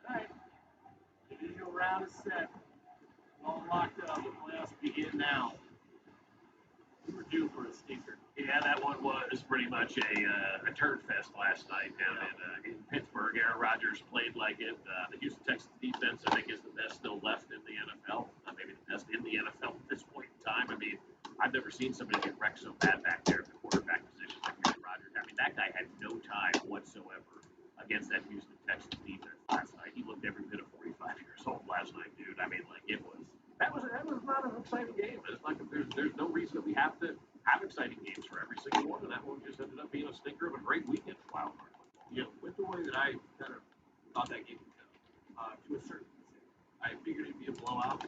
Alright, divisional round is set. All locked up. The playoffs begin now. We were due for a stinker. Yeah, that one was pretty much a turd fest last night down in Pittsburgh. Aaron Rodgers played like it. The Houston Texans defense, I think, is the best still left in the NFL. Maybe the best in the NFL at this point in time. I mean, I've never seen somebody get wrecked so bad back there at the quarterback position like Aaron Rodgers. I mean, that guy had no time whatsoever against that Houston Texans defense last night. He looked every bit of 45 years old last night, dude. I mean, like, that was not an exciting game. It's like there's no reason that we have to have exciting games for every single one, and that one just ended up being a stinker of a great weekend for wild card football. Yeah, with the way that I kind of thought that game would go, to a certain extent, I figured it'd be a blowout.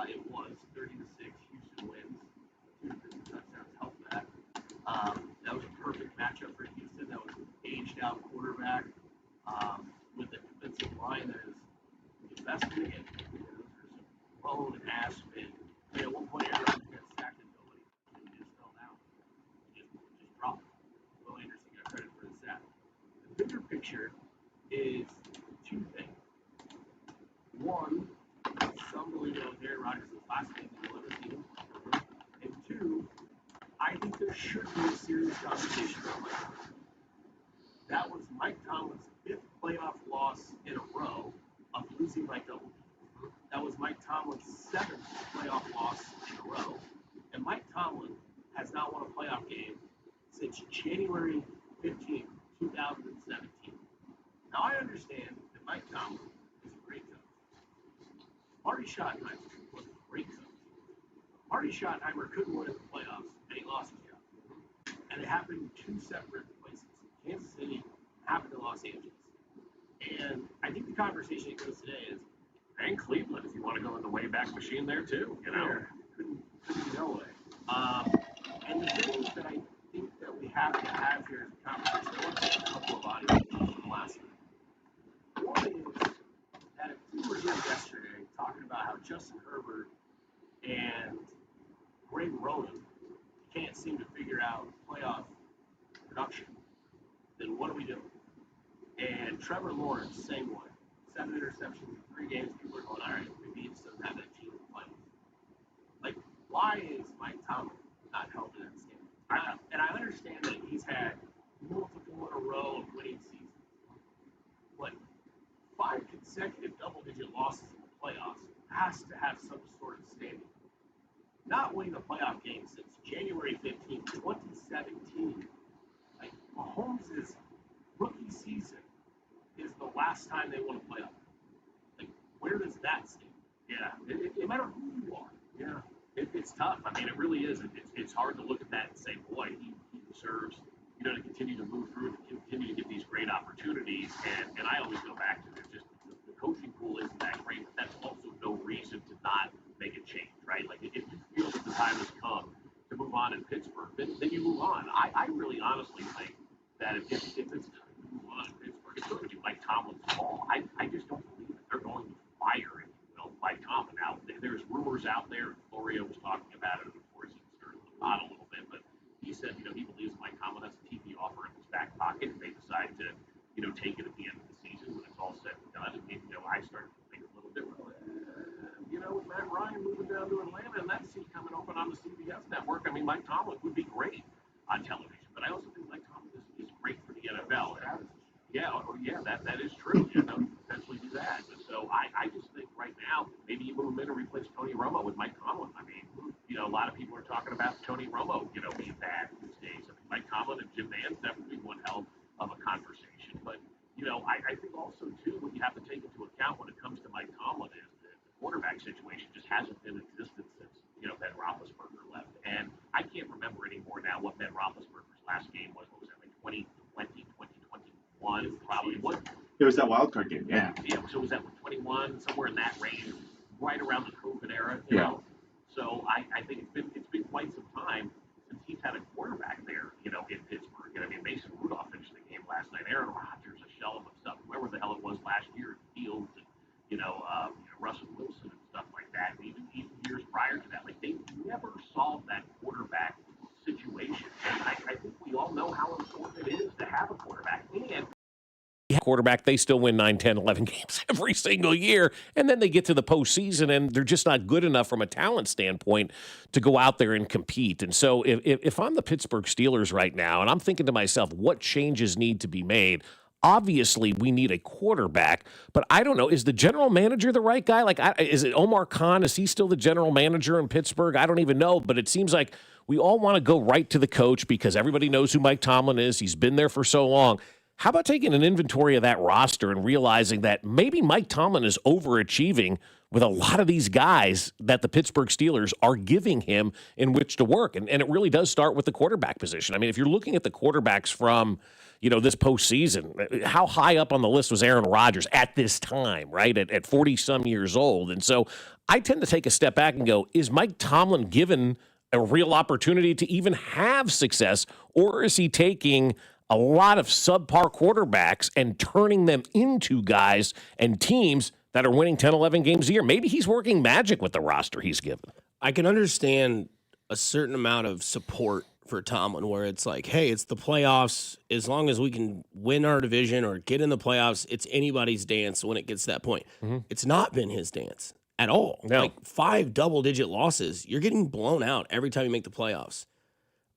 It was 30-6. Houston wins. 2 touchdowns helped that. That was a perfect matchup for Houston. That was an aged-out quarterback with a defensive line that is the best in the game. Bone ass men. I mean, at one point, Aaron Rodgers got sacked and nobody just fell down. He just dropped. Will Anderson got credit for the sack. The bigger picture is 2 things. One, some believe that Aaron Rodgers is the last thing he'll ever see. And 2, I think there should be a serious conversation about Mike Tomlin. That was Mike Tomlin's 5th playoff loss in a row of losing by double digits. That was Mike Tomlin's 7th playoff loss in a row. And Mike Tomlin has not won a playoff game since January 15, 2017. Now, I understand that Mike Tomlin is a great coach. Marty Schottenheimer was a great coach. Marty Schottenheimer couldn't win in the playoffs, and he lost his job. And it happened in 2 separate places. Kansas City happened in Los Angeles. And I think the conversation that goes today is, And Cleveland, if you want to go in the way back machine there too, you know. Couldn't be no way. And the thing that I think that we have to have here is a conversation. I want to take a couple of audios from last night. One is that if we were here yesterday talking about how Justin Herbert and Greg Roman can't seem to figure out playoff production, then what are we doing? And Trevor Lawrence, same way. 7 interceptions in 3 games. People are going, all right, maybe he just doesn't have that team to play. Like, why is Mike Tomlin not helping that standard? And I understand that he's had multiple in a row of winning seasons. But 5 consecutive double-digit losses in the playoffs has to have some sort of standing. Not winning a playoff game since January 15, 2017. Like, Mahomes' rookie season is the last time they won a playoff. Like, where does that stand? Yeah, No matter who you are. Yeah, it's tough. I mean, it really is. It's hard to look at that and say, boy, he deserves, you know, to continue to move through, to continue to get these great opportunities. And I always go back to it. Just the coaching pool isn't that great, but that's also no reason to not make a change, right? Like, if you feel that the time has come to move on in Pittsburgh, then you move on. I really honestly think that if it's time to move on in Pittsburgh, it's going to be Mike Tomlin's call. I just don't believe that they're going to fire him. Mike Tomlin out. There's rumors out there. Florio was talking about it, and of course, he stirred the pot a little bit. But he said, you know, he believes Mike Tomlin has a TV offer in his back pocket if they decide to, you know, take it at the end of the season when it's all said and done. And, you know, I started to think a little differently. You know, with Matt Ryan moving down to Atlanta and that seat coming open on the CBS network, I mean, Mike Tomlin would be great on television. But I also think Mike Tomlin is great for the NFL. That is true. You know, potentially do that. And so I just think right now, maybe you move him in and replace Tony Romo with Mike Tomlin. I mean, you know, a lot of people are talking about Tony Romo, you know, being bad these days. I mean, Mike Tomlin and Jim Nantz, that would be one hell of a conversation. But, you know, I think also, too, what you have to take into account when it comes to Mike Tomlin is that the quarterback situation just hasn't been in existence since, Ben Roethlisberger left. And I can't remember anymore now what Ben Roethlisberger's last game was. What was that, like 2020, 2021? Probably. What? It was that wild card game, yeah. Yeah, so was that 21, somewhere in that range, right around the COVID era, you know? So I think it's been quite some time since he's had a quarterback there, in Pittsburgh. And I mean, Mason Rudolph finished the game last night. Aaron Rodgers, a shell of himself, whoever the hell it was last year, Fields, and Russell Wilson and stuff like that. And even years prior to that, like they never solved that quarterback situation. And I think we all know how important it is to have a quarterback. And quarterback, they still win 9, 10, 11 games every single year. And then they get to the postseason and they're just not good enough from a talent standpoint to go out there and compete. And so if I'm the Pittsburgh Steelers right now and I'm thinking to myself, what changes need to be made? Obviously, we need a quarterback, but I don't know. Is the general manager the right guy? Like, is it Omar Khan? Is he still the general manager in Pittsburgh? I don't even know, but it seems like we all want to go right to the coach because everybody knows who Mike Tomlin is. He's been there for so long. How about taking an inventory of that roster and realizing that maybe Mike Tomlin is overachieving with a lot of these guys that the Pittsburgh Steelers are giving him in which to work? And it really does start with the quarterback position. I mean, if you're looking at the quarterbacks from, this postseason, how high up on the list was Aaron Rodgers at this time, right, at 40-some years old? And so I tend to take a step back and go, is Mike Tomlin given a real opportunity to even have success, or is he taking a lot of subpar quarterbacks and turning them into guys and teams that are winning 10, 11 games a year? Maybe he's working magic with the roster he's given. I can understand a certain amount of support for Tomlin where it's like, hey, it's the playoffs. As long as we can win our division or get in the playoffs, it's anybody's dance when it gets to that point. Mm-hmm. It's not been his dance at all. No. Like 5 double-digit losses. You're getting blown out every time you make the playoffs.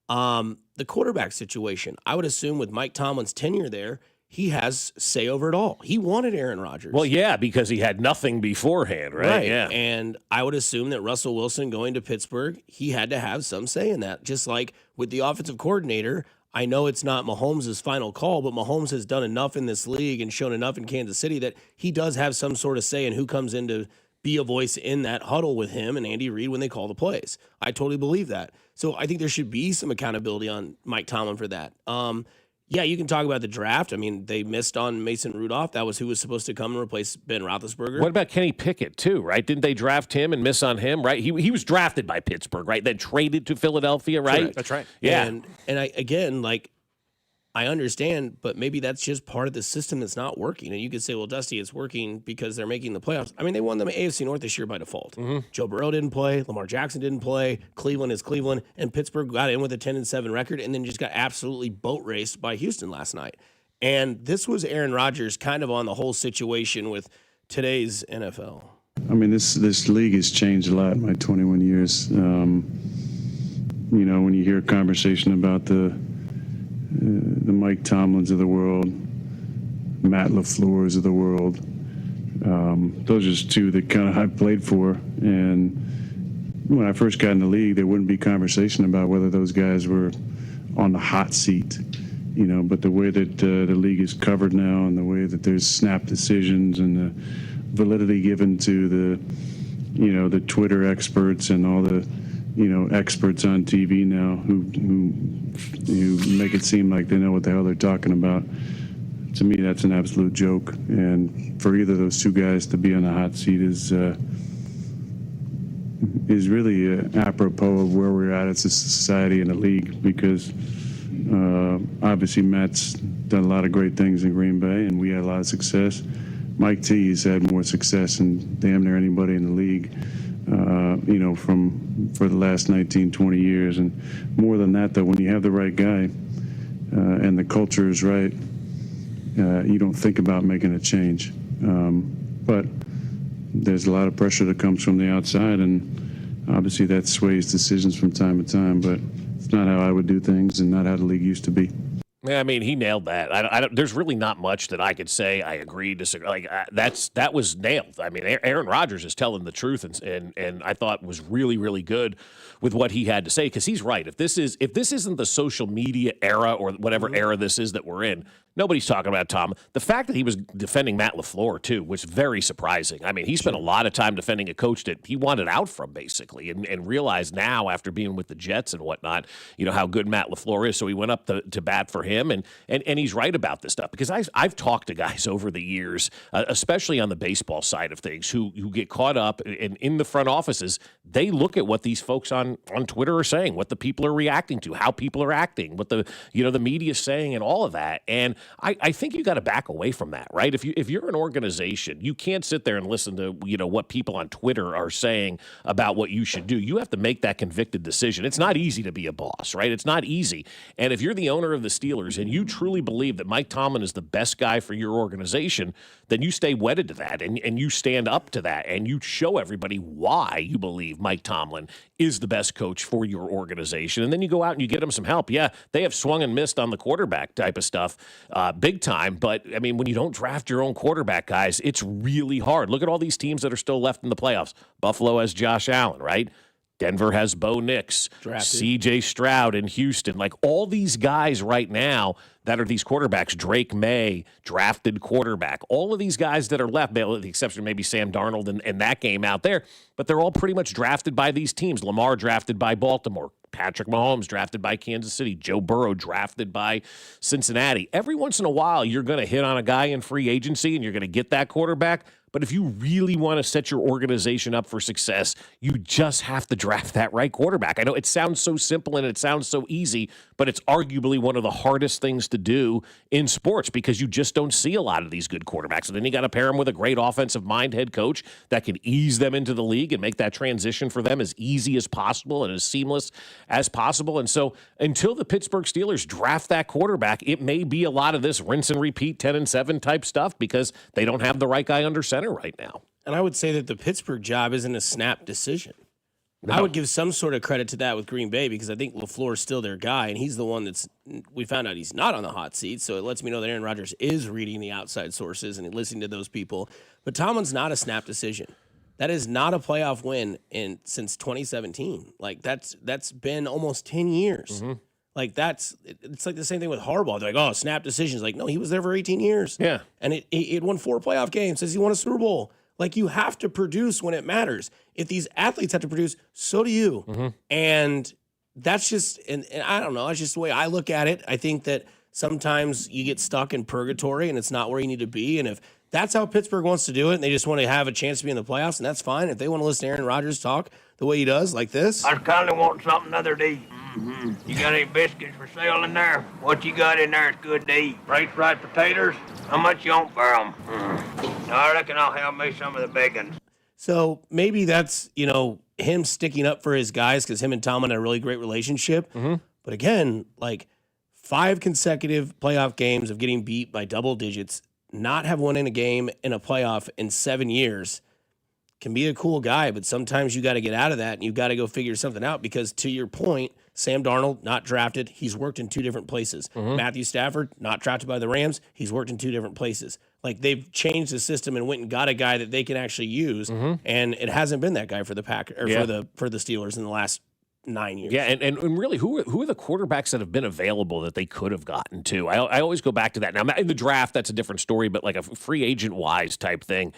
The quarterback situation, I would assume with Mike Tomlin's tenure there, he has say over it all. He wanted Aaron Rodgers. Well, yeah, because he had nothing beforehand, right? Yeah. And I would assume that Russell Wilson going to Pittsburgh, he had to have some say in that. Just like with the offensive coordinator, I know it's not Mahomes' final call, but Mahomes has done enough in this league and shown enough in Kansas City that he does have some sort of say in who comes in to be a voice in that huddle with him and Andy Reid when they call the plays. I totally believe that. So I think there should be some accountability on Mike Tomlin for that. Yeah, you can talk about the draft. I mean, they missed on Mason Rudolph. That was who was supposed to come and replace Ben Roethlisberger. What about Kenny Pickett, too, right? Didn't they draft him and miss on him, right? He was drafted by Pittsburgh, right? Then traded to Philadelphia, right? Correct. That's right. Yeah. And I, again, like, I understand, but maybe that's just part of the system that's not working. And you could say, well, Dusty, it's working because they're making the playoffs. I mean, they won the AFC North this year by default. Mm-hmm. Joe Burrow didn't play. Lamar Jackson didn't play. Cleveland is Cleveland. And Pittsburgh got in with a 10-7 record and then just got absolutely boat raced by Houston last night. And this was Aaron Rodgers kind of on the whole situation with today's NFL. I mean, this league has changed a lot in my 21 years. When you hear a conversation about the Mike Tomlins of the world, Matt LaFleur's of the world. Those are just two that kind of I played for. And when I first got in the league, there wouldn't be conversation about whether those guys were on the hot seat. But the way that the league is covered now and the way that there's snap decisions and the validity given to the Twitter experts and all the experts on TV now who make it seem like they know what the hell they're talking about. To me, that's an absolute joke. And for either of those two guys to be on the hot seat is really apropos of where we're at as a society and a league, because obviously Matt's done a lot of great things in Green Bay, and we had a lot of success. Mike T has had more success than damn near anybody in the league. For the last 19, 20 years. And more than that, though, when you have the right guy and the culture is right, you don't think about making a change. But there's a lot of pressure that comes from the outside, and obviously that sways decisions from time to time, but it's not how I would do things and not how the league used to be. Yeah, I mean, he nailed that. I don't. There's really not much that I could say. I agree, disagree. Like that was nailed. I mean, Aaron Rodgers is telling the truth, and I thought was really, really good with what he had to say, because he's right. If this isn't the social media era or whatever era this is that we're in, nobody's talking about Tom. The fact that he was defending Matt LaFleur too was very surprising. I mean, he spent a lot of time defending a coach that he wanted out from, basically, and realized now after being with the Jets and whatnot, how good Matt LaFleur is. So he went up to bat for him, and he's right about this stuff, because I've talked to guys over the years, especially on the baseball side of things, who get caught up in the front offices. They look at what these folks on Twitter are saying, what the people are reacting to, how people are acting, what the media is saying, and all of that. And I think you got to back away from that, right? If you're an organization, you can't sit there and listen to what people on Twitter are saying about what you should do. You have to make that convicted decision. It's not easy to be a boss, right? It's not easy. And if you're the owner of the Steelers and you truly believe that Mike Tomlin is the best guy for your organization, then you stay wedded to that, and you stand up to that, and you show everybody why you believe Mike Tomlin is the best coach for your organization. And then you go out and you get them some help. Yeah, they have swung and missed on the quarterback type of stuff big time. But, I mean, when you don't draft your own quarterback, guys, it's really hard. Look at all these teams that are still left in the playoffs. Buffalo has Josh Allen, right? Denver has Bo Nix, C.J. Stroud in Houston. Like, all these guys right now that are these quarterbacks, Drake May, drafted quarterback. All of these guys that are left, with the exception of maybe Sam Darnold and that game out there, but they're all pretty much drafted by these teams. Lamar drafted by Baltimore. Patrick Mahomes drafted by Kansas City. Joe Burrow drafted by Cincinnati. Every once in a while, you're going to hit on a guy in free agency and you're going to get that quarterback. But if you really want to set your organization up for success, you just have to draft that right quarterback. I know it sounds so simple and it sounds so easy, but it's arguably one of the hardest things to do in sports, because you just don't see a lot of these good quarterbacks. And then you got to pair them with a great offensive mind head coach that can ease them into the league and make that transition for them as easy as possible and as seamless as possible. And so until the Pittsburgh Steelers draft that quarterback, it may be a lot of this rinse and repeat 10-7 type stuff, because they don't have the right guy under center right now. And I would say that the Pittsburgh job isn't a snap decision. No. I would give some sort of credit to that with Green Bay, because I think LaFleur is still their guy, and he's the one we found out he's not on the hot seat, so it lets me know that Aaron Rodgers is reading the outside sources and listening to those people. But Tomlin's not a snap decision. That is not a playoff win since 2017. Like, that's been almost 10 years. Mm-hmm. Like, it's like the same thing with Harbaugh. They're like, oh, snap decisions. Like, no, he was there for 18 years. Yeah. And it won 4 playoff games. Says he won a Super Bowl. Like, you have to produce when it matters. If these athletes have to produce, so do you. Mm-hmm. And that's just, and I don't know, that's just the way I look at it. I think that sometimes you get stuck in purgatory and it's not where you need to be. And if that's how Pittsburgh wants to do it, and they just want to have a chance to be in the playoffs, and that's fine. If they want to listen to Aaron Rodgers talk the way he does, like this. I kind of want something other to eat. Mm-hmm. You got any biscuits for sale in there? What you got in there is good to eat. Fried potatoes? How much you want for them? I reckon I'll have me some of the bacon. So maybe that's, him sticking up for his guys, because him and Tomlin had a really great relationship. Mm-hmm. But again, like, 5 consecutive playoff games of getting beat by double digits, not have won in a game in a playoff in 7 years, can be a cool guy, but sometimes you got to get out of that and you got to go figure something out, because to your point, Sam Darnold, not drafted. He's worked in 2 different places. Mm-hmm. Matthew Stafford, not drafted by the Rams. He's worked in 2 different places. Like, they've changed the system and went and got a guy that they can actually use. Mm-hmm. And it hasn't been that guy for the for the Steelers in the last 9 years. Yeah, and really, who are the quarterbacks that have been available that they could have gotten to? I always go back to that. Now, in the draft, that's a different story, but like a free agent-wise type thing,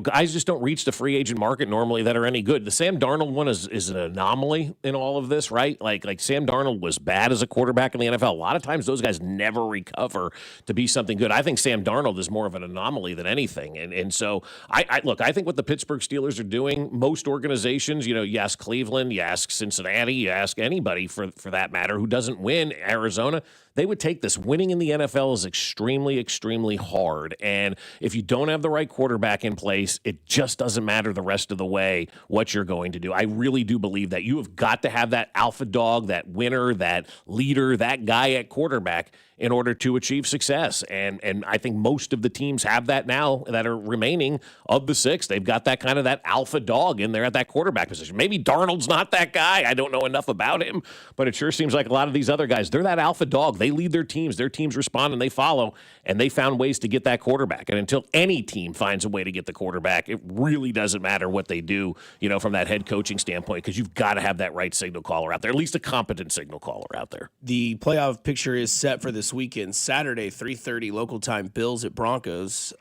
guys just don't reach the free agent market normally that are any good. The Sam Darnold one is an anomaly in all of this, right? Like Sam Darnold was bad as a quarterback in the NFL. A lot of times those guys never recover to be something good. I think Sam Darnold is more of an anomaly than anything. And so, I think what the Pittsburgh Steelers are doing, most organizations, you ask Cleveland, you ask Cincinnati, you ask anybody for that matter who doesn't win, Arizona, they would take this. Winning in the NFL is extremely, extremely hard. And if you don't have the right quarterback in place, it just doesn't matter the rest of the way what you're going to do. I really do believe that you have got to have that alpha dog, that winner, that leader, that guy at quarterback in order to achieve success. And I think most of the teams have that now that are remaining of the 6. They've got that kind of that alpha dog in there at that quarterback position. Maybe Darnold's not that guy. I don't know enough about him, but it sure seems like a lot of these other guys, they're that alpha dog. They lead their teams respond and they follow, and they found ways to get that quarterback. And until any team finds a way to get the quarterback, it really doesn't matter what they do, from that head coaching standpoint, because you've got to have that right signal caller out there, at least a competent signal caller out there. The playoff picture is set for this weekend. Saturday, 3:30 local time, Bills at Broncos.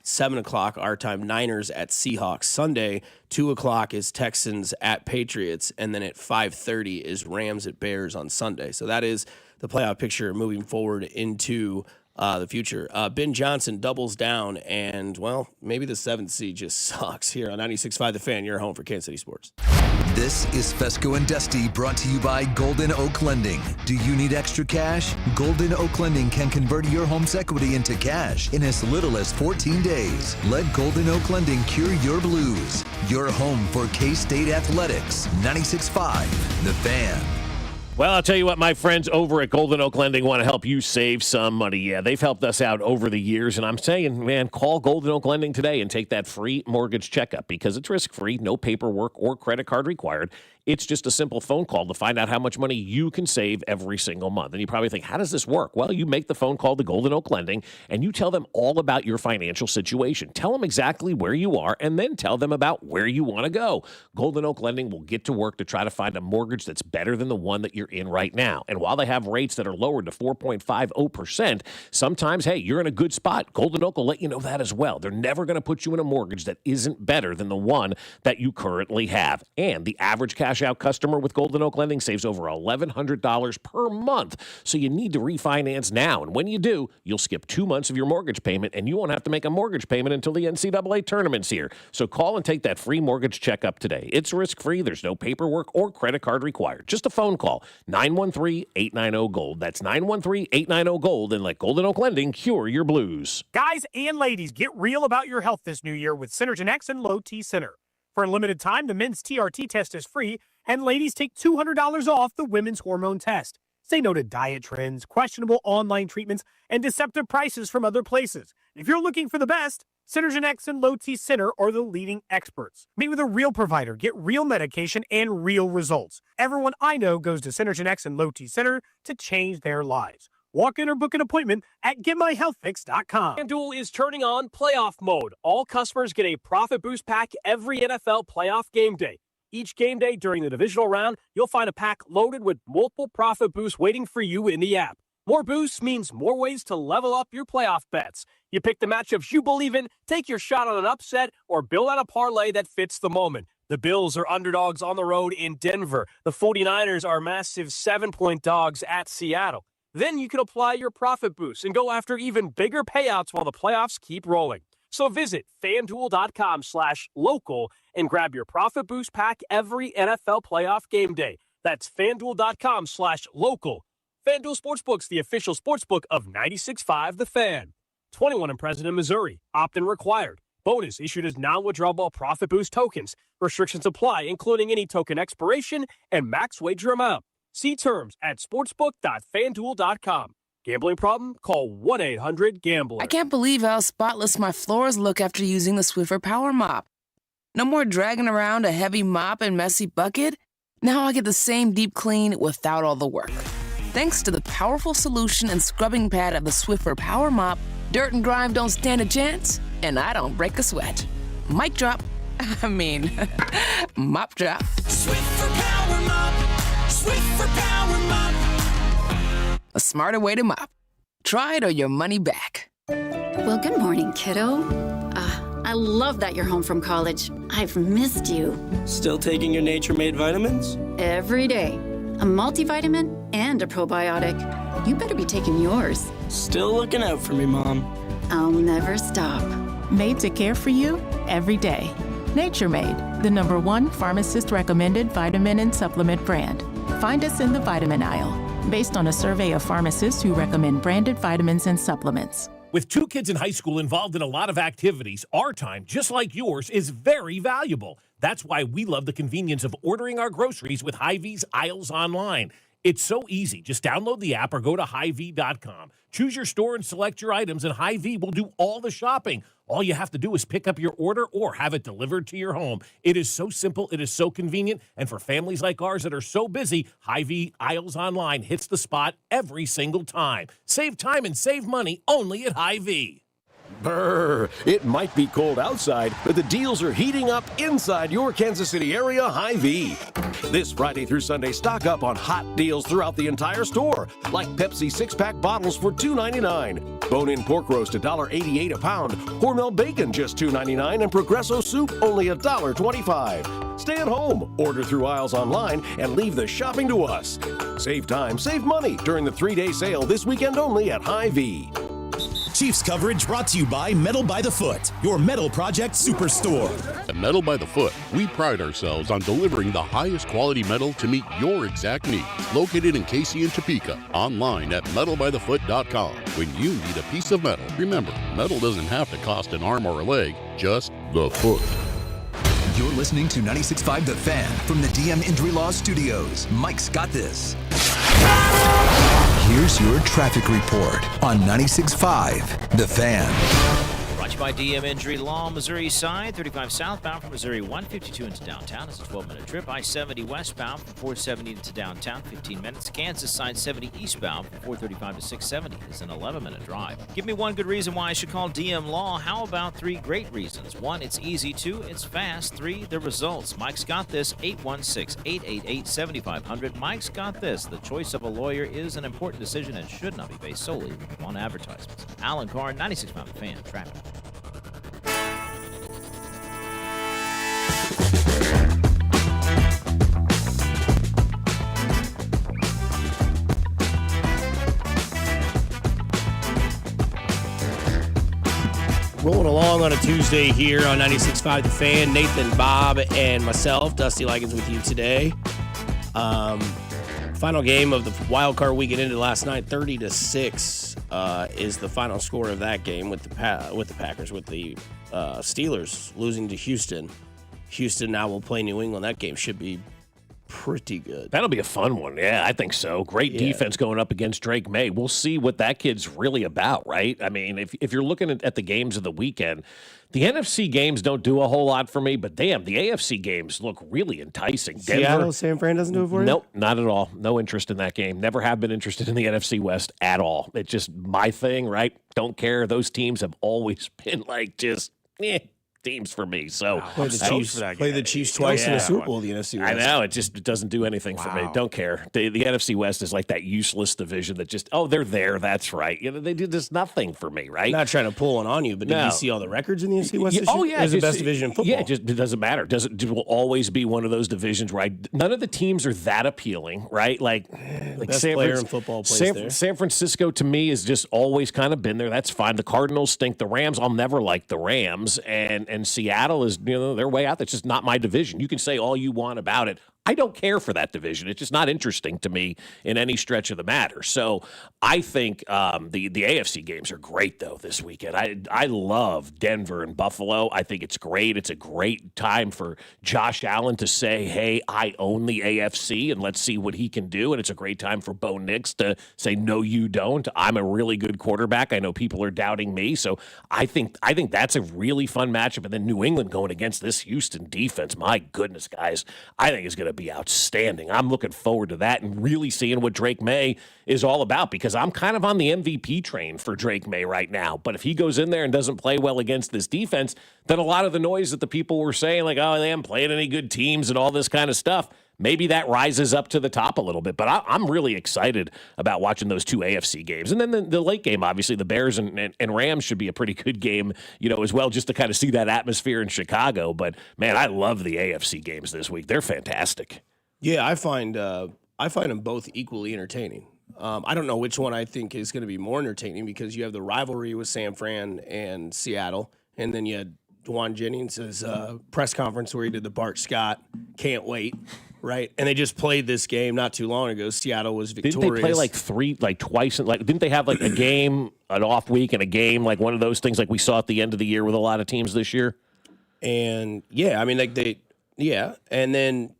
7 o'clock our time, Niners at Seahawks. Sunday, 2 o'clock is Texans at Patriots, and then at 5:30 is Rams at Bears on Sunday. So that is the playoff picture moving forward into the future. Ben Johnson doubles down, and, well, maybe the 7th seed just sucks here on 96.5 The Fan, your home for Kansas City sports. This is Fescoe and Dusty, brought to you by Golden Oak Lending. Do you need extra cash? Golden Oak Lending can convert your home's equity into cash in as little as 14 days. Let Golden Oak Lending cure your blues. Your home for K-State athletics. 96.5 The Fan. Well, I'll tell you what, my friends over at Golden Oak Lending want to help you save some money. Yeah, they've helped us out over the years, and I'm saying, man, call Golden Oak Lending today and take that free mortgage checkup because it's risk-free, no paperwork or credit card required. It's just a simple phone call to find out how much money you can save every single month. And you probably think, how does this work? Well, you make the phone call to Golden Oak Lending, and you tell them all about your financial situation. Tell them exactly where you are, and then tell them about where you want to go. Golden Oak Lending will get to work to try to find a mortgage that's better than the one that you're in right now. And while they have rates that are lowered to 4.50%, sometimes, hey, you're in a good spot. Golden Oak will let you know that as well. They're never going to put you in a mortgage that isn't better than the one that you currently have. And the average cash out customer with Golden Oak Lending saves over $1,100 per month. So you need to refinance now. And when you do, you'll skip 2 months of your mortgage payment, and you won't have to make a mortgage payment until the NCAA tournament's here. So call and take that free mortgage checkup today. It's risk-free. There's no paperwork or credit card required. Just a phone call. 913-890-GOLD. That's 913-890-GOLD, and let Golden Oak Lending cure your blues. Guys and ladies, get real about your health this new year with Synergen X and Low T Center. For a limited time, the men's TRT test is free, and ladies take $200 off the women's hormone test. Say no to diet trends, questionable online treatments, and deceptive prices from other places. If you're looking for the best, Synergen X and Low T Center are the leading experts. Meet with a real provider, get real medication, and real results. Everyone I know goes to Synergen X and Low T Center to change their lives. Walk in or book an appointment at GetMyHealthFix.com. FanDuel is turning on playoff mode. All customers get a profit boost pack every NFL playoff game day. Each game day during the divisional round, you'll find a pack loaded with multiple profit boosts waiting for you in the app. More boosts means more ways to level up your playoff bets. You pick the matchups you believe in, take your shot on an upset, or build out a parlay that fits the moment. The Bills are underdogs on the road in Denver. The 49ers are massive 7-point dogs at Seattle. Then you can apply your profit boost and go after even bigger payouts while the playoffs keep rolling. So visit FanDuel.com/local and grab your profit boost pack every NFL playoff game day. That's FanDuel.com/local. FanDuel Sportsbook's the official sportsbook of 96.5 The Fan. 21 and present in Missouri. Opt-in required. Bonus issued as non-withdrawable profit boost tokens. Restrictions apply, including any token expiration and max wager amount. See terms at sportsbook.fanduel.com. Gambling problem? Call 1-800-GAMBLER. I can't believe how spotless my floors look after using the Swiffer Power Mop. No more dragging around a heavy mop and messy bucket. Now I get the same deep clean without all the work. Thanks to the powerful solution and scrubbing pad of the Swiffer Power Mop, dirt and grime don't stand a chance, and I don't break a sweat. Mic drop. Mop drop. Swiffer Power Mop. Swiffer Power Mop. A smarter way to mop. Try it or your money back. Well, good morning, kiddo. I love that you're home from college. I've missed you. Still taking your Nature-Made vitamins? Every day. A multivitamin and a probiotic. You better be taking yours. Still looking out for me, Mom. I'll never stop. Made to care for you every day. Nature-Made, the #1 pharmacist-recommended vitamin and supplement brand. Find us in the vitamin aisle, based on a survey of pharmacists who recommend branded vitamins and supplements. With 2 kids in high school involved in a lot of activities, our time, just like yours, is very valuable. That's why we love the convenience of ordering our groceries with Hy-Vee's Aisles Online. It's so easy. Just download the app or go to Hy-Vee.com. Choose your store and select your items, and Hy-Vee will do all the shopping. All you have to do is pick up your order or have it delivered to your home. It is so simple. It is so convenient. And for families like ours that are so busy, Hy-Vee Aisles Online hits the spot every single time. Save time and save money only at Hy-Vee. Brr, it might be cold outside, but the deals are heating up inside your Kansas City area Hy-Vee. This Friday through Sunday, stock up on hot deals throughout the entire store, like Pepsi 6-pack bottles for $2.99, bone-in pork roast $1.88 a pound, Hormel bacon just $2.99, and Progresso soup only $1.25. Stay at home, order through Aisles Online, and leave the shopping to us. Save time, save money during the 3-day sale this weekend only at Hy-Vee. Chiefs coverage brought to you by Metal by the Foot, your metal project superstore. At Metal by the Foot, we pride ourselves on delivering the highest quality metal to meet your exact needs. Located in Casey and Topeka, online at metalbythefoot.com. When you need a piece of metal, remember, metal doesn't have to cost an arm or a leg, just the foot. You're listening to 96.5 The Fan from the DM Injury Law Studios. Mike's got this. Here's your traffic report on 96.5 The Fan. Brought to you by DM Injury Law, Missouri side, 35 southbound from Missouri 152 into downtown. It's a 12-minute trip. I-70 westbound from 470 into downtown, 15 minutes. Kansas side 70 eastbound from 435 to 670 is an 11-minute drive. Give me one good reason why I should call DM Law. How about 3 great reasons? 1, it's easy. 2, it's fast. 3, the results. Mike's got this. 816-888-7500. Mike's got this. The choice of a lawyer is an important decision and should not be based solely on advertisements. Alan Carr, 96.5 The Fan, traffic. Rolling along on a Tuesday here on 96.5 The Fan. Nathan, Bob, and myself, Dusty Likens, with you today. Final game of the wild card weekend ended last night, 30-6 is the final score of that game with the Packers, with the Steelers losing to Houston. Houston now will play New England. That game should be pretty good. That'll be a fun one. Yeah, I think so. Great defense going up against Drake May. We'll see what that kid's really about, right? I mean, if you're looking at the games of the weekend, the NFC games don't do a whole lot for me, but damn, the AFC games look really enticing. Denver, Seattle, San Fran doesn't do it for you? Nope, not at all. No interest in that game. Never have been interested in the NFC West at all. It's just my thing, right? Don't care. Those teams have always been like just teams for me. So play the Chiefs twice in the Super Bowl, the NFC West. I know. It doesn't do anything for me. Don't care. The NFC West is like that useless division that just, they're there. That's right. They do just nothing for me, right? Not trying to pull one on you, but did you see all the records in the NFC West this year? Oh, yeah. It's the best division in football. Yeah, it doesn't matter. It will always be one of those divisions where none of the teams are that appealing, right? Like best player in football plays there. San Francisco, to me, has just always kind of been there. That's fine. The Cardinals stink. The Rams, I'll never like the Rams. And Seattle is, they're way out. That's just not my division. You can say all you want about it. I don't care for that division. It's just not interesting to me in any stretch of the matter. So I think the AFC games are great, though, this weekend. I love Denver and Buffalo. I think it's great. It's a great time for Josh Allen to say, hey, I own the AFC, and let's see what he can do. And it's a great time for Bo Nix to say, no, you don't. I'm a really good quarterback. I know people are doubting me. So I think that's a really fun matchup. And then New England going against this Houston defense. My goodness, guys. I think it's going to be outstanding. I'm looking forward to that and really seeing what Drake May is all about, because I'm kind of on the MVP train for Drake May right now. But if he goes in there and doesn't play well against this defense, then a lot of the noise that the people were saying, like, oh, they haven't played any good teams and all this kind of stuff, maybe that rises up to the top a little bit. But I'm really excited about watching those two AFC games. And then the late game, obviously, the Bears and Rams should be a pretty good game, as well, just to kind of see that atmosphere in Chicago. But, man, I love the AFC games this week. They're fantastic. Yeah, I find them both equally entertaining. I don't know which one I think is going to be more entertaining, because you have the rivalry with San Fran and Seattle, and then you had Dwan Jennings' press conference where he did the Bart Scott, can't wait, right? And they just played this game not too long ago. Seattle was victorious. Didn't they play twice? Didn't they have a game, an off week, and a game, like one of those things like we saw at the end of the year with a lot of teams this year? And, yeah, I mean, and then,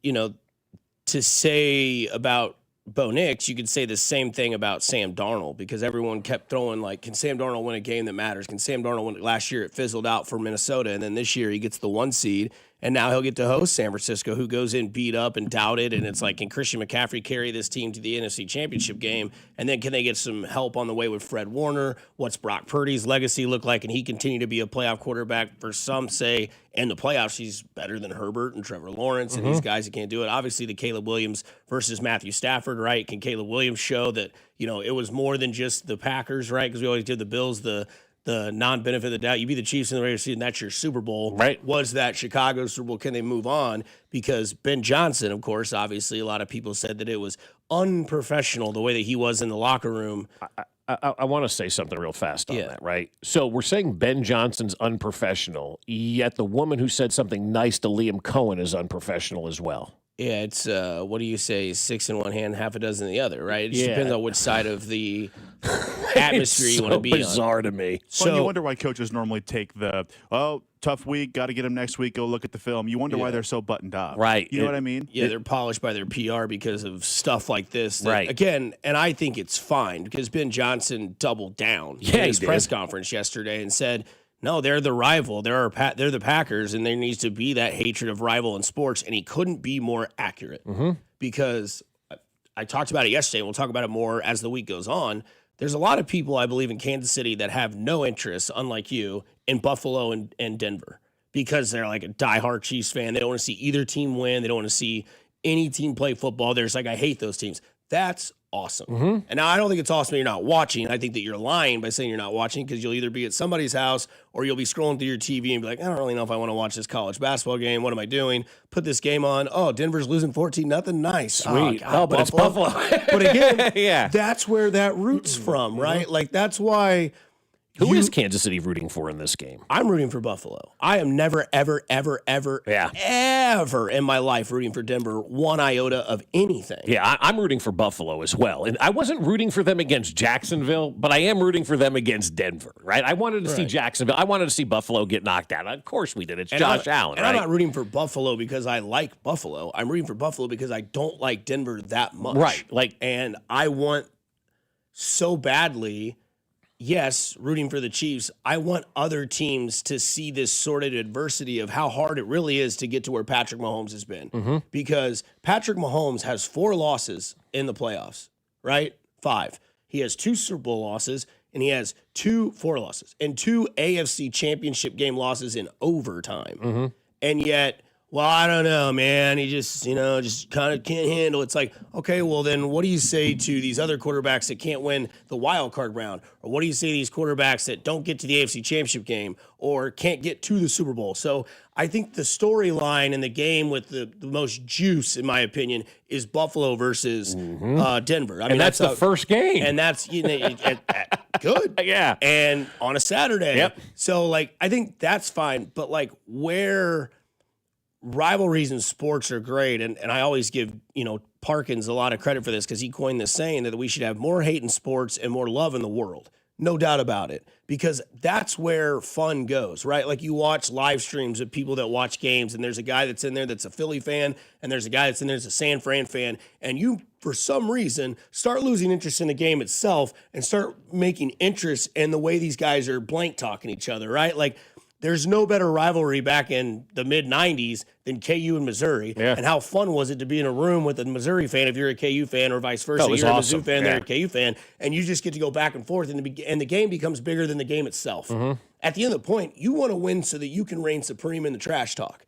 to say about Bo Nix, you could say the same thing about Sam Darnold because everyone kept throwing like, can Sam Darnold win a game that matters? Can Sam Darnold win? Last year it fizzled out for Minnesota, and then this year he gets the 1 seed, and now he'll get to host San Francisco, who goes in beat up and doubted, and it's like, can Christian McCaffrey carry this team to the NFC Championship game? And then can they get some help on the way with Fred Warner? What's Brock Purdy's legacy look like? And he continue to be a playoff quarterback? For some say in the playoffs he's better than Herbert and Trevor Lawrence and these guys that can't do it. Obviously the Caleb Williams versus Matthew Stafford, right? Can Caleb Williams show that, it was more than just the Packers, right? Because we always give the Bills the non-benefit of the doubt. You beat the Chiefs in the regular season, that's your Super Bowl. Right. Was that Chicago Super Bowl? Can they move on? Because Ben Johnson, of course, obviously a lot of people said that it was unprofessional the way that he was in the locker room. I want to say something real fast on that, right? So we're saying Ben Johnson's unprofessional, yet the woman who said something nice to Liam Cohen is unprofessional as well. Yeah, it's, what do you say, 6 in one hand, half a dozen in the other, right? It just depends on which side of the atmosphere you want to be on. It's bizarre to me. So you wonder why coaches normally take the, tough week, got to get him next week, go look at the film. You wonder why they're so buttoned up. Right. You know what I mean? Yeah, they're polished by their PR because of stuff like this. That, right. Again, and I think it's fine because Ben Johnson doubled down in his press conference yesterday and said, no, they're the rival. They're the Packers, and there needs to be that hatred of rival in sports. And he couldn't be more accurate because I talked about it yesterday, and we'll talk about it more as the week goes on. There's a lot of people, I believe, in Kansas City that have no interest, unlike you, in Buffalo and Denver because they're like a diehard Chiefs fan. They don't want to see either team win. They don't want to see any team play football. They're just like, I hate those teams. That's awesome. And now I don't think it's awesome that you're not watching. I think that you're lying by saying you're not watching because you'll either be at somebody's house or you'll be scrolling through your TV and be like, I don't really know if I want to watch this college basketball game. What am I doing? Put this game on. Oh, Denver's losing 14-0. Nice. Sweet. Oh, but it's Buffalo. But again, that's where that roots from, right? Like that's why. Who is Kansas City rooting for in this game? I'm rooting for Buffalo. I am never, ever, ever, ever, ever in my life rooting for Denver one iota of anything. Yeah, I'm rooting for Buffalo as well. And I wasn't rooting for them against Jacksonville, but I am rooting for them against Denver, right? I wanted to see Jacksonville. I wanted to see Buffalo get knocked out. Of course we did. It's Josh Allen, and right? I'm not rooting for Buffalo because I like Buffalo. I'm rooting for Buffalo because I don't like Denver that much. Right. And I want so badly... Yes, rooting for the Chiefs. I want other teams to see this sordid adversity of how hard it really is to get to where Patrick Mahomes has been. Because Patrick Mahomes has 4 losses in the playoffs, right? 5. He has 2 Super Bowl losses, and he has 4 losses, and 2 AFC championship game losses in overtime. And yet... Well, I don't know, man. He just kind of can't handle it. It's like, okay, well, then what do you say to these other quarterbacks that can't win the wild card round? Or what do you say to these quarterbacks that don't get to the AFC Championship game or can't get to the Super Bowl? So I think the storyline in the game with the most juice, in my opinion, is Buffalo versus Denver. I mean, that's the first game. And that's good. Yeah. And on a Saturday. Yep. So, like, I think that's fine. But, like, where... rivalries in sports are great, and I always give, Parkins a lot of credit for this because he coined this saying that we should have more hate in sports and more love in the world. No doubt about it, because that's where fun goes, right? Like you watch live streams of people that watch games, and there's a guy that's in there that's a Philly fan, and there's a guy that's in there that's a San Fran fan, and you, for some reason, start losing interest in the game itself and start making interest in the way these guys are blank talking each other, right? Like, there's no better rivalry back in the mid-'90s than KU and Missouri. Yeah. And how fun was it to be in a room with a Missouri fan if you're a KU fan or vice versa. That was you're awesome. a Mizzou fan, they're a KU fan. And you just get to go back and forth, and the game becomes bigger than the game itself. At the end of the point, you want to win so that you can reign supreme in the trash talk.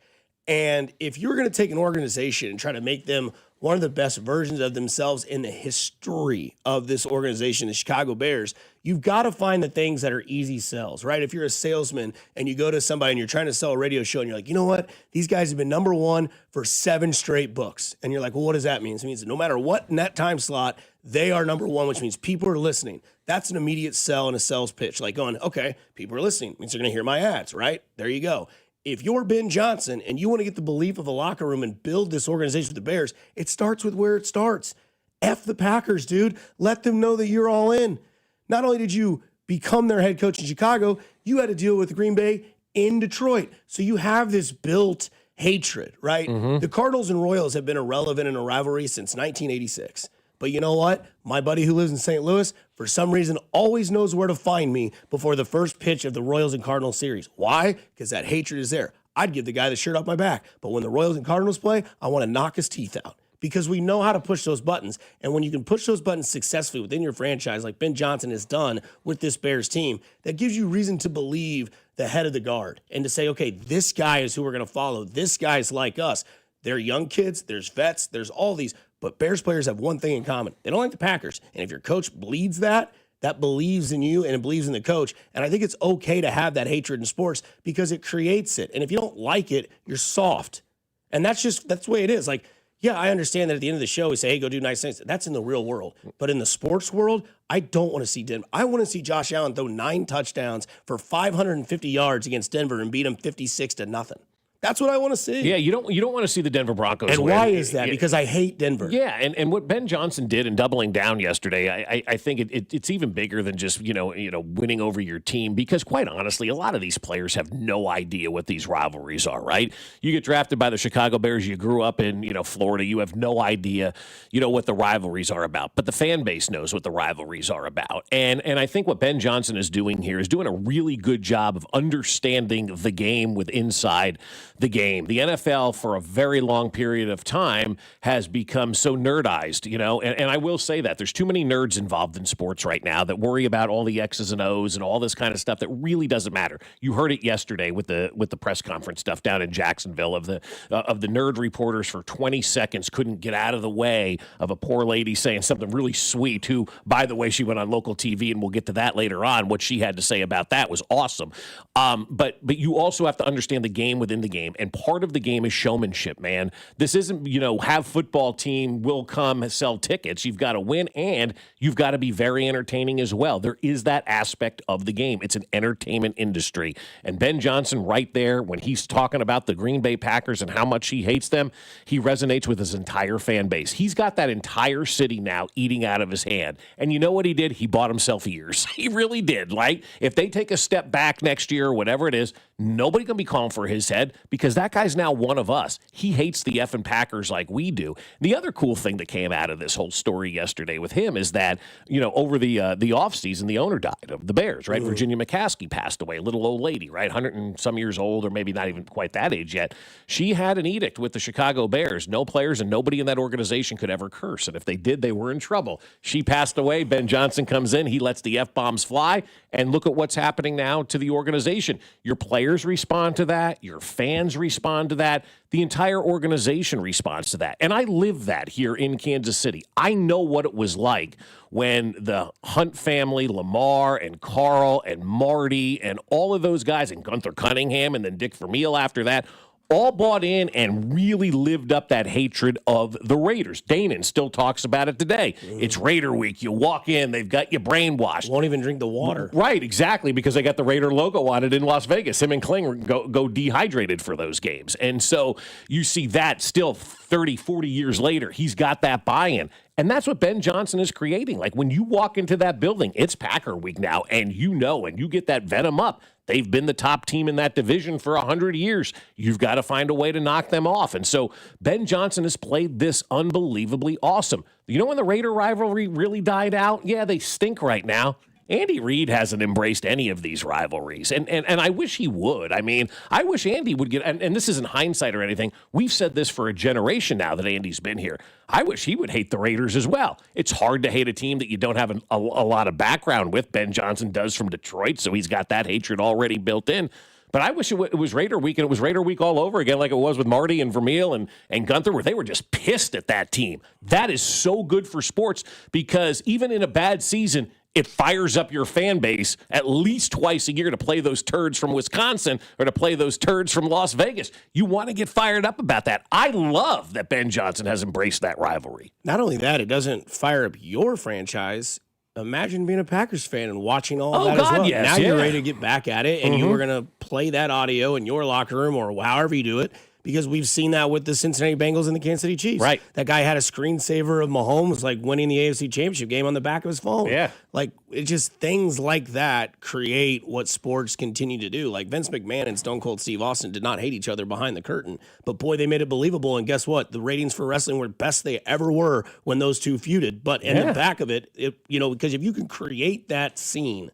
And if you're going to take an organization and try to make them one of the best versions of themselves in the history of this organization, the Chicago Bears, you've got to find the things that are easy sells, right? If you're a salesman and you go to somebody and you're trying to sell a radio show and you're like, you know what? These guys have been number 1 for 7 straight books. And you're like, well, what does that mean? It means that no matter what in that time slot, they are number 1, which means people are listening. That's an immediate sell and a sales pitch. Like going, okay, people are listening. It means they're going to hear my ads, right? There you go. If you're Ben Johnson and you want to get the belief of the locker room and build this organization with the Bears, it starts with where it starts. F the Packers, dude. Let them know that you're all in. Not only did you become their head coach in Chicago, you had to deal with Green Bay in Detroit. So you have this built hatred, right? The Cardinals and Royals have been irrelevant in a rivalry since 1986. But you know what? My buddy who lives in St. Louis, for some reason, always knows where to find me before the first pitch of the Royals and Cardinals series. Why? Because that hatred is there. I'd give the guy the shirt off my back. But when the Royals and Cardinals play, I want to knock his teeth out. Because we know how to push those buttons. And when you can push those buttons successfully within your franchise, like Ben Johnson has done with this Bears team, that gives you reason to believe the head of the guard and to say, okay, this guy is who we're going to follow. This guy's like us. They're young kids. There's vets. There's all these. But Bears players have one thing in common. They don't like the Packers. And if your coach bleeds that believes in you and it believes in the coach. And I think it's okay to have that hatred in sports because it creates it. And if you don't like it, you're soft. And that's the way it is. Like, yeah, I understand that at the end of the show, we say, hey, go do nice things. That's in the real world. But in the sports world, I don't want to see Denver. I want to see Josh Allen throw 9 touchdowns for 550 yards against Denver and beat them 56-0. That's what I want to see. Yeah, you don't want to see the Denver Broncos and win. Why is that? Because I hate Denver. Yeah, and what Ben Johnson did in doubling down yesterday, I think it's even bigger than just winning over your team. Because quite honestly, a lot of these players have no idea what these rivalries are. Right? You get drafted by the Chicago Bears. You grew up in Florida. You have no idea what the rivalries are about. But the fan base knows what the rivalries are about. And I think what Ben Johnson is doing here is doing a really good job of understanding the game with inside the game. The NFL for a very long period of time has become so nerdized, and I will say that there's too many nerds involved in sports right now that worry about all the X's and O's and all this kind of stuff that really doesn't matter. You heard it yesterday with the press conference stuff down in Jacksonville of the nerd reporters for 20 seconds couldn't get out of the way of a poor lady saying something really sweet, who, by the way, she went on local TV, and we'll get to that later on. What she had to say about that was awesome. But you also have to understand the game within the game. And part of the game is showmanship, man. This isn't, have football team will come sell tickets. You've got to win, and you've got to be very entertaining as well. There is that aspect of the game. It's an entertainment industry. And Ben Johnson right there, when he's talking about the Green Bay Packers and how much he hates them, he resonates with his entire fan base. He's got that entire city now eating out of his hand. And you know what he did? He bought himself ears. He really did. Like, if they take a step back next year or whatever it is, nobody can be calling for his head because that guy's now one of us. He hates the effing Packers like we do. The other cool thing that came out of this whole story yesterday with him is that, over the offseason, the owner died of the Bears, right? Mm-hmm. Virginia McCaskey passed away, a little old lady, right? 100 and some years old, or maybe not even quite that age yet. She had an edict with the Chicago Bears. No players and nobody in that organization could ever curse. And if they did, they were in trouble. She passed away. Ben Johnson comes in. He lets the F-bombs fly. And look at what's happening now to the organization. Your players respond to that. Your fans respond to that. The entire organization responds to that. And I live that here in Kansas City. I know what it was like when the Hunt family, Lamar and Carl and Marty and all of those guys, and Gunther Cunningham and then Dick Vermeil after that, all bought in and really lived up that hatred of the Raiders. Danon still talks about it today. It's Raider week. You walk in, they've got you brainwashed. Won't even drink the water. Right, exactly, because they got the Raider logo on it in Las Vegas. Him and Kling go dehydrated for those games. And so you see that still 30, 40 years later, he's got that buy-in. And that's what Ben Johnson is creating. Like, when you walk into that building, it's Packer week now, and and you get that venom up. They've been the top team in that division for 100 years. You've got to find a way to knock them off. And so Ben Johnson has played this unbelievably awesome. You know when the Raider rivalry really died out? Yeah, they stink right now. Andy Reid hasn't embraced any of these rivalries, and I wish he would. I mean, I wish Andy would get, and this isn't hindsight or anything. We've said this for a generation now that Andy's been here. I wish he would hate the Raiders as well. It's hard to hate a team that you don't have a lot of background with. Ben Johnson does from Detroit, so he's got that hatred already built in. But I wish it was Raider week, and it was Raider week all over again, like it was with Marty and Vermeil and Gunther, where they were just pissed at that team. That is so good for sports, because even in a bad season, it fires up your fan base at least twice a year to play those turds from Wisconsin or to play those turds from Las Vegas. You want to get fired up about that. I love that Ben Johnson has embraced that rivalry. Not only that, it doesn't fire up your franchise. Imagine being a Packers fan and watching all that as well. Yes, now you're ready to get back at it, and you were going to play that audio in your locker room or however you do it, because we've seen that with the Cincinnati Bengals and the Kansas City Chiefs. Right. That guy had a screensaver of Mahomes like winning the AFC Championship game on the back of his phone. Yeah. Like, it's just things like that create what sports continue to do. Like Vince McMahon and Stone Cold Steve Austin did not hate each other behind the curtain, but boy, they made it believable. And guess what? The ratings for wrestling were best they ever were when those two feuded. But in the back of it, because if you can create that scene,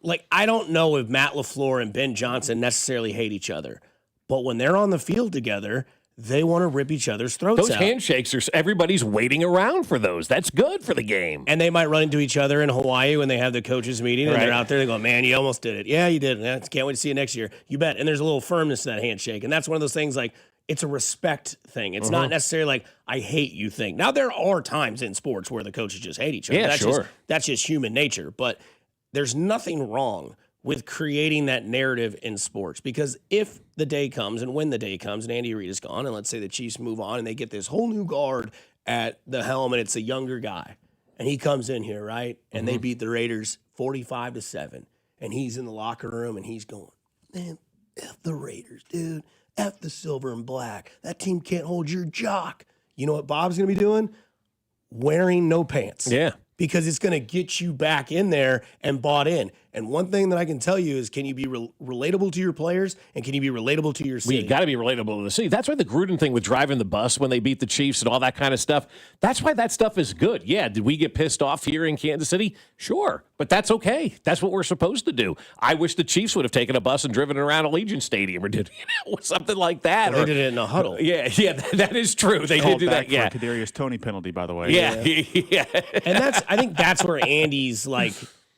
like, I don't know if Matt LaFleur and Ben Johnson necessarily hate each other, but when they're on the field together, they want to rip each other's throats Those out. handshakes are everybody's waiting around for those. That's good for the game. And they might run into each other in Hawaii when they have the coaches meeting, and they're out there. They go, "Man, you almost did it. Yeah, you did. I can't wait to see you next year. You bet." And there's a little firmness to that handshake, and that's one of those things. Like, it's a respect thing. It's not necessarily like I hate you thing. Now there are times in sports where the coaches just hate each other. Yeah, That's just human nature. But there's nothing wrong with creating that narrative in sports, because if the day comes and when the day comes and Andy Reid is gone, and let's say the Chiefs move on and they get this whole new guard at the helm and it's a younger guy and he comes in here, right? And they beat the Raiders 45-7 and he's in the locker room and he's going, "Man, F the Raiders, dude. F the silver and black. That team can't hold your jock." You know what Bob's going to be doing? Wearing no pants. Yeah. Because it's going to get you back in there and bought in. And one thing that I can tell you is, can you be relatable to your players, and can you be relatable to your city? Well, you got to be relatable to the city. That's why the Gruden thing with driving the bus when they beat the Chiefs and all that kind of stuff, that's why that stuff is good. Yeah, did we get pissed off here in Kansas City? Sure, but that's okay. That's what we're supposed to do. I wish the Chiefs would have taken a bus and driven around Allegiant Stadium or did something like that. Well, they did it in a huddle. Yeah, that is true. They did do that. Yeah, for Kadarius Toney penalty, by the way. Yeah, yeah. And I think that's where Andy's like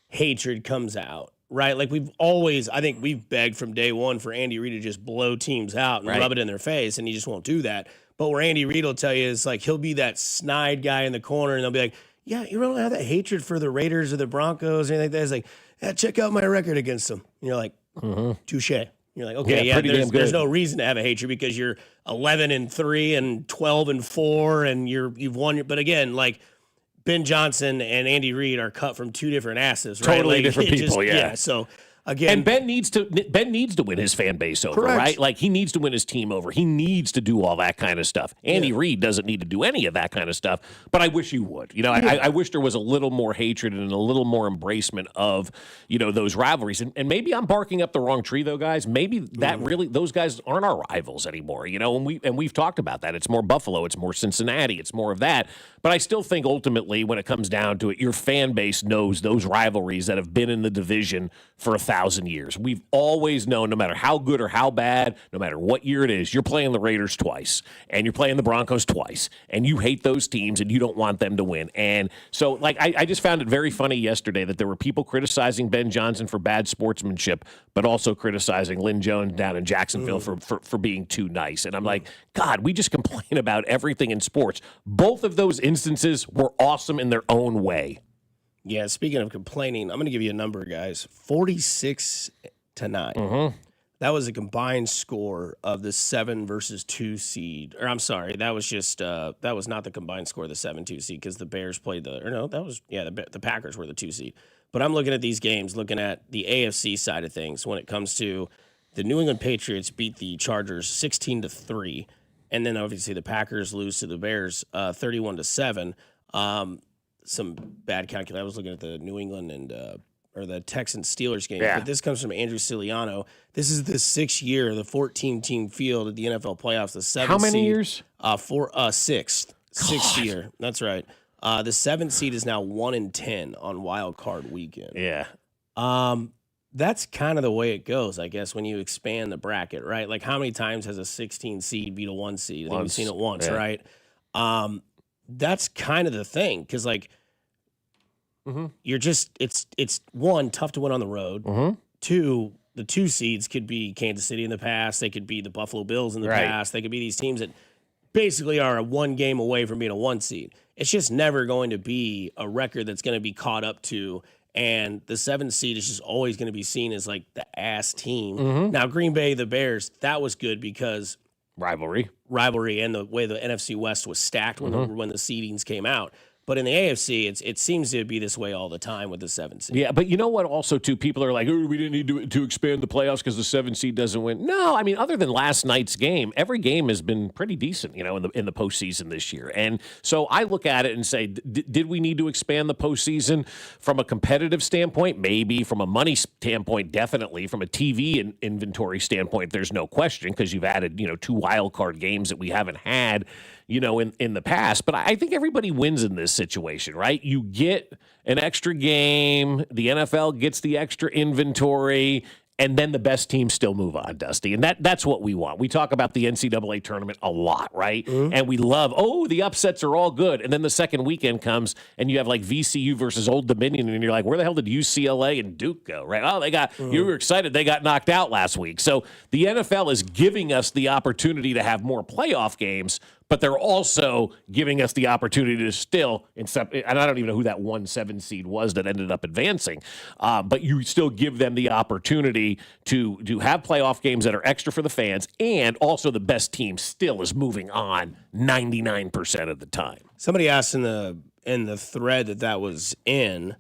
hatred comes out. Right, like I think we've begged from day one for Andy Reid to just blow teams out and rub it in their face, and he just won't do that. But where Andy Reid will tell you is like he'll be that snide guy in the corner, and they'll be like, "Yeah, you don't have that hatred for the Raiders or the Broncos or anything like that." It's like, "Yeah, check out my record against them." And you're like, "Touche." You're like, "Okay, yeah, there's no reason to have a hatred because you're 11-3 and 12-4, and you've won." But again, like, Ben Johnson and Andy Reid are cut from two different asses, right? Totally like, different people, yeah. So again, and Ben needs to win his fan base over, Correct. right? Like, he needs to win his team over. He needs to do all that kind of stuff. Andy Reid doesn't need to do any of that kind of stuff, but I wish he would. You know, I wish there was a little more hatred and a little more embracement of, those rivalries. And maybe I'm barking up the wrong tree, though, guys. Maybe that really, those guys aren't our rivals anymore, and we've talked about that. It's more Buffalo, it's more Cincinnati, it's more of that. But I still think ultimately, when it comes down to it, your fan base knows those rivalries that have been in the division for 1,000 years. We've always known, no matter how good or how bad, no matter what year it is, you're playing the Raiders twice, and you're playing the Broncos twice, and you hate those teams, and you don't want them to win. And so, like, I just found it very funny yesterday that there were people criticizing Ben Johnson for bad sportsmanship, but also criticizing Lynn Jones down in Jacksonville for being too nice. And I'm like, God, we just complain about everything in sports. Both of those instances were awesome in their own way. Yeah, speaking of complaining, I'm going to give you a number, guys. 46-9. That was a combined score of the 7 versus 2 seed. Or I'm sorry, that was just that was not the combined score of the 7-2 seed because the Bears played the Packers were the 2 seed. But I'm looking at these games, looking at the AFC side of things when it comes to the New England Patriots beat the Chargers 16-3, and then obviously the Packers lose to the Bears 31-7. Some bad calculation. I was looking at the New England and or the Texans Steelers game. Yeah. But this comes from Andrew Siciliano. This is the 6th year, the 14-team field at the NFL playoffs. The 7th How many seed, years? Sixth year. That's right. The 7th seed is now 1-10 on Wild Card Weekend. Yeah. That's kind of the way it goes, I guess, when you expand the bracket, right? Like, how many times has a 16 seed beat a 1 seed? I think we've seen it once, right? That's kind of the thing, because like you're just it's one, tough to win on the road. 2, the 2 seeds could be Kansas City in the past. They could be the Buffalo Bills in the past. They could be these teams that basically are a 1 game away from being a 1 seed. It's just never going to be a record that's going to be caught up to. And the 7th seed is just always going to be seen as like the ass team. Now, Green Bay, the Bears, that was good because rivalry, and the way the NFC West was stacked when the seedings came out. But in the AFC, it seems to be this way all the time with the 7 seed. Yeah, but you know what? Also, too, people are like, "Oh, we didn't need to expand the playoffs because the 7 seed doesn't win." No, I mean, other than last night's game, every game has been pretty decent, in the postseason this year. And so I look at it and say, did we need to expand the postseason from a competitive standpoint? Maybe. From a money standpoint, definitely. From a TV inventory standpoint, there's no question because you've added 2 wild card games that we haven't had in the past. But I think everybody wins in this situation, right? You get an extra game, the NFL gets the extra inventory, and then the best teams still move on, Dusty. And that's what we want. We talk about the NCAA tournament a lot, right? Mm-hmm. And we love, the upsets are all good. And then the second weekend comes, and you have like VCU versus Old Dominion, and you're like, where the hell did UCLA and Duke go, right? Oh, you were excited. They got knocked out last week. So the NFL is giving us the opportunity to have more playoff games, but they're also giving us the opportunity to still, and I don't even know who that 1-7 seed was that ended up advancing, but you still give them the opportunity to have playoff games that are extra for the fans, and also the best team still is moving on 99% of the time. Somebody asked in the thread that was in,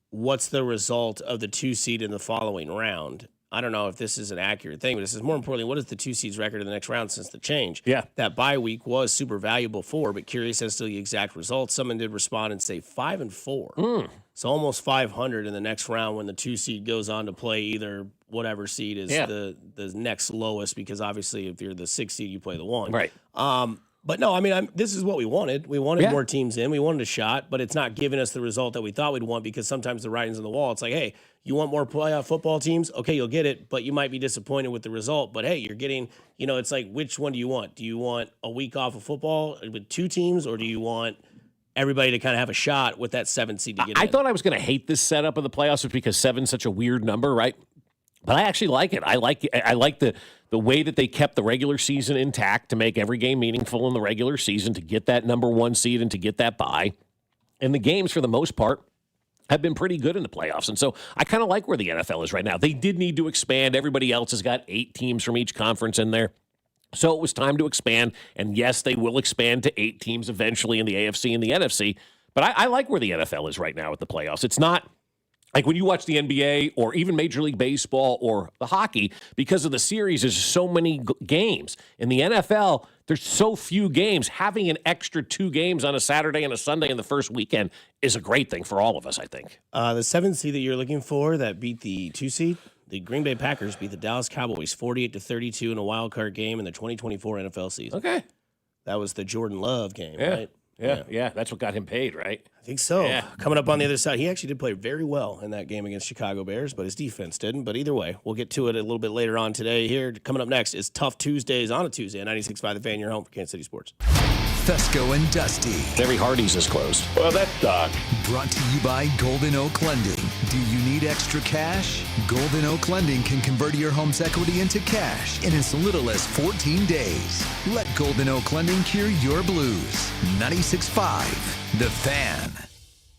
what's the result of the 2 seed in the following round? I don't know if this is an accurate thing, but it says, more importantly, what is the 2 seeds record in the next round since the change? Yeah. That bye week was super valuable for, but curious as to the exact results. Someone did respond and say 5-4. So almost 500 in the next round when the 2 seed goes on to play either whatever seed is the next lowest, because obviously if you're the 6 seed, you play the 1. Right. But no, I mean, this is what we wanted. We wanted more teams in. We wanted a shot, but it's not giving us the result that we thought we'd want, because sometimes the writing's on the wall. It's like, hey, you want more playoff football teams? Okay, you'll get it, but you might be disappointed with the result. But hey, you're getting, it's like, which one do you want? Do you want a week off of football with 2 teams, or do you want everybody to kind of have a shot with that 7 seed to get in? I thought I was going to hate this setup of the playoffs because 7's such a weird number, right? But I actually like it. I like the way that they kept the regular season intact to make every game meaningful in the regular season, to get that number 1 seed and to get that bye. And the games, for the most part, have been pretty good in the playoffs. And so I kind of like where the NFL is right now. They did need to expand. Everybody else has got 8 teams from each conference in there. So it was time to expand. And yes, they will expand to 8 teams eventually in the AFC and the NFC. But I like where the NFL is right now with the playoffs. It's not like when you watch the NBA or even Major League Baseball or the hockey, because of the series, there's so many games. In the NFL, there's so few games. Having an extra 2 games on a Saturday and a Sunday in the first weekend is a great thing for all of us, I think. The 7 seed that you're looking for that beat the 2 seed, the Green Bay Packers beat the Dallas Cowboys 48-32 in a wild card game in the 2024 NFL season. Okay. That was the Jordan Love game, Yeah. right? Yeah, that's what got him paid, right? I think so. Yeah. Coming up on the other side, he actually did play very well in that game against Chicago Bears, but his defense didn't. But either way, we'll get to it a little bit later on today. Here, coming up next is Tough Tuesdays on a Tuesday at 96.5 The Fan, your home for Kansas City Sports. Fescoe and Dusty. Every Hardee's is closed. Well, that sucks. Brought to you by Golden Oak Lending. Do you need extra cash? Golden Oak Lending can convert your home's equity into cash in as little as 14 days. Let Golden Oak Lending cure your blues. 96.5 The Fan.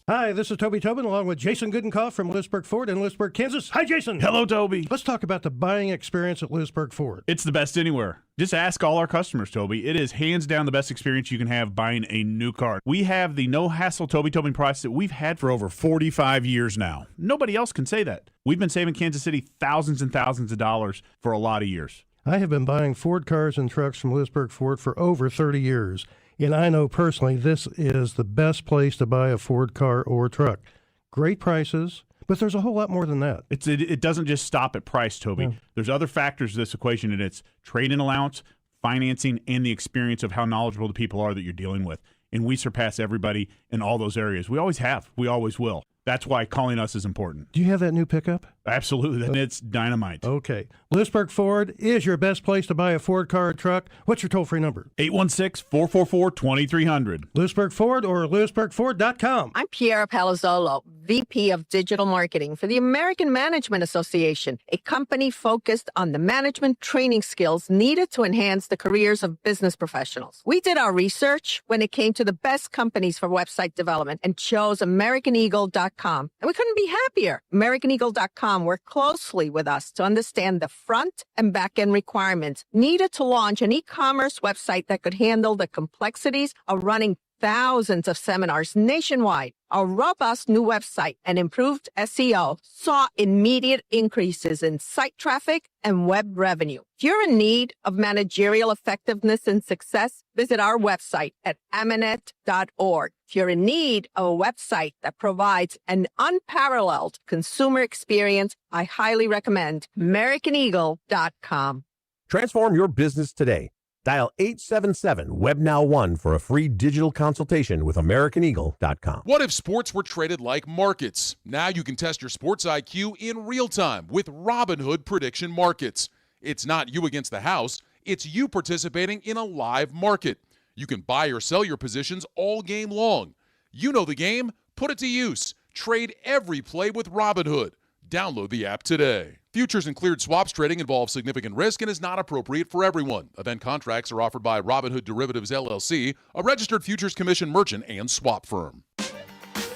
Hi, this is Toby Tobin along with Jason Goodenkoff from Lewisburg Ford in Lewisburg, Kansas. Hi, Jason. Hello, Toby. Let's talk about the buying experience at Lewisburg Ford. It's the best anywhere. Just ask all our customers, Toby. It is hands down the best experience you can have buying a new car. We have the no-hassle Toby Tobin price that we've had for over 45 years now. Nobody else can say that. We've been saving Kansas City thousands and thousands of dollars for a lot of years. I have been buying Ford cars and trucks from Lewisburg Ford for over 30 years, and I know personally this is the best place to buy a Ford car or truck. Great prices, but there's a whole lot more than that. It doesn't just stop at price, Toby. Yeah. There's other factors to this equation, and it's trade-in allowance, financing, and the experience of how knowledgeable the people are that you're dealing with. And we surpass everybody in all those areas. We always have. We always will. That's why calling us is important. Do you have that new pickup? Absolutely. And it's dynamite. Okay. Lewisburg Ford is your best place to buy a Ford car or truck. What's your toll-free number? 816-444-2300. Lewisburg Ford or lewisburgford.com. I'm Piera Palazzolo, VP of Digital Marketing for the American Management Association, a company focused on the management training skills needed to enhance the careers of business professionals. We did our research when it came to the best companies for website development and chose AmericanEagle.com. And we couldn't be happier. AmericanEagle.com worked closely with us to understand the front and back end requirements needed to launch an e-commerce website that could handle the complexities of running thousands of seminars nationwide. Our robust new website and improved SEO saw immediate increases in site traffic and web revenue. If you're in need of managerial effectiveness and success, visit our website at aminet.org. If you're in need of a website that provides an unparalleled consumer experience, I highly recommend AmericanEagle.com. Transform your business today. Dial 877-WebNow1 for a free digital consultation with AmericanEagle.com. What if sports were traded like markets? Now you can test your sports IQ in real time with Robinhood Prediction Markets. It's not you against the house, it's you participating in a live market. You can buy or sell your positions all game long. You know the game, put it to use. Trade every play with Robinhood. Download the app today. Futures and cleared swaps trading involves significant risk and is not appropriate for everyone. Event contracts are offered by Robinhood Derivatives LLC, a registered futures commission merchant and swap firm.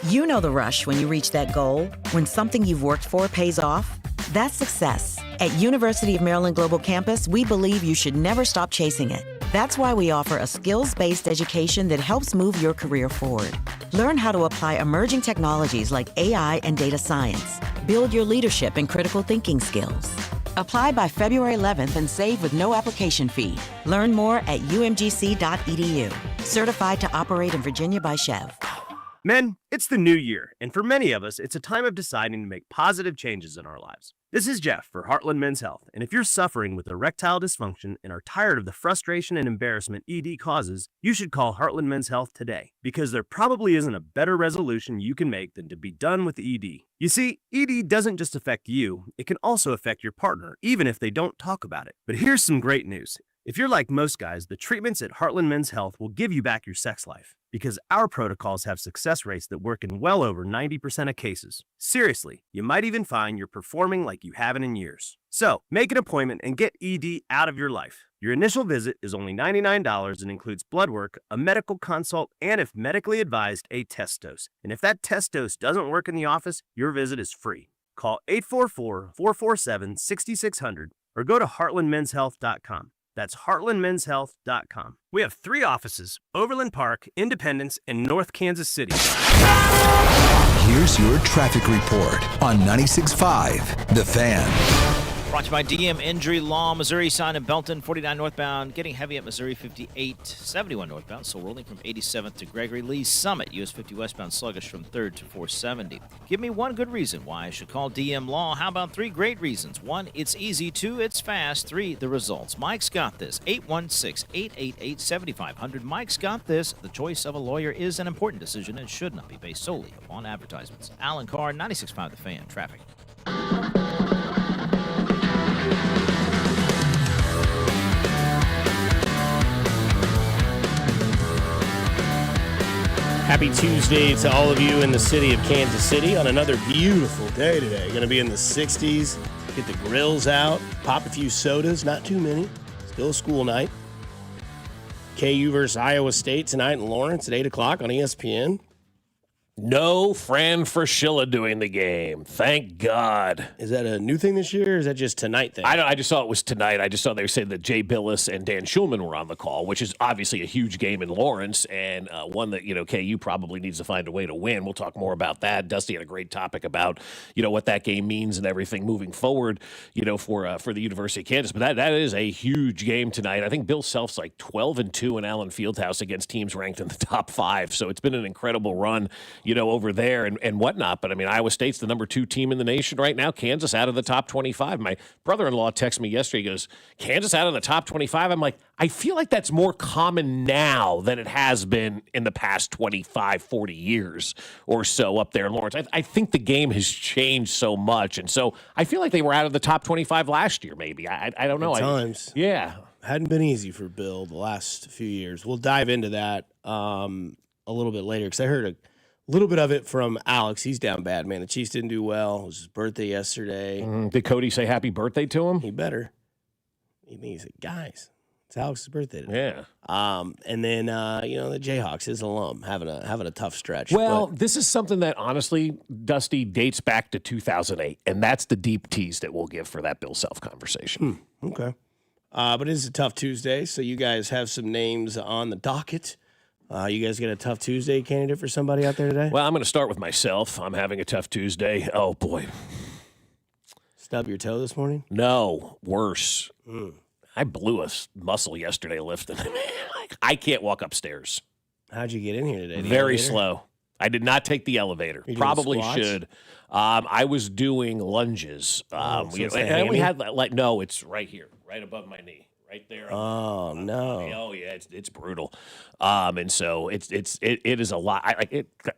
You know the rush when you reach that goal, when something you've worked for pays off. That's success. At University of Maryland Global Campus, we believe you should never stop chasing it. That's why we offer a skills-based education that helps move your career forward. Learn how to apply emerging technologies like AI and data science. Build your leadership and critical thinking skills. Apply by February 11th and save with no application fee. Learn more at umgc.edu. Certified to operate in Virginia by Chev. Men, it's the new year, and for many of us, it's a time of deciding to make positive changes in our lives. This is Jeff for Heartland Men's Health, and if you're suffering with erectile dysfunction and are tired of the frustration and embarrassment ED causes, you should call Heartland Men's Health today, because there probably isn't a better resolution you can make than to be done with ED. You see, ED doesn't just affect you, it can also affect your partner, even if they don't talk about it. But here's some great news. If you're like most guys, the treatments at Heartland Men's Health will give you back your sex life, because our protocols have success rates that work in well over 90% of cases. Seriously, you might even find you're performing like you haven't in years. So, make an appointment and get ED out of your life. Your initial visit is only $99 and includes blood work, a medical consult, and if medically advised, a test dose. And if that test dose doesn't work in the office, your visit is free. Call 844-447-6600 or go to heartlandmenshealth.com. That's heartlandmenshealth.com. We have 3 offices: Overland Park, Independence, and North Kansas City. Here's your traffic report on 96.5 The Fan. Brought to you by DM Injury Law, Missouri sign in Belton, 49 northbound, getting heavy at Missouri 58, 71 northbound, so rolling from 87th to Gregory Lee Summit, US 50 westbound sluggish from 3rd to 470. Give me one good reason why I should call DM Law. How about 3 great reasons? 1, it's easy. 2, it's fast. 3, the results. Mike's got this. 816-888-7500. Mike's got this. The choice of a lawyer is an important decision and should not be based solely upon advertisements. Alan Carr, 96.5 The Fan, traffic. Happy Tuesday to all of you in the city of Kansas City on another beautiful day today. Going to be in the 60s. Get the grills out, pop a few sodas, not too many. Still a school night. KU versus Iowa State tonight in Lawrence at 8 o'clock on ESPN. No Fran Fraschilla doing the game. Thank God. Is that a new thing this year, or is that just tonight thing? I just saw it was tonight. I just saw they were saying that Jay Billis and Dan Schulman were on the call, which is obviously a huge game in Lawrence and one that, KU probably needs to find a way to win. We'll talk more about that. Dusty had a great topic about, what that game means and everything moving forward, for the University of Kansas. But that is a huge game tonight. I think Bill Self's like 12-2 in Allen Fieldhouse against teams ranked in the top 5. So it's been an incredible run, over there and whatnot. But, Iowa State's the number 2 team in the nation right now. Kansas out of the top 25. My brother-in-law texted me yesterday. He goes, Kansas out of the top 25? I'm like, I feel like that's more common now than it has been in the past 25, 40 years or so up there in Lawrence. I think the game has changed so much. And so I feel like they were out of the top 25 last year, maybe. I don't know. At times. Yeah. Hadn't been easy for Bill the last few years. We'll dive into that a little bit later because I heard a little bit of it from Alex. He's down bad, man. The Chiefs didn't do well. It was his birthday yesterday. Did Cody say happy birthday to him? He better. He said, guys, it's Alex's birthday today. Yeah. And then, the Jayhawks, his alum, having a tough stretch. Well, this is something that, honestly, Dusty, dates back to 2008, and that's the deep tease that we'll give for that Bill Self conversation. Okay. But it is a tough Tuesday, so you guys have some names on the docket. You guys get a tough Tuesday candidate for somebody out there today? Well, I'm going to start with myself. I'm having a tough Tuesday. Oh, boy. Stub your toe this morning? No, worse. I blew a muscle yesterday lifting. I can't walk upstairs. How'd you get in here today? Very slow. I did not take the elevator. Probably should. I was doing lunges. So it's the and we hammy? had no, it's right here, right above my knee. Right there. Oh no! Oh yeah, it's brutal, and so it is a lot.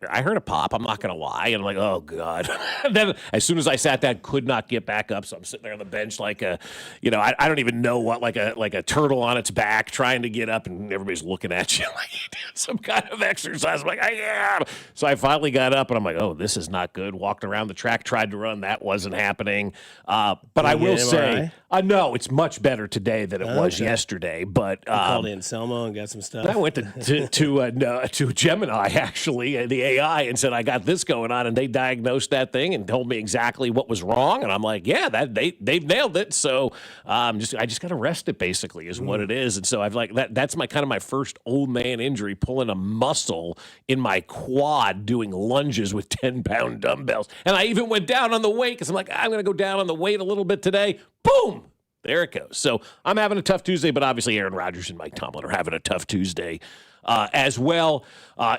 I heard a pop. I'm not gonna lie, and I'm like, oh god. And then as soon as I sat down, could not get back up. So I'm sitting there on the bench like a, I don't even know what, like a turtle on its back trying to get up, and everybody's looking at you like you did some kind of exercise. I'm like, yeah. So I finally got up, and I'm like, oh, this is not good. Walked around the track, tried to run, that wasn't happening. But I will say, no, it's much better today than it was yesterday, but you called Anselmo and got some stuff. I went to Gemini, actually, the AI, and said I got this going on, and they diagnosed that thing and told me exactly what was wrong, and I'm like, yeah, they've nailed it. So I just got to rest it, basically, is what it is. And so I've that's my first old man injury, pulling a muscle in my quad doing lunges with 10-pound dumbbells, and I even went down on the weight because I'm like, I'm going to go down on the weight a little bit today. Boom. There it goes. So I'm having a tough Tuesday, but obviously Aaron Rodgers and Mike Tomlin are having a tough Tuesday as well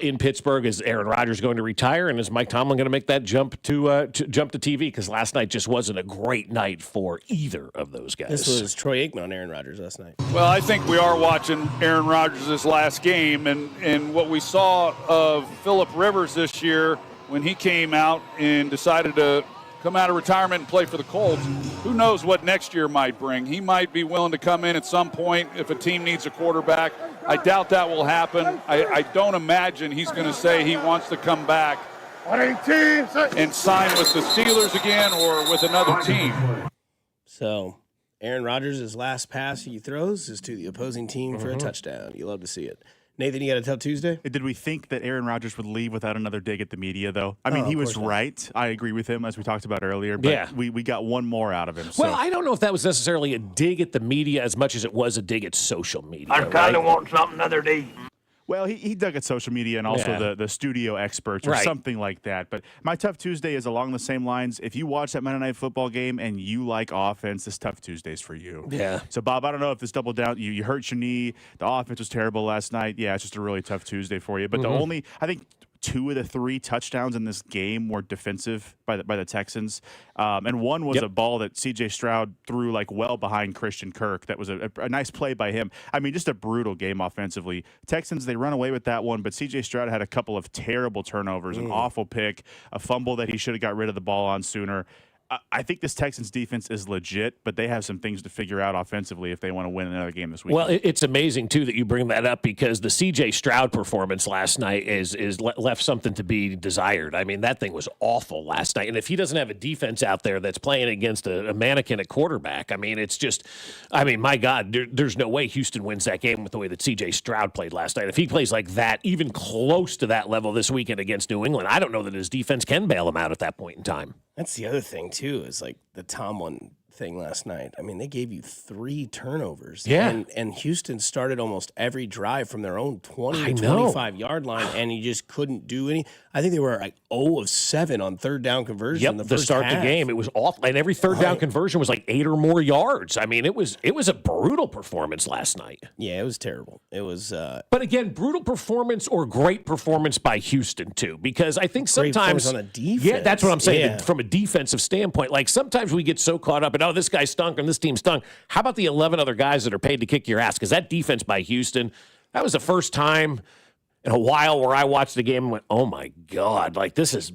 in Pittsburgh. Is Aaron Rodgers going to retire, and is Mike Tomlin going to make that jump to TV? Because last night just wasn't a great night for either of those guys. This was Troy Aikman on Aaron Rodgers last night. Well, I think we are watching Aaron Rodgers this last game, and what we saw of Phillip Rivers this year when he came out and decided to come out of retirement and play for the Colts. Who knows what next year might bring? He might be willing to come in at some point if a team needs a quarterback. I doubt that will happen. I don't imagine he's going to say he wants to come back and sign with the Steelers again or with another team. So Aaron Rodgers' last pass he throws is to the opposing team for a touchdown. You love to see it. Nathan, you got a tough Tuesday? Did we think that Aaron Rodgers would leave without another dig at the media, though? I mean, he was right. I agree with him, as we talked about earlier. But we got one more out of him. Well, I don't know if that was necessarily a dig at the media as much as it was a dig at social media. I kind of want something other day. Well, he dug at social media and also the studio experts or something like that. But my Tough Tuesday is along the same lines. If you watch that Monday Night Football game and you like offense, this Tough Tuesday is for you. Yeah. So, Bob, I don't know if this double down, you hurt your knee. The offense was terrible last night. Yeah, it's just a really tough Tuesday for you. But the only, I think, 2 of the 3 touchdowns in this game were defensive by the Texans. And one was a ball that C.J. Stroud threw well behind Christian Kirk. That was a nice play by him. I mean, just a brutal game offensively. Texans, they run away with that one, but C.J. Stroud had a couple of terrible turnovers, an awful pick, a fumble that he should have got rid of the ball on sooner. I think this Texans defense is legit, but they have some things to figure out offensively if they want to win another game this week. Well, it's amazing, too, that you bring that up because the C.J. Stroud performance last night is left something to be desired. I mean, that thing was awful last night. And if he doesn't have a defense out there that's playing against a mannequin at quarterback, I mean, it's just – I mean, my God, there's no way Houston wins that game with the way that C.J. Stroud played last night. If he plays like that, even close to that level this weekend against New England, I don't know that his defense can bail him out at that point in time. That's the other thing, too, is the Tomlin thing last night. I mean, they gave you 3 turnovers. Yeah. And Houston started almost every drive from their own 20 to 25-yard line, and you just couldn't do any. I think they were 0 of 7 on third down conversion in the first start half. the game. It was awful. And every third down conversion was 8 or more yards. I mean, it was a brutal performance last night. Yeah, it was terrible. It was But again, brutal performance or great performance by Houston too, because I think sometimes on a defense. Yeah, that's what I'm saying from a defensive standpoint. Sometimes we get so caught up in this guy stunk and this team stunk. How about the 11 other guys that are paid to kick your ass? Because that defense by Houston, that was the first time in a while where I watched the game and went, oh my God, this is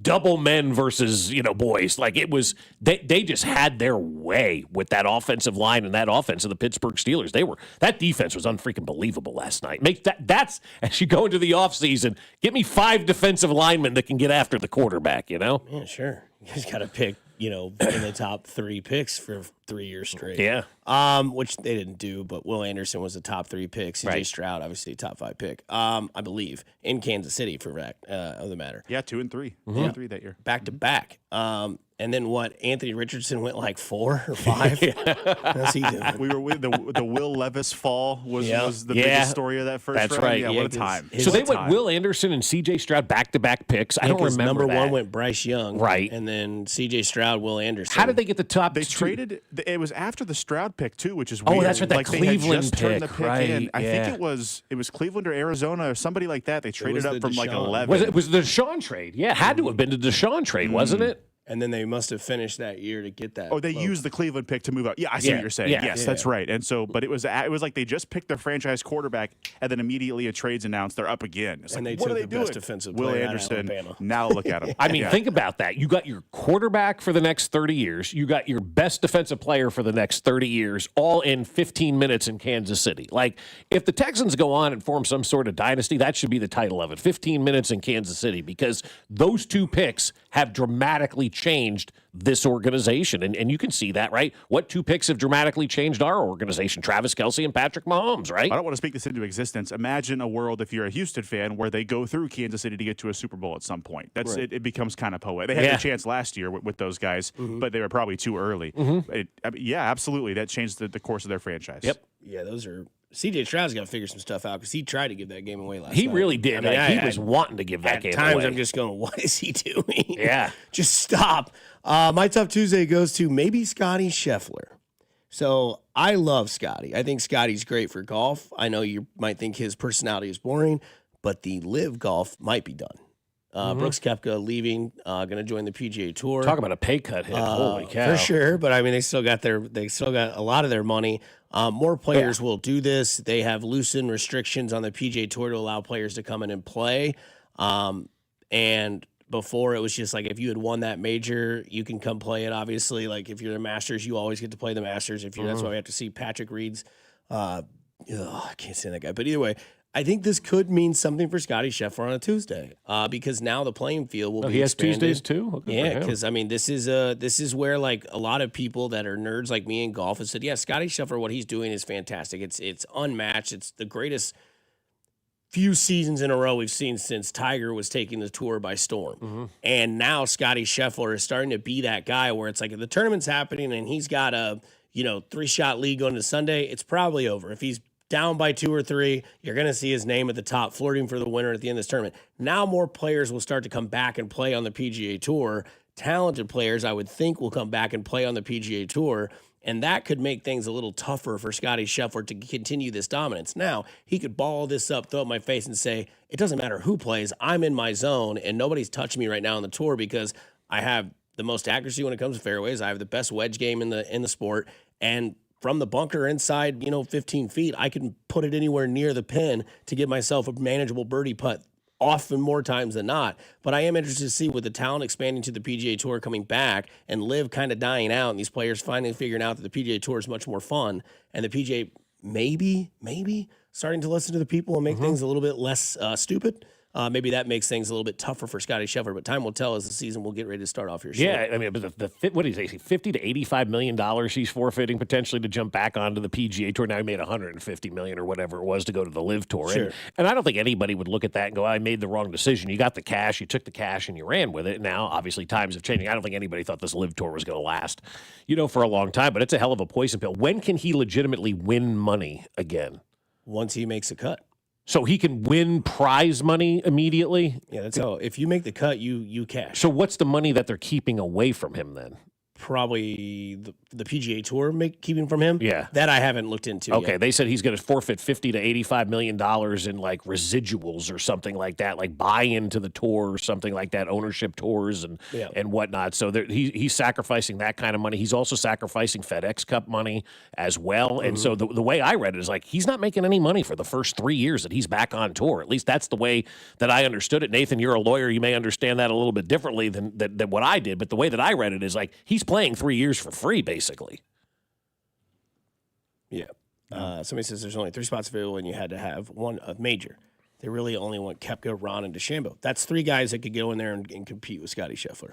double men versus, boys. It was, they just had their way with that offensive line and that offense of the Pittsburgh Steelers. That defense was unfreaking believable last night. That's, as you go into the offseason, get me 5 defensive linemen that can get after the quarterback, Yeah, sure. You just got to pick, in the top 3 picks for 3 years straight. Yeah. Which they didn't do, but Will Anderson was a top 3 pick. CJ Right. Stroud, obviously a top 5 pick. I believe in Kansas City for fact of the matter. Yeah, 2 and 3. Mhm. 2 and 3 that year. Back to back. And then what? Anthony Richardson went like 4 or 5. What's he doing? We were with the Will Levis fall was the biggest story of that first That's round. right. Yeah, what a time. So they went Will Anderson and C.J. Stroud back-to-back picks. I don't remember number that. 1 went Bryce Young. Right. And then C.J. Stroud, Will Anderson. How did they get the top They two? traded. It was after the Stroud pick too, which is Oh, weird. that's right, that like they had Cleveland just turned the pick, pick right, in. I yeah. think it was Cleveland or Arizona or somebody like that. They traded was up the from like Deshaun. 11. It was the Deshaun trade. Yeah, it had to have been the Deshaun trade, wasn't it? And then they must have finished that year to get that. Oh, they vote. used the Cleveland pick to move up. Yeah, I see Yeah, what you're saying. yeah. Yes, that's right. And so, but it was like they just picked their franchise quarterback, and then immediately a trade's announced. They're up again. It's And like, they what took are they the doing? best defensive Will player out of Anderson. Alabama. Now look at him. I mean, Yeah. think about that. You got your quarterback for the next 30 years. You got your best defensive player for the next 30 years, all in 15 minutes in Kansas City. Like, if the Texans go on and form some sort of dynasty, that should be the title of it. 15 minutes in Kansas City, because those 2 picks have dramatically changed this organization. And you can see that, right? What 2 picks have dramatically changed our organization? Travis Kelce and Patrick Mahomes, right? I don't want to speak this into existence. Imagine a world, if you're a Houston fan, where they go through Kansas City to get to a Super Bowl at some point. That's Right. it becomes kind of poetic. They had Yeah. a chance last year with those guys, but they were probably too early. Yeah, absolutely. That changed the course of their franchise. Yep. Yeah, those are. C.J. Stroud's got to figure some stuff out because he tried to give that game away last He night. really did. I mean, He was wanting to give that at game times away. I'm just going, what is he doing? Yeah. Just stop. My Tough Tuesday goes to maybe Scotty Scheffler. So I love Scotty. I think Scotty's great for golf. I know you might think his personality is boring, but the live golf might be done. Brooks Koepka leaving, going to join the PGA Tour. Talk about a pay cut hit. Holy cow. For sure, but I mean, they still got a lot of their money. More players will do this. They have loosened restrictions on the PGA Tour to allow players to come in and play. And before it was just like if you had won that major, you can come play it. Obviously, like if you're the Masters, you always get to play the Masters. If you're, that's why we have to see Patrick Reed's. I can't stand that guy, but either way. I think this could mean something for Scotty Scheffler on a Tuesday because now the playing field will be he has expanded. Tuesdays too? Well, good for Yeah, him. because I mean, this is where like a lot of people that are nerds like me in golf have said, yeah, Scotty Scheffler, what he's doing is fantastic. It's unmatched. It's the greatest few seasons in a row we've seen since Tiger was taking the tour by storm. And now Scotty Scheffler is starting to be that guy where it's like if the tournament's happening and he's got a 3-shot lead going to Sunday, it's probably over. If he's down by 2 or 3, you're going to see his name at the top, flirting for the winner at the end of this tournament. Now more players will start to come back and play on the PGA Tour. Talented players, I would think, will come back and play on the PGA Tour, and that could make things a little tougher for Scotty Scheffler to continue this dominance. Now, he could ball this up, throw it in my face, and say, it doesn't matter who plays, I'm in my zone, and nobody's touching me right now on the tour because I have the most accuracy when it comes to fairways. I have the best wedge game in the sport, and from the bunker inside, 15 feet, I can put it anywhere near the pin to give myself a manageable birdie putt often more times than not. But I am interested to see with the talent expanding to the PGA Tour coming back and live kind of dying out and these players finally figuring out that the PGA Tour is much more fun and the PGA maybe starting to listen to the people and make things a little bit less stupid. Maybe that makes things a little bit tougher for Scotty Scheffler, but time will tell as the season will get ready to start off here soon. Yeah, I mean, but what did he say? $50 to $85 million he's forfeiting potentially to jump back onto the PGA Tour. Now he made $150 million or whatever it was to go to the Live Tour. Sure. And I don't think anybody would look at that and go, I made the wrong decision. You got the cash, you took the cash, and you ran with it. Now, obviously, times have changed. I don't think anybody thought this Live Tour was going to last, for a long time, but it's a hell of a poison pill. When can he legitimately win money again? Once he makes a cut. So he can win prize money immediately? Yeah, that's how. If you make the cut, you cash. So what's the money that they're keeping away from him then? Probably the PGA Tour keeping from him. Yeah. That I haven't looked into Okay, yet. they said he's going to forfeit $50 to $85 million in like residuals or something like that, like buy-in to the tour or something like that, ownership tours and whatnot. So he's sacrificing that kind of money. He's also sacrificing FedEx Cup money as well. And so the way I read it is like he's not making any money for the first 3 years that he's back on tour. At least that's the way that I understood it. Nathan, you're a lawyer. You may understand that a little bit differently than what I did. But the way that I read it is like he's playing 3 years for free, basically. Yeah. Somebody says there's only 3 spots available and you had to have one major. They really only want Koepka, Ron, and DeChambeau. That's 3 guys that could go in there and compete with Scotty Scheffler.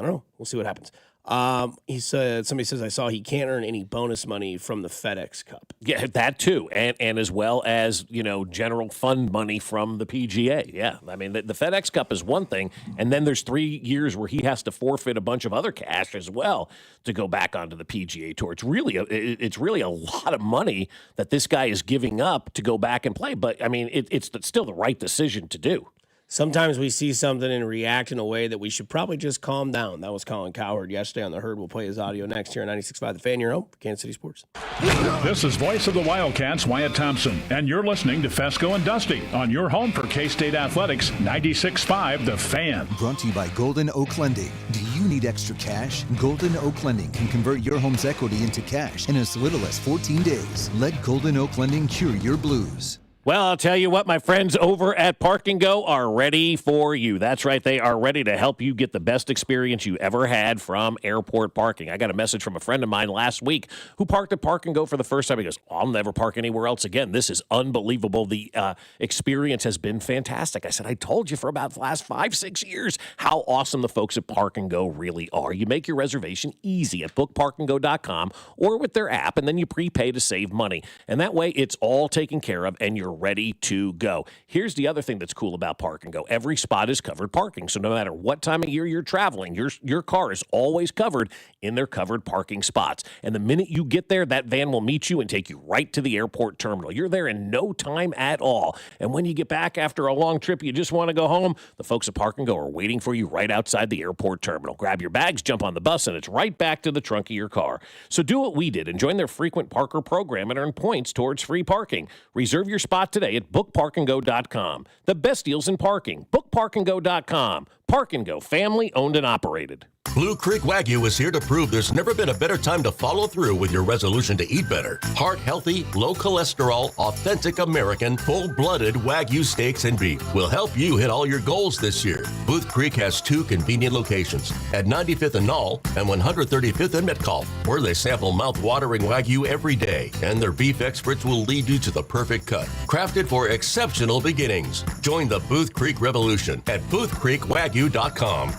I don't know. We'll see what happens. Somebody says, I saw he can't earn any bonus money from the FedEx Cup. Yeah, that too. And as well as, general fund money from the PGA. Yeah. I mean, the FedEx Cup is one thing. And then there's 3 years where he has to forfeit a bunch of other cash as well to go back onto the PGA Tour. It's really a lot of money that this guy is giving up to go back and play. But, I mean, it's still the right decision to do. Sometimes we see something and react in a way that we should probably just calm down. That was Colin Cowherd yesterday on The Herd. We'll play his audio next here on 96.5 The Fan, your home for Kansas City Sports. This is voice of the Wildcats, Wyatt Thompson, and you're listening to Fescoe and Dusty on your home for K-State Athletics, 96.5 The Fan. Brought to you by Golden Oak Lending. Do you need extra cash? Golden Oak Lending can convert your home's equity into cash in as little as 14 days. Let Golden Oak Lending cure your blues. Well, I'll tell you what, my friends over at Park & Go are ready for you. That's right. They are ready to help you get the best experience you ever had from airport parking. I got a message from a friend of mine last week who parked at Park & Go for the first time. He goes, I'll never park anywhere else again. This is unbelievable. The experience has been fantastic. I said, I told you for about the last 5-6 years how awesome the folks at Park & Go really are. You make your reservation easy at bookparkandgo.com or with their app, and then you prepay to save money. And that way it's all taken care of, and you're ready to go. Here's the other thing that's cool about Park & Go. Every spot is covered parking, so no matter what time of year you're traveling, your car is always covered in their covered parking spots. And the minute you get there, that van will meet you and take you right to the airport terminal. You're there in no time at all. And when you get back after a long trip, you just want to go home, the folks at Park & Go are waiting for you right outside the airport terminal. Grab your bags, jump on the bus, and it's right back to the trunk of your car. So do what we did and join their frequent parker program and earn points towards free parking. Reserve your spot today at bookparkandgo.com. The best deals in parking. Bookparkandgo.com. Park & Go, family owned and operated. Blue Creek Wagyu is here to prove there's never been a better time to follow through with your resolution to eat better. Heart-healthy, low-cholesterol, authentic American, full-blooded Wagyu steaks and beef will help you hit all your goals this year. Booth Creek has 2 convenient locations at 95th and Knoll and 135th and Metcalf, where they sample mouth-watering Wagyu every day, and their beef experts will lead you to the perfect cut. Crafted for exceptional beginnings. Join the Booth Creek Revolution at boothcreekwagyu.com.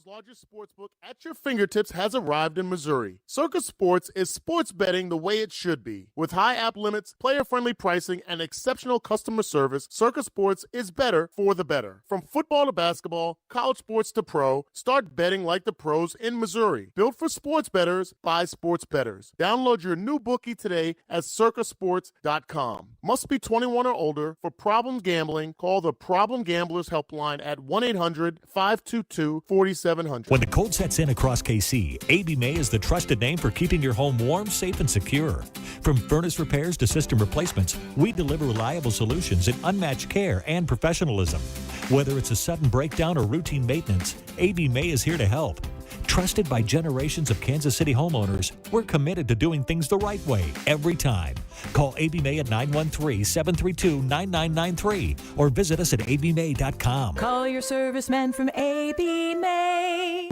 Largest sportsbook at your fingertips has arrived in Missouri. Circus Sports is sports betting the way it should be. With high app limits, player-friendly pricing, and exceptional customer service, Circus Sports is better for the better. From football to basketball, college sports to pro, start betting like the pros in Missouri. Built for sports bettors by sports bettors. Download your new bookie today at circusports.com. Must be 21 or older. For problem gambling, call the Problem Gamblers Helpline at 1-800-522-4700. When the cold sets in across KC, AB May is the trusted name for keeping your home warm, safe, and secure. From furnace repairs to system replacements, we deliver reliable solutions and unmatched care and professionalism. Whether it's a sudden breakdown or routine maintenance, AB May is here to help. Trusted by generations of Kansas City homeowners, we're committed to doing things the right way every time. Call AB May at 913-732-9993 or visit us at abmay.com. Call your serviceman from AB May.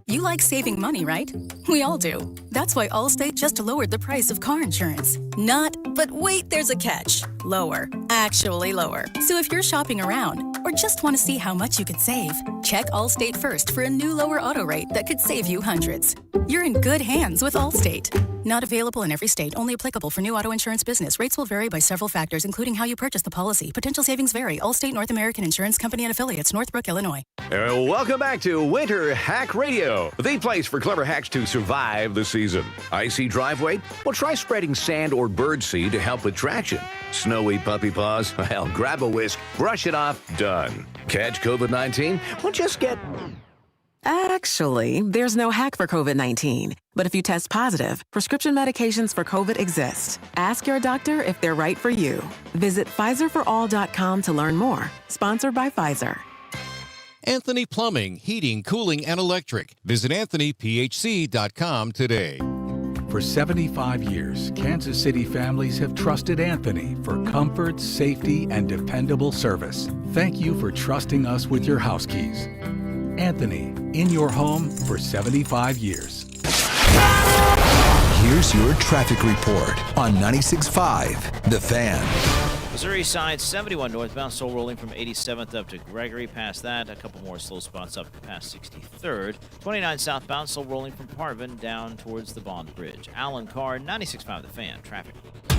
You like saving money, right? We all do. That's why Allstate just lowered the price of car insurance. Not, but wait, there's a catch. Lower. Actually lower. So if you're shopping around or just want to see how much you could save, check Allstate first for a new lower auto rate that could save you hundreds. You're in good hands with Allstate. Not available in every state. Only applicable for new auto insurance business. Rates will vary by several factors, including how you purchase the policy. Potential savings vary. Allstate North American Insurance Company and Affiliates, Northbrook, Illinois. Welcome back to Winter Hack Radio, the place for clever hacks to survive the season. Icy driveway? Well, try spreading sand or birdseed to help with traction. Snowy puppy paws? Well, grab a whisk, brush it off, done. Catch COVID-19? Well, just get... Actually, there's no hack for COVID-19. But if you test positive, prescription medications for COVID exist. Ask your doctor if they're right for you. Visit PfizerForAll.com to learn more. Sponsored by Pfizer. Anthony Plumbing, Heating, Cooling, and Electric. Visit AnthonyPHC.com today. For 75 years, Kansas City families have trusted Anthony for comfort, safety, and dependable service. Thank you for trusting us with your house keys. Anthony, in your home for 75 years. Here's your traffic report on 96.5 The Fan. Missouri side 71 northbound, still rolling from 87th up to Gregory. Past that, a couple more slow spots up past 63rd. 29 southbound, still rolling from Parvin down towards the Bond Bridge. Alan Carr, 96.5 The Fan. Traffic.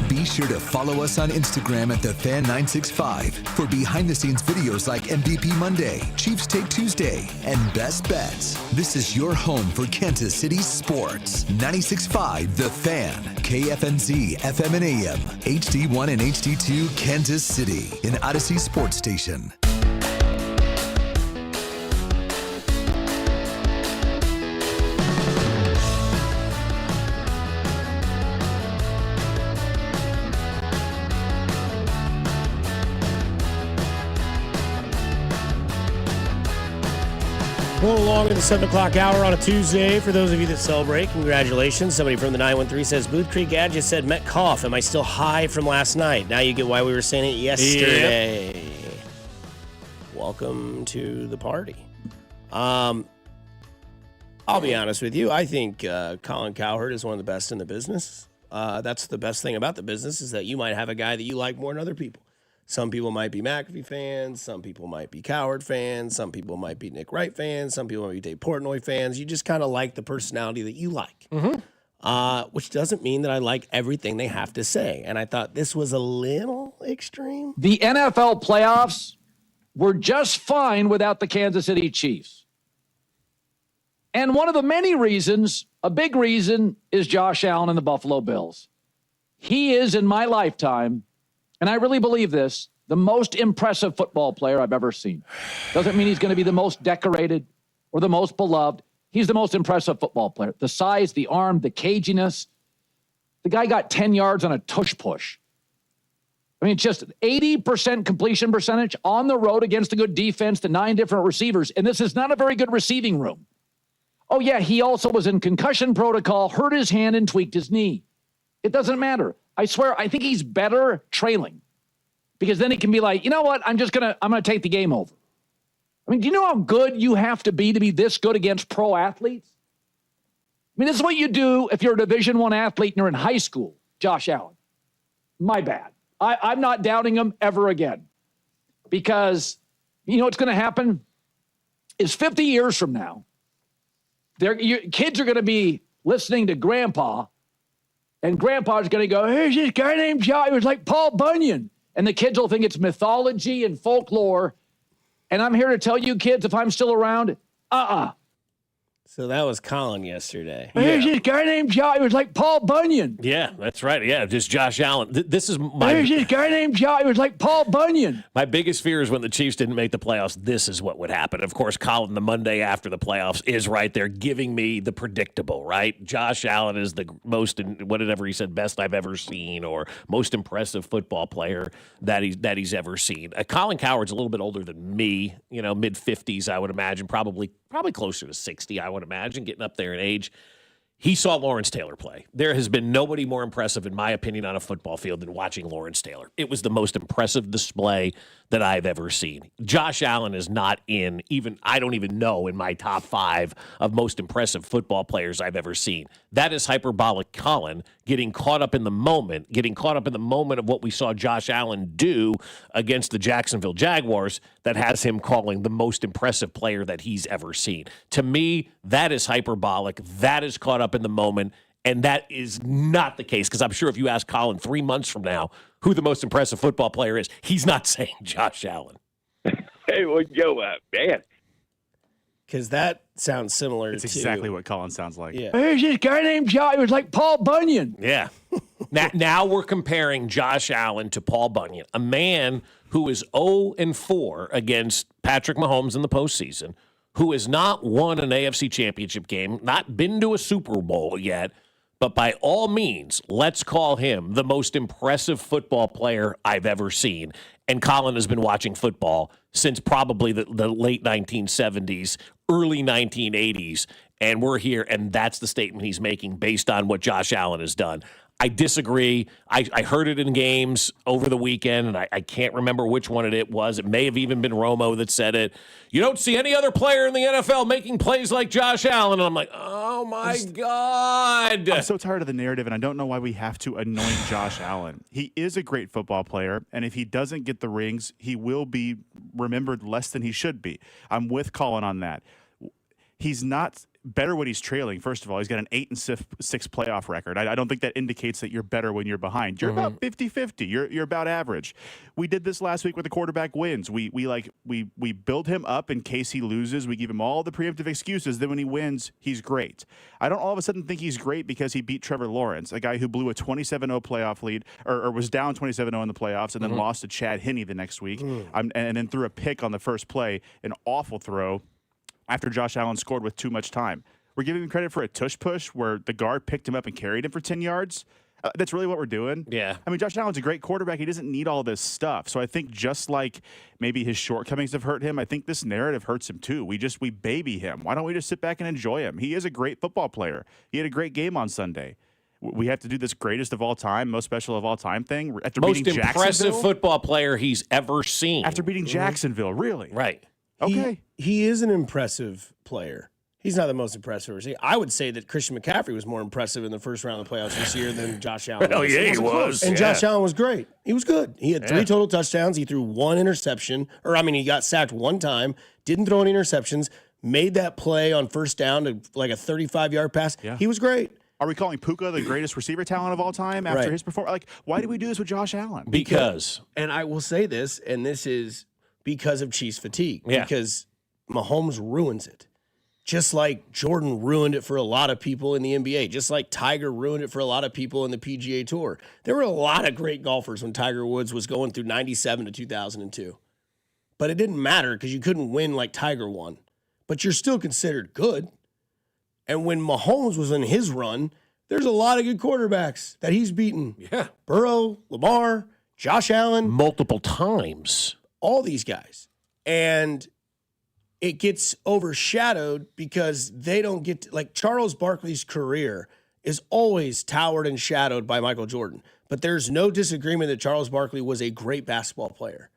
Be sure to follow us on Instagram at TheFan965 for behind-the-scenes videos like MVP Monday, Chiefs Take Tuesday, and Best Bets. This is your home for Kansas City sports. 96.5 The Fan, KFNZ, FM and AM, HD1 and HD2, Kansas City, an Odyssey sports station. Going along in the 7 o'clock hour on a Tuesday. For those of you that celebrate, congratulations. Somebody from the 913 says, Booth Creek Gadget said, Metcalf, am I still high from last night? Now you get why we were saying it yesterday. Yep. Welcome to the party. I'll be honest with you. I think Colin Cowherd is one of the best in the business. That's the best thing about the business is that you might have a guy that you like more than other people. Some people might be McAfee fans. Some people might be Cowherd fans. Some people might be Nick Wright fans. Some people might be Dave Portnoy fans. You just kind of like the personality that you like, which doesn't mean that I like everything they have to say. And I thought this was a little extreme. The NFL playoffs were just fine without the Kansas City Chiefs. And one of the many reasons, a big reason, is Josh Allen and the Buffalo Bills. He is, in my lifetime, and I really believe this, the most impressive football player I've ever seen. Doesn't mean he's going to be the most decorated or the most beloved. He's the most impressive football player. The size, the arm, the caginess. The guy got 10 yards on a tush push. I mean, just 80% completion percentage on the road against a good defense to 9 different receivers. And this is not a very good receiving room. Oh, yeah, he also was in concussion protocol, hurt his hand, and tweaked his knee. It doesn't matter. I swear, I think he's better trailing because then he can be like, you know what? I'm going to take the game over. I mean, do you know how good you have to be this good against pro athletes? I mean, this is what you do if you're a Division I athlete and you're in high school, Josh Allen. My bad. I'm not doubting him ever again because you know what's going to happen is 50 years from now, kids are going to be listening to Grandpa. And Grandpa's going to go, here's this guy named Josh. It was like Paul Bunyan. And the kids will think it's mythology and folklore. And I'm here to tell you, kids, if I'm still around, So that was Colin yesterday. There's this guy named Josh. It was like Paul Bunyan. Yeah, that's right. Yeah, just Josh Allen. This is my. There's this guy named Josh. It was like Paul Bunyan. My biggest fear is when the Chiefs didn't make the playoffs. This is what would happen. Of course, Colin, the Monday after the playoffs, is right there giving me the predictable. Right, Josh Allen is the most, whatever he said, best I've ever seen, or most impressive football player that he's ever seen. Colin Cowherd's a little bit older than me. You know, mid-50s, I would imagine, probably closer to 60, I would imagine, getting up there in age. He saw Lawrence Taylor play. There has been nobody more impressive, in my opinion, on a football field than watching Lawrence Taylor. It was the most impressive display that I've ever seen. Josh Allen is not I don't even know, in my top 5 of most impressive football players I've ever seen. That is hyperbolic Colin getting caught up in the moment of what we saw Josh Allen do against the Jacksonville Jaguars that has him calling the most impressive player that he's ever seen. To me, that is hyperbolic. That is caught up in the moment. And that is not the case, because I'm sure if you ask Colin 3 months from now who the most impressive football player is, he's not saying Josh Allen. Hey, well, yo, man. Because that sounds similar It's to... exactly what Colin sounds like. Yeah. There's this guy named Josh. It was like Paul Bunyan. Yeah. now we're comparing Josh Allen to Paul Bunyan, a man who is 0-4 against Patrick Mahomes in the postseason, who has not won an AFC championship game, not been to a Super Bowl yet, but by all means, let's call him the most impressive football player I've ever seen. And Colin has been watching football since probably the late 1970s, early 1980s, and we're here, and that's the statement he's making based on what Josh Allen has done. I disagree. I heard it in games over the weekend, and I can't remember which one it was. It may have even been Romo that said it. You don't see any other player in the NFL making plays like Josh Allen. And I'm like, Oh, my God. I'm so tired of the narrative, and I don't know why we have to anoint Josh Allen. He is a great football player, and if he doesn't get the rings, he will be remembered less than he should be. I'm with Colin on that. He's not better when he's trailing. First of all, he's got an 8-6 playoff record. I don't think that indicates that you're better when you're behind. You're about 50-50. You're about average. We did this last week with the quarterback wins. We build him up in case he loses. We give him all the preemptive excuses. Then when he wins, he's great. I don't all of a sudden think he's great because he beat Trevor Lawrence, a guy who blew a 27-0 playoff lead or was down 27-0 in the playoffs and then lost to Chad Henne the next week and then threw a pick on the first play, an awful throw, after Josh Allen scored with too much time. We're giving him credit for a tush push where the guard picked him up and carried him for 10 yards. That's really what we're doing. Yeah. I mean, Josh Allen's a great quarterback. He doesn't need all this stuff. So I think just like maybe his shortcomings have hurt him, I think this narrative hurts him too. We baby him. Why don't we just sit back and enjoy him? He is a great football player. He had a great game on Sunday. We have to do this greatest of all time, most special of all time thing. After Most beating impressive football player he's ever seen. After beating Jacksonville, really? Right. Okay. He is an impressive player. He's not the most impressive. I would say that Christian McCaffrey was more impressive in the first round of the playoffs this year than Josh Allen. Oh, yeah, he was. And Josh Allen was great. He was good. He had 3 total touchdowns. He threw 1 interception. He got sacked 1 time, didn't throw any interceptions, made that play on first down to like a 35-yard pass. Yeah. He was great. Are we calling Puka the greatest receiver talent of all time after his performance? Like, why do we do this with Josh Allen? Because. And I will say this, and this is because of Chiefs fatigue. Yeah. Because Mahomes ruins it. Just like Jordan ruined it for a lot of people in the NBA. Just like Tiger ruined it for a lot of people in the PGA Tour. There were a lot of great golfers when Tiger Woods was going through 97 to 2002. But it didn't matter because you couldn't win like Tiger won. But you're still considered good. And when Mahomes was in his run, there's a lot of good quarterbacks that he's beaten. Yeah. Burrow, Lamar, Josh Allen. Multiple times. All these guys. And it gets overshadowed because they don't get to, like Charles Barkley's career is always towered and shadowed by Michael Jordan. But there's no disagreement that Charles Barkley was a great basketball player.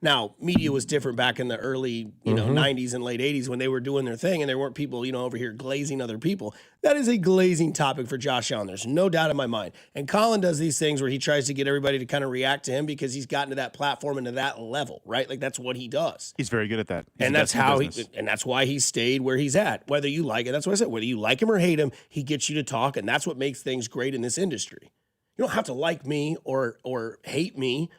Now, media was different back in the early, 90s and late 80s when they were doing their thing and there weren't people, over here glazing other people. That is a glazing topic for Josh Allen. There's no doubt in my mind. And Colin does these things where he tries to get everybody to kind of react to him because he's gotten to that platform and to that level, right? Like that's what he does. He's very good at that. And that's how and that's why he stayed where he's at. Whether you like it, that's what I said. Whether you like him or hate him, he gets you to talk, and that's what makes things great in this industry. You don't have to like me or hate me.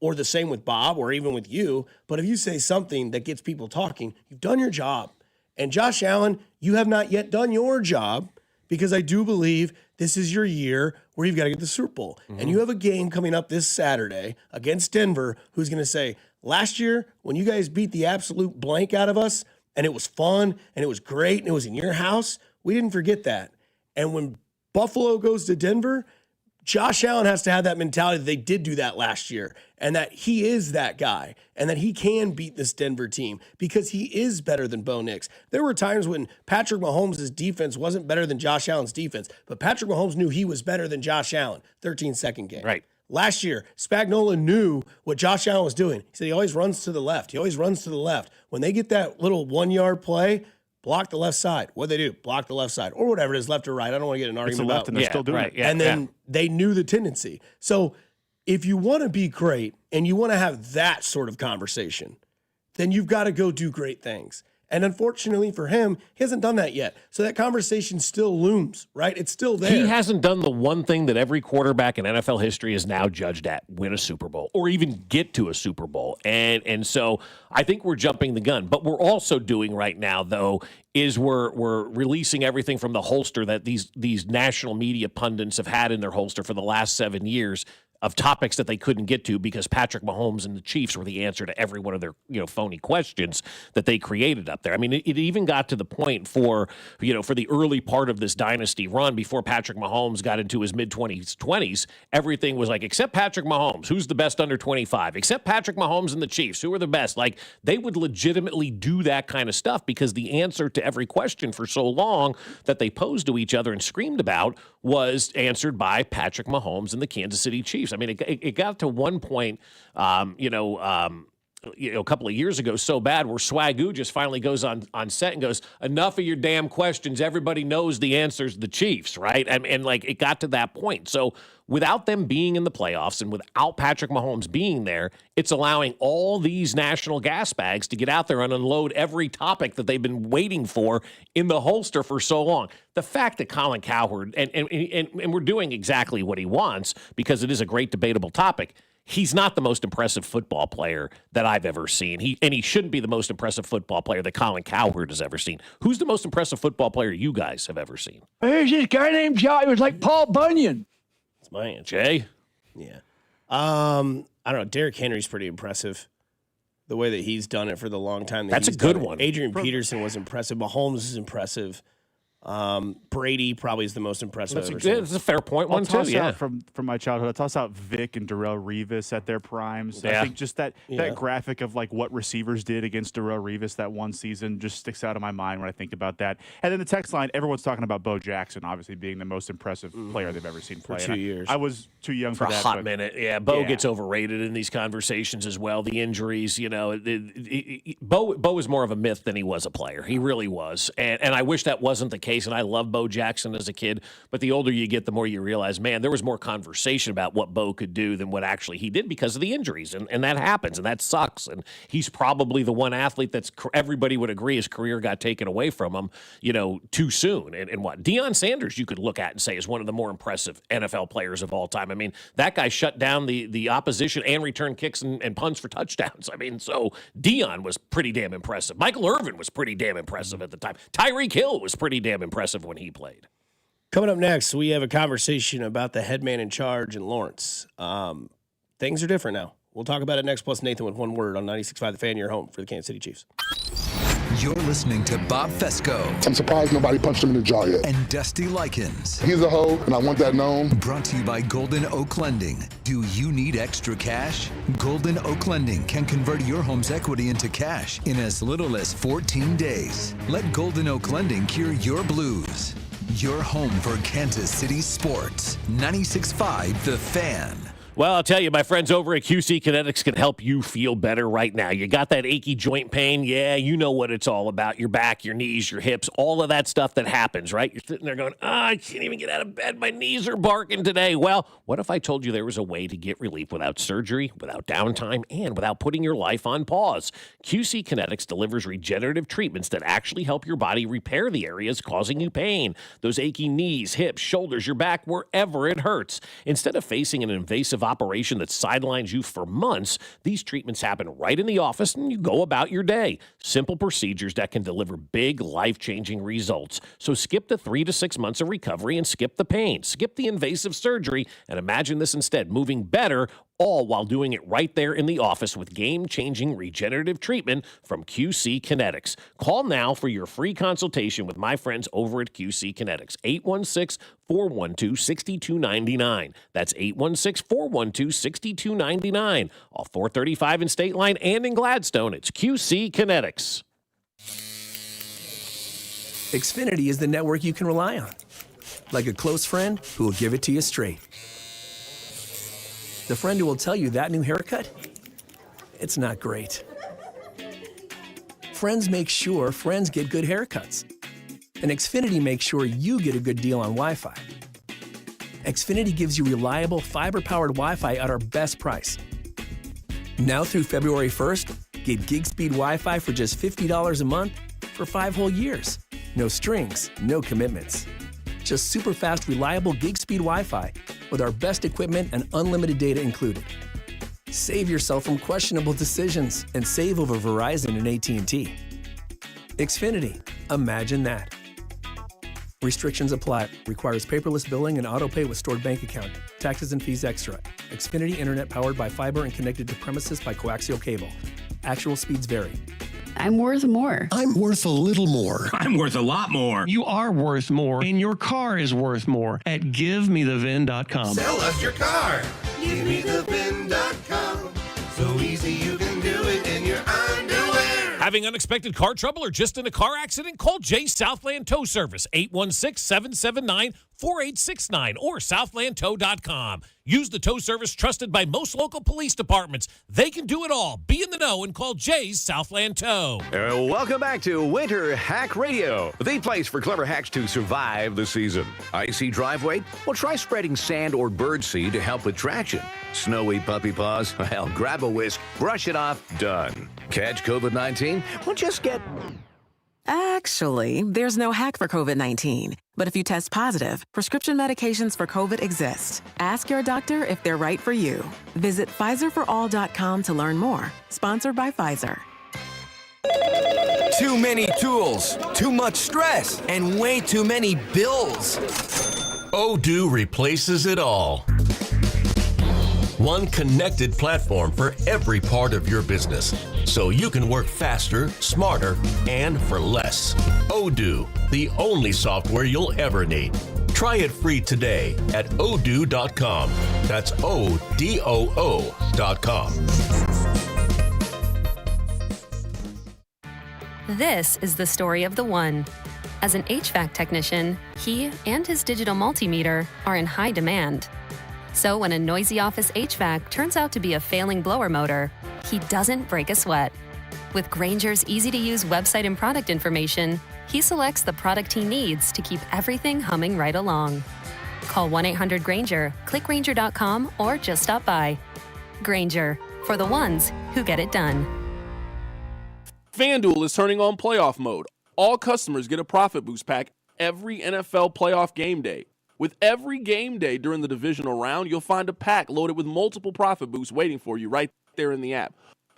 Or the same with Bob or even with you. But if you say something that gets people talking, you've done your job. And Josh Allen, you have not yet done your job because I do believe this is your year where you've got to get the Super Bowl. And you have a game coming up this Saturday against Denver who's going to say, last year when you guys beat the absolute blank out of us and it was fun and it was great and it was in your house, we didn't forget that. And when Buffalo goes to Denver, Josh Allen has to have that mentality that they did do that last year and that he is that guy and that he can beat this Denver team because he is better than Bo Nix. There were times when Patrick Mahomes' defense wasn't better than Josh Allen's defense, but Patrick Mahomes knew he was better than Josh Allen. 13-second game. Right. Last year, Spagnuolo knew what Josh Allen was doing. He said he always runs to the left. He always runs to the left. When they get that little 1-yard play, block the left side. What they do? Block the left side or whatever it is, left or right. I don't want to get an argument left about and they're still doing it. Yeah, and then they knew the tendency. So if you want to be great and you want to have that sort of conversation, then you've got to go do great things. And unfortunately for him, he hasn't done that yet. So that conversation still looms, right? It's still there. He hasn't done the one thing that every quarterback in NFL history is now judged at, win a Super Bowl or even get to a Super Bowl. And so I think we're jumping the gun. But we're also doing right now, though, is we're releasing everything from the holster that these national media pundits have had in their holster for the last 7 years of topics that they couldn't get to because Patrick Mahomes and the Chiefs were the answer to every one of their phony questions that they created up there. I mean, it even got to the point for the early part of this dynasty run before Patrick Mahomes got into his mid-20s, everything was like, except Patrick Mahomes, who's the best under 25? Except Patrick Mahomes and the Chiefs, who are the best? Like, they would legitimately do that kind of stuff because the answer to every question for so long that they posed to each other and screamed about was answered by Patrick Mahomes and the Kansas City Chiefs. I mean, it got to one point, a couple of years ago so bad where Swagoo just finally goes on set and goes, enough of your damn questions. Everybody knows the answer's the Chiefs, right? And like it got to that point. So without them being in the playoffs and without Patrick Mahomes being there, it's allowing all these national gas bags to get out there and unload every topic that they've been waiting for in the holster for so long. The fact that Colin Cowherd, and we're doing exactly what he wants because it is a great debatable topic, he's not the most impressive football player that I've ever seen. He shouldn't be the most impressive football player that Colin Cowherd has ever seen. Who's the most impressive football player you guys have ever seen? There's this guy named John. He was like Paul Bunyan. It's my aunt. Jay? Yeah. I don't know. Derrick Henry's pretty impressive. The way that he's done it for the long time. That's a good one. Adrian Peterson was impressive. Mahomes is impressive. Brady probably is the most impressive. That's a fair point. One too. Yeah. From my childhood, I toss out Vic and Darrell Revis at their primes. Yeah. I think just that graphic of like what receivers did against Darrell Revis that one season just sticks out of my mind when I think about that. And then the text line, everyone's talking about Bo Jackson, obviously being the most impressive player they've ever seen play. For 2 years. I was too young for a that. hot minute. Yeah, Bo gets overrated in these conversations as well. The injuries, Bo is more of a myth than he was a player. He really was. And I wish that wasn't the case. And I love Bo Jackson as a kid. But the older you get, the more you realize, man, there was more conversation about what Bo could do than what actually he did because of the injuries. And that happens, and that sucks. And he's probably the one athlete that's everybody would agree his career got taken away from him, too soon. And what? Deion Sanders you could look at and say is one of the more impressive NFL players of all time. I mean, that guy shut down the opposition and returned kicks and punts for touchdowns. I mean, so Deion was pretty damn impressive. Michael Irvin was pretty damn impressive at the time. Tyreek Hill was pretty damn impressive when he played. Coming up next, we have a conversation about the head man in charge in Lawrence. Things are different now. We'll talk about it next, plus Nathan with one word on 96.5 The Fan, your home for the Kansas City Chiefs. You're listening to Bob Fescoe. I'm surprised nobody punched him in the jaw yet. And Dusty Likens. He's a hoe, and I want that known. Brought to you by Golden Oak Lending. Do you need extra cash? Golden Oak Lending can convert your home's equity into cash in as little as 14 days. Let Golden Oak Lending cure your blues. Your home for Kansas City sports. 96.5 The Fan. Well, I'll tell you, my friends over at QC Kinetics can help you feel better right now. You got that achy joint pain? Yeah, you know what it's all about. Your back, your knees, your hips, all of that stuff that happens, right? You're sitting there going, I can't even get out of bed. My knees are barking today. Well, what if I told you there was a way to get relief without surgery, without downtime, and without putting your life on pause? QC Kinetics delivers regenerative treatments that actually help your body repair the areas causing you pain. Those achy knees, hips, shoulders, your back, wherever it hurts. Instead of facing an invasive operation that sidelines you for months, these treatments happen right in the office and you go about your day. Simple procedures that can deliver big, life-changing results. So skip the 3 to 6 months of recovery and skip the pain. Skip the invasive surgery and imagine this instead, moving better, all while doing it right there in the office with game-changing regenerative treatment from QC Kinetics. Call now for your free consultation with my friends over at QC Kinetics. 816-412-6299. That's 816-412-6299. Off 435 in State Line and in Gladstone. It's QC Kinetics. Xfinity is the network you can rely on. Like a close friend who will give it to you straight. The friend who will tell you that new haircut, it's not great. Friends make sure friends get good haircuts. And Xfinity makes sure you get a good deal on Wi-Fi. Xfinity gives you reliable fiber-powered Wi-Fi at our best price. Now through February 1st, get gig speed Wi-Fi for just $50 a month for 5 whole years. No strings, no commitments. Just super fast, reliable gig speed Wi-Fi with our best equipment and unlimited data included. Save yourself from questionable decisions and save over Verizon and AT&T. Xfinity, imagine that. Restrictions apply. Requires paperless billing and autopay with stored bank account. Taxes and fees extra. Xfinity Internet powered by fiber and connected to premises by coaxial cable. Actual speeds vary. I'm worth more. I'm worth a little more. I'm worth a lot more. You are worth more, and your car is worth more at GiveMeTheVin.com. Sell us your car. GiveMeTheVin.com. So easy you can do it in your underwear. Having unexpected car trouble or just in a car accident? Call Jay Southland Tow Service, 816-779-4600. 4869 or southlandtow.com. Use the tow service trusted by most local police departments. They can do it all. Be in the know and call Jay's Southland Tow. Welcome back to Winter Hack Radio, the place for clever hacks to survive the season. Icy driveway? Well, try spreading sand or birdseed to help with traction. Snowy puppy paws? Well, grab a whisk, brush it off, done. Catch COVID-19? Well, just get... Actually, there's no hack for COVID-19. But if you test positive, prescription medications for COVID exist. Ask your doctor if they're right for you. Visit PfizerForAll.com to learn more. Sponsored by Pfizer. Too many tools, too much stress, and way too many bills. Odoo replaces it all. One connected platform for every part of your business, so you can work faster, smarter, and for less. Odoo, the only software you'll ever need. Try it free today at odoo.com. That's ODOO.com. This is the story of the one. As an HVAC technician, he and his digital multimeter are in high demand. So when a noisy office HVAC turns out to be a failing blower motor, he doesn't break a sweat. With Grainger's easy-to-use website and product information, he selects the product he needs to keep everything humming right along. Call 1-800-GRAINGER, click Grainger.com, or just stop by. Grainger, for the ones who get it done. FanDuel is turning on playoff mode. All customers get a profit boost pack every NFL playoff game day. With every game day during the divisional round, you'll find a pack loaded with multiple profit boosts waiting for you right there in the app.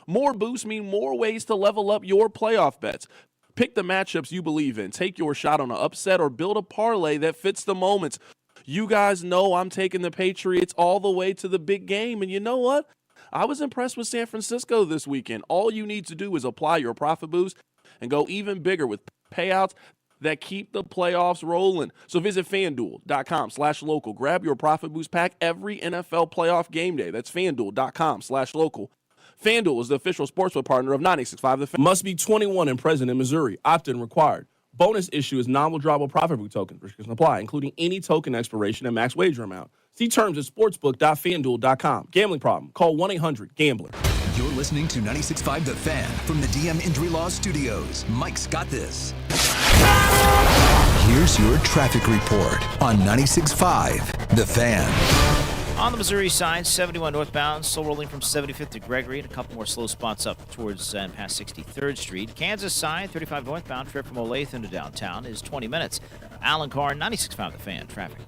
More boosts mean more ways to level up your playoff bets. Pick the matchups you believe in, take your shot on an upset, or build a parlay that fits the moments. You guys know I'm taking the Patriots all the way to the big game, and you know what? I was impressed with San Francisco this weekend. All you need to do is apply your profit boost and go even bigger with payouts that keep the playoffs rolling. So visit FanDuel.com/local. Grab your profit boost pack every NFL playoff game day. That's FanDuel.com/local. FanDuel is the official sportsbook partner of 96.5 The Fan. Must be 21 and present in Missouri. Opt-in required. Bonus issue is non-withdrawable profit boost token. Restrictions apply, including any token expiration and max wager amount. See terms at sportsbook.fanduel.com. Gambling problem? Call 1-800-GAMBLER. You're listening to 96.5 The Fan from the DM Injury Law Studios. Mike's got this. Here's your traffic report on 96.5 The Fan. On the Missouri side, 71 northbound, still rolling from 75th to Gregory, and a couple more slow spots up towards and past 63rd Street. Kansas side, 35 northbound, trip from Olathe into downtown is 20 minutes. Alan Carr, 96.5 The Fan, traffic.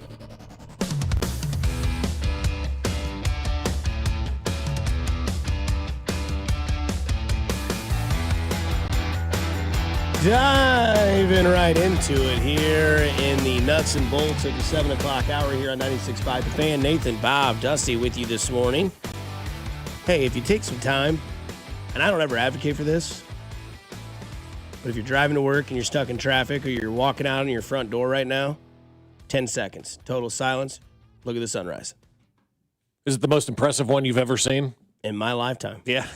Diving right into it here in the nuts and bolts of the 7 o'clock hour here on 96.5 The Fan. Nathan, Bob, Dusty with you this morning. Hey, if you take some time, and I don't ever advocate for this, but if you're driving to work and you're stuck in traffic or you're walking out on your front door right now, 10 seconds, total silence, look at the sunrise. Is it the most impressive one you've ever seen? In my lifetime. Yeah.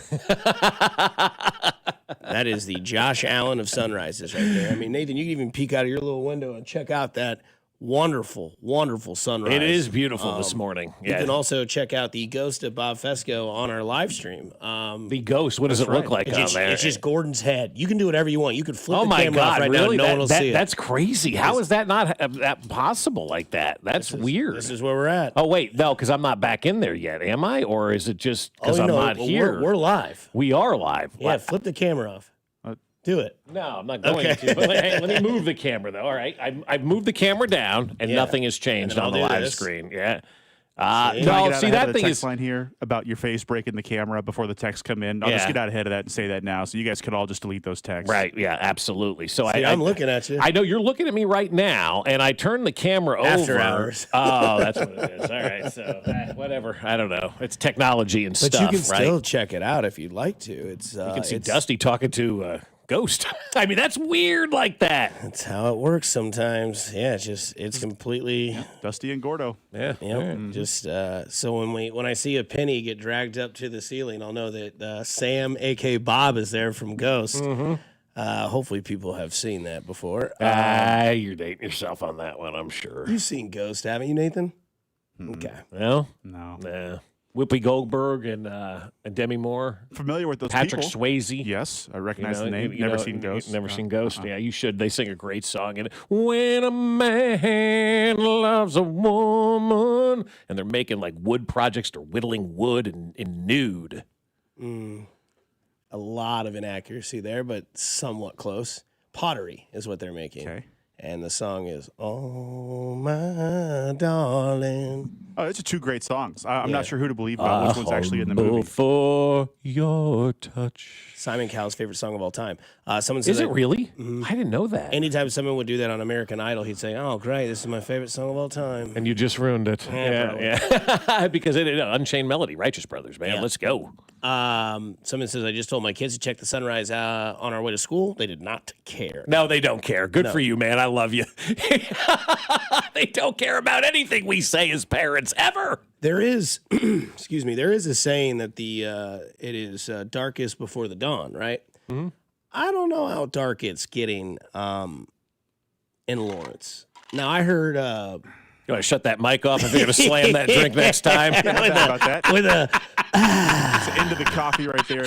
That is the Josh Allen of sunrises right there. I mean, Nathan, you can even peek out of your little window and check out that wonderful, wonderful sunrise. It is beautiful this morning. Yeah. You can also check out the ghost of Bob Fescoe on our live stream. The ghost, what does it look like out there? It's just Gordon's head. You can do whatever you want. You could flip the my camera God, off right really? now. No one will see it. That's crazy. How is that not that possible like that? That's weird. This is where we're at. Oh, wait. No, because I'm not back in there yet, am I? Or is it just because I'm not here? We're live. We are live. Yeah, flip the camera off. Do it. No, I'm not going to. But hey, let me move the camera, though. All right. I've moved the camera down, and nothing has changed on the live screen. Yeah. No, see, that thing is line here about your face breaking the camera before the texts come in. I'll just get out ahead of that and say that now, so you guys could all just delete those texts. Right? Yeah, absolutely. So I'm looking at you. I know you're looking at me right now, and I turned the camera After over. hours. Oh, that's what it is. All right. So whatever. I don't know. It's technology and but stuff. But you can still right? check it out if you'd like to. It's you can see Dusty talking to. Ghost. I mean, that's weird like that. That's how it works sometimes. Yeah, it's completely Dusty and Gordo. Yeah. Yep. Just so when I see a penny get dragged up to the ceiling, I'll know that Sam, aka Bob, is there from Ghost. Mm-hmm. Hopefully people have seen that before. You're dating yourself on that one, I'm sure. You've seen Ghost, haven't you, Nathan? Okay. Well, No. nah. Whoopi Goldberg and Demi Moore. Familiar with those Patrick people? Swayze. Yes, I recognize the name. Never seen Ghost. Never seen Ghost. Yeah, you should. They sing a great song. And when a man loves a woman, and they're making like wood projects, they're whittling wood in nude. A lot of inaccuracy there, but somewhat close. Pottery is what they're making. Okay. And the song is "Oh My Darling." Oh, it's two great songs. I'm Yeah. not sure who to believe about which one's actually in the movie. For your touch. Simon Cowell's favorite song of all time. Someone says, Is it really? I didn't know that. Anytime someone would do that on American Idol, he'd say, "Oh, great, this is my favorite song of all time." And you just ruined it. Yeah. Because it Unchained Melody, Righteous Brothers, man. Yeah. Let's go. Someone says, "I just told my kids to check the sunrise on our way to school. They did not care." No, they don't care. Good for you, man. I love you. They don't care about anything we say as parents ever. There is, excuse me, there is a saying that it is darkest before the dawn, right? Mm-hmm. I don't know how dark it's getting in Lawrence. Now, I heard... You want to shut that mic off if you're going to slam that drink next time? About that. with a... It's the end of the coffee right there.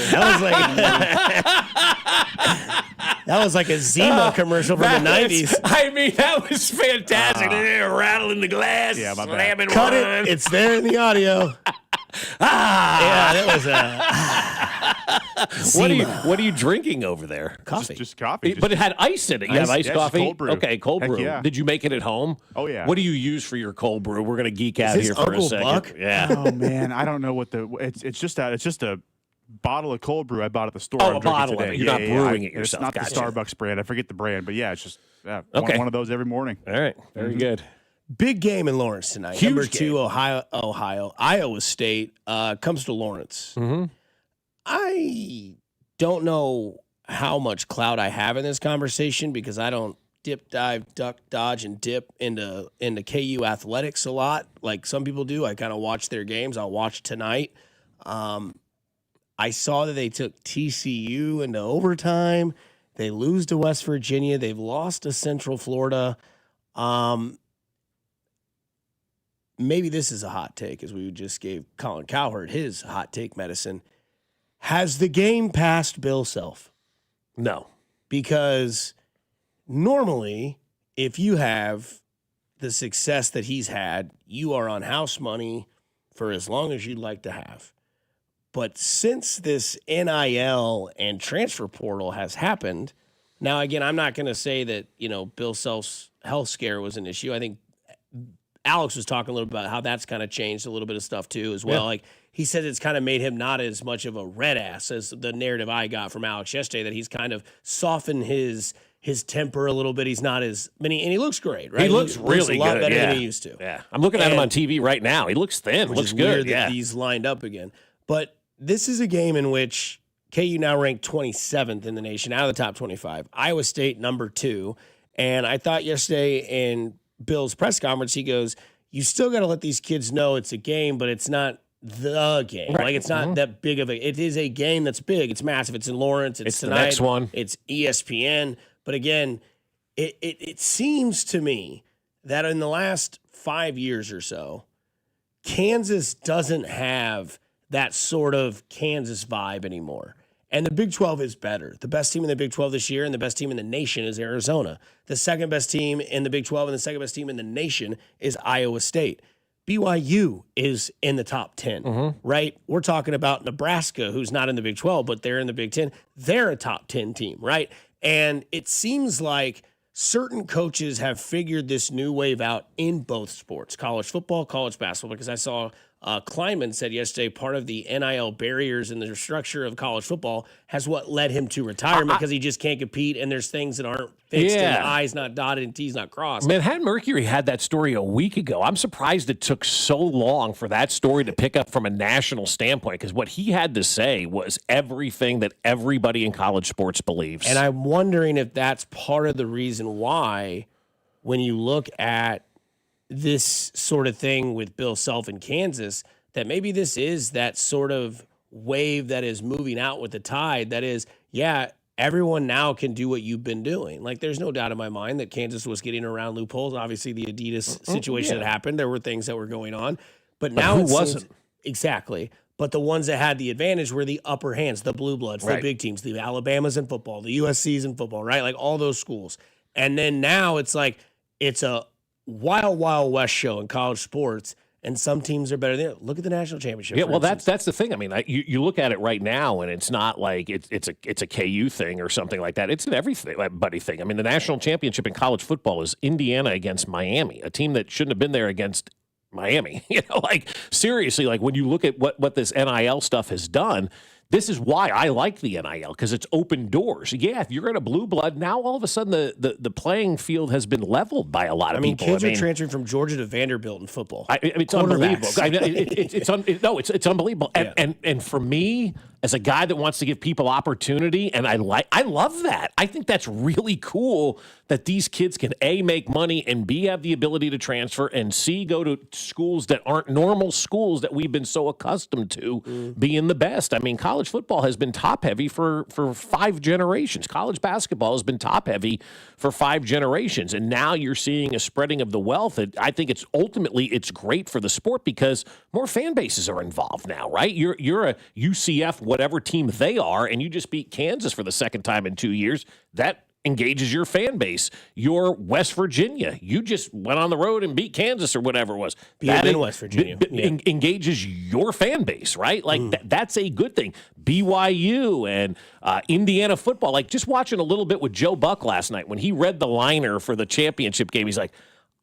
That was like a Zima commercial from the 90s. I mean, that was fantastic. They're rattling the glass, Yeah, my bad. slamming Cut wine. it. It's there in the audio. Yeah, that was What are you drinking over there? Coffee. Just coffee. But it had ice in it. You have iced yeah, just coffee? cold brew. Okay, cold Heck brew. yeah. Did you make it at home? Oh, yeah. What do you use for your cold brew? We're going to geek out this here for Uncle a second. Buck? Yeah. Oh man, I don't know what it's just a bottle of cold brew I bought at the store. Oh, I'm a drinking bottle of today. it. You're not brewing it It's yourself. not Gotcha. the Starbucks brand. I forget the brand, but yeah, it's just Okay. one of those every morning. All right. Very good. Big game in Lawrence tonight. Huge Number game. 2, Iowa State comes to Lawrence. Mm-hmm. I don't know how much clout I have in this conversation because I don't dip, dive, duck, dodge, and dip into KU athletics a lot like some people do. I kind of watch their games. I'll watch tonight. I saw that they took TCU into overtime. They lose to West Virginia. They've lost to Central Florida. Maybe this is a hot take, as we just gave Colin Cowherd his hot take medicine. Has the game passed Bill Self? No. Because normally, if you have the success that he's had, you are on house money for as long as you'd like to have. But since this NIL and transfer portal has happened, now, again, I'm not going to say that, Bill Self's health scare was an issue. I think Alex was talking a little bit about how that's kind of changed a little bit of stuff too as well. Yeah. Like he said, it's kind of made him not as much of a red ass as the narrative I got from Alex yesterday, that he's kind of softened his temper a little bit. He's not as many, and he looks great, right? He looks really a lot good. better Yeah. than he used to. Yeah. I'm looking at him on TV right now. He looks thin. Which Looks is good. weird Yeah. that he's lined up again. But this is a game in which KU now ranked 27th in the nation out of the top 25. Iowa State number 2. And I thought yesterday in Bill's press conference, he goes, you still got to let these kids know it's a game, but it's not the game. Right. Like it's not that big of a, it is a game that's big. It's massive. It's in Lawrence. It's tonight. the next one. It's ESPN. But again, it seems to me that in the last 5 years or so, Kansas doesn't have that sort of Kansas vibe anymore. And the Big 12 is better. The best team in the Big 12 this year and the best team in the nation is Arizona. The second best team in the Big 12 and the second best team in the nation is Iowa State. BYU is in the top 10, right? We're talking about Nebraska, who's not in the Big 12, but they're in the Big 10. They're a top 10 team, right? And it seems like certain coaches have figured this new wave out in both sports, college football, college basketball, because I saw Kleinman said yesterday part of the NIL barriers in the structure of college football has what led him to retirement because he just can't compete and there's things that aren't fixed and I's not dotted and T's not crossed. Manhattan Mercury had that story a week ago. I'm surprised it took so long for that story to pick up from a national standpoint because what he had to say was everything that everybody in college sports believes. And I'm wondering if that's part of the reason why when you look at this sort of thing with Bill Self in Kansas, that maybe this is that sort of wave that is moving out with the tide. That is, yeah, everyone now can do what you've been doing. Like, there's no doubt in my mind that Kansas was getting around loopholes. Obviously, the Adidas situation that happened, there were things that were going on. But now who it wasn't? seems, exactly. But the ones that had the advantage were the upper hands, the blue bloods, the big teams, the Alabamas in football, the USCs in football, right? Like all those schools. And then now it's like it's a wild, wild west show in college sports. And some teams are better than look at the national championship. Yeah, well, that's the thing. I mean, you look at it right now, and it's not like it's a KU thing or something like that. It's an everybody thing. I mean, the national championship in college football is Indiana against Miami, a team that shouldn't have been there against Miami. Like seriously, like when you look at what this NIL stuff has done. This is why I like the NIL, because it's open doors. Yeah, if you're in a blue blood, now all of a sudden the playing field has been leveled by a lot of people. Kids are transferring from Georgia to Vanderbilt in football. It's unbelievable. It's unbelievable. And for me, as a guy that wants to give people opportunity, and I love that. I think that's really cool that these kids can A, make money, and B, have the ability to transfer, and C, go to schools that aren't normal schools that we've been so accustomed to being the best. I mean, college football has been top-heavy for 5 generations. College basketball has been top-heavy for 5 generations, and now you're seeing a spreading of the wealth. I think it's great for the sport because more fan bases are involved now, right? You're a UCF, whatever team they are, and you just beat Kansas for the second time in 2 years. That engages your fan base. You're West Virginia. You just went on the road and beat Kansas or whatever it was. That in West Virginia. Engages your fan base, right? Like that's a good thing. BYU and Indiana football. Like just watching a little bit with Joe Buck last night when he read the liner for the championship game, he's like,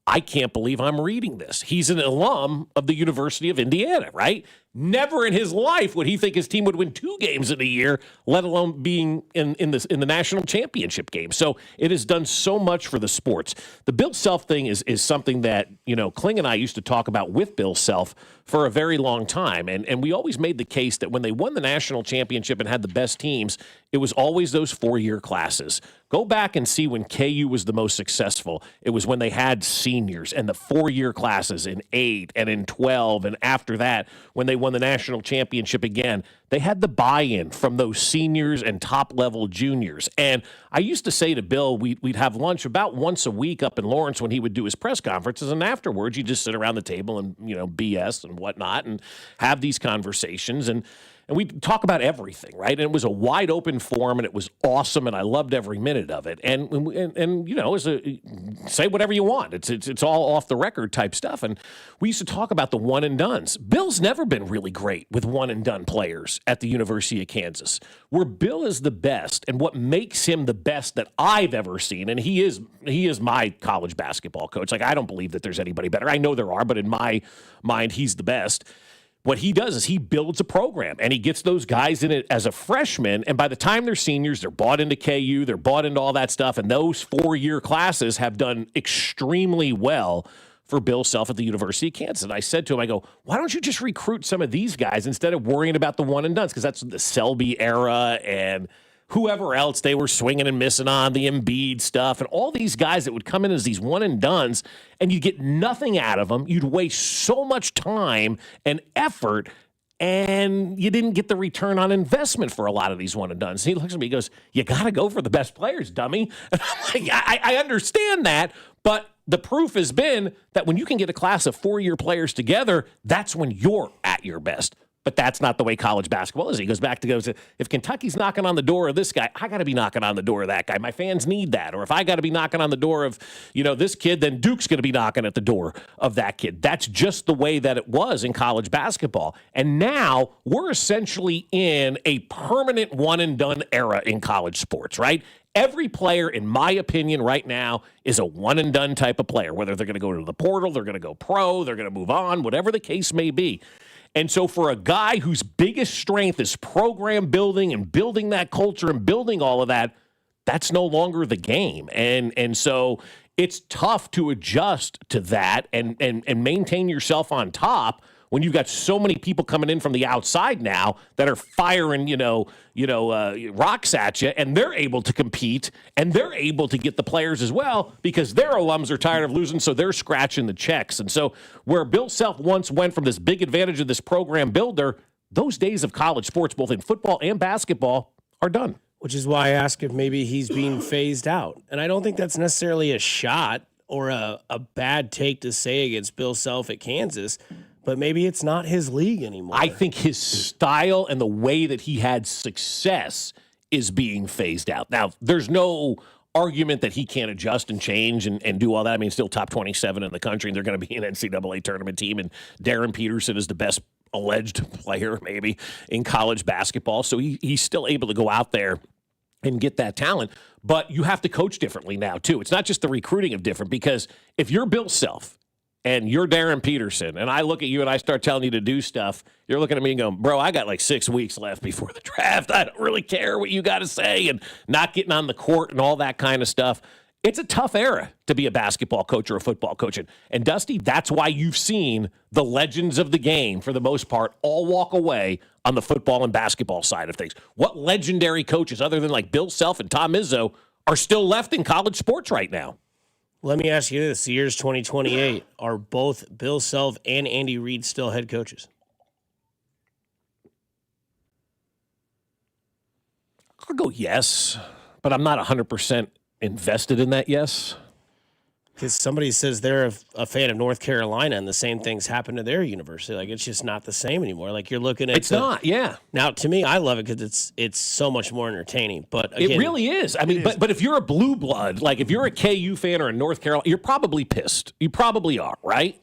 I can't believe I'm reading this. He's an alum of the University of Indiana, right? Never in his life would he think his team would win 2 games in a year, let alone being in the national championship game. So it has done so much for the sports. The Bill Self thing is something that, Kling and I used to talk about with Bill Self for a very long time. And we always made the case that when they won the national championship and had the best teams, it was always those 4-year classes. Go back and see when KU was the most successful. It was when they had seniors and the 4-year classes in 8 and in 12. And after that, when they won the national championship again, they had the buy-in from those seniors and top-level juniors. And I used to say to Bill, we'd have lunch about once a week up in Lawrence when he would do his press conferences. And afterwards, you just sit around the table and, BS and whatnot and have these conversations. And we talk about everything, right? And it was a wide open forum, and it was awesome, and I loved every minute of it. And say whatever you want. It's all off the record type stuff. And we used to talk about the one and dones. Bill's never been really great with one and done players at the University of Kansas. Where Bill is the best, and what makes him the best that I've ever seen, and he is my college basketball coach. Like I don't believe that there's anybody better. I know there are, but in my mind, he's the best. What he does is he builds a program, and he gets those guys in it as a freshman, and by the time they're seniors, they're bought into KU, they're bought into all that stuff, and those 4-year classes have done extremely well for Bill Self at the University of Kansas. And I said to him, I go, why don't you just recruit some of these guys instead of worrying about the one-and-dones? Because that's the Selby era and whoever else they were swinging and missing on, the Embiid stuff, and all these guys that would come in as these one-and-dones, and you'd get nothing out of them. You'd waste so much time and effort, and you didn't get the return on investment for a lot of these one-and-dones. He looks at me, he goes, you got to go for the best players, dummy. And I'm like, I understand that, but the proof has been that when you can get a class of 4-year players together, that's when you're at your best. But that's not the way college basketball is. He goes back to if Kentucky's knocking on the door of this guy, I got to be knocking on the door of that guy. My fans need that. Or if I got to be knocking on the door of, this kid, then Duke's going to be knocking at the door of that kid. That's just the way that it was in college basketball. And now we're essentially in a permanent one-and-done era in college sports, right? Every player, in my opinion, right now is a one-and-done type of player. Whether they're going to go to the portal, they're going to go pro, they're going to move on, whatever the case may be. And so for a guy whose biggest strength is program building and building that culture and building all of that, that's no longer the game. And so it's tough to adjust to that and maintain yourself on top when you've got so many people coming in from the outside now that are firing, rocks at you, and they're able to compete, and they're able to get the players as well because their alums are tired of losing, so they're scratching the checks. And so where Bill Self once went from this big advantage of this program builder, those days of college sports, both in football and basketball, are done. Which is why I ask if maybe he's being phased out. And I don't think that's necessarily a shot or a bad take to say against Bill Self at Kansas, but maybe it's not his league anymore. I think his style and the way that he had success is being phased out. Now, there's no argument that he can't adjust and change and do all that. I mean, still top 27 in the country, and they're going to be an NCAA tournament team, and Darren Peterson is the best alleged player maybe in college basketball. So he's still able to go out there and get that talent. But you have to coach differently now, too. It's not just the recruiting of different, because if you're Bill Self and you're Darren Peterson, and I look at you and I start telling you to do stuff, you're looking at me and going, bro, I got like 6 weeks left before the draft. I don't really care what you got to say, and not getting on the court and all that kind of stuff. It's a tough era to be a basketball coach or a football coach. And Dusty, that's why you've seen the legends of the game, for the most part, all walk away on the football and basketball side of things. What legendary coaches, other than like Bill Self and Tom Izzo, are still left in college sports right now? Let me ask you this. The year's 2028. Are both Bill Self and Andy Reid still head coaches? I'll go yes, but I'm not 100% invested in that yes. Because somebody says they're a fan of North Carolina, and the same things happen to their university. Like, it's just not the same anymore. Like, you're looking at it's not, yeah. Now, to me, I love it because it's so much more entertaining. But again, it really is. I mean, but if you're a blue blood, like if you're a KU fan or a North Carolina, you're probably pissed. You probably are, right?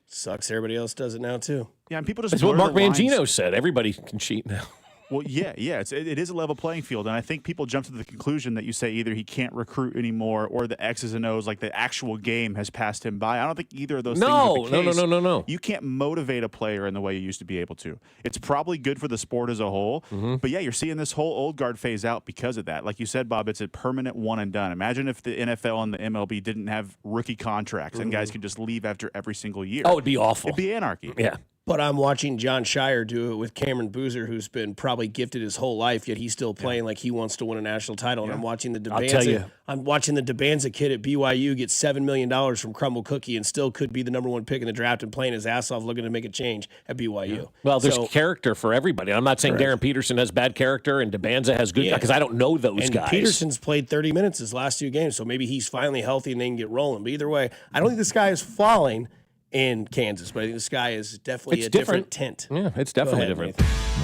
Sucks. Everybody else does it now too. Yeah, and people just. That's what Mark Mangino said. Everybody can cheat now. Well, yeah, it is a level playing field, and I think people jump to the conclusion that you say either he can't recruit anymore or the X's and O's, like the actual game, has passed him by. I don't think either of those things are the case. No. You can't motivate a player in the way you used to be able to. It's probably good for the sport as a whole, but yeah, you're seeing this whole old guard phase out because of that. Like you said, Bob, it's a permanent one and done. Imagine if the NFL and the MLB didn't have rookie contracts and guys could just leave after every single year. Oh, it'd be awful. It'd be anarchy. Yeah. But I'm watching John Shire do it with Cameron Boozer, who's been probably gifted his whole life, yet he's still playing like he wants to win a national title. And I'm watching the Debanza kid at BYU get $7 million from Crumble Cookie and still could be the number one pick in the draft and playing his ass off looking to make a change at BYU. Yeah. Well, there's character for everybody. I'm not saying Darren Peterson has bad character and Debanza has good, because I don't know those guys. Peterson's played 30 minutes his last 2 games, so maybe he's finally healthy and they can get rolling. But either way, I don't think this guy is falling in Kansas, but I think this guy is definitely different tint. Yeah, it's definitely different.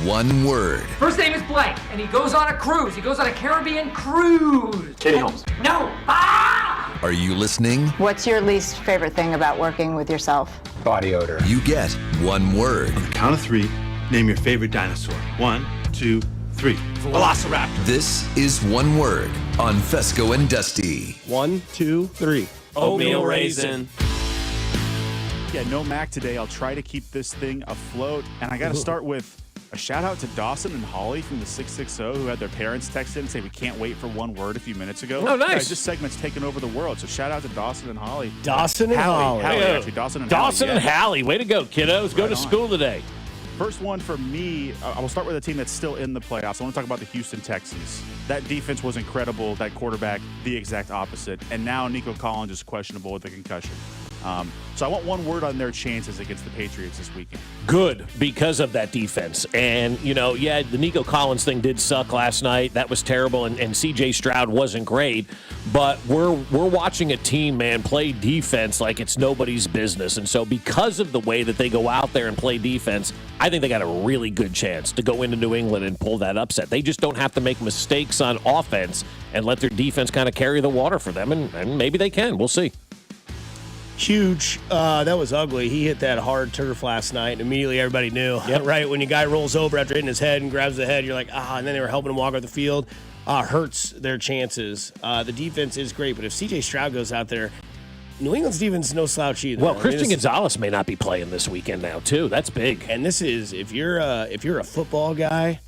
One word. First name is blank, and he goes on a cruise. He goes on a Caribbean cruise. Katie Holmes. No. Ah! Are you listening? What's your least favorite thing about working with yourself? Body odor. You get one word. On the count of 3, name your favorite dinosaur. 1, 2, 3. Velociraptor. This is one word on Fescoe and Dusty. 1, 2, 3. Oatmeal raisin. Yeah, no Mac today. I'll try to keep this thing afloat. And I got to start with a shout out to Dawson and Holly from the 660 who had their parents text in and say we can't wait for one word a few minutes ago. Oh, nice. Guys, this segment's taken over the world. So shout out to Dawson and Holly. Dawson and Holly. Actually, Dawson and Hallie. Way to go, kiddos. Go to school today. First one for me, I will start with a team that's still in the playoffs. I want to talk about the Houston Texans. That defense was incredible. That quarterback, the exact opposite. And now Nico Collins is questionable with a concussion. So I want one word on their chances against the Patriots this weekend. Good, because of that defense. And, the Nico Collins thing did suck last night. That was terrible, and C.J. Stroud wasn't great. But we're watching a team, man, play defense like it's nobody's business. And so because of the way that they go out there and play defense, I think they got a really good chance to go into New England and pull that upset. They just don't have to make mistakes on offense and let their defense kind of carry the water for them, and maybe they can. We'll see. Huge. That was ugly. He hit that hard turf last night, and immediately everybody knew. Yep. Right? When your guy rolls over after hitting his head and grabs the head, you're like, and then they were helping him walk off the field. Hurts their chances. The defense is great, but if C.J. Stroud goes out there, New England's defense is no slouch either. Well, Christian Gonzalez may not be playing this weekend now, too. That's big. And this is, if you're a football guy,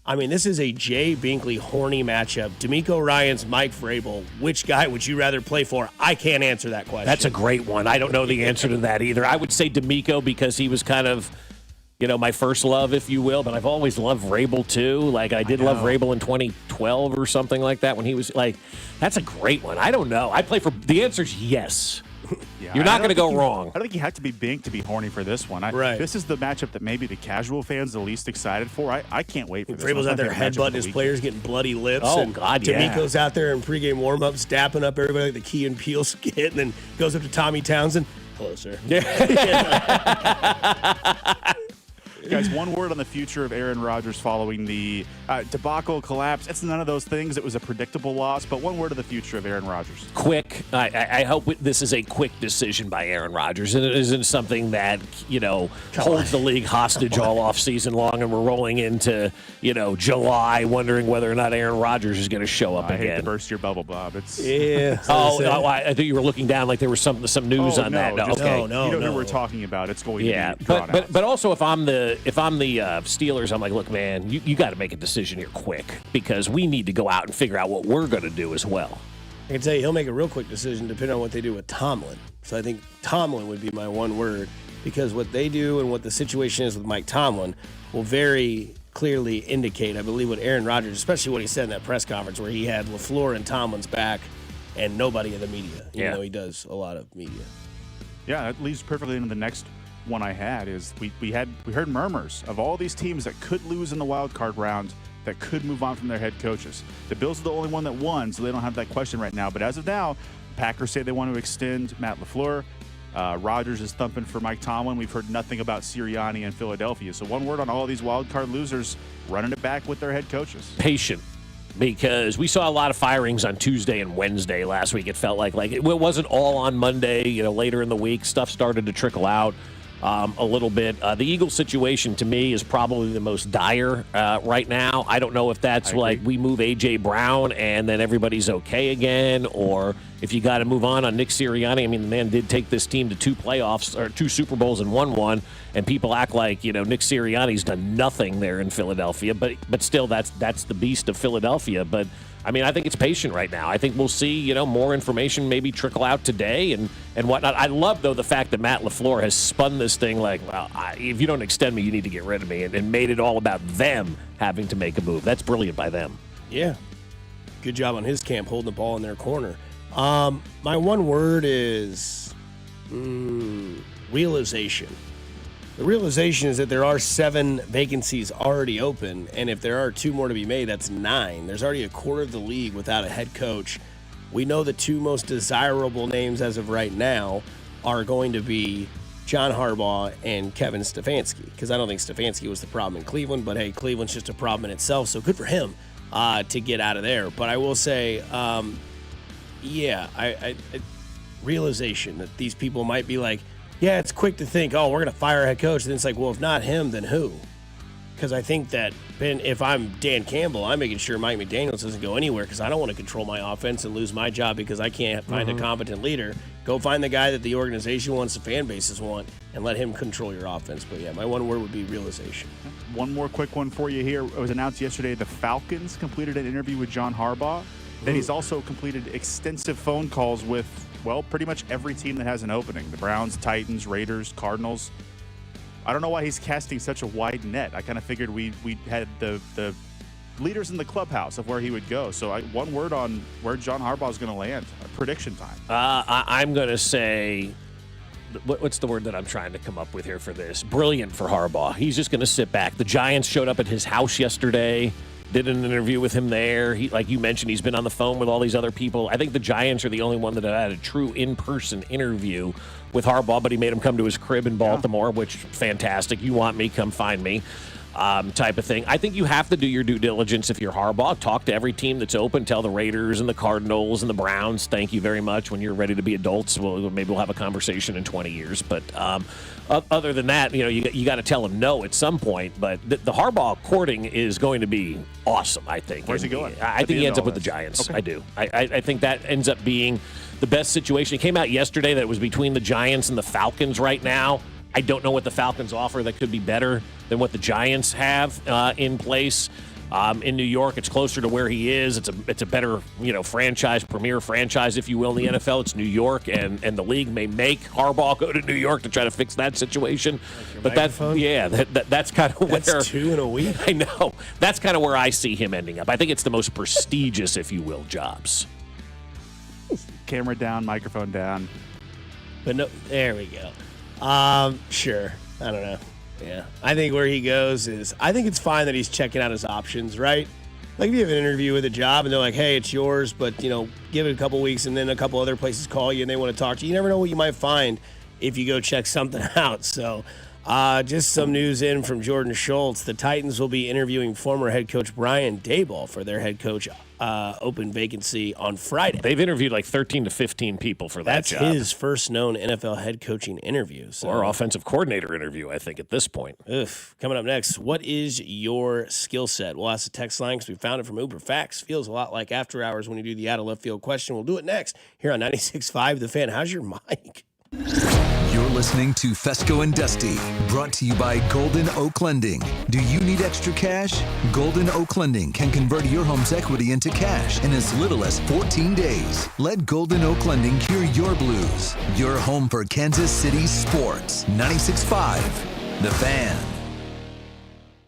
this is a Jay Binkley horny matchup. D'Amico Ryans, Mike Vrabel. Which guy would you rather play for? I can't answer that question. That's a great one. I don't know the answer to that either. I would say D'Amico because he was kind of, my first love, if you will. But I've always loved Vrabel too. Like I did love Vrabel in 2012 or something like that when he was like. That's a great one. I don't know. I play for. The answer is yes. Yeah, You're not going to go wrong. I don't think you have to be big to be horny for this one. Right. This is the matchup that maybe the casual fans the least excited for. I can't wait for this. Vrabel's one. out there It's my favorite matchup of headbutting the his week. players, getting bloody lips. Oh, and God, yeah. D'Amico's out there in pregame warm-ups, dapping up everybody like the Key and Peele skit, and then goes up to Tommy Townsend. Hello, sir. Guys, one word on the future of Aaron Rodgers following the debacle collapse. It's none of those things. It was a predictable loss, but one word of the future of Aaron Rodgers. Quick. I hope this is a quick decision by Aaron Rodgers, and it isn't something that, holds the league hostage all off season long, and we're rolling into, July wondering whether or not Aaron Rodgers is going to show up I again. hate to burst your bubble, Bob. It's Yeah. I thought you were looking down like there was some news on that. No, Okay. you know who we're talking about. It's going to be drawn out. but also if I'm the Steelers, I'm like, look, man, you got to make a decision here quick because we need to go out and figure out what we're going to do as well. I can tell you he'll make a real quick decision depending on what they do with Tomlin. So I think Tomlin would be my one word because what they do and what the situation is with Mike Tomlin will very clearly indicate, I believe, what Aaron Rodgers, especially what he said in that press conference where he had LaFleur and Tomlin's back and nobody in the media, even though he does a lot of media. Yeah, that leads perfectly into the next one I had is we heard murmurs of all these teams that could lose in the wild card round that could move on from their head coaches. The Bills are the only one that won, so they don't have that question right now. But as of now, Packers say they want to extend Matt LaFleur. Rodgers is thumping for Mike Tomlin. We've heard nothing about Sirianni in Philadelphia. So one word on all these wild card losers running it back with their head coaches. Patient. Because we saw a lot of firings on Tuesday and Wednesday last week. It felt like it wasn't all on Monday. Later in the week, stuff started to trickle out a little bit. The Eagles situation, to me, is probably the most dire right now. I don't know if that's like we move A.J. Brown and then everybody's okay again, or if you got to move on Nick Sirianni. I mean, the man did take this team to 2 playoffs or 2 Super Bowls and won one, and people act like, Nick Sirianni's done nothing there in Philadelphia, but still, that's the beast of Philadelphia. But I mean, I think it's patient right now. I think we'll see, more information maybe trickle out today and whatnot. I love, though, the fact that Matt LaFleur has spun this thing like, well, if you don't extend me, you need to get rid of me, and made it all about them having to make a move. That's brilliant by them. Yeah. Good job on his camp holding the ball in their corner. My one word is realization. The realization is that there are 7 vacancies already open, and if there are 2 more to be made, that's 9. There's already a quarter of the league without a head coach. We know the 2 most desirable names as of right now are going to be John Harbaugh and Kevin Stefanski, because I don't think Stefanski was the problem in Cleveland, but hey, Cleveland's just a problem in itself, so good for him to get out of there. But I will say, realization that these people might be like, yeah, it's quick to think, oh, we're going to fire a head coach. And then it's like, well, if not him, then who? Because I think that if I'm Dan Campbell, I'm making sure Mike McDaniels doesn't go anywhere because I don't want to control my offense and lose my job because I can't find a competent leader. Go find the guy that the organization wants, the fan bases want, and let him control your offense. But yeah, my one word would be realization. One more quick one for you here. It was announced yesterday the Falcons completed an interview with John Harbaugh. Then he's also completed extensive phone calls with, well, pretty much every team that has an opening. The Browns, Titans, Raiders, Cardinals. I don't know why he's casting such a wide net. I kind of figured we had the leaders in the clubhouse of where he would go. So one word on where John Harbaugh is going to land. Prediction time. I'm going to say, what's the word that I'm trying to come up with here for this? Brilliant for Harbaugh. He's just going to sit back. The Giants showed up at his house yesterday. Did an interview with him there. He, like you mentioned, he's been on the phone with all these other people. I think the Giants are the only one that had a true in-person interview with Harbaugh, but he made him come to his crib in Baltimore, which fantastic. You want me, come find me. Type of thing. I think you have to do your due diligence if you're Harbaugh. Talk to every team that's open. Tell the Raiders and the Cardinals and the Browns, thank you very much. When you're ready to be adults, maybe we'll have a conversation in 20 years. But other than that, you got to tell them no at some point. But the Harbaugh courting is going to be awesome, I think. Where's he going? I think he ends up with the Giants. Okay. I do. I think that ends up being the best situation. It came out yesterday that it was between the Giants and the Falcons right now. I don't know what the Falcons offer that could be better than what the Giants have in place. In New York, it's closer to where he is. It's a better, franchise, premier franchise, if you will, in the NFL. It's New York, and the league may make Harbaugh go to New York to try to fix that situation. But that's kind of where. That's 2 in a week. I know. That's kind of where I see him ending up. I think it's the most prestigious, if you will, jobs. Camera down, microphone down. But no, there we go. Sure. I don't know. Yeah. I think where he goes is, I think it's fine that he's checking out his options, right? Like if you have an interview with a job and they're like, hey, it's yours, but, give it a couple weeks and then a couple other places call you and they want to talk to you. You never know what you might find if you go check something out. So just some news in from Jordan Schultz. The Titans will be interviewing former head coach Brian Daboll for their head coach open vacancy on Friday. They've interviewed like 13 to 15 people for that job. That's his first known NFL head coaching interview. So. Or offensive coordinator interview, I think, at this point. Coming up next, what is your skill set? We'll ask the text line because we found it from Uber Facts. Feels a lot like after hours when you do the out of left field question. We'll do it next here on 96.5 The Fan. How's your mic? You're listening to Fescoe and Dusty, brought to you by Golden Oak Lending. Do you need extra cash? Golden Oak Lending can convert your home's equity into cash in as little as 14 days. Let Golden Oak Lending cure your blues. Your home for Kansas City sports. 96.5 The Fan.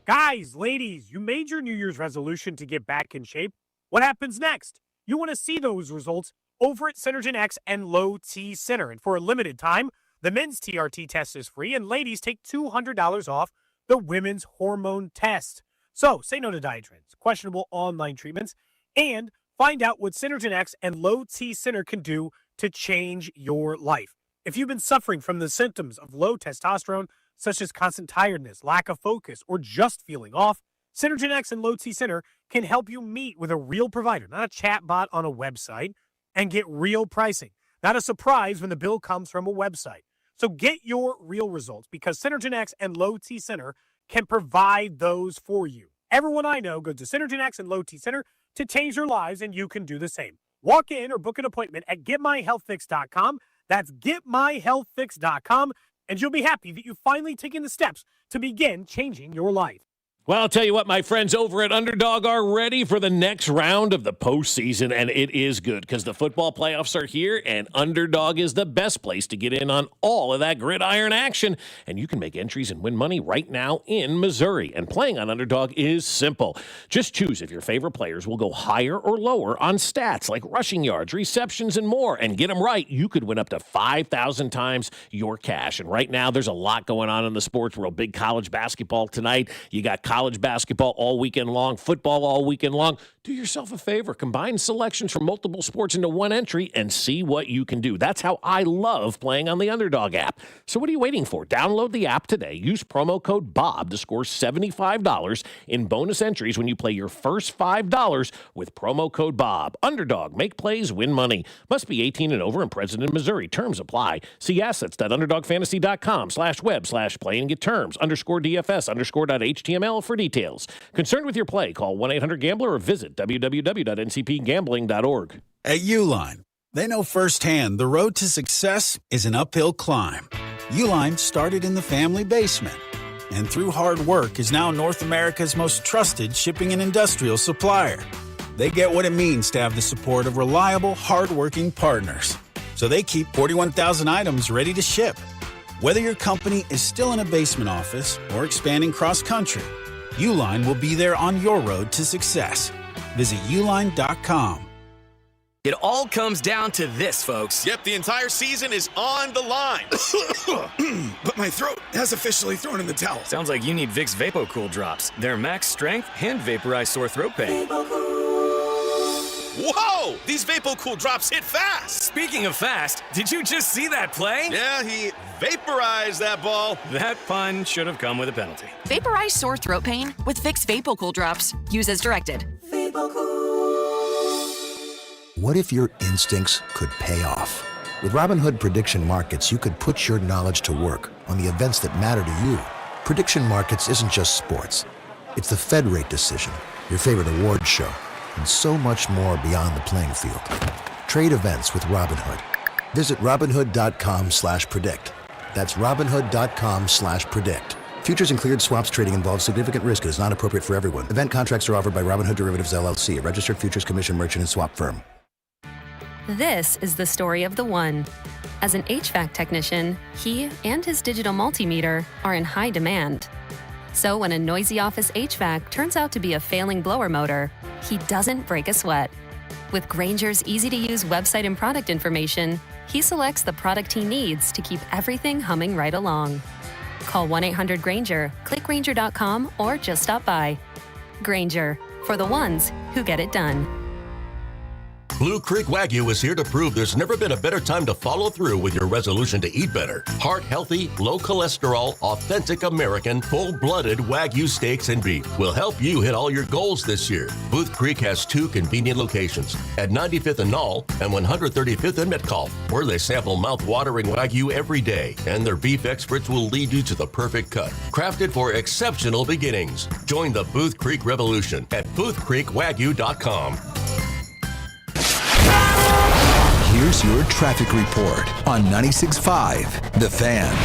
Guys, ladies, you made your New Year's resolution to get back in shape. What happens next? You want to see those results over at Synergen X and Low T Center. And for a limited time, the men's TRT test is free, and ladies take $200 off the women's hormone test. So say no to diet trends, questionable online treatments, and find out what Synergen X and Low T Center can do to change your life. If you've been suffering from the symptoms of low testosterone, such as constant tiredness, lack of focus, or just feeling off, Synergen X and Low T Center can help you meet with a real provider, not a chat bot on a website, and get real pricing. Not a surprise when the bill comes from a website. So get your real results because Synergen X and Low T Center can provide those for you. Everyone I know goes to Synergen X and Low T Center to change their lives, and you can do the same. Walk in or book an appointment at getmyhealthfix.com. That's getmyhealthfix.com, and you'll be happy that you've finally taken the steps to begin changing your life. Well, I'll tell you what, my friends over at Underdog are ready for the next round of the postseason, and it is good because the football playoffs are here, and Underdog is the best place to get in on all of that gridiron action. And you can make entries and win money right now in Missouri. And playing on Underdog is simple. Just choose if your favorite players will go higher or lower on stats like rushing yards, receptions, and more. And get them right, you could win up to 5,000 times your cash. And right now, there's a lot going on in the sports world. Big college basketball tonight. You got college basketball all weekend long, football all weekend long. Do yourself a favor. Combine selections from multiple sports into one entry and see what you can do. That's how I love playing on the Underdog app. So what are you waiting for? Download the app today. Use promo code BOB to score $75 in bonus entries when you play your first $5 with promo code BOB. Underdog. Make plays, win money. Must be 18 and over and present in Missouri. Terms apply. See assets.underdogfantasy.com/web/play and get terms. _DFS_.html for details. Concerned with your play? Call 1-800-GAMBLER or visit www.ncpgambling.org. At Uline, they know firsthand the road to success is an uphill climb. Uline started in the family basement and through hard work is now North America's most trusted shipping and industrial supplier. They get what it means to have the support of reliable, hardworking partners. So they keep 41,000 items ready to ship. Whether your company is still in a basement office or expanding cross-country, Uline will be there on your road to success. Visit uline.com. It all comes down to this, folks. Yep, the entire season is on the line. But my throat has officially thrown in the towel. Sounds like you need Vicks VapoCool drops. They're max strength and vaporize sore throat pain. Whoa! These VapoCool drops hit fast. Speaking of fast, did you just see that play? Yeah, he vaporized that ball. That pun should have come with a penalty. Vaporize sore throat pain with Vicks VapoCool drops. Use as directed. What if your instincts could pay off? With Robinhood Prediction Markets, you could put your knowledge to work on the events that matter to you. Prediction Markets isn't just sports. It's the Fed rate decision, your favorite award show, and so much more beyond the playing field. Trade events with Robinhood. Visit Robinhood.com/predict. That's Robinhood.com/predict. Futures and cleared swaps trading involves significant risk and is not appropriate for everyone. Event contracts are offered by Robinhood Derivatives LLC, a registered futures commission merchant and swap firm. This is the story of the one. As an HVAC technician, he and his digital multimeter are in high demand. So when a noisy office HVAC turns out to be a failing blower motor, he doesn't break a sweat. With Grainger's easy-to-use website and product information, he selects the product he needs to keep everything humming right along. Call 1-800-GRAINGER, click Grainger.com, or just stop by. Grainger, for the ones who get it done. Blue Creek Wagyu is here to prove there's never been a better time to follow through with your resolution to eat better. Heart-healthy, low-cholesterol, authentic American, full-blooded Wagyu steaks and beef will help you hit all your goals this year. Booth Creek has 2 convenient locations at 95th and Knoll and 135th and Metcalf, where they sample mouth-watering Wagyu every day, and their beef experts will lead you to the perfect cut, crafted for exceptional beginnings. Join the Booth Creek Revolution at boothcreekwagyu.com. Here's your traffic report on 96.5 The Fan.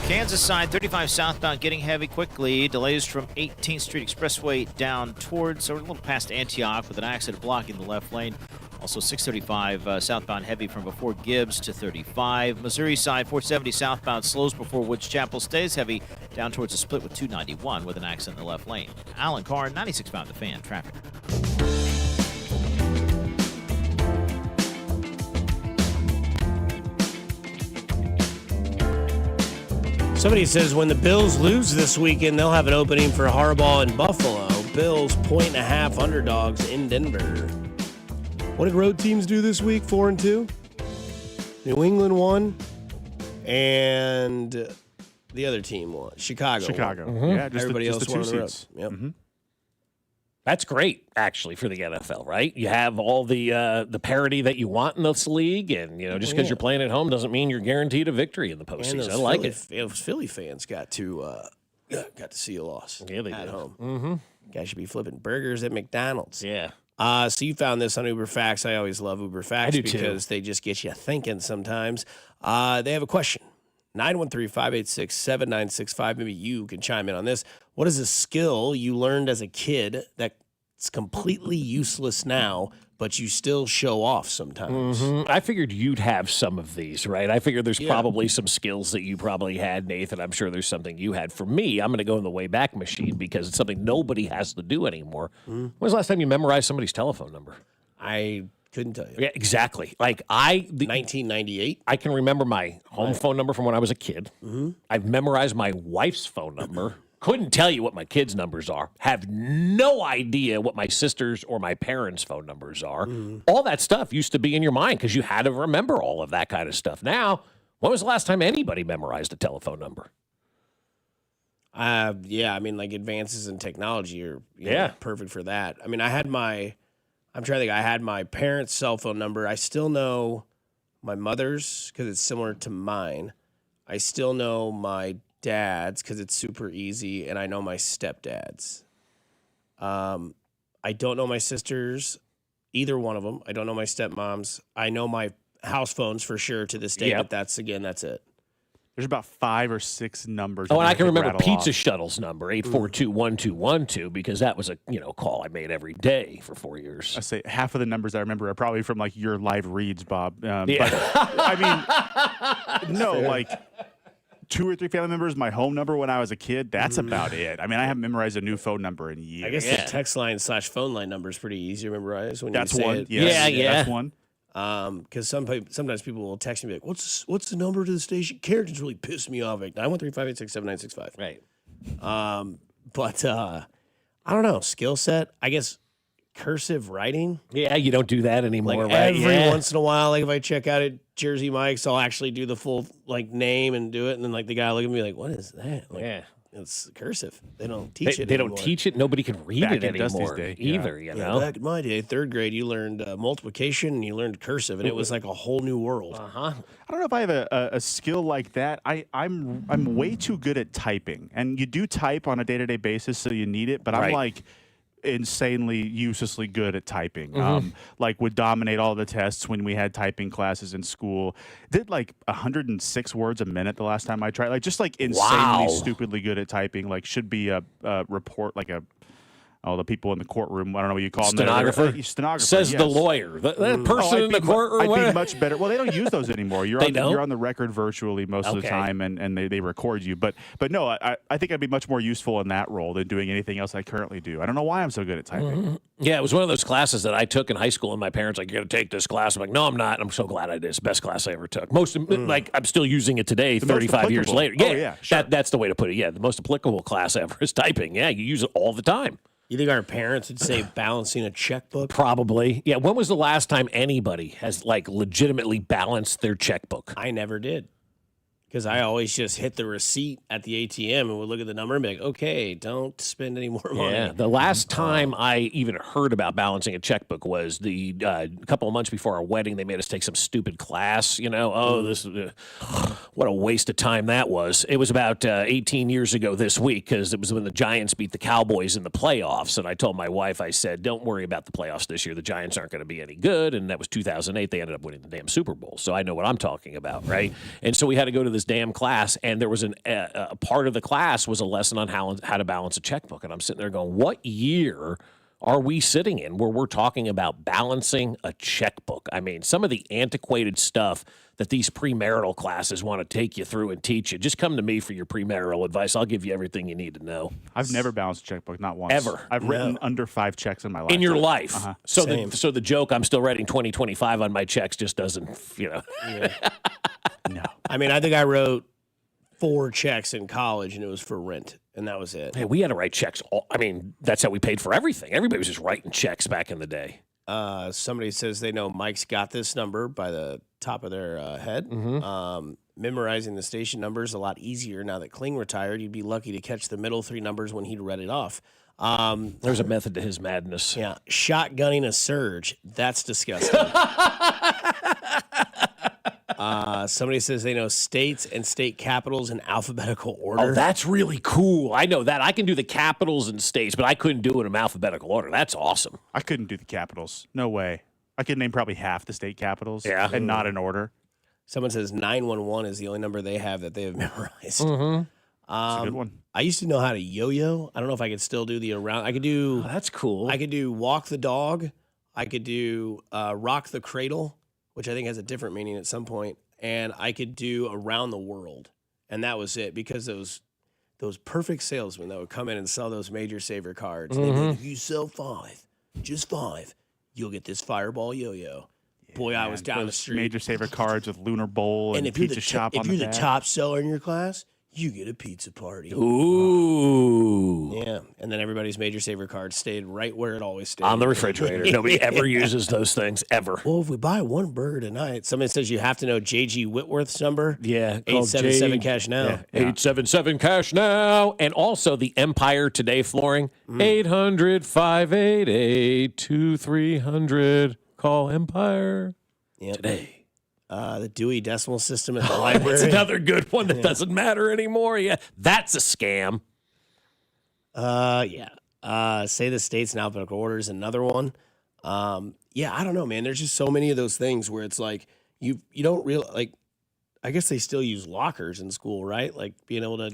Kansas side, 35 southbound, getting heavy quickly. Delays from 18th Street Expressway down towards, or a little past Antioch, with an accident blocking the left lane. Also 635 southbound heavy from before Gibbs to 35. Missouri side, 470 southbound slows before Woods Chapel, stays heavy down towards the split with 291 with an accident in the left lane. Alan Carr, 96.5 The Fan, traffic. Somebody says when the Bills lose this weekend, they'll have an opening for Harbaugh in Buffalo. Bills 1.5 underdogs in Denver. What did road teams do this week? 4-2. New England won, and the other team won. Chicago. Won. Yeah, just everybody just else the won 2 on the road. seats. Yep. Mm-hmm. That's great, actually, for the NFL, right? You have all the parity that you want in this league, and just because you're playing at home doesn't mean you're guaranteed a victory in the postseason. I like it. Those Philly fans got to see a loss at home. Mm-hmm. Guys should be flipping burgers at McDonald's. Yeah. So you found this on Uber Facts. I always love Uber Facts because they just get you thinking sometimes. They have a question. 913-586-7965. Maybe you can chime in on this. What is a skill you learned as a kid that's completely useless now, but you still show off sometimes? Mm-hmm. I figured you'd have some of these, right? I figured there's probably some skills that you probably had, Nathan. I'm sure there's something you had. For me, I'm going to go in the Wayback Machine because it's something nobody has to do anymore. When was the last time you memorized somebody's telephone number? I couldn't tell you. Yeah, exactly. 1998. I can remember my home phone number from when I was a kid. Mm-hmm. I've memorized my wife's phone number. Couldn't tell you what my kids' numbers are. Have no idea what my sister's or my parents' phone numbers are. Mm-hmm. All that stuff used to be in your mind because you had to remember all of that kind of stuff. Now, when was the last time anybody memorized a telephone number? Advances in technology are perfect for that. I mean, I had my parents' cell phone number. I still know my mother's because it's similar to mine. I still know my dad's because it's super easy, and I know my stepdad's. I don't know my sister's, either one of them. I don't know my stepmom's. I know my house phones for sure to this day, but that's it. There's about 5 or 6 numbers. Oh, and I can remember Pizza Shuttle's number, 842-1212, because that was a call I made every day for 4 years. I say half of the numbers I remember are probably from your live reads, Bob. But I mean, no, 2 or 3 family members, my home number when I was a kid, that's about it. I mean, I haven't memorized a new phone number in years. I guess the text line / phone line number is pretty easy to memorize when that's you say one. it. Yes. Yeah, that's one. Because sometimes people will text me like, what's the number to the station? Carrington's really pissed me off. 913-586-7965. Right. But I don't know. Skill set, I guess. Cursive writing. Yeah, you don't do that anymore, right? Every once in a while, if I check out at Jersey Mike's, I'll actually do the full name and do it, and then the guy look at me like, "What is that?" It's cursive. They don't teach it. They don't teach it. Nobody can read it anymore either. You know, back in my day, 3rd grade, you learned multiplication and you learned cursive, and it was like a whole new world. I don't know if I have a skill like that. I'm way too good at typing, and you do type on a day-to-day basis, so you need it. But I'm insanely uselessly good at typing. Would dominate all the tests when we had typing classes in school. Did 106 words a minute the last time I tried. Insanely stupidly good at typing. Should be a report, the people in the courtroom. I don't know what you call them. Stenographer. Stenographer. Says yes. the lawyer. That person in the courtroom. I'd be much better. Well, they don't use those anymore. You're on the record virtually most of the time, and they record you. But no, I think I'd be much more useful in that role than doing anything else I currently do. I don't know why I'm so good at typing. Yeah, it was one of those classes that I took in high school, and my parents like, "You got to take this class." I'm like, "No, I'm not." I'm so glad I did. It's the best class I ever took. Like I'm still using it today, 35 years later. Yeah, sure. That's the way to put it. Yeah, the most applicable class ever is typing. Yeah, you use it all the time. You think our parents would say balancing a checkbook? Probably. Yeah. When was the last time anybody has like legitimately balanced their checkbook? I never did. Because I always just hit the receipt at the ATM and would look at the number and be like, okay, don't spend any more money. Yeah, the last time I even heard about balancing a checkbook was the couple of months before our wedding. They made us take some stupid class, this what a waste of time that was. It was about 18 years ago this week because it was when the Giants beat the Cowboys in the playoffs. And I told my wife, I said, don't worry about the playoffs this year. The Giants aren't going to be any good. And that was 2008. They ended up winning the damn Super Bowl. So I know what I'm talking about, right? And so we had to go to this damn class, and there was a part of the class was a lesson on how to balance a checkbook. And I'm sitting there going, what year are we sitting in where we're talking about balancing a checkbook? I mean, some of the antiquated stuff that these premarital classes want to take you through and teach you, just come to me for your premarital advice. I'll give you everything you need to know. I've never balanced a checkbook, not once. Ever. I've written under 5 checks in my life. In your life. Uh-huh. So the joke, I'm still writing 2025 on my checks just doesn't, Yeah. No. I mean, I think I wrote 4 checks in college, and it was for rent, and that was it. Hey, we had to write checks. That's how we paid for everything. Everybody was just writing checks back in the day. Somebody says they know Mike's got this number by the top of their head. Memorizing the station number is a lot easier now that Kling retired. You'd be lucky to catch the middle 3 numbers when he'd read it off. There's a method to his madness. Yeah, shotgunning a surge. That's disgusting. Somebody says they know states and state capitals in alphabetical order. Oh, that's really cool. I know that. I can do the capitals and states, but I couldn't do it in alphabetical order. That's awesome. I couldn't do the capitals. No way. I could name probably half the state capitals and not in order. Someone says 911 is the only number they have that they have memorized. That's a good one. I used to know how to yo-yo. I don't know if I could still do the around. I could do. Oh, that's cool. I could do walk the dog. I could do rock the cradle, which I think has a different meaning at some point. And I could do around the world. And that was it, because those perfect salesmen that would come in and sell those Major Saver cards. They'd be like, if you sell 5, just 5, you'll get this Fireball yo-yo. Yeah, Boy, I was down the street. Major Saver cards with Lunar Bowl and Pizza Shop on the back. If you're the top seller in your class, you get a pizza party. Ooh. Yeah. And then everybody's Major Saver card stayed right where it always stayed. On the refrigerator. Nobody ever uses those things, ever. Well, if we buy 1 burger tonight, somebody says you have to know J.G. Whitworth's number. Yeah. 877 cash now. Yeah. 877 cash now. And also the Empire Today flooring. 800-588-2300. Call Empire today. The Dewey Decimal System at the library. That's another good one that doesn't matter anymore. Yeah, that's a scam. Say the states in alphabetical order is another one. I don't know, man. There's just so many of those things where it's like you don't realize. Like, I guess they still use lockers in school, right? Like being able to.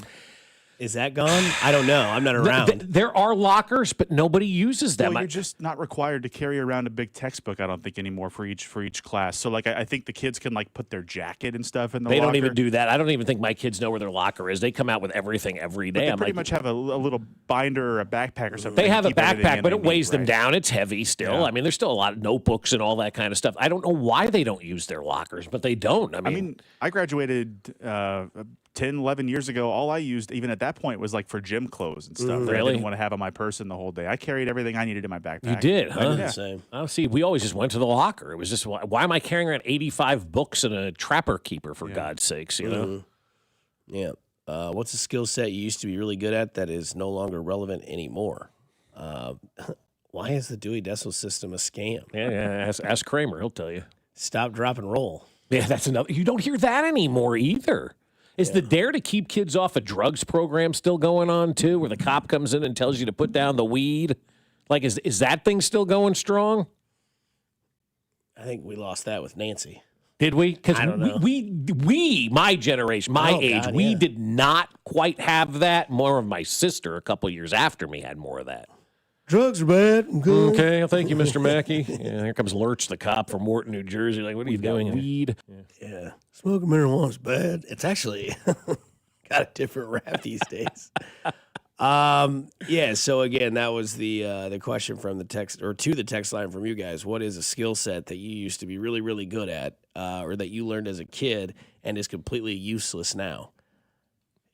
Is that gone? I don't know. I'm not around. There are lockers, but nobody uses them. Well, you're just not required to carry around a big textbook, I don't think, anymore for each class. So, like, I think the kids can, like, put their jacket and stuff in the locker. They don't even do that. I don't even think my kids know where their locker is. They come out with everything every day. But they pretty much have a little binder or a backpack or something. They have a backpack, but it weighs them down. It's heavy still. Yeah. I mean, there's still a lot of notebooks and all that kind of stuff. I don't know why they don't use their lockers, but they don't. I mean I graduated 10, 11 years ago. All I used, even at that point, was like for gym clothes and stuff that I didn't want to have on my person the whole day. I carried everything I needed in my backpack. You did, huh? Yeah. Same. Oh, see, we always just went to the locker. It was just, why am I carrying around 85 books and a trapper keeper, for God's sakes, you know? Yeah. What's a skill set you used to be really good at that is no longer relevant anymore? Why is the Dewey Decimal System a scam? Yeah. Ask Kramer. He'll tell you. Stop, drop, and roll. Yeah, that's another. You don't hear that anymore either. Is the Dare to Keep Kids Off of Drugs program still going on, too, where the cop comes in and tells you to put down the weed? Like, is that thing still going strong? I think we lost that with Nancy. Did we? Because I don't know. we, my generation, my age, we did not quite have that. More of my sister, a couple years after me, had more of that. Drugs are bad. Okay, well, thank you, Mr. Mackey. Yeah, here comes Lurch, the cop from Morton, New Jersey. Like, what are you doing? Weed. Yeah, smoking marijuana is bad. It's actually got a different rap these days. Yeah. So again, that was the question from the text or to the text line from you guys. What is a skill set that you used to be really, really good at, or that you learned as a kid and is completely useless now?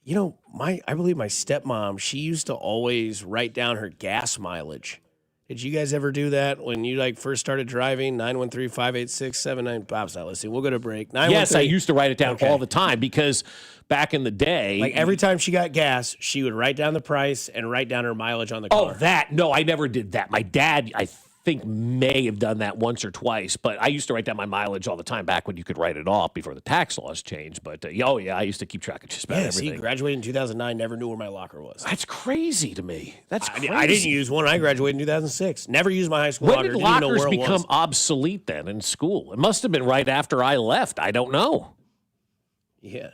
You know, I believe my stepmom, she used to always write down her gas mileage. Did you guys ever do that when you first started driving? 913-586-79. Bob's not listening. We'll go to break. Yes, I used to write it down all the time because back in the day, every time she got gas, she would write down the price and write down her mileage on the car. No, I never did that. My dad, I think, may have done that once or twice, but I used to write down my mileage all the time back when you could write it off before the tax laws changed. But I used to keep track of just about everything. See, graduated in 2009, never knew where my locker was. That's crazy to me. That's crazy. I didn't use one. I graduated in 2006. Never used my high school when locker. Did Didn't even know lockers where it become was. obsolete then in school? It must have been right after I left. I don't know. Yeah.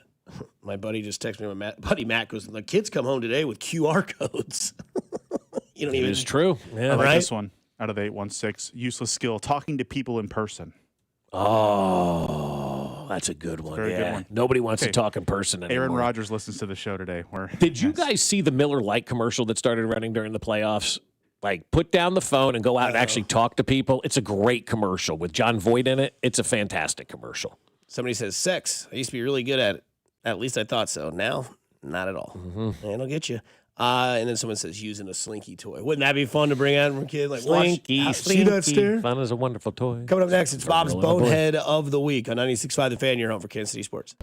My buddy just texted me. My buddy Matt goes, the kids come home today with QR codes. You don't even. It's true. Yeah, I like right? this one. Out of the 816, useless skill, talking to people in person. Oh, that's a good one. Very yeah. good one. Nobody wants to talk in person anymore. Aaron Rodgers listens to the show today. Did you guys see the Miller Lite commercial that started running during the playoffs? Like, put down the phone and go out and actually talk to people. It's a great commercial with John Voight in it. It's a fantastic commercial. Somebody says, sex. I used to be really good at it. At least I thought so. Now, not at all. Mm-hmm. It'll get you. And then someone says, using a slinky toy. Wouldn't that be fun to bring out from a kid? Like, Slinky, see that stare? Fun is a wonderful toy. Coming up next, it's Bob's Rolling Bonehead of the Week on 96.5 The Fan, your home for Kansas City Sports.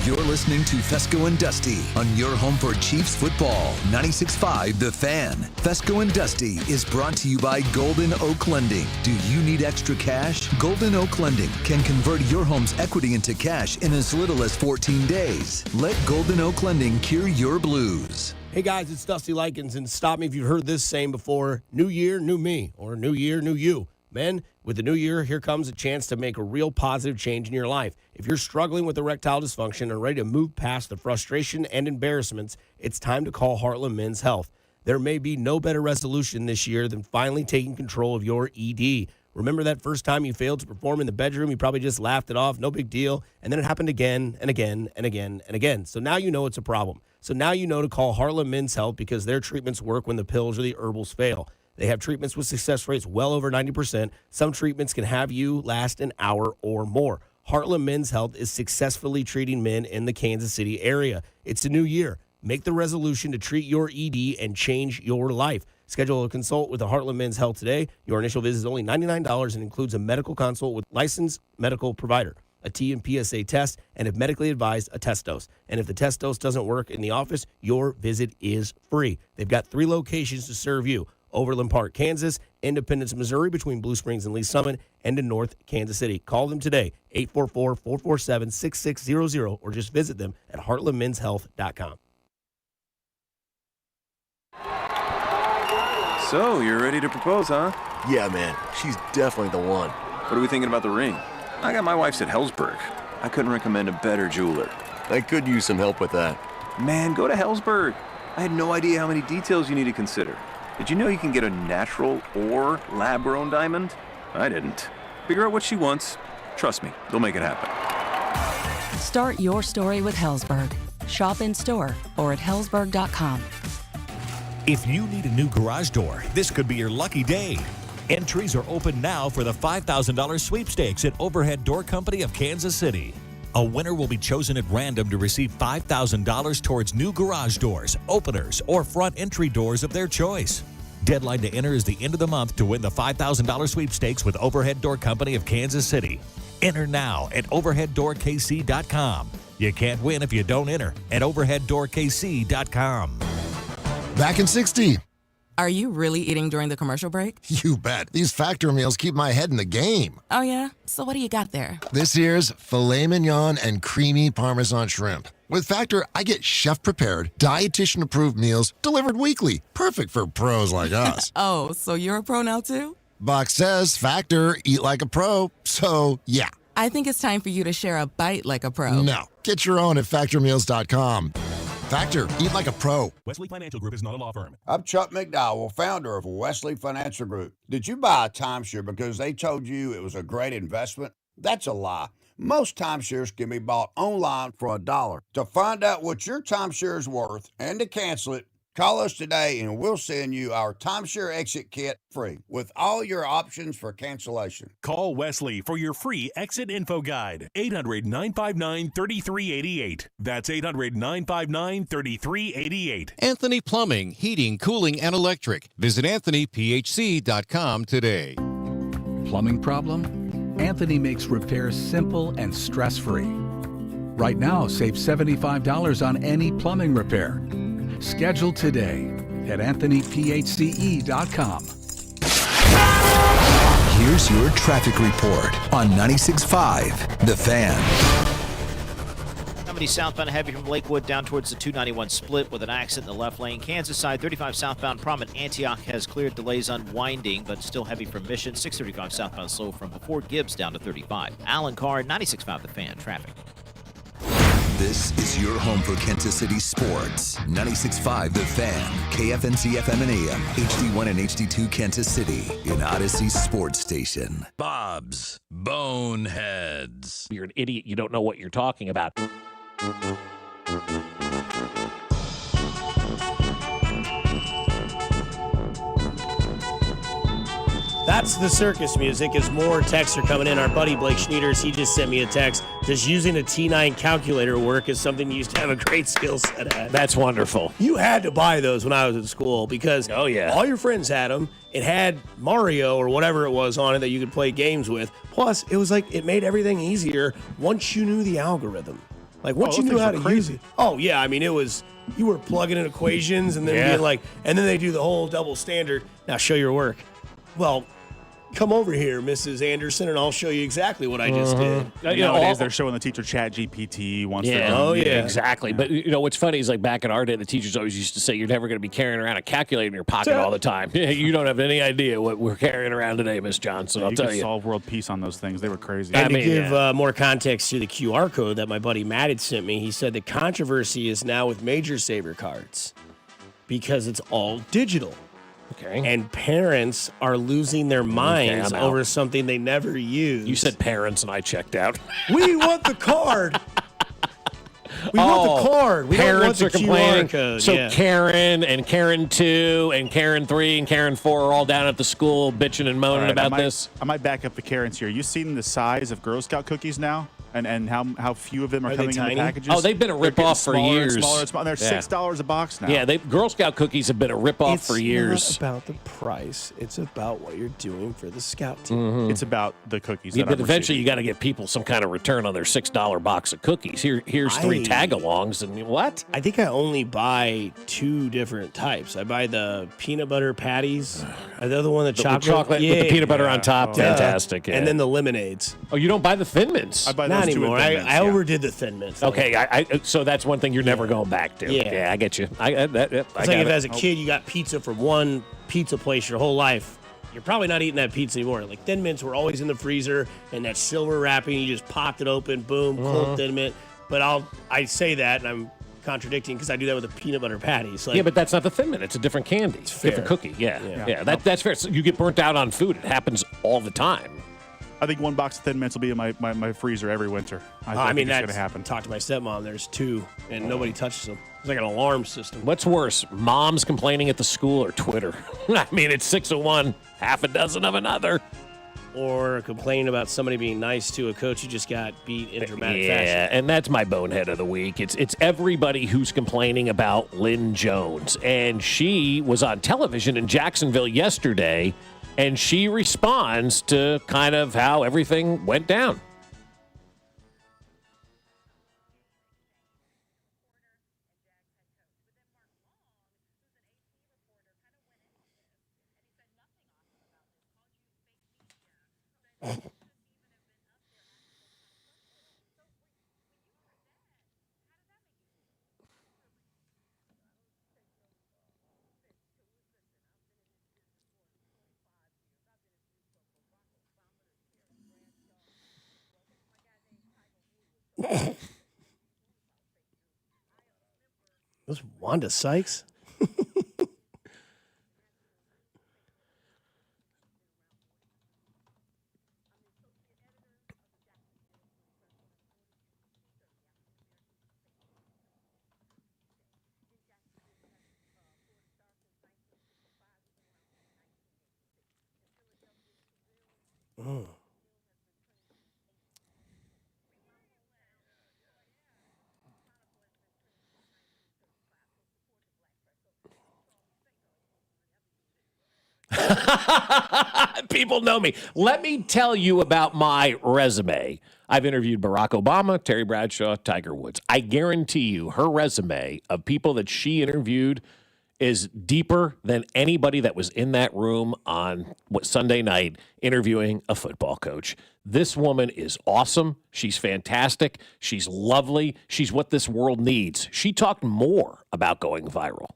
You're listening to Fescoe and Dusty on your home for Chiefs football. 96.5 The Fan. Fescoe and Dusty is brought to you by Golden Oak Lending. Do you need extra cash? Golden Oak Lending can convert your home's equity into cash in as little as 14 days. Let Golden Oak Lending cure your blues. Hey guys, it's Dusty Likens, and stop me if you've heard this saying before: new year, new me, or new year, new you. Men, with the new year, here comes a chance to make a real positive change in your life. If you're struggling with erectile dysfunction and ready to move past the frustration and embarrassments, it's time to call Heartland Men's Health. There may be no better resolution this year than finally taking control of your ED. Remember that first time you failed to perform in the bedroom? You probably just laughed it off, no big deal, and then it happened again and again and again and again. So now you know it's a problem. So now you know to call Heartland Men's Health because their treatments work when the pills or the herbals fail. They have treatments with success rates well over 90%. Some treatments can have you last an hour or more. Heartland Men's Health is successfully treating men in the Kansas City area. It's a new year. Make the resolution to treat your ED and change your life. Schedule a consult with the Heartland Men's Health today. Your initial visit is only $99 and includes a medical consult with licensed medical provider, a T and PSA test, and if medically advised, a test dose. And if the test dose doesn't work in the office, your visit is free. They've got 3 locations to serve you: Overland Park, Kansas; Independence, Missouri, between Blue Springs and Lee Summit; and in North Kansas City. Call them today, 844-447-6600, or just visit them at heartlandmenshealth.com. So, you're ready to propose, huh? Yeah, man. She's definitely the one. What are we thinking about the ring? I got my wife's at Hellsberg. I couldn't recommend a better jeweler. I could use some help with that. Man, go to Hellsberg. I had no idea how many details you need to consider. Did you know you can get a natural or lab-grown diamond? I didn't. Figure out what she wants. Trust me, they'll make it happen. Start your story with Hellsberg. Shop in store or at hellsberg.com. If you need a new garage door, this could be your lucky day. Entries are open now for the $5,000 sweepstakes at Overhead Door Company of Kansas City. A winner will be chosen at random to receive $5,000 towards new garage doors, openers, or front entry doors of their choice. Deadline to enter is the end of the month to win the $5,000 sweepstakes with Overhead Door Company of Kansas City. Enter now at overheaddoorkc.com. You can't win if you don't enter at overheaddoorkc.com. Back in 60. Are you really eating during the commercial break? You bet. These Factor meals keep my head in the game. Oh, yeah? So what do you got there? This year's filet mignon and creamy Parmesan shrimp. With Factor, I get chef-prepared, dietitian-approved meals delivered weekly. Perfect for pros like us. Oh, so you're a pro now, too? Box says Factor, eat like a pro. So, yeah. I think it's time for you to share a bite like a pro. No. Get your own at factormeals.com. Factor, eat like a pro. Wesley Financial Group is not a law firm. I'm Chuck McDowell, founder of Wesley Financial Group. Did you buy a timeshare because they told you it was a great investment? That's a lie. Most timeshares can be bought online for $1. To find out what your timeshare is worth and to cancel it, call us today and we'll send you our timeshare exit kit free with all your options for cancellation. Call Wesley for your free exit info guide. 800-959-3388. That's 800-959-3388. Anthony Plumbing, Heating, Cooling, and Electric. Visit AnthonyPHC.com today. Plumbing problem? Anthony makes repairs simple and stress-free. Right now, save $75 on any plumbing repair. Schedule today at AnthonyPHCE.com. Here's your traffic report on 96.5 The Fan. 70 southbound heavy from Lakewood down towards the 291 split with an accident in the left lane. Kansas side 35 southbound prom at Antioch has cleared, delays unwinding, but still heavy from Mission. 635 southbound slow from before Gibbs down to 35. Alan Carr, 96.5 The Fan. Traffic. This is your home for Kansas City sports. 96.5 The Fan, KFNC FM and AM, HD1 and HD2 Kansas City, an Odyssey sports station. Bob's Boneheads. You're an idiot. You don't know what you're talking about. That's the circus music. As more texts are coming in, our buddy Blake Schneiders, he just sent me a text. Does using a T9 calculator work is something you used to have a great skill set at? That's wonderful. You had to buy those when I was in school because all your friends had them. It had Mario or whatever it was on it that you could play games with. Plus, it was like it made everything easier once you knew the algorithm. Like once you knew how to use it. Oh, yeah. I mean, it was, you were plugging in equations and then being like, and then they do the whole double standard. Now show your work. Well, come over here, Mrs. Anderson, and I'll show you exactly what I just did. Nowadays, they're showing the teacher Chat GPT once they're done. Oh, yeah. Exactly. But, what's funny is, like, back in our day, the teachers always used to say you're never going to be carrying around a calculator in your pocket all the time. You don't have any idea what we're carrying around today, Miss Johnson. I'll tell you. You could solve world peace on those things. They were crazy. And to give more context to the QR code that my buddy Matt had sent me, he said the controversy is now with Major Saver cards because it's all digital. Okay. And parents are losing their minds over something they never used. You said parents, and I checked out. We want the card. We want the card. We Parents don't want the are complaining. QR code. So Karen and Karen 2 and Karen 3 and Karen 4 are all down at the school bitching and moaning about this. I might back up the Karens here. You seen the size of Girl Scout cookies now? And how few of them are coming in the packages? Oh, they've been a ripoff for years. Smaller and smaller. They're $6 a box now. Yeah, Girl Scout cookies have been a ripoff for years. It's not about the price. It's about what you're doing for the scout team. Mm-hmm. It's about the cookies. Yeah, but eventually you got to get people some kind of return on their $6 box of cookies. Here's 3 tag-alongs, and what? I think I only buy 2 different types. I buy the peanut butter patties. The other one, the chocolate with the peanut butter on top. Fantastic. Yeah. And then the lemonades. Oh, you don't buy the Thin Mints? I buy Not those anymore. I overdid the Thin Mints. Okay, so that's one thing you're never going back to. Yeah, I get you. It's like if as a kid you got pizza from one pizza place your whole life, you're probably not eating that pizza anymore. Like Thin Mints were always in the freezer and that silver wrapping, you just popped it open, boom, cold Thin Mint. But I say that and I'm contradicting because I do that with the peanut butter patties. Like, yeah, but that's not the Thin Mint. It's a different candy. It's different cookie. Yeah. That's fair. So you get burnt out on food. It happens all the time. I think 1 box of Thin Mints will be in my freezer every winter. I mean, that's going to happen. Talk to my stepmom. There's 2, and nobody touches them. It's like an alarm system. What's worse, moms complaining at the school or Twitter? I mean, it's 6 of one, half a dozen of another. Or complaining about somebody being nice to a coach who just got beat in dramatic fashion. Yeah, and that's my bonehead of the week. It's everybody who's complaining about Lynn Jones. And she was on television in Jacksonville yesterday, and she responds to kind of how everything went down. Was Wanda Sykes? People know me. Let me tell you about my resume. I've interviewed Barack Obama, Terry Bradshaw, Tiger Woods. I guarantee you her resume of people that she interviewed is deeper than anybody that was in that room on Sunday night interviewing a football coach. This woman is awesome. She's fantastic. She's lovely. She's what this world needs. She talked more about going viral.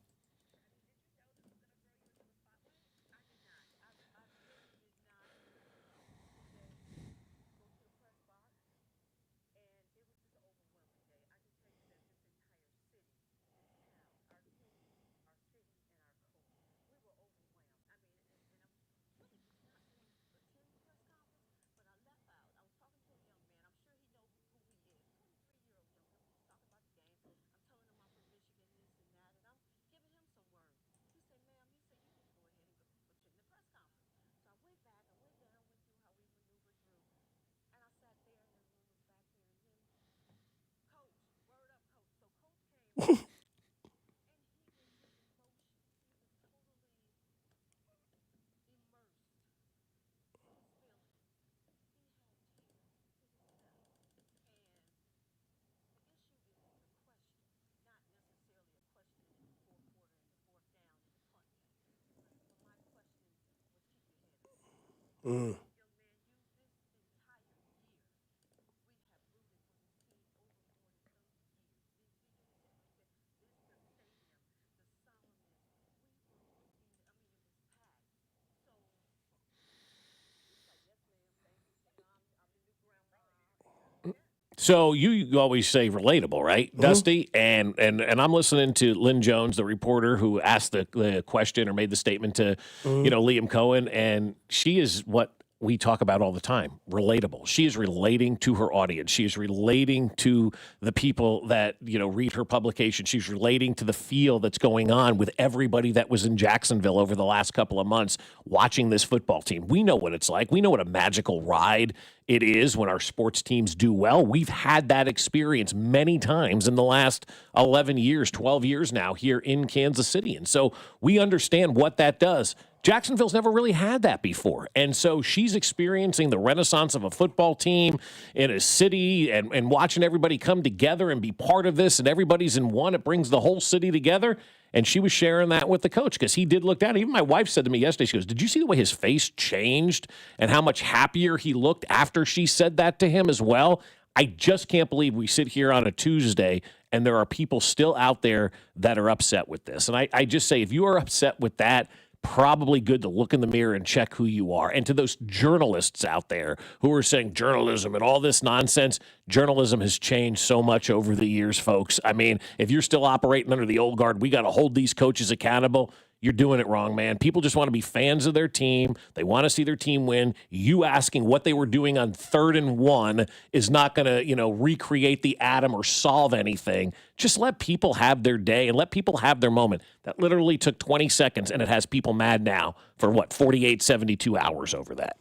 So you always say relatable, right, Dusty? And I'm listening to Lynn Jones, the reporter who asked the question or made the statement to, Liam Cohen, and she is what we talk about all the time, relatable. She is relating to her audience. She is relating to the people that, read her publication. She's relating to the feel that's going on with everybody that was in Jacksonville over the last couple of months watching this football team. We know what it's like. We know what a magical ride it is when our sports teams do well. We've had that experience many times in the last 11 years, 12 years now here in Kansas City. And so we understand what that does. Jacksonville's never really had that before. And so she's experiencing the renaissance of a football team in a city and watching everybody come together and be part of this, and everybody's in one. It brings the whole city together. And she was sharing that with the coach because he did look down. Even my wife said to me yesterday, she goes, "Did you see the way his face changed and how much happier he looked after she said that to him as well?" I just can't believe we sit here on a Tuesday and there are people still out there that are upset with this. And I just say, if you are upset with that, probably good to look in the mirror and check who you are. And to those journalists out there who are saying journalism and all this nonsense, journalism has changed so much over the years, folks. I mean, if you're still operating under the old guard, we got to hold these coaches accountable. You're doing it wrong, man. People just want to be fans of their team. They want to see their team win. You asking what they were doing on 3rd and 1 is not going to, recreate the atom or solve anything. Just let people have their day and let people have their moment. That literally took 20 seconds, and it has people mad now for 48, 72 hours over that.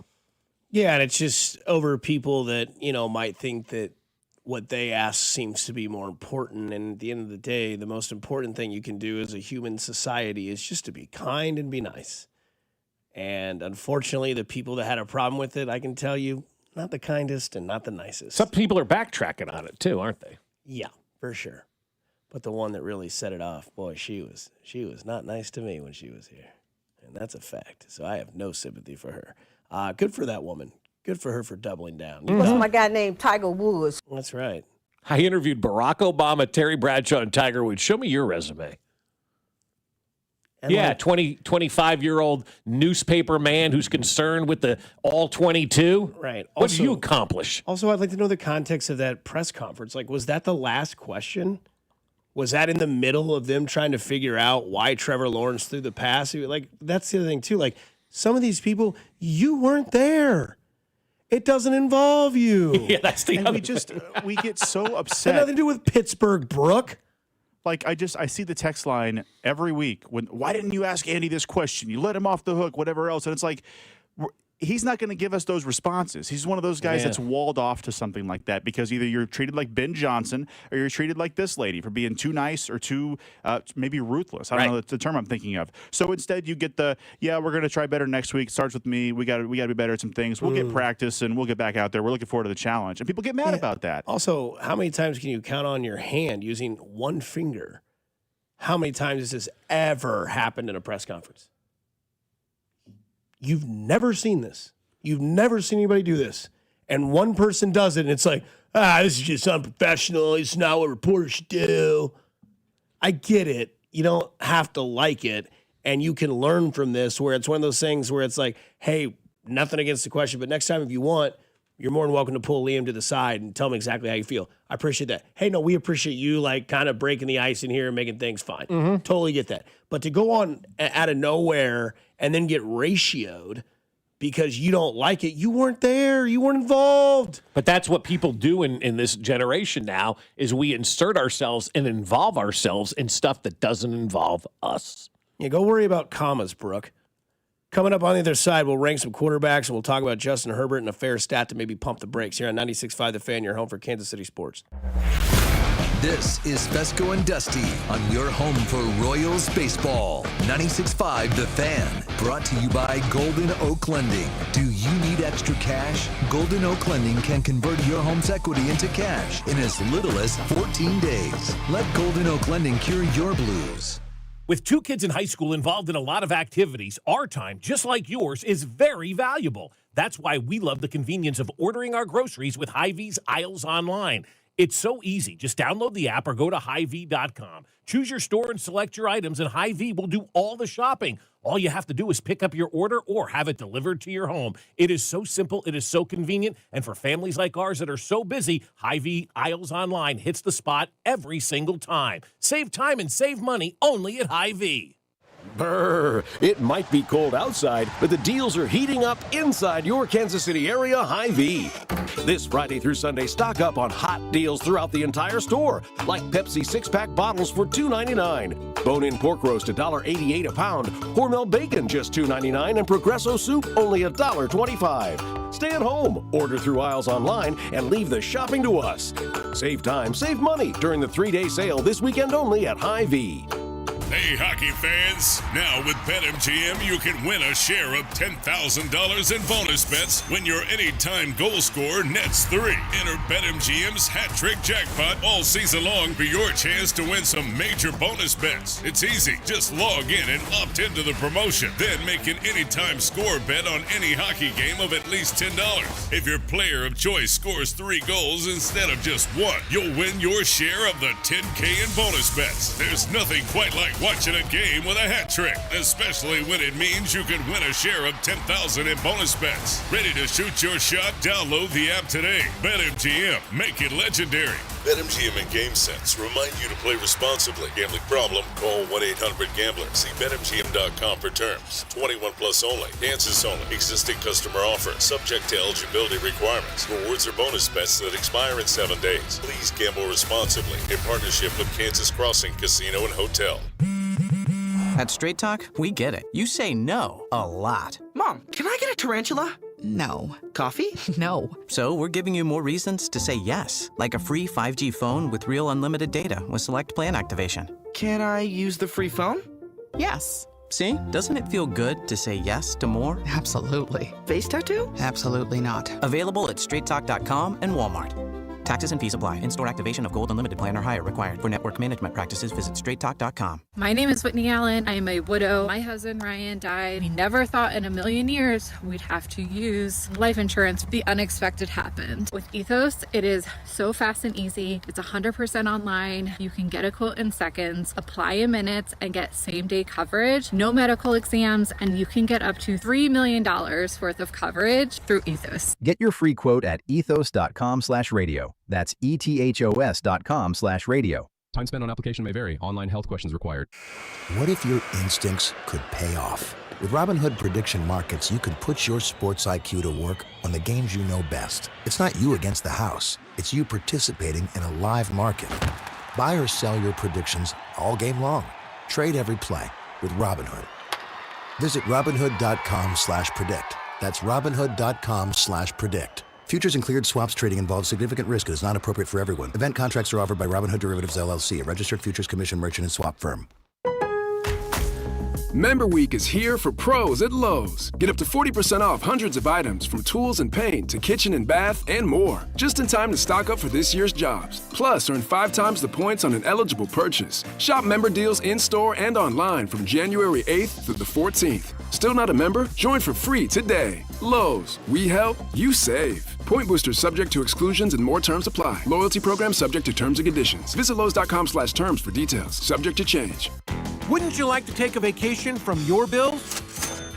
Yeah, and it's just over people that, might think that what they ask seems to be more important. And at the end of the day, the most important thing you can do as a human society is just to be kind and be nice. And unfortunately, the people that had a problem with it, I can tell you, not the kindest and not the nicest. Some people are backtracking on it too, aren't they? Yeah, for sure. But the one that really set it off, boy, she was not nice to me when she was here. And that's a fact. So I have no sympathy for her. Good for that woman. Good for her for doubling down. My guy named Tiger Woods. That's right. I interviewed Barack Obama, Terry Bradshaw, and Tiger Woods. Show me your resume. And 25-year-old newspaper man who's concerned with the all 22. Right. What did you accomplish? Also, I'd like to know the context of that press conference. Like, was that the last question? Was that in the middle of them trying to figure out why Trevor Lawrence threw the pass? Like, that's the other thing, too. Like, some of these people, you weren't there. It doesn't involve you. Yeah, that's the other thing. We get so upset. Had nothing to do with Pittsburgh, Brooke. Like, I see the text line every week. Why didn't you ask Andy this question? You let him off the hook, whatever else. And it's like, he's not going to give us those responses. He's one of those guys that's walled off to something like that because either you're treated like Ben Johnson or you're treated like this lady for being too nice or too maybe ruthless. I don't know the term I'm thinking of. So instead you get we're going to try better next week. It starts with me. We got to be better at some things. We'll get practice and we'll get back out there. We're looking forward to the challenge. And people get mad about that. Also, how many times can you count on your hand using one finger? How many times has this ever happened in a press conference? You've never seen this. You've never seen anybody do this. And one person does it, and it's like, this is just unprofessional. It's not what reporters should do. I get it. You don't have to like it. And you can learn from this where it's one of those things where it's like, hey, nothing against the question, but next time if you want, you're more than welcome to pull Liam to the side and tell him exactly how you feel. I appreciate that. Hey, no, we appreciate you like kind of breaking the ice in here and making things fine. Totally get that. But to go on out of nowhere and then get ratioed because you don't like it, you weren't there, you weren't involved. But that's what people do in this generation now is we insert ourselves and involve ourselves in stuff that doesn't involve us. Yeah, go worry about commas, Brooke. Coming up on the other side, we'll rank some quarterbacks, and we'll talk about Justin Herbert and a fair stat to maybe pump the brakes here on 96.5 The Fan, your home for Kansas City sports. This is Fescoe and Dusty on your home for Royals baseball. 96.5 The Fan, brought to you by Golden Oak Lending. Do you need extra cash? Golden Oak Lending can convert your home's equity into cash in as little as 14 days. Let Golden Oak Lending cure your blues. With 2 kids in high school involved in a lot of activities, our time, just like yours, is very valuable. That's why we love the convenience of ordering our groceries with Hy-Vee's Aisles Online. It's so easy. Just download the app or go to Hy-Vee.com. Choose your store and select your items, and Hy-Vee will do all the shopping. All you have to do is pick up your order or have it delivered to your home. It is so simple. It is so convenient. And for families like ours that are so busy, Hy-Vee Aisles Online hits the spot every single time. Save time and save money only at Hy-Vee. Brr, it might be cold outside, but the deals are heating up inside your Kansas City area Hy-Vee. This Friday through Sunday, stock up on hot deals throughout the entire store, like Pepsi 6-pack bottles for $2.99, bone-in pork roast $1.88 a pound, Hormel bacon just $2.99, and Progresso soup only $1.25. Stay at home, order through Aisles Online, and leave the shopping to us. Save time, save money during the 3-day sale this weekend only at Hy-Vee. Hey, hockey fans! Now with BetMGM, you can win a share of $10,000 in bonus bets when your anytime goal scorer nets 3. Enter BetMGM's Hat Trick Jackpot all season long for your chance to win some major bonus bets. It's easy. Just log in and opt into the promotion. Then make an anytime score bet on any hockey game of at least $10. If your player of choice scores 3 goals instead of just 1, you'll win your share of the $10K in bonus bets. There's nothing quite like watching a game with a hat trick, especially when it means you could win a share of $10,000 in bonus bets. Ready to shoot your shot? Download the app today. BetMGM. Make it legendary. BetMGM and GameSense remind you to play responsibly. Gambling problem? Call 1-800-GAMBLER. See BetMGM.com for terms. 21 plus only. Kansas only. Existing customer offer. Subject to eligibility requirements. Rewards or bonus bets that expire in 7 days. Please gamble responsibly. In partnership with Kansas Crossing Casino and Hotel. At Straight Talk, we get it. You say no a lot. Mom, can I get a tarantula? No. Coffee? No. So we're giving you more reasons to say yes, like a free 5G phone with real unlimited data with select plan activation. Can I use the free phone? Yes. See? Doesn't it feel good to say yes to more? Absolutely. Face tattoo? Absolutely not. Available at straighttalk.com and Walmart. Taxes and fees apply. In-store activation of Gold Unlimited plan or higher required. For network management practices, visit straighttalk.com. My name is Whitney Allen. I am a widow. My husband, Ryan, died. We never thought in a million years we'd have to use life insurance. The unexpected happened. With Ethos, it is so fast and easy. It's 100% online. You can get a quote in seconds, apply in minutes, and get same-day coverage. No medical exams, and you can get up to $3 million worth of coverage through Ethos. Get your free quote at ethos.com/radio. That's ethos.com/radio. Time spent on application may vary. Online health questions required. What if your instincts could pay off? With Robinhood Prediction Markets, you could put your sports IQ to work on the games you know best. It's not you against the house. It's you participating in a live market. Buy or sell your predictions all game long. Trade every play with Robinhood. Visit Robinhood.com/predict. That's Robinhood.com/predict. Futures and cleared swaps trading involves significant risk and is not appropriate for everyone. Event contracts are offered by Robinhood Derivatives LLC, a registered futures commission merchant and swap firm. Member Week is here for pros at Lowe's. Get up to 40% off hundreds of items from tools and paint to kitchen and bath and more. Just in time to stock up for this year's jobs. Plus, earn 5 times the points on an eligible purchase. Shop member deals in-store and online from January 8th through the 14th. Still not a member? Join for free today. Lowe's. We help, you save. Point boosters subject to exclusions and more terms apply. Loyalty program subject to terms and conditions. Visit Lowe's.com/terms for details. Subject to change. Wouldn't you like to take a vacation from your bills?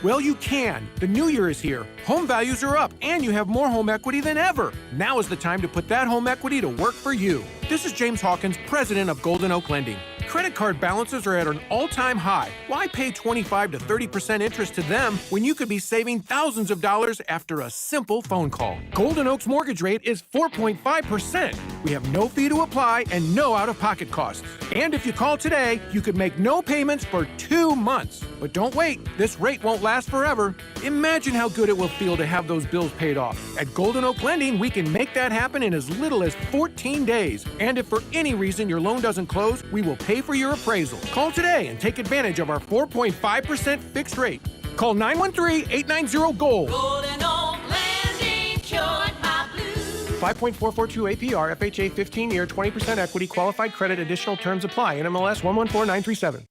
Well, you can. The new year is here. Home values are up, and you have more home equity than ever. Now is the time to put that home equity to work for you. This is James Hawkins, president of Golden Oak Lending. Credit card balances are at an all-time high. Why pay 25 to 30% interest to them when you could be saving thousands of dollars after a simple phone call? Golden Oak's mortgage rate is 4.5%. We have no fee to apply and no out-of-pocket costs. And if you call today, you could make no payments for 2 months. But don't wait. This rate won't last forever. Imagine how good it will feel to have those bills paid off. At Golden Oak Lending, we can make that happen in as little as 14 days. And if for any reason your loan doesn't close, we will pay for your appraisal. Call today and take advantage of our 4.5% fixed rate. Call 913-890-GOLD. Golden Oak Lending cured my blues. 5.442 APR, FHA 15-year, 20% equity, qualified credit, additional terms apply. NMLS 114937.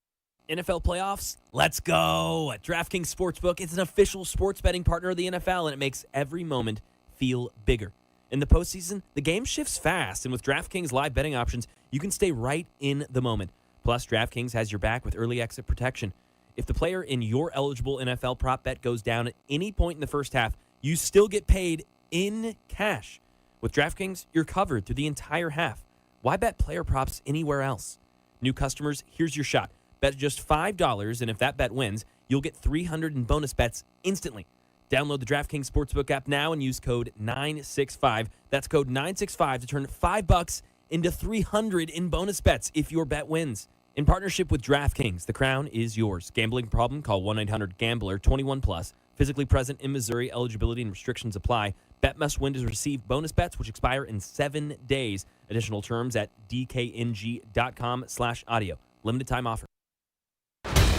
NFL playoffs, let's go. DraftKings Sportsbook is an official sports betting partner of the NFL, and it makes every moment feel bigger. In the postseason, the game shifts fast, and with DraftKings live betting options, you can stay right in the moment. Plus, DraftKings has your back with early exit protection. If the player in your eligible NFL prop bet goes down at any point in the first half, you still get paid in cash. With DraftKings, you're covered through the entire half. Why bet player props anywhere else? New customers, here's your shot. Bet just $5, and if that bet wins, you'll get $300 in bonus bets instantly. Download the DraftKings Sportsbook app now and use code 965. That's code 965 to turn $5 into $300 in bonus bets if your bet wins. In partnership with DraftKings, the crown is yours. Gambling problem? Call 1-800-GAMBLER. 21 plus. Physically present in Missouri. Eligibility and restrictions apply. Bet must win to receive bonus bets, which expire in 7 days. Additional terms at dkng.com/audio. Limited time offer.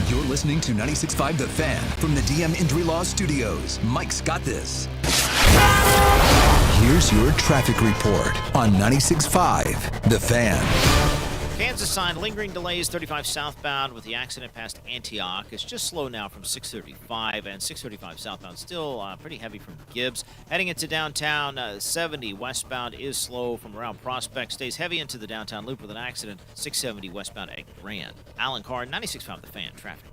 You're listening to 96.5 The Fan from the DM Injury Law Studios. Mike's got this. Here's your traffic report on 96.5 The Fan. Kansas side, lingering delays, 35 southbound with the accident past Antioch. It's just slow now from 635, and 635 southbound still pretty heavy from Gibbs. Heading into downtown, 70 westbound is slow from around Prospect. Stays heavy into the downtown loop with an accident, 670 westbound at Grand. Alan Carr, 96.5 The Fan, traffic.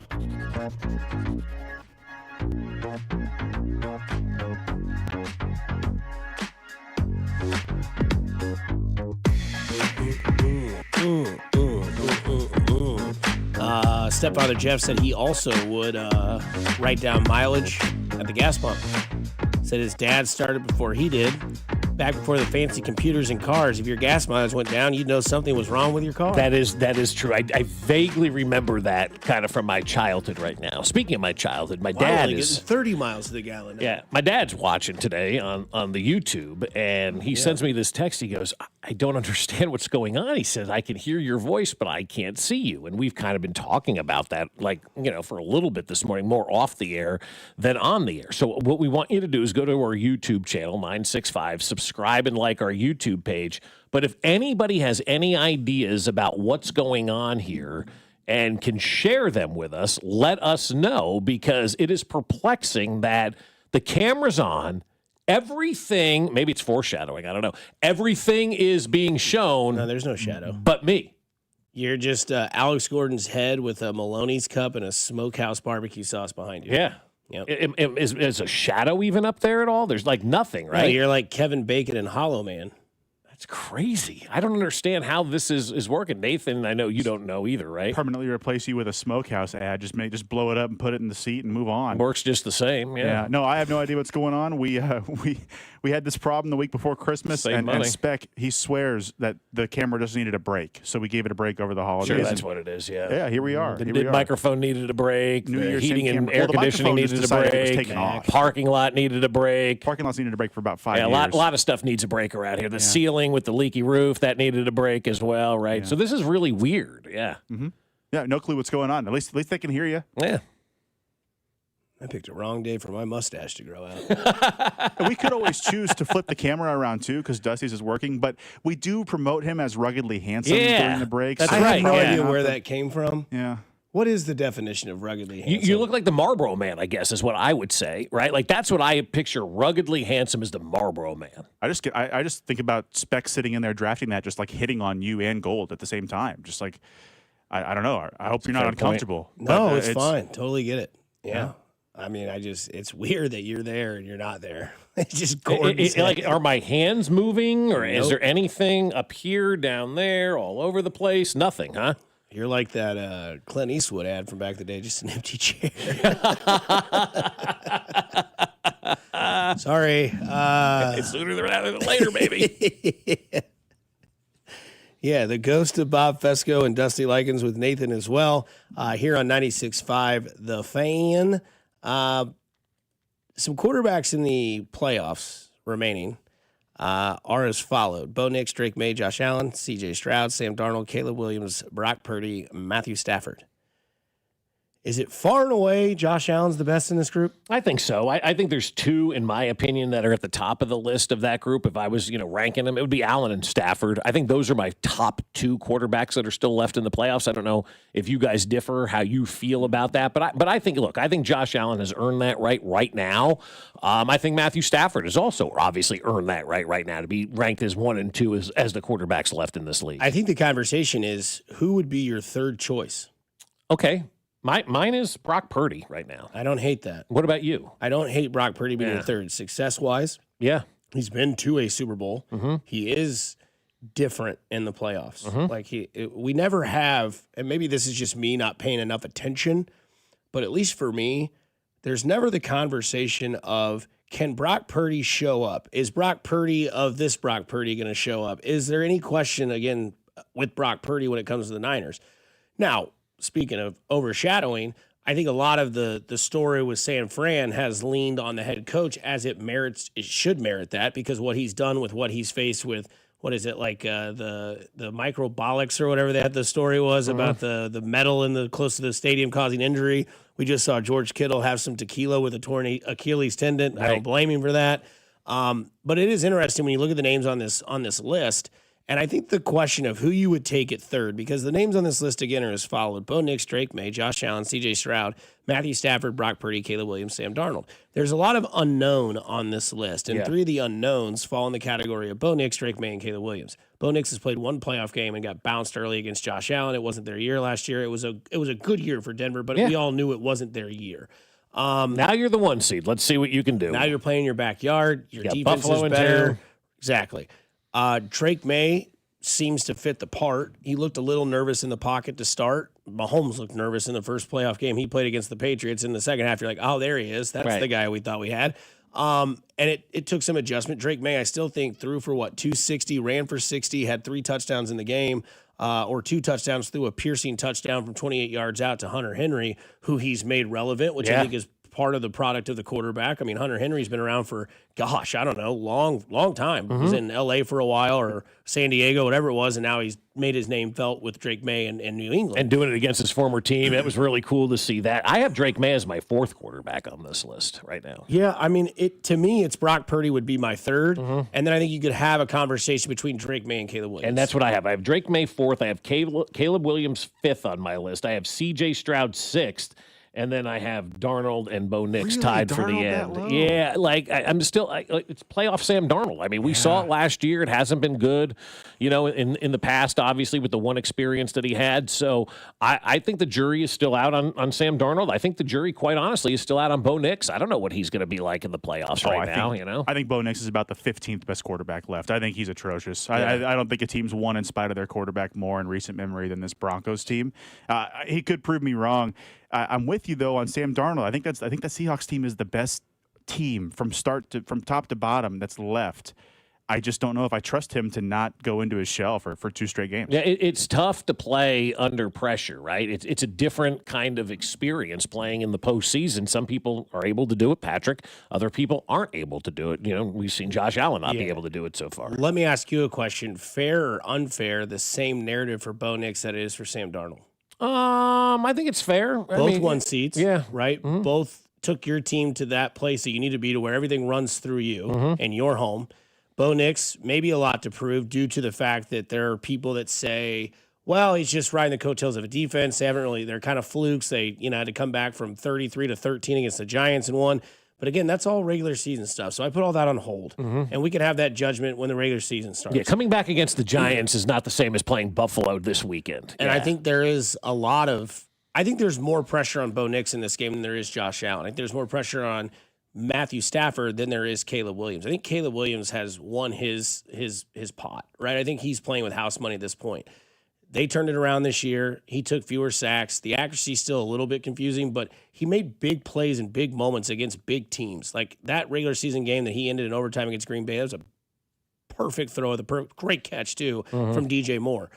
Stepfather Jeff said he also would write down mileage at the gas pump. Said his dad started before he did. Back before the fancy computers and cars, if your gas mileage went down, you'd know something was wrong with your car. That is true. I vaguely remember that kind of from my childhood right now. Speaking of my childhood, my dad is getting 30 miles to the gallon now. Yeah, my dad's watching today on the YouTube, and he sends me this text. He goes, I don't understand what's going on. He says, I can hear your voice, but I can't see you. And we've kind of been talking about that, for a little bit this morning, more off the air than on the air. So what we want you to do is go to our YouTube channel, 965, subscribe and like our YouTube page. But if anybody has any ideas about what's going on here and can share them with us, let us know, because it is perplexing that the camera's on. Everything, maybe it's foreshadowing, I don't know. Everything is being shown. No, there's no shadow. But me. You're just Alex Gordon's head with a Maloney's cup and a smokehouse barbecue sauce behind you. Yeah. Yep. Is a shadow even up there at all? There's nothing, right? No, you're like Kevin Bacon and Hollow Man. It's crazy. I don't understand how this is working. Nathan, I know you don't know either, right? Permanently replace you with a smokehouse ad. Just blow it up and put it in the seat and move on. Works just the same. Yeah. No, I have no idea what's going on. We had this problem the week before Christmas, and Spec, he swears that the camera just needed a break, so we gave it a break over the holidays. Sure, that's what it is. Yeah. Yeah, here we are. The microphone needed a break. New The Year's heating Eve and camera. air Well, the conditioning microphone needed just a decided it was break. taken off. Parking lot needed a break. Parking lots needed a break for about 5 years. A lot of stuff needs a break around here. The ceiling with the leaky roof, that needed a break as well, right? So this is really weird. Yeah. Mm-hmm. Yeah, no clue what's going on. At least they can hear you. Yeah. I picked a wrong day for my mustache to grow out. We could always choose to flip the camera around too, because Dusty's is working. But we do promote him as ruggedly handsome during the breaks. I have no idea where that came from. Yeah. What is the definition of ruggedly handsome? You look like the Marlboro Man, I guess, is what I would say, right? Like that's what I picture. Ruggedly handsome as the Marlboro Man. I just think about Spec sitting in there drafting that, just like hitting on you and Gold at the same time. Just like I don't know. I hope you're not uncomfortable. No, it's fine. Totally get it. Yeah. I mean, it's weird that you're there and you're not there. It's just gorgeous. Like, are my hands moving, or is there anything up here, down there, all over the place? Nothing, huh? You're like that Clint Eastwood ad from back in the day, just an empty chair. Sorry. It's sooner rather than later, baby. Yeah, the ghost of Bob Fescoe and Dusty Likens with Nathan as well. Here on 96.5 The Fan. Some quarterbacks in the playoffs remaining are as followed. Bo Nix, Drake May, Josh Allen, C.J. Stroud, Sam Darnold, Caleb Williams, Brock Purdy, Matthew Stafford. Is it far and away Josh Allen's the best in this group? I think so. I think there's two, in my opinion, that are at the top of the list of that group. If I was, ranking them, it would be Allen and Stafford. I think those are my top two quarterbacks that are still left in the playoffs. I don't know if you guys differ, how you feel about that. But I think, I think Josh Allen has earned that right now. I think Matthew Stafford has also obviously earned that right now to be ranked as 1 and 2 as the quarterbacks left in this league. I think the conversation is, who would be your third choice? Okay. Mine is Brock Purdy right now. I don't hate that. What about you? I don't hate Brock Purdy being your third. Success-wise, yeah, he's been to a Super Bowl. Mm-hmm. He is different in the playoffs. Mm-hmm. Like we never have, and maybe this is just me not paying enough attention, but at least for me, there's never the conversation of, can Brock Purdy show up? Is Brock Purdy of this Brock Purdy going to show up? Is there any question, again, with Brock Purdy when it comes to the Niners? Now, speaking of overshadowing, I think a lot of the story with San Fran has leaned on the head coach, as it should merit that, because what he's done with what he's faced with, what is it, like the microbolics or whatever that the story was about the metal in the close to the stadium causing injury. We just saw George Kittle have some tequila with a torn Achilles tendon. Right. I don't blame him for that. But it is interesting when you look at the names on this list. And I think the question of who you would take at third, because the names on this list, again, are as followed. Bo Nix, Drake May, Josh Allen, C.J. Stroud, Matthew Stafford, Brock Purdy, Caleb Williams, Sam Darnold. There's a lot of unknown on this list, and three of the unknowns fall in the category of Bo Nix, Drake May, and Caleb Williams. Bo Nix has played one playoff game and got bounced early against Josh Allen. It wasn't their year last year. It was a good year for Denver, but we all knew it wasn't their year. Now you're the 1 seed. Let's see what you can do. Now you're playing your backyard. Your defense Buffalo is better. in 2. Exactly. Drake May seems to fit the part. He looked a little nervous in the pocket to start. Mahomes looked nervous in the first playoff game he played against the Patriots. In the second half, you're like, oh, there he is. That's the guy we thought we had. And it took some adjustment. Drake May, I still think, threw for 260, ran for 60, had 3 touchdowns in the game, or 2 touchdowns, threw a piercing touchdown from 28 yards out to Hunter Henry, who he's made relevant, which I think is part of the product of the quarterback. I mean, Hunter Henry's been around for, I don't know, long time. He was in L.A. for a while, or San Diego, whatever it was, and now he's made his name felt with Drake May and New England. And doing it against his former team. It was really cool to see that. I have Drake May as my 4th quarterback on this list right now. Yeah, I mean, to me, it's Brock Purdy would be my 3rd, and then I think you could have a conversation between Drake May and Caleb Williams. And that's what I have. I have Drake May 4th. I have Caleb Williams 5th on my list. I have C.J. Stroud 6th. and then I have Darnold and Bo Nix Really? tied for the Darnold that end. low? Yeah, I'm still it's playoff Sam Darnold. I mean, we saw it last year. It hasn't been good, in the past, obviously, with the one experience that he had. So I think the jury is still out on Sam Darnold. I think the jury, quite honestly, is still out on Bo Nix. I don't know what he's going to be like in the playoffs now. I think Bo Nix is about the 15th best quarterback left. I think he's atrocious. I don't think a team's won in spite of their quarterback more in recent memory than this Broncos team. He could prove me wrong. I'm with you though on Sam Darnold. I think the Seahawks team is the best team from top to bottom that's left. I just don't know if I trust him to not go into his shell for 2 straight games. Yeah, it's tough to play under pressure, right? It's a different kind of experience playing in the postseason. Some people are able to do it, Patrick. Other people aren't able to do it. We've seen Josh Allen not be able to do it so far. Let me ask you a question. Fair or unfair, the same narrative for Bo Nix that it is for Sam Darnold? I think it's fair. Both won seats. Yeah. Right? Mm-hmm. Both took your team to that place that you need to be, to where everything runs through you and your home. Bo Nix, maybe a lot to prove due to the fact that there are people that say, well, he's just riding the coattails of a defense. They're kind of flukes. They, had to come back from 33-13 against the Giants and won. But again, that's all regular season stuff. So I put all that on hold. And we can have that judgment when the regular season starts. Yeah, coming back against the Giants is not the same as playing Buffalo this weekend. And I think there is I think there's more pressure on Bo Nix in this game than there is Josh Allen. I think there's more pressure on Matthew Stafford than there is Caleb Williams. I think Caleb Williams has won his pot, right? I think he's playing with house money at this point. They turned it around this year. He took fewer sacks. The accuracy is still a little bit confusing, but he made big plays and big moments against big teams. Like that regular season game that he ended in overtime against Green Bay, that was a perfect throw, great catch too from DJ Moore.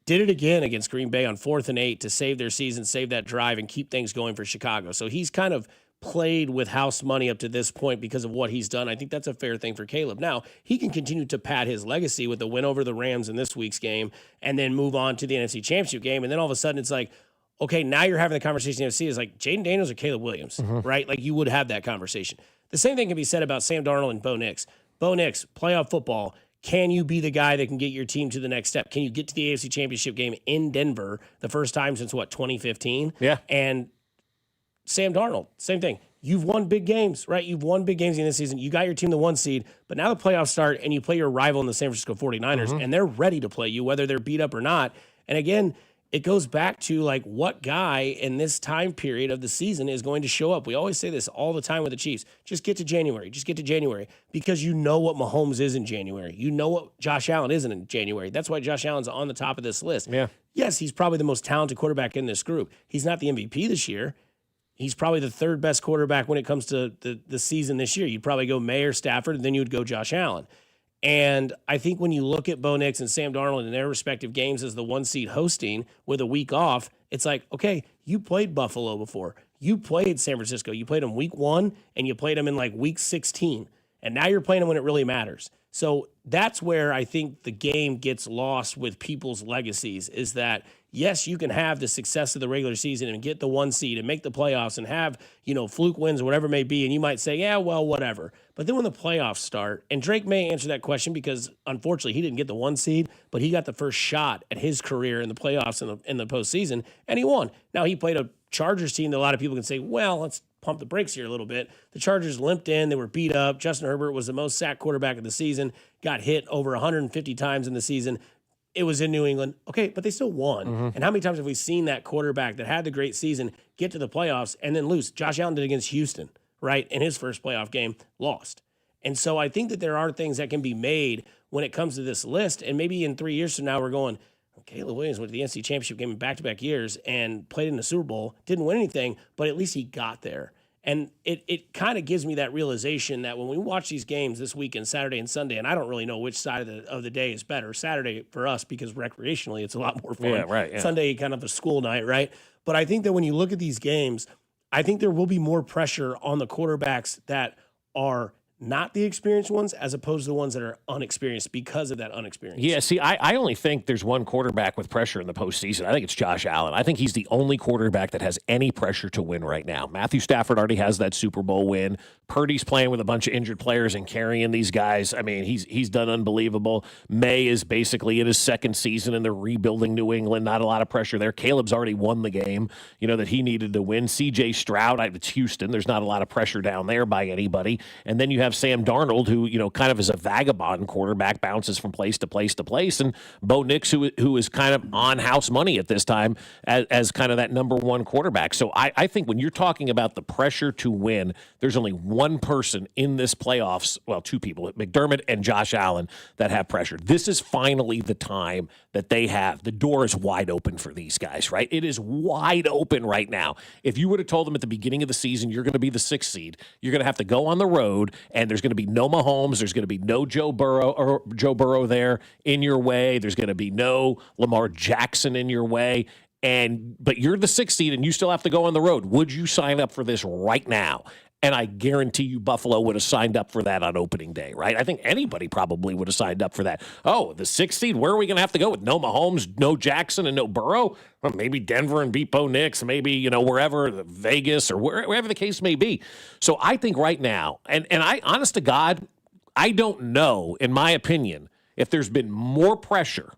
Did it again against Green Bay on 4th and 8 to save their season, save that drive, and keep things going for Chicago. So he's kind of played with house money up to this point because of what he's done. I think that's a fair thing for Caleb. Now, he can continue to pad his legacy with the win over the Rams in this week's game and then move on to the NFC Championship game. And then all of a sudden it's like, okay, now you're having the conversation in the NFC is like Jaden Daniels or Caleb Williams, right? Like you would have that conversation. The same thing can be said about Sam Darnold and Bo Nix. Bo Nix, playoff football. Can you be the guy that can get your team to the next step? Can you get to the AFC Championship game in Denver the first time since, 2015? Yeah. And Sam Darnold, same thing. You've won big games, right? You've won big games in this season. You got your team the 1 seed, but now the playoffs start and you play your rival in the San Francisco 49ers, and they're ready to play you, whether they're beat up or not. And again, it goes back to like what guy in this time period of the season is going to show up. We always say this all the time with the Chiefs. Just get to January. Just get to January because you know what Mahomes is in January. You know what Josh Allen isn't in January. That's why Josh Allen's on the top of this list. Yeah. Yes, he's probably the most talented quarterback in this group. He's not the MVP this year. He's probably the 3rd best quarterback when it comes to the season this year. You'd probably go Mayer, Stafford, and then you would go Josh Allen. And I think when you look at Bo Nix and Sam Darnold in their respective games as the 1 seed hosting with a week off, it's like, okay, you played Buffalo before. You played San Francisco. You played them week 1, and you played them in like week 16. And now you're playing them when it really matters. So that's where I think the game gets lost with people's legacies is that, yes, you can have the success of the regular season and get the 1 seed and make the playoffs and have, fluke wins or whatever it may be. And you might say, yeah, well, whatever. But then when the playoffs start, and Drake may answer that question because unfortunately he didn't get the 1 seed, but he got the first shot at his career in the playoffs in the postseason, and he won. Now he played a Chargers team that a lot of people can say, well, let's pump the brakes here a little bit. The Chargers limped in. They were beat up. Justin Herbert was the most sacked quarterback of the season, got hit over 150 times in the season. It was in New England. Okay, but they still won. And how many times have we seen that quarterback that had the great season get to the playoffs and then lose? Josh Allen did against Houston, right? In his first playoff game, lost. And so I think that there are things that can be made when it comes to this list. And maybe in 3 years from now, we're going, Caleb Williams went to the NC Championship game in back-to-back years and played in the Super Bowl, didn't win anything, but at least he got there. And it kind of gives me that realization that when we watch these games this weekend, Saturday and Sunday, and I don't really know which side of the day is better. Saturday for us because recreationally it's a lot more fun. Yeah, right. Yeah. Sunday kind of a school night, right? But I think that when you look at these games, I think there will be more pressure on the quarterbacks that are not the experienced ones, as opposed to the ones that are unexperienced because of that unexperience. Yeah, see, I only think there's one quarterback with pressure in the postseason. I think it's Josh Allen. I think he's the only quarterback that has any pressure to win right now. Matthew Stafford already has that Super Bowl win. Purdy's playing with a bunch of injured players and carrying these guys. I mean, he's done unbelievable. May is basically in his second season, and they're rebuilding New England. Not a lot of pressure there. Caleb's already won the game, that he needed to win. C.J. Stroud, it's Houston. There's not a lot of pressure down there by anybody. And then you have Sam Darnold, who, kind of is a vagabond quarterback, bounces from place to place to place, and Bo Nix, who is kind of on house money at this time as kind of that number one quarterback. So I think when you're talking about the pressure to win, there's only one person in this playoffs, well, two people, McDermott and Josh Allen, that have pressure. This is finally the time that they have. The door is wide open for these guys, right? It is wide open right now. If you would have told them at the beginning of the season, you're going to be the 6th seed, you're going to have to go on the road, and there's going to be no Mahomes, there's going to be no Joe Burrow there in your way, there's going to be no Lamar Jackson in your way, but you're the 6th seed and you still have to go on the road. Would you sign up for this right now? And I guarantee you Buffalo would have signed up for that on opening day, right? I think anybody probably would have signed up for that. Oh, the 6th seed, where are we going to have to go with no Mahomes, no Jackson, and no Burrow? Well, maybe Denver and beat Bo Nix, maybe, wherever, Vegas or wherever the case may be. So I think right now, and I, honest to God, I don't know, in my opinion, if there's been more pressure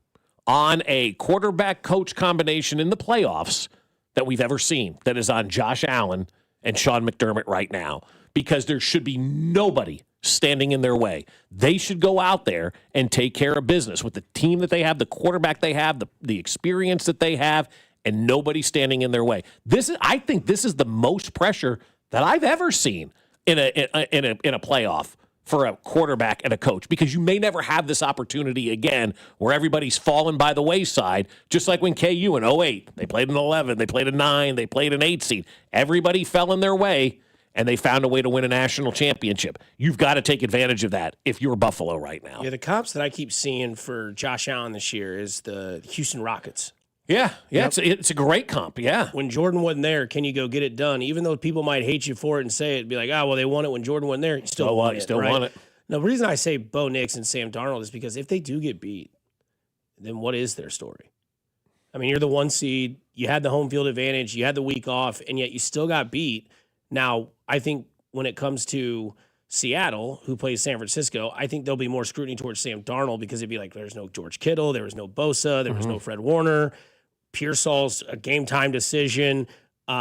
on a quarterback-coach combination in the playoffs that we've ever seen that is on Josh Allen and Sean McDermott right now, because there should be nobody standing in their way. They should go out there and take care of business with the team that they have, the quarterback they have, the experience that they have, and nobody standing in their way. I think this is the most pressure that I've ever seen in a playoff for a quarterback and a coach, because you may never have this opportunity again where everybody's fallen by the wayside, just like when KU in 08, they played an 11, they played a 9, they played an 8 seed. Everybody fell in their way, and they found a way to win a national championship. You've got to take advantage of that if you're Buffalo right now. Yeah, the comps that I keep seeing for Josh Allen this year is the Houston Rockets. Yeah, it's a great comp, yeah. When Jordan wasn't there, can you go get it done? Even though people might hate you for it and say it, be like, well, they won it when Jordan wasn't there. You still won it, right? Won it. Now, the reason I say Bo Nix and Sam Darnold is because if they do get beat, then what is their story? I mean, you're the 1 seed, you had the home field advantage, you had the week off, and yet you still got beat. Now, I think when it comes to Seattle, who plays San Francisco, I think there'll be more scrutiny towards Sam Darnold because it'd be like, there's no George Kittle, there was no Bosa, there was no Fred Warner. Pearsall's a game-time decision. They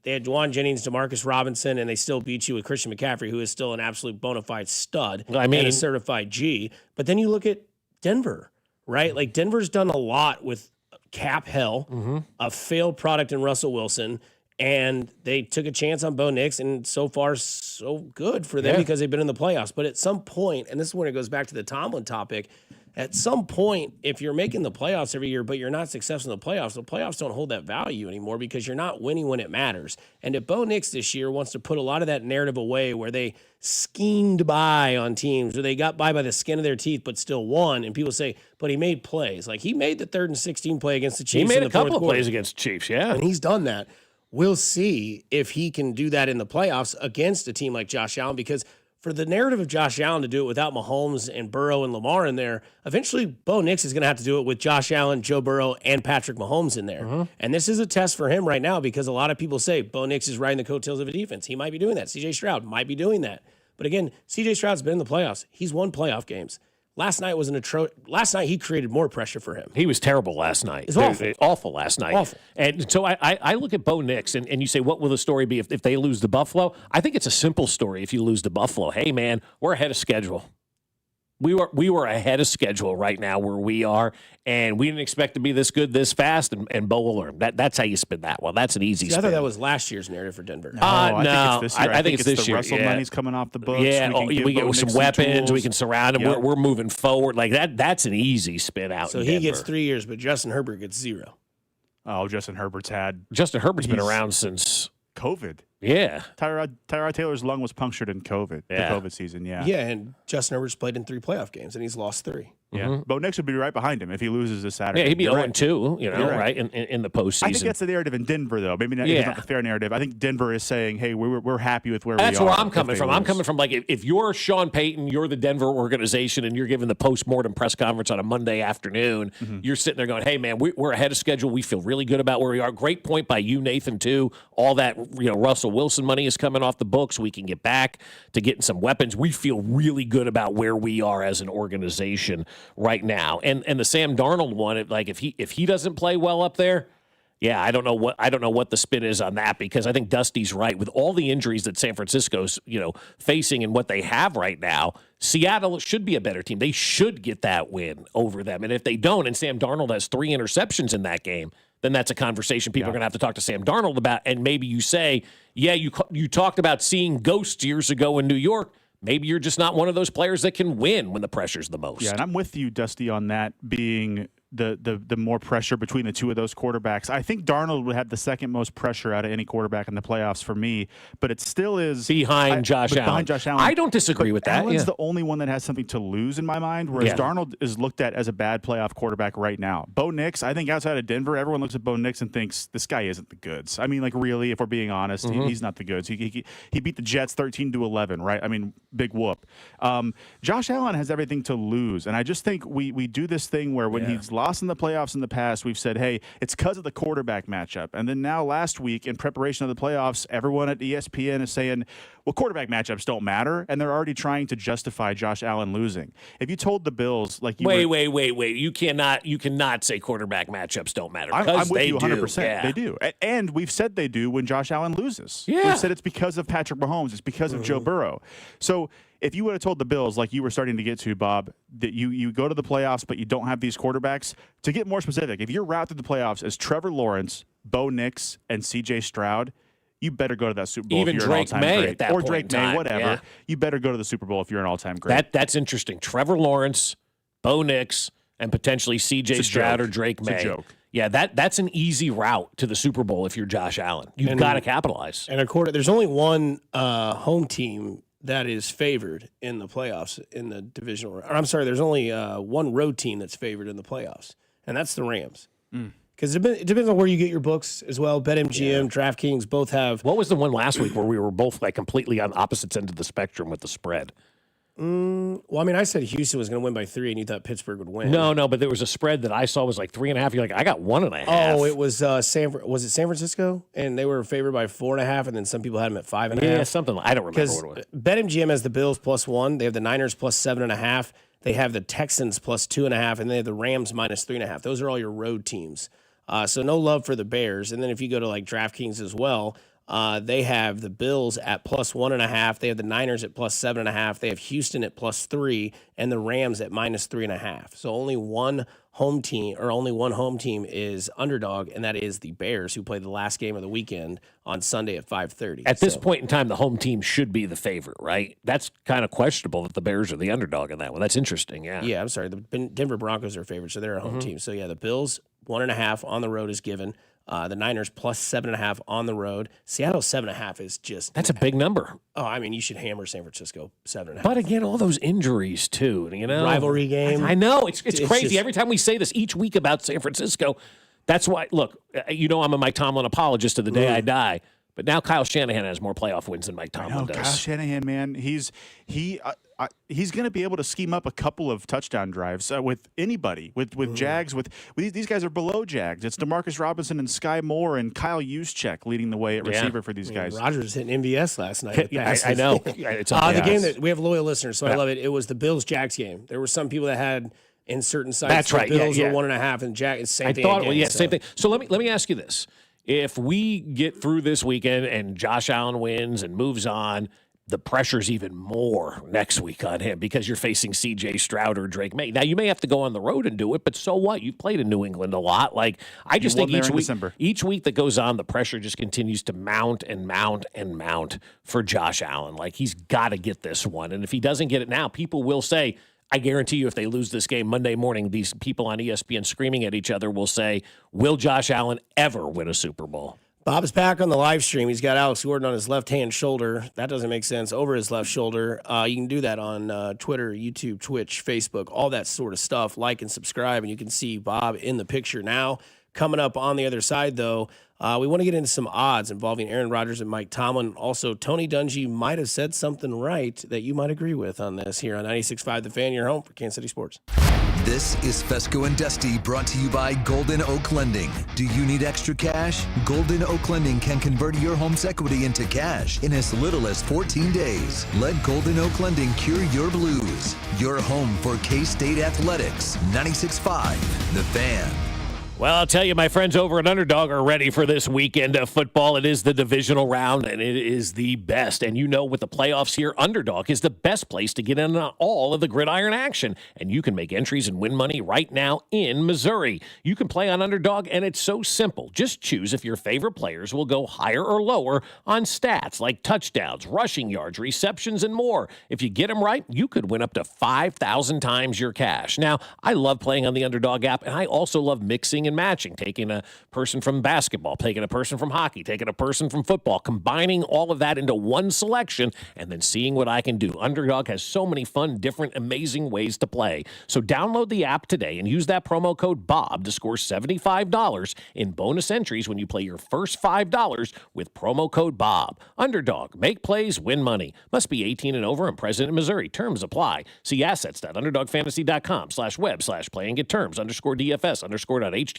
had Juwan Jennings, Demarcus Robinson, and they still beat you with Christian McCaffrey, who is still an absolute bona fide stud and a certified G. But then you look at Denver, right? Like, Denver's done a lot with cap hell, a failed product in Russell Wilson, and they took a chance on Bo Nix, and so far, so good for them because they've been in the playoffs. But at some point, and this is when it goes back to the Tomlin topic, at some point, if you're making the playoffs every year, but you're not successful in the playoffs don't hold that value anymore because you're not winning when it matters. And if Bo Nix this year wants to put a lot of that narrative away where they schemed by on teams, or they got by the skin of their teeth but still won, and people say, but he made plays. Like, he made the 3rd and 16 play against the Chiefs. He made in a the couple of fourth plays quarter. against the Chiefs, yeah. And he's done that. We'll see if he can do that in the playoffs against a team like Josh Allen, because for the narrative of Josh Allen to do it without Mahomes and Burrow and Lamar in there, eventually Bo Nix is going to have to do it with Josh Allen, Joe Burrow, and Patrick Mahomes in there. And this is a test for him right now because a lot of people say Bo Nix is riding the coattails of a defense. He might be doing that. C.J. Stroud might be doing that. But again, C.J. Stroud's been in the playoffs. He's won playoff games. Last night was last night he created more pressure for him. He was terrible last night. It's awful. Awful last night. Awful. And so I look at Bo Nix, and you say, what will the story be if they lose to Buffalo? I think it's a simple story if you lose to Buffalo. Hey, man, we're ahead of schedule. We were ahead of schedule right now where we are, and we didn't expect to be this good this fast, and Bo will learn. That's how you spin that one. That's an easy See, I spin. thought that was last year's narrative for Denver. No, I think it's this year. I think it's this the year. Russell money's coming off the books. Yeah, we get Bo some Nix weapons. tools. We can surround him. Yep. We're moving forward. Like that. That's an easy spin out. So in he Denver. gets 3 years, but Justin Herbert gets 0. Oh, Justin Herbert's been been around since COVID. Yeah. Tyrod Taylor's lung was punctured in COVID, the COVID season. Yeah. Yeah, and Justin Herbert's played in 3 playoff games, and he's lost 3. Yeah. Bo Nix would be right behind him if he loses this Saturday. Yeah, he'd be You're 0-2, you know, You're right, in the postseason. I think that's the narrative in Denver, though. Maybe not, it's not the fair narrative. I think Denver is saying, hey, we're happy with where we are. That's where I'm coming from. I'm coming from, like, if you're Sean Payton, you're the Denver organization, and you're giving the post-mortem press conference on a Monday afternoon, you're sitting there going, hey, man, we're ahead of schedule. We feel really good about where we are. Great point by you, Nathan, too. All that, Russell Wilson money is coming off the books. We can get back to getting some weapons. We feel really good about where we are as an organization right now. And the Sam Darnold one, if he doesn't play well up there, yeah, I don't know what the spin is on that, because I think Dusty's right. With all the injuries that San Francisco's facing and what they have right now, Seattle should be a better team. They should get that win over them. And if they don't, and Sam Darnold has 3 interceptions in that game, then that's a conversation people are going to have to talk to Sam Darnold about. And maybe you say, yeah, you talked about seeing ghosts years ago in New York. Maybe you're just not one of those players that can win when the pressure's the most. Yeah, and I'm with you, Dusty, on that being the more pressure between the two of those quarterbacks. I think Darnold would have the second most pressure out of any quarterback in the playoffs for me, but it still is behind Josh Allen. I don't disagree with that. Allen's the only one that has something to lose in my mind, whereas Darnold is looked at as a bad playoff quarterback right now. Bo Nix, I think outside of Denver, everyone looks at Bo Nix and thinks this guy isn't the goods. I mean, like, really, if we're being honest, he's not the goods. He beat the Jets 13-11, right? I mean, big whoop. Josh Allen has everything to lose, and I just think we do this thing where when he's lost in the playoffs in the past, we've said, hey, it's because of the quarterback matchup. And then now last week, in preparation of the playoffs, everyone at ESPN is saying, well, quarterback matchups don't matter, and they're already trying to justify Josh Allen losing. If you told the Bills, like, wait, you cannot say quarterback matchups don't matter. I'm with you 100%. Yeah. They do, and we've said they do when Josh Allen loses. Yeah. We've said it's because of Patrick Mahomes. It's because of Joe Burrow. So if you would have told the Bills, like you were starting to get to, Bob, that you go to the playoffs but you don't have these quarterbacks, to get more specific, if your route to the playoffs is Trevor Lawrence, Bo Nix, and C.J. Stroud, you better go to that Super Bowl Even if you're Drake an all-time May great. at that or point Drake in time, May, whatever. yeah. You better go to the Super Bowl if you're an all-time great. That's interesting. Trevor Lawrence, Bo Nix, and potentially C.J. Stroud or Drake May. It's a joke. Yeah, that's an easy route to the Super Bowl if you're Josh Allen. You've got to capitalize. And there's only one home team that is favored in the playoffs in the divisional. Or I'm sorry, there's only one road team that's favored in the playoffs, and that's the Rams. Because it depends on where you get your books as well. BetMGM, DraftKings both have. What was the one last week where we were both like completely on opposite ends of the spectrum with the spread? Well, I mean, I said Houston was going to win by 3, and you thought Pittsburgh would win. No, but there was a spread that I saw was like 3.5. You're like, I got 1.5. Oh, it was San Francisco, and they were favored by 4.5, and then some people had them at 5.5. Yeah, something. I don't remember what it was. BetMGM has the Bills +1. They have the Niners +7.5. They have the Texans +2.5, and they have the Rams -3.5. Those are all your road teams. So no love for the Bears. And then if you go to like DraftKings as well, they have the Bills at +1.5. They have the Niners at +7.5. They have Houston at +3, and the Rams at -3.5. So only one home team is underdog, and that is the Bears, who play the last game of the weekend on Sunday at 5:30. At this point in time, the home team should be the favorite, right? That's kind of questionable that the Bears are the underdog in that one. That's interesting, yeah. Yeah, I'm sorry. The Denver Broncos are favored, so they're a home team. So yeah, the Bills 1.5 on the road is given. The Niners +7.5 on the road. Seattle 7.5 is just... That's a big number. Oh, I mean, you should hammer San Francisco 7.5. But again, all those injuries too, Rivalry game. I know. It's crazy. Every time we say this each week about San Francisco, that's why, look, I'm a Mike Tomlin apologist to the day I die. But now Kyle Shanahan has more playoff wins than Mike Tomlin does. Kyle Shanahan, man, he's going to be able to scheme up a couple of touchdown drives with anybody, with Jags. With these guys are below Jags. It's Demarcus Robinson and Sky Moore and Kyle Juszczyk leading the way at receiver for these guys. Rodgers hitting MVS last night. Yeah, I know. It's the game that we have loyal listeners, so I love it. It was the Bills-Jags game. There were some people that had in certain sites. That's right. Bills were 1.5 and Jags. Same thing. Same thing. So let me ask you this. If we get through this weekend and Josh Allen wins and moves on, the pressure's even more next week on him because you're facing C.J. Stroud or Drake May. Now, you may have to go on the road and do it, but so what? You've played in New England a lot. Like, I just think each week that goes on, the pressure just continues to mount and mount and mount for Josh Allen. Like, he's got to get this one. And if he doesn't get it now, people will say, I guarantee you if they lose this game Monday morning, these people on ESPN screaming at each other will say, will Josh Allen ever win a Super Bowl? Bob's back on the live stream. He's got Alex Gordon on his left-hand shoulder. That doesn't make sense. Over his left shoulder. You can do that on Twitter, YouTube, Twitch, Facebook, all that sort of stuff. Like and subscribe, and you can see Bob in the picture now. Coming up on the other side, though, we want to get into some odds involving Aaron Rodgers and Mike Tomlin. Also, Tony Dungy might have said something right that you might agree with on this here on 96.5 The Fan, your home for Kansas City Sports. This is Fescoe and Dusty, brought to you by Golden Oak Lending. Do you need extra cash? Golden Oak Lending can convert your home's equity into cash in as little as 14 days. Let Golden Oak Lending cure your blues. Your home for K-State Athletics. 96.5 The Fan. Well, I'll tell you, my friends over at Underdog are ready for this weekend of football. It is the divisional round, and it is the best. And you know, with the playoffs here, Underdog is the best place to get in on all of the gridiron action. And you can make entries and win money right now in Missouri. You can play on Underdog, and it's so simple. Just choose if your favorite players will go higher or lower on stats like touchdowns, rushing yards, receptions, and more. If you get them right, you could win up to 5,000 times your cash. Now, I love playing on the Underdog app, and I also love mixing and matching, taking a person from basketball, taking a person from hockey, taking a person from football, combining all of that into one selection, and then seeing what I can do. Underdog has so many fun, different, amazing ways to play. So download the app today and use that promo code BOB to score $75 in bonus entries when you play your first $5 with promo code BOB. Underdog, make plays, win money. Must be 18 and over and present in Missouri. Terms apply. See assets.underdogfantasy.com/web/play and get terms _DFS_.html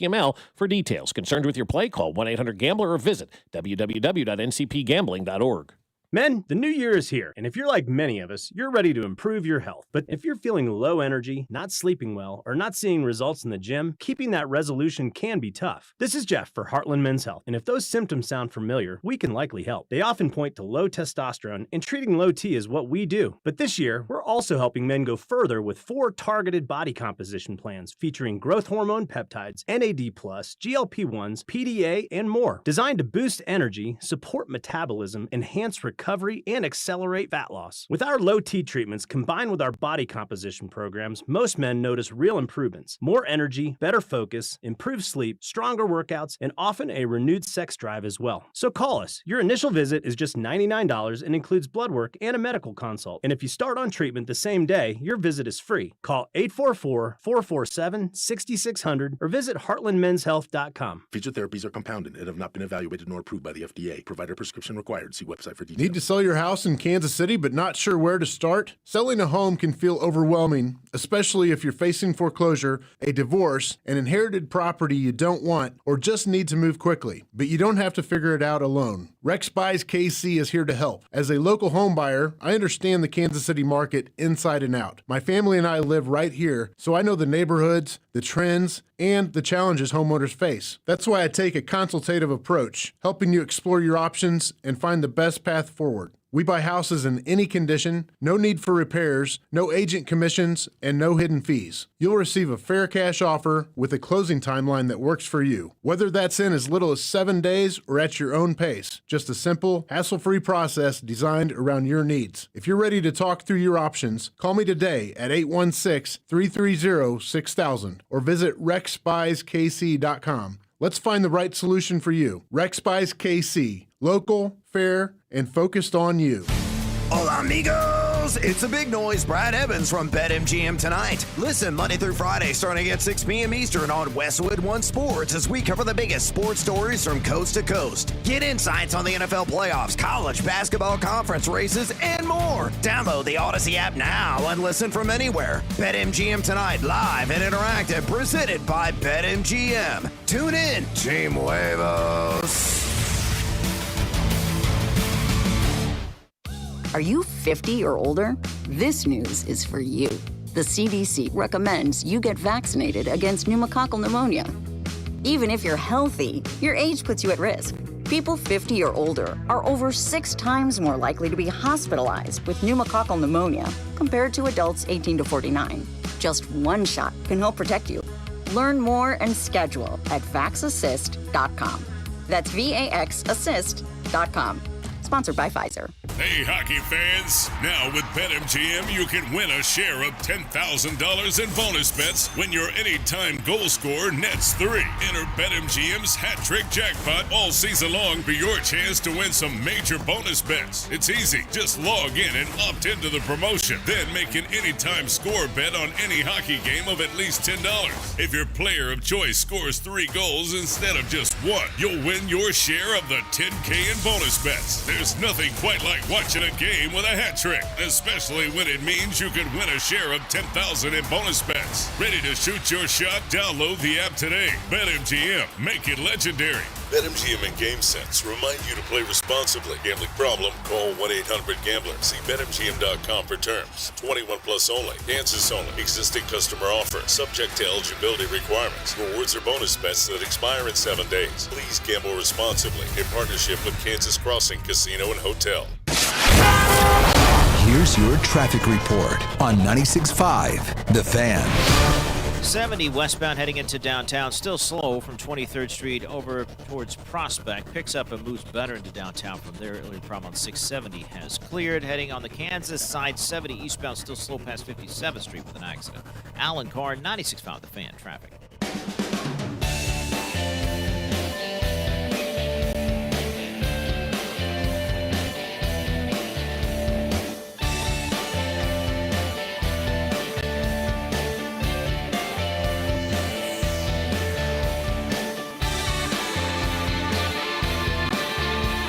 for details. Concerned with your play, call 1-800-GAMBLER or visit www.ncpgambling.org. Men, the new year is here, and if you're like many of us, you're ready to improve your health. But if you're feeling low energy, not sleeping well, or not seeing results in the gym, keeping that resolution can be tough. This is Jeff for Heartland Men's Health, and if those symptoms sound familiar, we can likely help. They often point to low testosterone, and treating low T is what we do. But this year, we're also helping men go further with 4 targeted body composition plans featuring growth hormone peptides, NAD+, GLP-1s, PDA, and more, designed to boost energy, support metabolism, enhance recovery, and accelerate fat loss. With our low T treatments combined with our body composition programs, most men notice real improvements. More energy, better focus, improved sleep, stronger workouts, and often a renewed sex drive as well. So call us. Your initial visit is just $99 and includes blood work and a medical consult. And if you start on treatment the same day, your visit is free. Call 844-447-6600 or visit heartlandmenshealth.com. Featured therapies are compounded and have not been evaluated nor approved by the FDA. Provider prescription required. See website for details. Need to sell your house in Kansas City but not sure where to start? Selling a home can feel overwhelming, especially if you're facing foreclosure, a divorce, an inherited property you don't want, or just need to move quickly. But you don't have to figure it out alone. Rex Buys KC is here to help. As a local home buyer, I understand the Kansas City market inside and out. My family and I live right here, so I know the neighborhoods, the trends, and the challenges homeowners face. That's why I take a consultative approach, helping you explore your options and find the best path forward. We buy houses in any condition, no need for repairs, no agent commissions, and no hidden fees. You'll receive a fair cash offer with a closing timeline that works for you. Whether that's in as little as 7 days or at your own pace, just a simple, hassle-free process designed around your needs. If you're ready to talk through your options, call me today at 816-330-6000 or visit rexbuyskc.com. Let's find the right solution for you. Rex Buys KC. Local, fair, and focused on you. Hola, amigos! It's a big noise. Brad Evans from BetMGM tonight. Listen Monday through Friday starting at 6 p.m. Eastern on Westwood One Sports as we cover the biggest sports stories from coast to coast. Get insights on the NFL playoffs, college basketball conference races, and more. Download the Odyssey app now and listen from anywhere. BetMGM tonight, live and interactive, presented by BetMGM. Tune in, Team Huevos. Are you 50 or older? This news is for you. The CDC recommends you get vaccinated against pneumococcal pneumonia. Even if you're healthy, your age puts you at risk. People 50 or older are over 6 times more likely to be hospitalized with pneumococcal pneumonia compared to adults 18 to 49. Just one shot can help protect you. Learn more and schedule at vaxassist.com. That's VAXassist.com. Sponsored by Pfizer. Hey, hockey fans. Now with BetMGM, you can win a share of $10,000 in bonus bets when your anytime goal scorer nets 3. Enter BetMGM's Hat Trick Jackpot all season long for your chance to win some major bonus bets. It's easy. Just log in and opt into the promotion. Then make an anytime score bet on any hockey game of at least $10. If your player of choice scores 3 goals instead of just 1, you'll win your share of the $10K in bonus bets. There's nothing quite like watching a game with a hat trick, especially when it means you could win a share of $10,000 in bonus bets. Ready to shoot your shot? Download the app today. BetMGM. Make it legendary. BetMGM and GameSense remind you to play responsibly. Gambling problem? Call 1-800-GAMBLER. See BetMGM.com for terms. 21 plus only. Kansas only. Existing customer offer. Subject to eligibility requirements. Rewards or bonus bets that expire in 7 days. Please gamble responsibly. In partnership with Kansas Crossing Casino and Hotel. Here's your traffic report on 96.5 The Fan. 70 westbound heading into downtown. Still slow from 23rd Street over towards Prospect. Picks up and moves better into downtown from there. Earlier problem on 670 has cleared. Heading on the Kansas side, 70 eastbound still slow past 57th Street with an accident. Alan Carr, 96.5 The Fan. Traffic.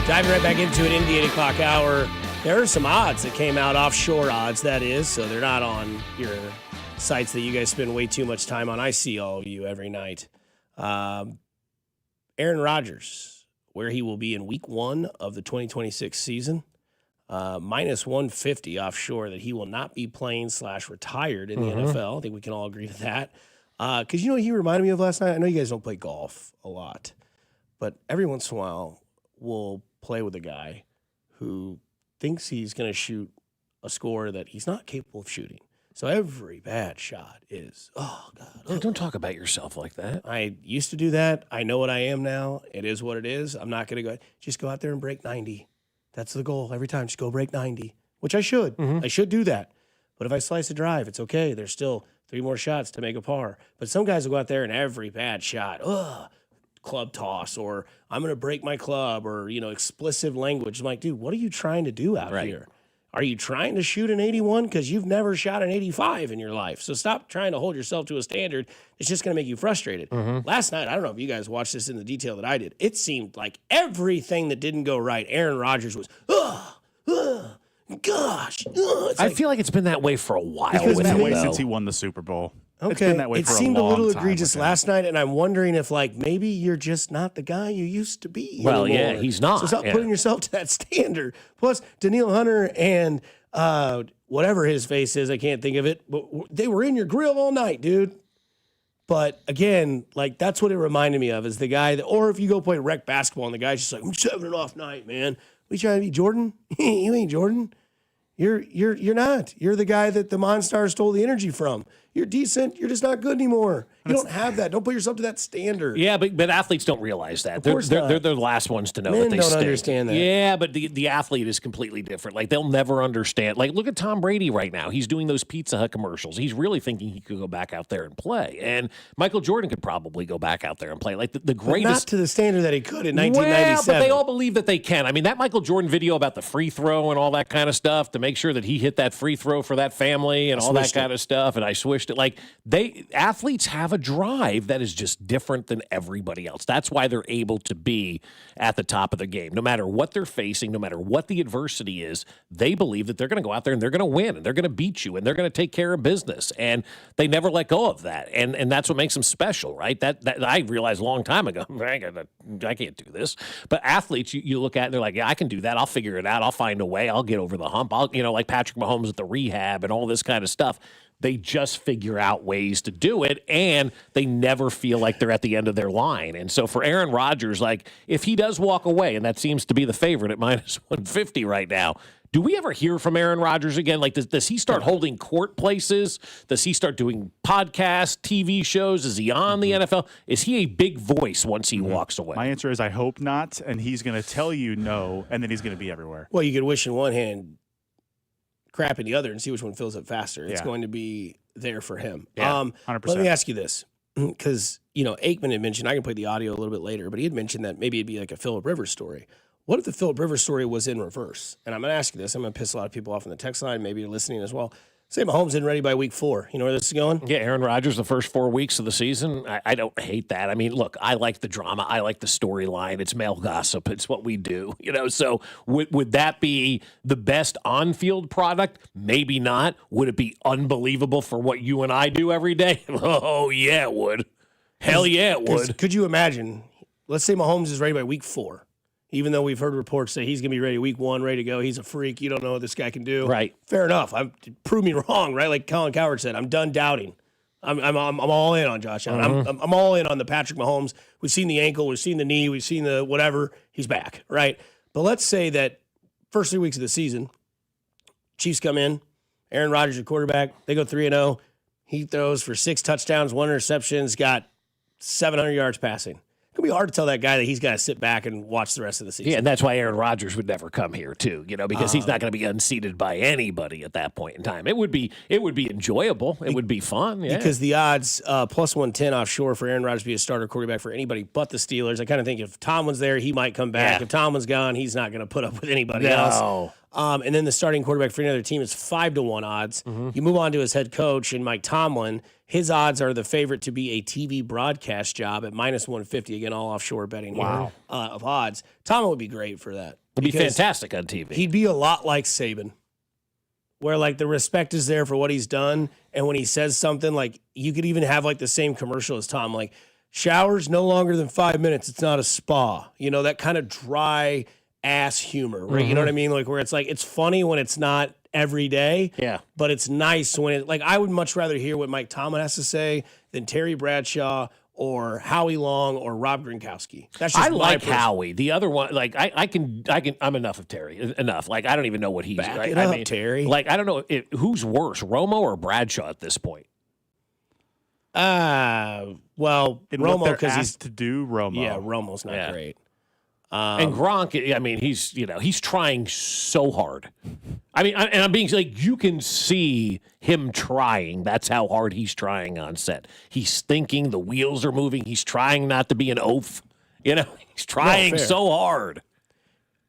Diving right back into it in the 8 o'clock hour, there are some odds that came out, offshore odds, that is, so they're not on your sites that you guys spend way too much time on. I see all of you every night. Aaron Rodgers, where he will be in week 1 of the 2026 season, minus 150 offshore that he will not be playing / retired in the NFL. I think we can all agree to that. Because you know what he reminded me of last night? I know you guys don't play golf a lot, but every once in a while we'll play with a guy who thinks he's going to shoot a score that he's not capable of shooting. So every bad shot is, oh, God. Don't talk about yourself like that. I used to do that. I know what I am now. It is what it is. I'm not going to just go out there and break 90. That's the goal every time. Just go break 90, which I should. I should do that. But if I slice a drive, it's okay. There's still 3 more shots to make a par. But some guys will go out there and every bad shot, club toss, or I'm going to break my club, or, explicit language. I'm like, dude, what are you trying to do out here? Are you trying to shoot an 81? Because you've never shot an 85 in your life. So stop trying to hold yourself to a standard. It's just going to make you frustrated. Last night, I don't know if you guys watched this in the detail that I did. It seemed like everything that didn't go right, Aaron Rodgers was, gosh. I feel like it's been that way for a while. It's been that way since he won the Super Bowl. Okay, it's been that way it for seemed a a little long egregious time last night, and I'm wondering if, maybe you're just not the guy you used to be. Well, anymore. yeah, he's not. So stop yeah. putting yourself to that standard. Plus, Daniil Hunter and whatever his face is, I can't think of it, but they were in your grill all night, dude. But again, that's what it reminded me of, is the guy that, or if you go play rec basketball and the guy's just like, I'm just having an off night, man. We trying to be Jordan? You ain't Jordan. You're not. You're the guy that the Monstars stole the energy from. You're decent. You're just not good anymore. You don't have that. Don't put yourself to that standard. Yeah, but athletes don't realize that. They're the last ones to know Men that they don't stink. understand that. Yeah, but the athlete is completely different. They'll never understand. Look at Tom Brady right now. He's doing those Pizza Hut commercials. He's really thinking he could go back out there and play. And Michael Jordan could probably go back out there and play. The greatest. But not to the standard that he could in 1997. Well, but they all believe that they can. I mean, that Michael Jordan video about the free throw and all that kind of stuff to make sure that he hit that free throw for that family and all that kind of stuff. And I swished it. Athletes have a drive that is just different than everybody else. That's why they're able to be at the top of the game. No matter what they're facing, no matter what the adversity is, they believe that they're going to go out there and they're going to win and they're going to beat you and they're going to take care of business. And they never let go of that. And that's what makes them special, right? That I realized a long time ago. I can't do this. But athletes, you look at and they're like, yeah, I can do that. I'll figure it out. I'll find a way. I'll get over the hump. Like Patrick Mahomes at the rehab and all this kind of stuff. They just figure out ways to do it, and they never feel like they're at the end of their line. And so for Aaron Rodgers, if he does walk away, and that seems to be the favorite at minus 150 right now, Do we ever hear from Aaron Rodgers again? Like, does he start holding court places? Does he start doing podcasts, TV shows? Is he on the NFL? Is he a big voice once he walks away? My answer is I hope not, and he's going to tell you no, and then he's going to be everywhere. Well, you could wish in one hand, crap in the other, and see which one fills up faster. It's Yeah. going to be there for him. Yeah, 100%. 100%. Let me ask you this, because Aikman had mentioned, I can play the audio a little bit later, but he had mentioned that maybe it'd be like a Phillip Rivers story. What if the Phillip Rivers story was in reverse? And I'm going to ask you this. I'm going to piss a lot of people off on the text line. Maybe you're listening as well. Say Mahomes isn't ready by week 4. You know where this is going? Yeah, Aaron Rodgers, the first 4 weeks of the season. I don't hate that. I mean, look, I like the drama. I like the storyline. It's male gossip. It's what we do. So would that be the best on-field product? Maybe not. Would it be unbelievable for what you and I do every day? Oh, yeah, it would. Hell yeah, it would. Could you imagine? Let's say Mahomes is ready by week 4. Even though we've heard reports say he's going to be ready week 1, ready to go. He's a freak. You don't know what this guy can do. Right. Fair enough. Prove me wrong, right? Like Colin Cowherd said, I'm done doubting. I'm all in on Josh Allen. I'm all in on the Patrick Mahomes. We've seen the ankle. We've seen the knee. We've seen the whatever. He's back, right? But let's say that first 3 weeks of the season, Chiefs come in, Aaron Rodgers, your quarterback. They go 3-0. He throws for 6 touchdowns, 1 interception, got 700 yards passing. It's going to be hard to tell that guy that he's got to sit back and watch the rest of the season. Yeah, and that's why Aaron Rodgers would never come here too, because he's not going to be unseated by anybody at that point in time. It would be enjoyable. It would be fun. Yeah. Because the odds plus 110 offshore for Aaron Rodgers to be a starter quarterback for anybody but the Steelers. I kind of think if Tomlin's there, he might come back. Yeah. If Tomlin's gone, he's not going to put up with anybody else. And then the starting quarterback for any other team is 5-1 odds. You move on to his head coach and Mike Tomlin. His odds are the favorite to be a TV broadcast job at minus 150. Again, all offshore betting here of odds. Tomlin would be great for that. It'd be fantastic on TV. He'd be a lot like Saban, where like the respect is there for what he's done. And when he says something, like you could even have like the same commercial as Tom, like showers no longer than 5 minutes. It's not a spa. That kind of dry ass humor, right? You know what I mean? Like where it's like, it's funny when it's not every day. Yeah. But it's nice when it, like, I would much rather hear what Mike Tomlin has to say than Terry Bradshaw or Howie Long or Rob Gronkowski. That's just I like Howie. The other one, like I'm enough of Terry. Enough. Like I don't even know what he's. Back it up, Terry. Like I don't know who's worse, Romo or Bradshaw at this point. Well, Romo because he's to do Romo. Yeah, Romo's not great. And Gronk, I mean, he's trying so hard. I mean, and I'm being like, you can see him trying. That's how hard he's trying on set. He's thinking, the wheels are moving. He's trying not to be an oaf. He's trying so hard.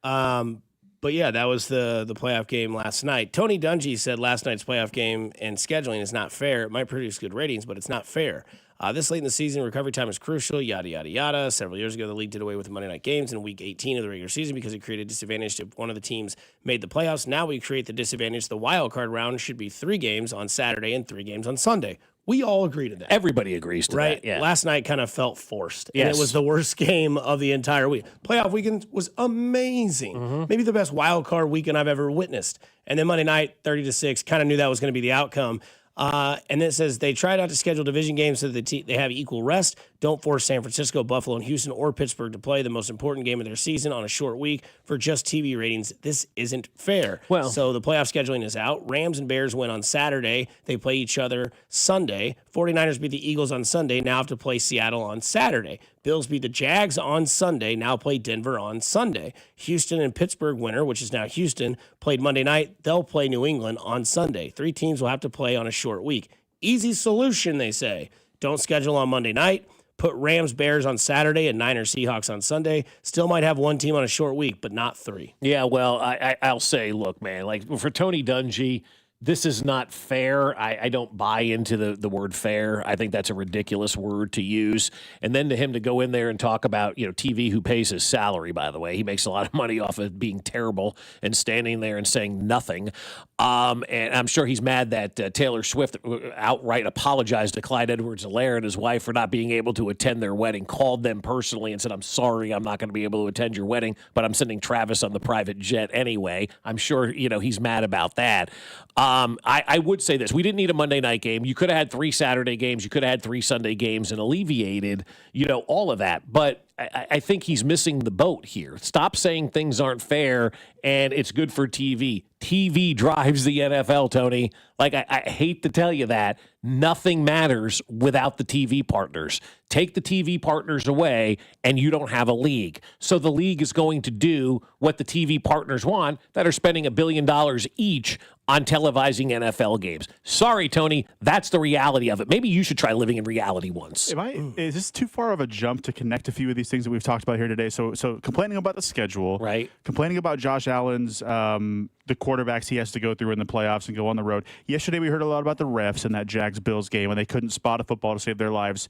But yeah, that was the playoff game last night. Tony Dungy said last night's playoff game and scheduling is not fair. It might produce good ratings, but it's not fair. This late in the season, recovery time is crucial, yada, yada, yada. Several years ago, the league did away with the Monday night games in week 18 of the regular season because it created a disadvantage if one of the teams made the playoffs. Now we create the disadvantage. The wild card round should be 3 games on Saturday and 3 games on Sunday. We all agree to that. Everybody agrees to that, yeah. Last night kind of felt forced. Yes. And it was the worst game of the entire week. Playoff weekend was amazing. Maybe the best wild card weekend I've ever witnessed. And then Monday night, 30-6, kind of knew that was going to be the outcome. And it says they try not to schedule division games so that they have equal rest. Don't force San Francisco, Buffalo, and Houston or Pittsburgh to play the most important game of their season on a short week for just TV ratings. This isn't fair. Well, so the playoff scheduling is out. Rams and Bears win on Saturday. They play each other Sunday. 49ers beat the Eagles on Sunday. Now have to play Seattle on Saturday. Bills beat the Jags on Sunday. Now play Denver on Sunday. Houston and Pittsburgh winner, which is now Houston, played Monday night. They'll play New England on Sunday. 3 teams will have to play on a short week. Easy solution, they say. Don't schedule on Monday night. Put Rams, Bears on Saturday and Niners, Seahawks on Sunday. Still might have 1 team on a short week, but not 3. Yeah, well, I'll say, look, man, like for Tony Dungy, this is not fair. I don't buy into the word fair. I think that's a ridiculous word to use. And then to him to go in there and talk about, TV who pays his salary, by the way. He makes a lot of money off of being terrible and standing there and saying nothing. And I'm sure he's mad that Taylor Swift outright apologized to Clyde Edwards-Helaire and his wife for not being able to attend their wedding, called them personally and said, I'm sorry, I'm not going to be able to attend your wedding, but I'm sending Travis on the private jet anyway. I'm sure, he's mad about that. I would say this. We didn't need a Monday night game. You could have had 3 Saturday games. You could have had 3 Sunday games and alleviated, all of that. But I think he's missing the boat here. Stop saying things aren't fair and it's good for TV. TV drives the NFL, Tony. Like, I hate to tell you that. Nothing matters without the TV partners. Take the TV partners away, and you don't have a league. So the league is going to do what the TV partners want that are spending $1 billion each on televising NFL games. Sorry, Tony, that's the reality of it. Maybe you should try living in reality once. Is this too far of a jump to connect a few of these things that we've talked about here today? So complaining about the schedule, right? Complaining about Josh Allen's the quarterbacks he has to go through in the playoffs and go on the road. Yesterday we heard a lot about the refs in that Jags-Bills game when they couldn't spot a football to save their lives.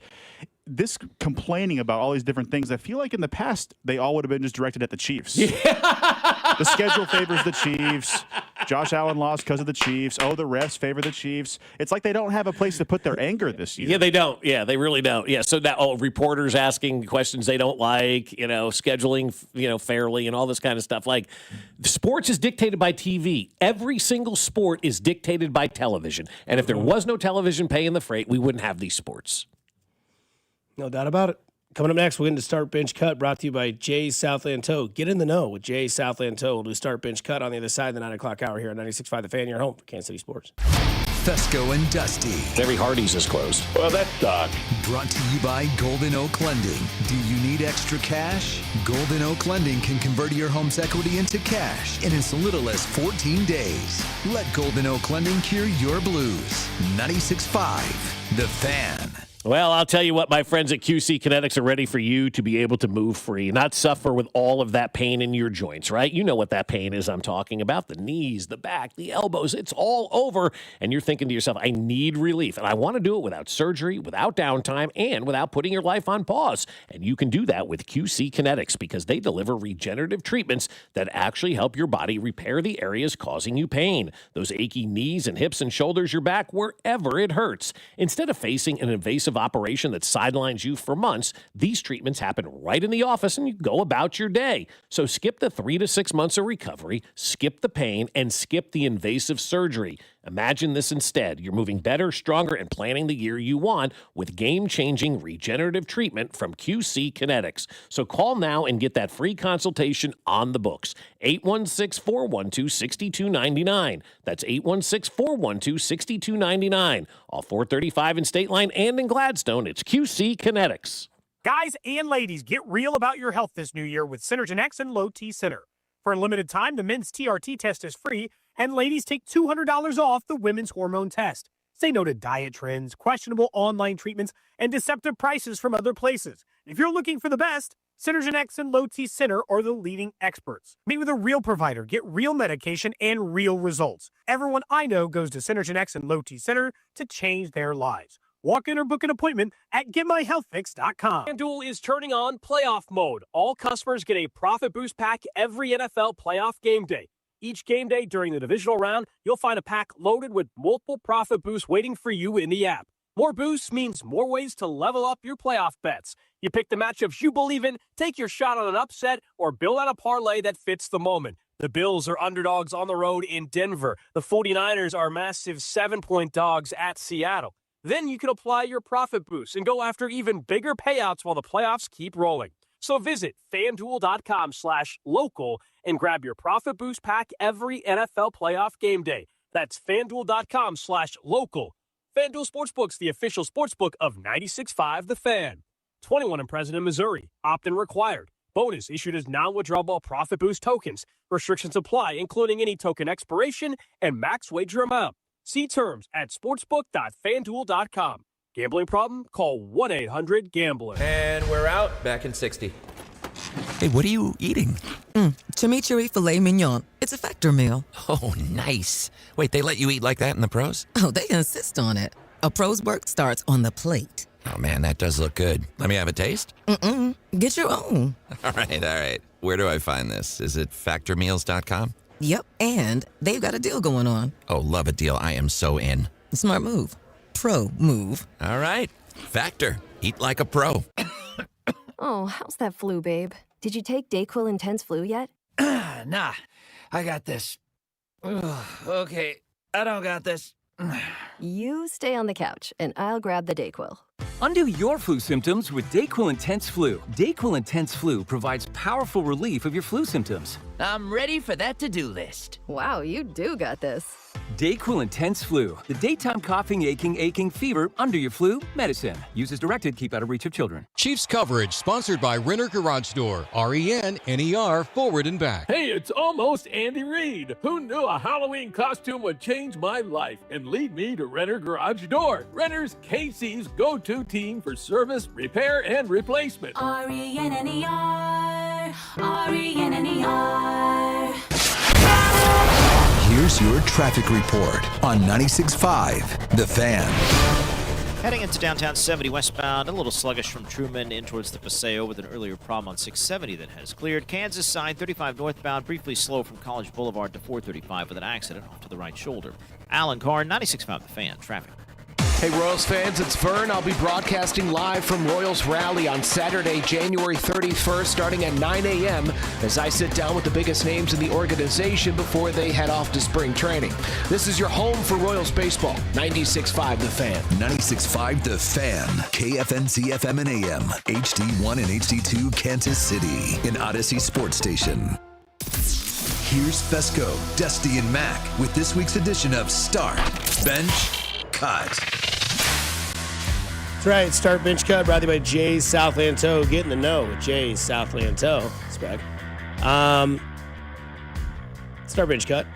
This complaining about all these different things, I feel like in the past they all would have been just directed at the Chiefs. The schedule favors the Chiefs. Josh Allen lost because of the Chiefs. Oh, the refs favor the Chiefs. It's like they don't have a place to put their anger this year. Yeah, they don't. Yeah, they really don't. Yeah, so now reporters asking questions they don't like, scheduling, fairly and all this kind of stuff. Like, sports is dictated by TV. Every single sport is dictated by television. And if there was no television paying the freight, we wouldn't have these sports. No doubt about it. Coming up next, we're going to Start Bench Cut, brought to you by Jay's Southland Tow. Get in the know with Jay's Southland Tow. We'll do Start Bench Cut on the other side of the 9 o'clock hour here on 96.5 The Fan, your home for Kansas City Sports. Fescoe and Dusty. Every Hardee's is closed. Well, that sucks. Brought to you by Golden Oak Lending. Do you need extra cash? Golden Oak Lending can convert your home's equity into cash in as little as 14 days. Let Golden Oak Lending cure your blues. 96.5 The Fan. Well, I'll tell you what, my friends at QC Kinetics are ready for you to be able to move free, not suffer with all of that pain in your joints, right? You know what that pain is I'm talking about. The knees, the back, the elbows, it's all over. And you're thinking to yourself, I need relief. And I want to do it without surgery, without downtime, and without putting your life on pause. And you can do that with QC Kinetics because they deliver regenerative treatments that actually help your body repair the areas causing you pain. Those achy knees and hips and shoulders, your back, wherever it hurts. Instead of facing an invasive operation that sidelines you for months, these treatments happen right in the office and you go about your day. So skip the 3 to 6 months of recovery, skip the pain, and skip the invasive surgery. Imagine this instead. You're moving better, stronger, and planning the year you want with game-changing regenerative treatment from QC Kinetics. So call now and get that free consultation on the books. 816-412-6299. That's 816-412-6299. All 435 in State Line and in Gladstone. It's QC Kinetics. Guys and ladies, get real about your health this new year with Synergen X and Low T Center. For a limited time, the men's TRT test is free, and ladies take $200 off the women's hormone test. Say no to diet trends, questionable online treatments, and deceptive prices from other places. If you're looking for the best, Synergen X and Low T Center are the leading experts. Meet with a real provider, get real medication, and real results. Everyone I know goes to Synergen X and Low T Center to change their lives. Walk in or book an appointment at GetMyHealthFix.com. FanDuel is turning on playoff mode. All customers get a profit boost pack every NFL playoff game day. Each game day during the divisional round, you'll find a pack loaded with multiple profit boosts waiting for you in the app. More boosts means more ways to level up your playoff bets. You pick the matchups you believe in, take your shot on an upset, or build out a parlay that fits the moment. The Bills are underdogs on the road in Denver. The 49ers are massive 7-point dogs at Seattle. Then you can apply your profit boost and go after even bigger payouts while the playoffs keep rolling. So visit FanDuel.com/local and grab your profit boost pack every NFL playoff game day. That's FanDuel.com/local. FanDuel Sportsbook's the official sportsbook of 96.5 The Fan. 21 and present in Missouri. Opt-in required. Bonus issued as non-withdrawable profit boost tokens. Restrictions apply, including any token expiration and max wager amount. See terms at sportsbook.fanduel.com. Gambling problem? Call 1-800-GAMBLER. And we're out. Back in 60. Hey, what are you eating? Chimichurri filet mignon. It's a Factor meal. Oh, nice. Wait, they let you eat like that in the pros? Oh, they insist on it. A pro's work starts on the plate. Oh, man, that does look good. Let me have a taste? Get your own. All right. Where do I find this? Is it factormeals.com? Yep, and they've got a deal going on. Oh, love a deal. I am so in. Smart move. Pro move. All right. Factor. Eat like a pro. Oh, how's that flu, babe? Did you take DayQuil Intense Flu yet? Nah, I got this. Ugh, okay, I don't got this. You stay on the couch, and I'll grab the DayQuil. Undo your flu symptoms with DayQuil Intense Flu. DayQuil Intense Flu provides powerful relief of your flu symptoms. I'm ready for that to-do list. Wow, you do got this. DayQuil Intense Flu. The daytime coughing, aching, fever, under your flu, medicine. Use as directed, keep out of reach of children. Chiefs coverage sponsored by Renner Garage Door. RENNER, forward and back. Hey, it's almost Andy Reid. Who knew a Halloween costume would change my life and lead me to Renner Garage Door? Renner's KC's go-to team for service, repair, and replacement. RENNER, RENNER. Here's your traffic report on 96.5 The Fan. Heading into downtown 70 westbound, a little sluggish from Truman in towards the Paseo with an earlier problem on 670 that has cleared. Kansas side 35 northbound, briefly slow from College Boulevard to 435 with an accident off to the right shoulder. Alan Carr, 96.5 The Fan, traffic. Hey Royals fans, it's Vern. I'll be broadcasting live from Royals Rally on Saturday, January 31st, starting at 9 a.m. as I sit down with the biggest names in the organization before they head off to spring training. This is your home for Royals baseball, 96.5 The Fan. 96.5 The Fan, KFNC FM and AM, HD1 and HD2 Kansas City, an Odyssey sports station. Here's Fescoe, Dusty, and Mac with this week's edition of Start, Bench, Cut. That's right. Start Bench Cut brought to you by Jay's Southland Tow. Get in the know with Jay's Southland Tow. Spec. Start Bench Cut.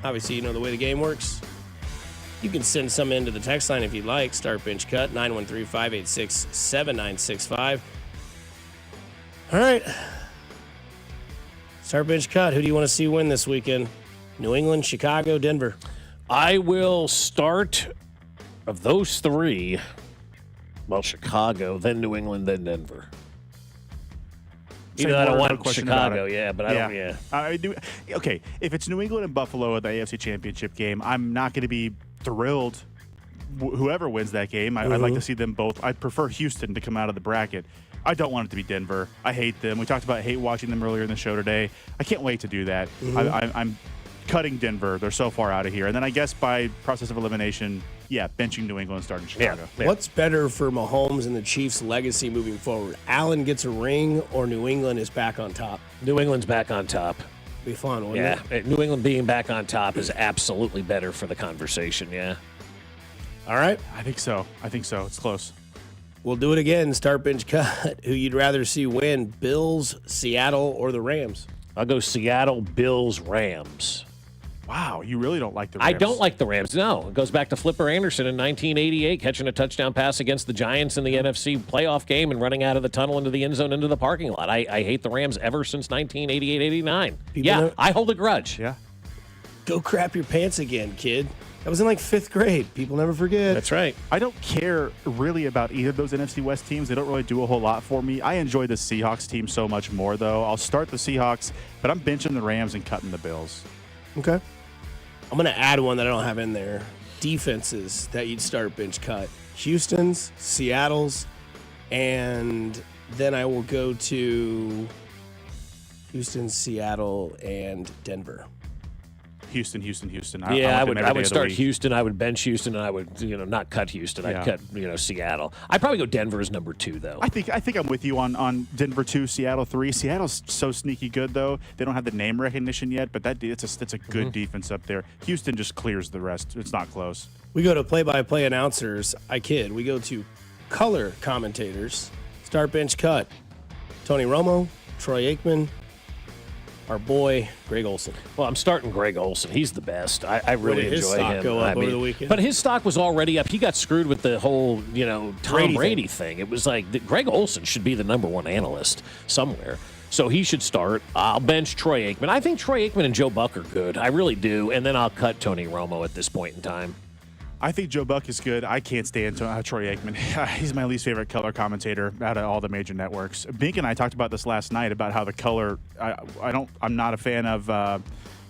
Obviously, you know the way the game works. You can send some into the text line if you'd like. Start Bench Cut, 913-586-7965. All right. Start Bench Cut. Who do you want to see win this weekend? New England, Chicago, Denver. I will start of those three. Well, Chicago, then New England, then Denver. I don't want Chicago, yeah, but I don't, yeah. Okay, if it's New England and Buffalo at the AFC Championship game, I'm not going to be thrilled whoever wins that game. I'd like to see them both. I'd prefer Houston to come out of the bracket. I don't want it to be Denver. I hate them. We talked about hate watching them earlier in the show today. I can't wait to do that. I'm cutting Denver. They're so far out of here. And then I guess by process of elimination, benching New England, starting Chicago. Yeah. What's better for Mahomes and the Chiefs' legacy moving forward? Allen gets a ring or New England is back on top? New England's back on top. Be fun, wouldn't it? New England being back on top is absolutely better for the conversation, All right. I think so. It's close. We'll do it again. Start Bench Cut. Who you'd rather see win, Bills, Seattle, or the Rams? I'll go Seattle, Bills, Rams. Wow, you really don't like the Rams. I don't like the Rams, no. It goes back to Flipper Anderson in 1988, catching a touchdown pass against the Giants in the NFC playoff game and running out of the tunnel into the end zone into the parking lot. I hate the Rams ever since 1988-89. I hold a grudge. Yeah. Go crap your pants again, kid. That was in like 5th grade. People never forget. That's right. I don't care really about either of those NFC West teams. They don't really do a whole lot for me. I enjoy the Seahawks team so much more, though. I'll start the Seahawks, but I'm benching the Rams and cutting the Bills. Okay. I'm going to add one that I don't have in there. Defenses that you'd start bench cut. Houston's, Seattle's, and then I will go to Houston, Seattle, and Denver. Houston. I would start Houston. I would bench Houston, and I would not cut Houston. I'd cut Seattle. I'd probably go Denver as number 2 though. I think I'm with you on Denver 2, Seattle 3. Seattle's so sneaky good though. They don't have the name recognition yet, but it's a good defense up there. Houston just clears the rest. It's not close. We go to play-by-play announcers. I kid. We go to color commentators. Start bench cut. Tony Romo, Troy Aikman, our boy, Greg Olson. Well, I'm starting Greg Olson. He's the best. I really enjoy him. His stock go up over the weekend? But his stock was already up. He got screwed with the whole, Tom Brady thing. It was like Greg Olson should be the number 1 analyst somewhere. So he should start. I'll bench Troy Aikman. I think Troy Aikman and Joe Buck are good. I really do. And then I'll cut Tony Romo at this point in time. I think Joe Buck is good. I can't stand Troy Aikman. He's my least favorite color commentator out of all the major networks. Bink and I talked about this last night about how the color. I'm not a fan of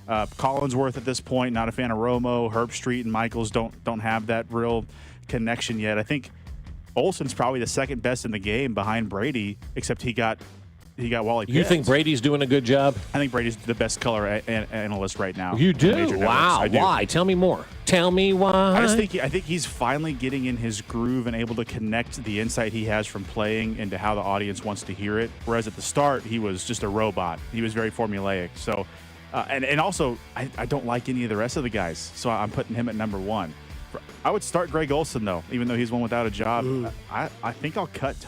Collinsworth at this point. Not a fan of Romo, Herbstreit, and Michaels. Don't have that real connection yet. I think Olson's probably the second best in the game behind Brady, except he got he got Wally Pitt. You think Brady's doing a good job? I think Brady's the best color analyst right now. You do? Major networks. Wow. I do. Why? Tell me more. Tell me why. I think he's finally getting in his groove and able to connect the insight he has from playing into how the audience wants to hear it. Whereas at the start, he was just a robot. He was very formulaic. So, and also, I don't like any of the rest of the guys. So I'm putting him at number 1. I would start Greg Olson, though, even though he's one without a job. I think I'll bench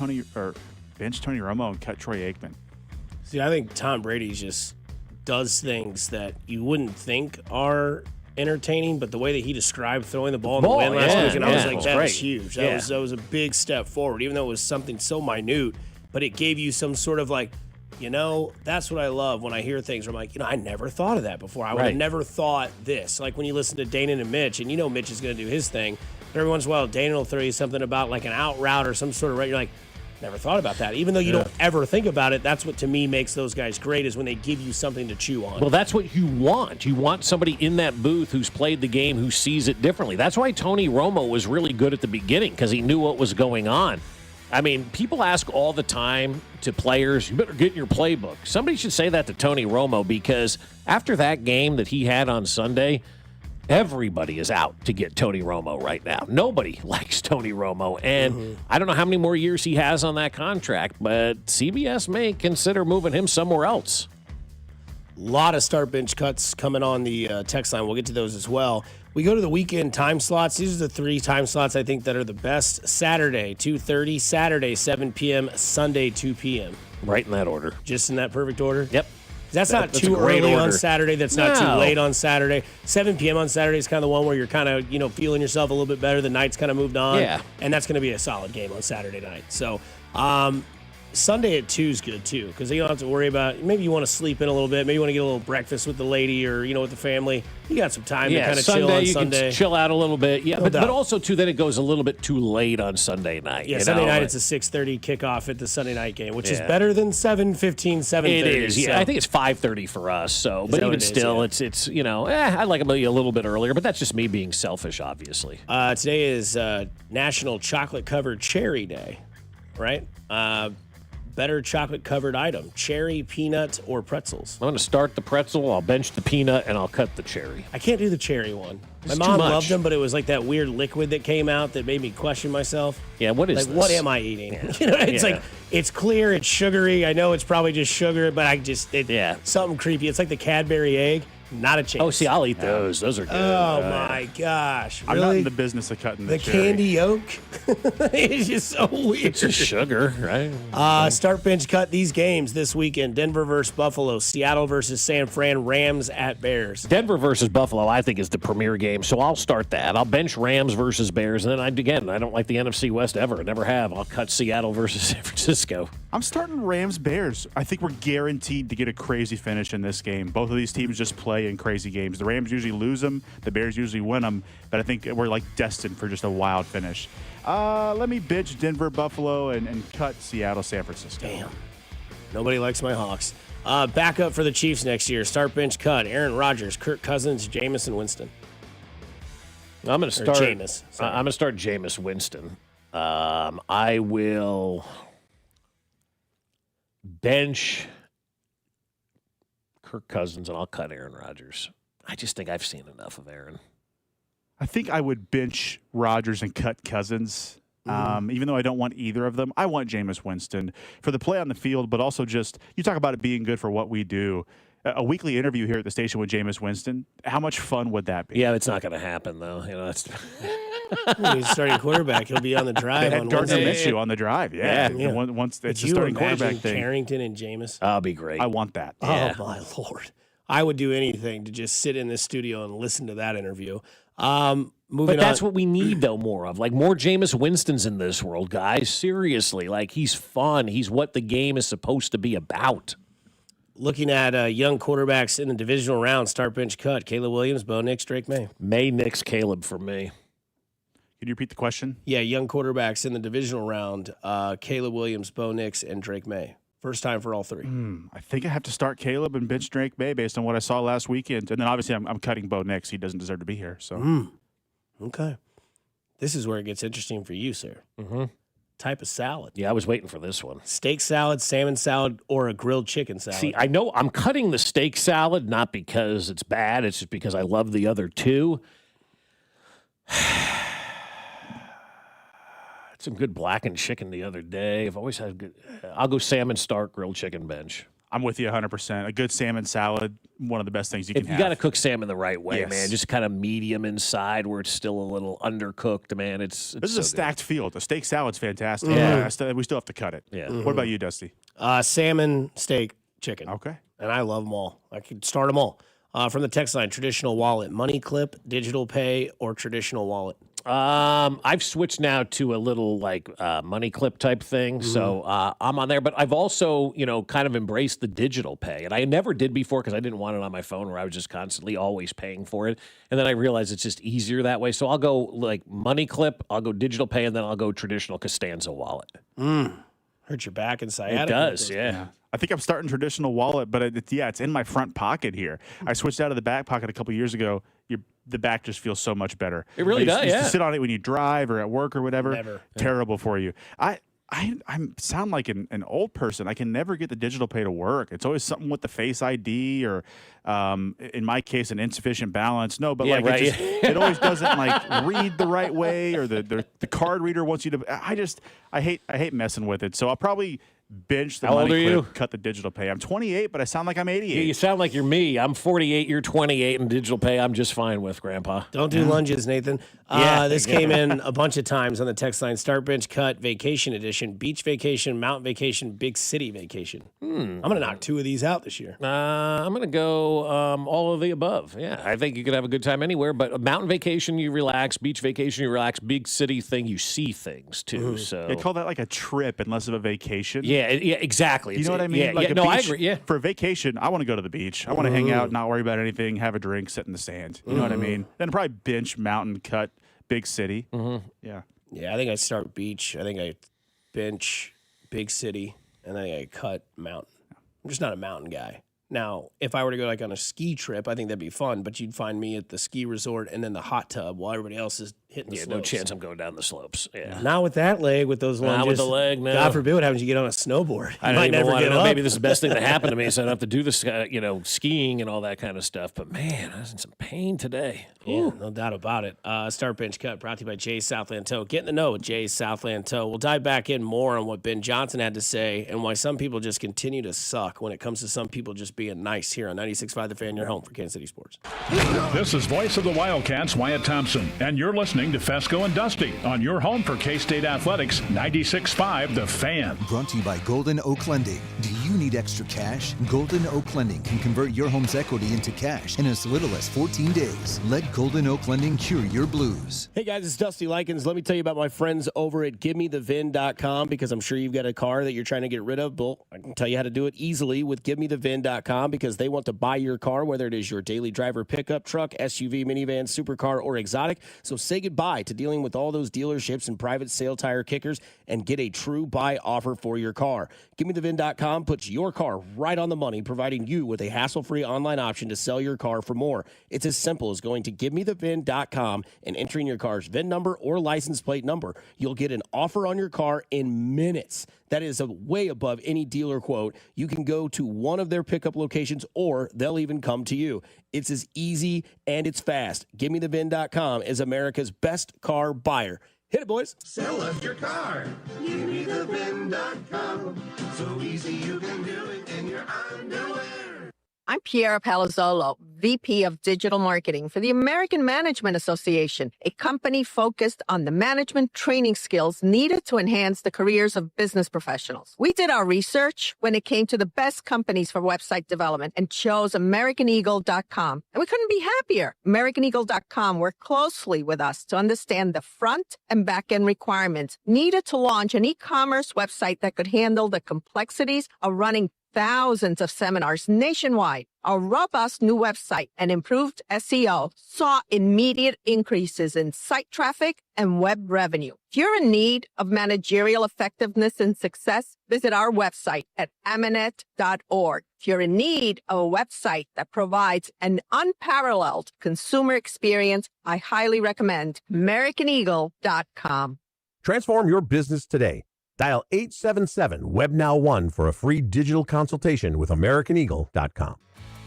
Tony Romo and cut Troy Aikman. See, I think Tom Brady just does things that you wouldn't think are entertaining, but the way that he described throwing the ball in the wind last week, and I was like, that was huge. That was a big step forward, even though it was something so minute, but it gave you some sort of like, that's what I love when I hear things where I'm like, I never thought of that before. I would have never thought this. Like when you listen to Dana and Mitch, and Mitch is going to do his thing, but every once in a while, Dana will throw you something about like an out route or some sort of route. You're like, never thought about that. Even though you don't ever think about it, that's what to me makes those guys great is when they give you something to chew on. Well, that's what you want. You want somebody in that booth who's played the game, who sees it differently. That's why Tony Romo was really good at the beginning, because he knew what was going on. I mean, people ask all the time to players, you better get in your playbook. Somebody should say that to Tony Romo, because after that game that he had on Sunday, everybody is out to get Tony Romo right now. Nobody likes Tony Romo. And I don't know how many more years he has on that contract, but CBS may consider moving him somewhere else. A lot of start bench cuts coming on the text line. We'll get to those as well. We go to the weekend time slots. These are the 3 time slots I think that are the best. Saturday, 2:30. Saturday, 7 p.m. Sunday, 2 p.m. Right in that order. Just in that perfect order? Yep. That's not too early on Saturday. That's not too late on Saturday. 7 p.m. on Saturday is kind of the one where you're kind of, feeling yourself a little bit better. The night's kind of moved on. Yeah. And that's going to be a solid game on Saturday night. So, Sunday at 2 is good, too, because you don't have to worry about, maybe you want to sleep in a little bit. Maybe you want to get a little breakfast with the lady or, with the family. You got some time to kind of chill on Sunday. You can chill out a little bit. Yeah, but also, too, then it goes a little bit too late on Sunday night. Yeah, Sunday night it's a 6:30 kickoff at the Sunday night game, which is better than 7:15, 7:30. It is, yeah. So. I think it's 5:30 for us. So, but even still, it's I like it a little bit earlier, but that's just me being selfish, obviously. Today is National Chocolate-Covered Cherry Day, right? Better chocolate-covered item, cherry, peanut, or pretzels. I'm going to start the pretzel, I'll bench the peanut, and I'll cut the cherry. I can't do the cherry one. It's My mom too much. loved them, but it was like that weird liquid that came out that made me question myself. Yeah, what is like, this? what am I eating? Yeah. It's like, it's clear, it's sugary. I know it's probably just sugar, but something creepy. It's like the Cadbury egg. Not a chance. Oh, see, I'll eat those. Those are good. Oh, my gosh. Really? I'm not in the business of cutting the cherry. Candy yolk? It's just so weird. It's just sugar, right? Start bench cut these games this weekend. Denver versus Buffalo. Seattle versus San Fran. Rams at Bears. Denver versus Buffalo, I think, is the premier game, so I'll start that. I'll bench Rams versus Bears, and then I don't like the NFC West ever. I never have. I'll cut Seattle versus San Francisco. I'm starting Rams-Bears. I think we're guaranteed to get a crazy finish in this game. Both of these teams just play in crazy games. The Rams usually lose them. The Bears usually win them. But I think we're destined for just a wild finish. Let me bench Denver, Buffalo, and cut Seattle, San Francisco. Damn. Nobody likes my Hawks. Back up for the Chiefs next year. Start bench cut. Aaron Rodgers, Kirk Cousins, Jameis Winston. I'm going to start Jameis. I'm going to start Jameis Winston. I will bench Kirk Cousins, and I'll cut Aaron Rodgers. I just think I've seen enough of Aaron. I think I would bench Rodgers and cut Cousins. Even though I don't want either of them, I want Jameis Winston for the play on the field, but also just, you talk about it being good for what we do. A weekly interview here at the station with Jameis Winston, how much fun would that be? Yeah, it's not going to happen, though. That's He's starting quarterback. He'll be on the drive. They had Gardner Minshew on the drive. Yeah. Once it's a starting quarterback thing. Carrington and Jameis. That'll be great. I want that. Oh, my Lord. I would do anything to just sit in this studio and listen to that interview. But that's what we need, though, more of. More Jameis Winstons in this world, guys. Seriously. He's fun. He's what the game is supposed to be about. Looking at young quarterbacks in the divisional round, start bench cut. Caleb Williams, Bo Nix, Drake May. May, Nix, Caleb for me. Can you repeat the question? Yeah, young quarterbacks in the divisional round, Caleb Williams, Bo Nix, and Drake May. First time for all three. I think I have to start Caleb and bench Drake May based on what I saw last weekend. And then obviously I'm cutting Bo Nix. He doesn't deserve to be here. So Okay. This is where it gets interesting for you, sir. Mm-hmm. type of salad. Yeah, I was waiting for this one. Steak salad, salmon salad, or a grilled chicken salad. See, I know I'm cutting the steak salad, not because it's bad. It's just because I love the other two. Some good blackened chicken the other day. I've always had good. I'll go salmon Stark grilled chicken bench. I'm with you 100%. A good salmon salad, one of the best things you can have. You got to cook salmon the right way, Yes. man. Just kind of medium inside where it's still a little undercooked, man. It's This is so a stacked field. A steak salad's fantastic. Yeah. We still have to cut it. Yeah. What about you, Dusty? Salmon, steak, chicken. Okay. And I love them all. I could start them all. From the text line, traditional wallet, money clip, digital pay, or traditional wallet? I've switched now to a little like money clip type thing, so I'm on there. But I've also, kind of embraced the digital pay, and I never did before because I didn't want it on my phone, where I was just constantly always paying for it. And then I realized it's just easier that way. So I'll go like money clip, I'll go digital pay, and then I'll go traditional Costanza wallet. Hurt your back and sciatica. It does, yeah. I think I'm starting traditional wallet, but it's in my front pocket here. I switched out of the back pocket a couple years ago. The back just feels so much better. It really does, used yeah. to sit on it when you drive or at work or whatever. Never. Terrible for you. I sound like an old person. I can never get the digital pay to work. It's always something with the Face ID or, in my case, an insufficient balance. No, but Yeah, like right. it always doesn't like read the right way, or the card reader wants you to. I hate messing with it. So I'll probably bench the How old money are clip, you? cut the digital pay. I'm 28, but I sound like I'm 88. You sound like you're me. I'm 48, you're 28, and digital pay I'm just fine with, Grandpa. Don't do lunges, Nathan. This came in a bunch of times on the text line. Start, bench, cut, vacation edition, beach vacation, mountain vacation, big city vacation. I'm going to knock 2 of these out this year. I'm going to go all of the above. Yeah, I think you could have a good time anywhere, but a mountain vacation, you relax. Beach vacation, you relax. Big city thing, you see things, too. So They call that like a trip and less of a vacation. Yeah, exactly. You know what I mean? Yeah, Like a no, I beach- agree. Yeah. For a vacation, I want to go to the beach. I want to hang out, not worry about anything, have a drink, sit in the sand. You know what I mean? Then probably bench, mountain, cut, big city. Yeah. Yeah, I think I start beach. I think I bench, big city, and then I cut mountain. I'm just not a mountain guy. Now, if I were to go like on a ski trip, I think that'd be fun, but you'd find me at the ski resort and then the hot tub while everybody else is hitting the slopes. No chance I'm going down the slopes. Yeah. Not with that leg, with those lunges. Not with the leg, no. God forbid what happens, you get on a snowboard. I You don't might even never want get to know. up. Maybe this is the best thing that happened to me, so I don't have to do this, skiing and all that kind of stuff. But man, I was in some pain today. Yeah, no doubt about it. Start, bench, cut, brought to you by Jay's Southland Tow. Get in the know with Jay's Southland Tow. We'll dive back in more on what Ben Johnson had to say and why some people just continue to suck when it comes to some people just being nice here on 96.5 The Fan, your home for Kansas City sports. This is voice of the Wildcats, Wyatt Thompson, and you're listening to Fescoe and Dusty on your home for K-State Athletics, 96.5 The Fan. Brought to you by Golden Oak Lending. Do you need extra cash? Golden Oak Lending can convert your home's equity into cash in as little as 14 days. Let Golden Oak Lending cure your blues. Hey guys, it's Dusty Likens. Let me tell you about my friends over at GiveMeTheVin.com, because I'm sure you've got a car that you're trying to get rid of. Well, I can tell you how to do it easily with GiveMeTheVin.com, because they want to buy your car, whether it is your daily driver pickup truck, SUV, minivan, supercar, or exotic. So say goodbye to dealing with all those dealerships and private sale tire kickers and get a true buy offer for your car. GiveMeTheVin.com puts your car right on the money, providing you with a hassle-free online option to sell your car for more. It's as simple as going to GiveMeTheVin.com and entering your car's VIN number or license plate number. You'll get an offer on your car in minutes. That is way above any dealer quote. You can go to one of their pickup locations, or they'll even come to you. It's as easy and it's fast. GiveMeTheVin.com is America's best car buyer. Hit it, boys. Sell us your car. GiveMeTheVin.com. So easy you can do it in your underwear. I'm Piera Palazzolo, VP of Digital Marketing for the American Management Association, a company focused on the management training skills needed to enhance the careers of business professionals. We did our research when it came to the best companies for website development and chose AmericanEagle.com. And we couldn't be happier. AmericanEagle.com worked closely with us to understand the front and back end requirements needed to launch an e-commerce website that could handle the complexities of running thousands of seminars nationwide. Our robust new website and improved SEO saw immediate increases in site traffic and web revenue. If you're in need of managerial effectiveness and success, visit our website at amanet.org. If you're in need of a website that provides an unparalleled consumer experience, I highly recommend AmericanEagle.com. Transform your business today. Dial 877-WebNow1 for a free digital consultation with AmericanEagle.com.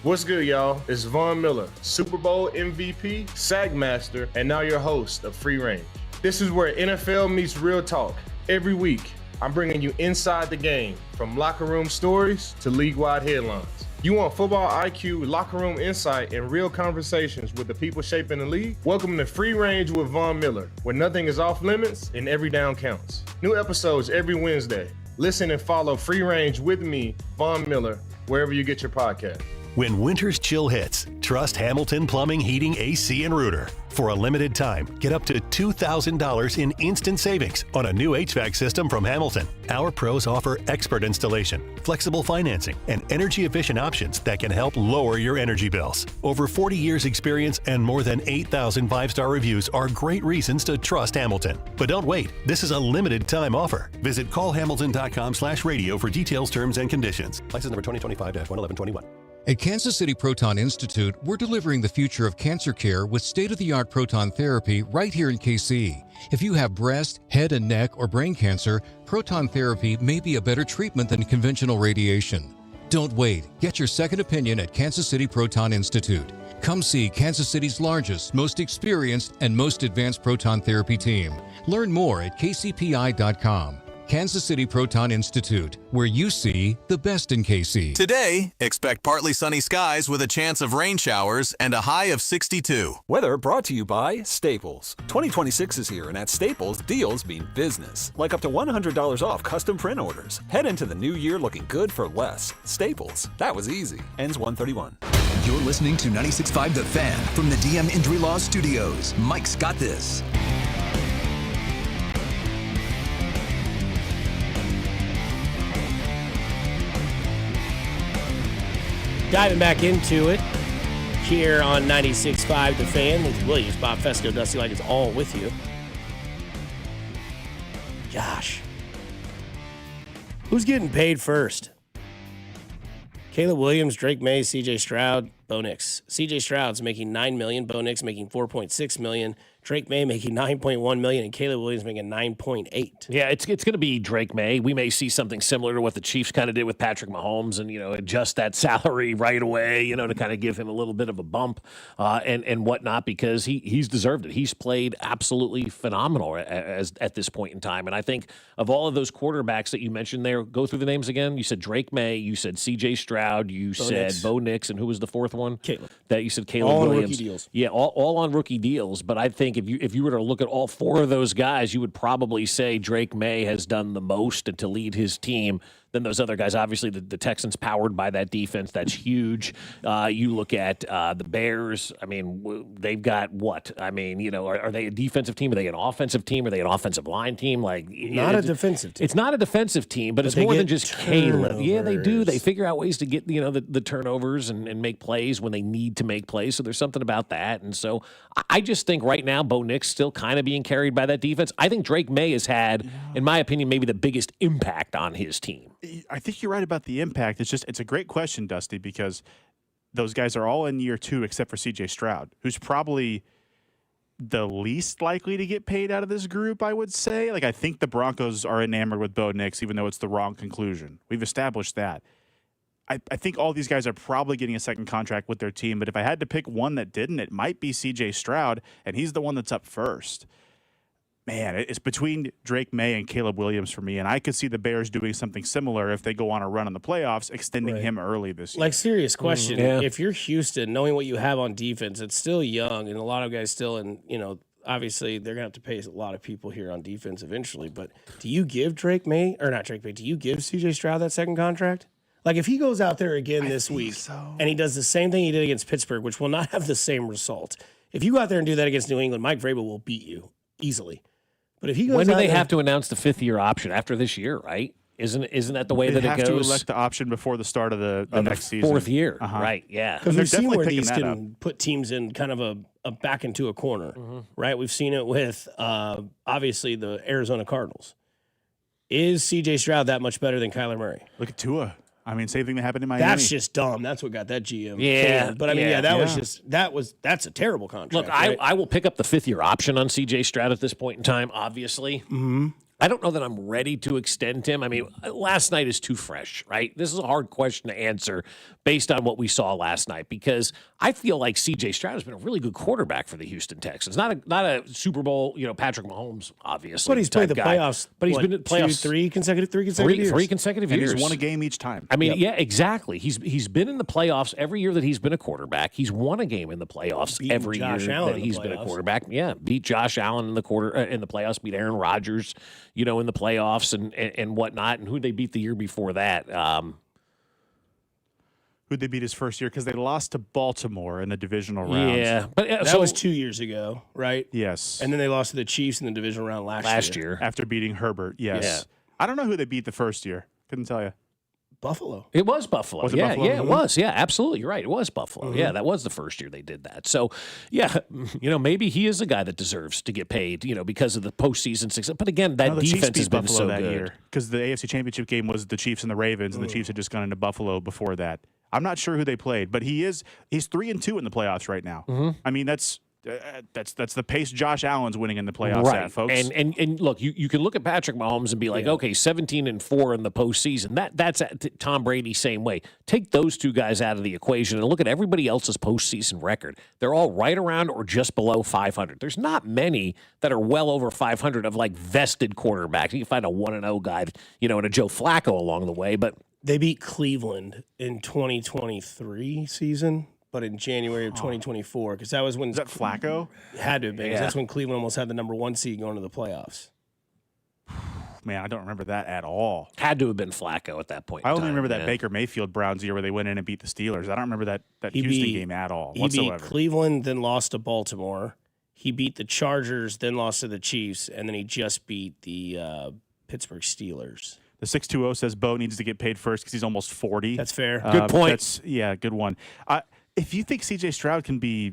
What's good, y'all? It's Von Miller, Super Bowl MVP, Sack Master, and now your host of Free Range. This is where NFL meets real talk. Every week, I'm bringing you inside the game, from locker room stories to league-wide headlines. You want football IQ, locker room insight, and real conversations with the people shaping the league? Welcome to Free Range with Von Miller, where nothing is off limits and every down counts. New episodes every Wednesday. Listen and follow Free Range with me, Von Miller, wherever you get your podcast. When winter's chill hits, trust Hamilton Plumbing, Heating, AC, and Rooter. For a limited time, get up to $2,000 in instant savings on a new HVAC system from Hamilton. Our pros offer expert installation, flexible financing, and energy-efficient options that can help lower your energy bills. Over 40 years experience and more than 8,000 five-star reviews are great reasons to trust Hamilton. But don't wait. This is a limited time offer. Visit callhamilton.com/radio for details, terms, and conditions. License number 2025-11121. At Kansas City Proton Institute, we're delivering the future of cancer care with state-of-the-art proton therapy right here in KC. If you have breast, head and neck, or brain cancer, proton therapy may be a better treatment than conventional radiation. Don't wait. Get your second opinion at Kansas City Proton Institute. Come see Kansas City's largest, most experienced, and most advanced proton therapy team. Learn more at kcpi.com. Kansas City Proton Institute, where you see the best in KC. Today, expect partly sunny skies with a chance of rain showers and a high of 62. Weather brought to you by Staples. 2026 is here, and at Staples, deals mean business. Like up to $100 off custom print orders. Head into the new year looking good for less. Staples. That was easy. Ends 1/31. You're listening to 96.5 The Fan from the DM Injury Law Studios. Mike's got this. Diving back into it here on 96.5 The Fan with Williams, Bob Fescoe, Dusty Like it's all with you. Gosh. Who's getting paid first? Caleb Williams, Drake May, CJ Stroud, Bo Nix. CJ Stroud's making $9 million, Bo Nix making $4.6 million, Drake May making $9.1 million, and Caleb Williams making $9.8. Yeah, it's going to be Drake May. We may see something similar to what the Chiefs kind of did with Patrick Mahomes, and adjust that salary right away, to kind of give him a little bit of a bump and whatnot, because he's deserved it. He's played absolutely phenomenal at this point in time, and I think of all of those quarterbacks that you mentioned there, go through the names again. You said Drake May, you said C.J. Stroud, you said Bo Nix, and who was the fourth one? Caleb. That you said Caleb all Williams. On rookie deals. Yeah, all on rookie deals. But I think if you were to look at all four of those guys, you would probably say Drake May has done the most to lead his team than those other guys. Obviously, the Texans powered by that defense. That's huge. You look at the Bears. I mean, they've got what? I mean, are they a defensive team? Are they an offensive team? Are they an offensive line team? Not a defensive team. It's not a defensive team, but it's more than just Caleb. Yeah, they do. They figure out ways to get the turnovers and make plays when they need to make plays. So there's something about that. And so I just think right now Bo Nix still kind of being carried by that defense. I think Drake May has had, in my opinion, maybe the biggest impact on his team. I think you're right about the impact. It's a great question, Dusty, because those guys are all in year two except for CJ Stroud, who's probably the least likely to get paid out of this group, I would say. I think the Broncos are enamored with Bo Nix, even though it's the wrong conclusion. We've established that. I think all these guys are probably getting a second contract with their team, but if I had to pick one that didn't, it might be CJ Stroud, and he's the one that's up first. Man, it's between Drake May and Caleb Williams for me, and I could see the Bears doing something similar if they go on a run in the playoffs, extending him early this year. Serious question. If you're Houston, knowing what you have on defense, it's still young, and a lot of guys still, and obviously they're going to have to pay a lot of people here on defense eventually, but do you give do you give CJ Stroud that second contract? If he goes out there again this week and he does the same thing he did against Pittsburgh, which will not have the same result. If you go out there and do that against New England, Mike Vrabel will beat you easily. But if he goes, when do they have to announce the fifth-year option? After this year, right? Isn't that the way that it goes? They have to elect the option before the start of the next season. Fourth year, right? Yeah, because we've seen where these can put teams in kind of a back into a corner, right? We've seen it with obviously the Arizona Cardinals. Is C.J. Stroud that much better than Kyler Murray? Look at Tua. I mean, same thing that happened in Miami. That's just dumb. That's what got that GM. Yeah. But I mean, that's a terrible contract. Look, I will pick up the fifth-year option on C.J. Stroud at this point in time, obviously. Mm-hmm. I don't know that I'm ready to extend him. I mean, last night is too fresh, right? This is a hard question to answer based on what we saw last night because I feel like C.J. Stroud has been a really good quarterback for the Houston Texans. Not a Super Bowl, Patrick Mahomes, obviously. But he's played the playoffs. But he's been in the playoffs three consecutive years. Three consecutive years. He's won a game each time. I mean, yeah, exactly. He's been in the playoffs every year that he's been a quarterback. He's won a game in the playoffs every year that he's been a quarterback. Yeah, beat Josh Allen in the playoffs, beat Aaron Rodgers, in the playoffs and whatnot. And who they beat the year before that? Who'd they beat his first year? Because they lost to Baltimore in the divisional round. Yeah, but that was 2 years ago, right? Yes. And then they lost to the Chiefs in the divisional round last year. After beating Herbert, yes. Yeah. I don't know who they beat the first year. Couldn't tell you. Buffalo. It was Buffalo. Was it yeah, Buffalo? Yeah, it was. Yeah, absolutely. You're right. It was Buffalo. Yeah, that was the first year they did that. So, yeah, maybe he is a guy that deserves to get paid, because of the postseason success. But again, that defense has been so good. Because the AFC Championship game was the Chiefs and the Ravens, and the Chiefs had just gone into Buffalo before that. I'm not sure who they played, but he's 3-2 in the playoffs right now. I mean, that's the pace Josh Allen's winning in the playoffs right. at, folks. And look, you can look at Patrick Mahomes and be like, okay, 17-4 in the postseason. That's Tom Brady same way. Take those two guys out of the equation and look at everybody else's postseason record. They're all right around or just below 500. There's not many that are well over 500 of like vested quarterbacks. You can find a 1-0 guy, and a Joe Flacco along the way, but they beat Cleveland in 2023 season. But in January of 2024, because that was when... Is that Flacco? Had to have been, because Yeah. that's when Cleveland almost had the number 1 seed going to the playoffs. Man, I don't remember that at all. Had to have been Flacco at that point. I only remember that Baker Mayfield Browns year where they went in and beat the Steelers. I don't remember that Houston game at all whatsoever. He beat Cleveland, then lost to Baltimore. He beat the Chargers, then lost to the Chiefs, and then he just beat the Pittsburgh Steelers. The 620 says Bo needs to get paid first because he's almost 40. That's fair. Good point. Good one. If you think C.J. Stroud can be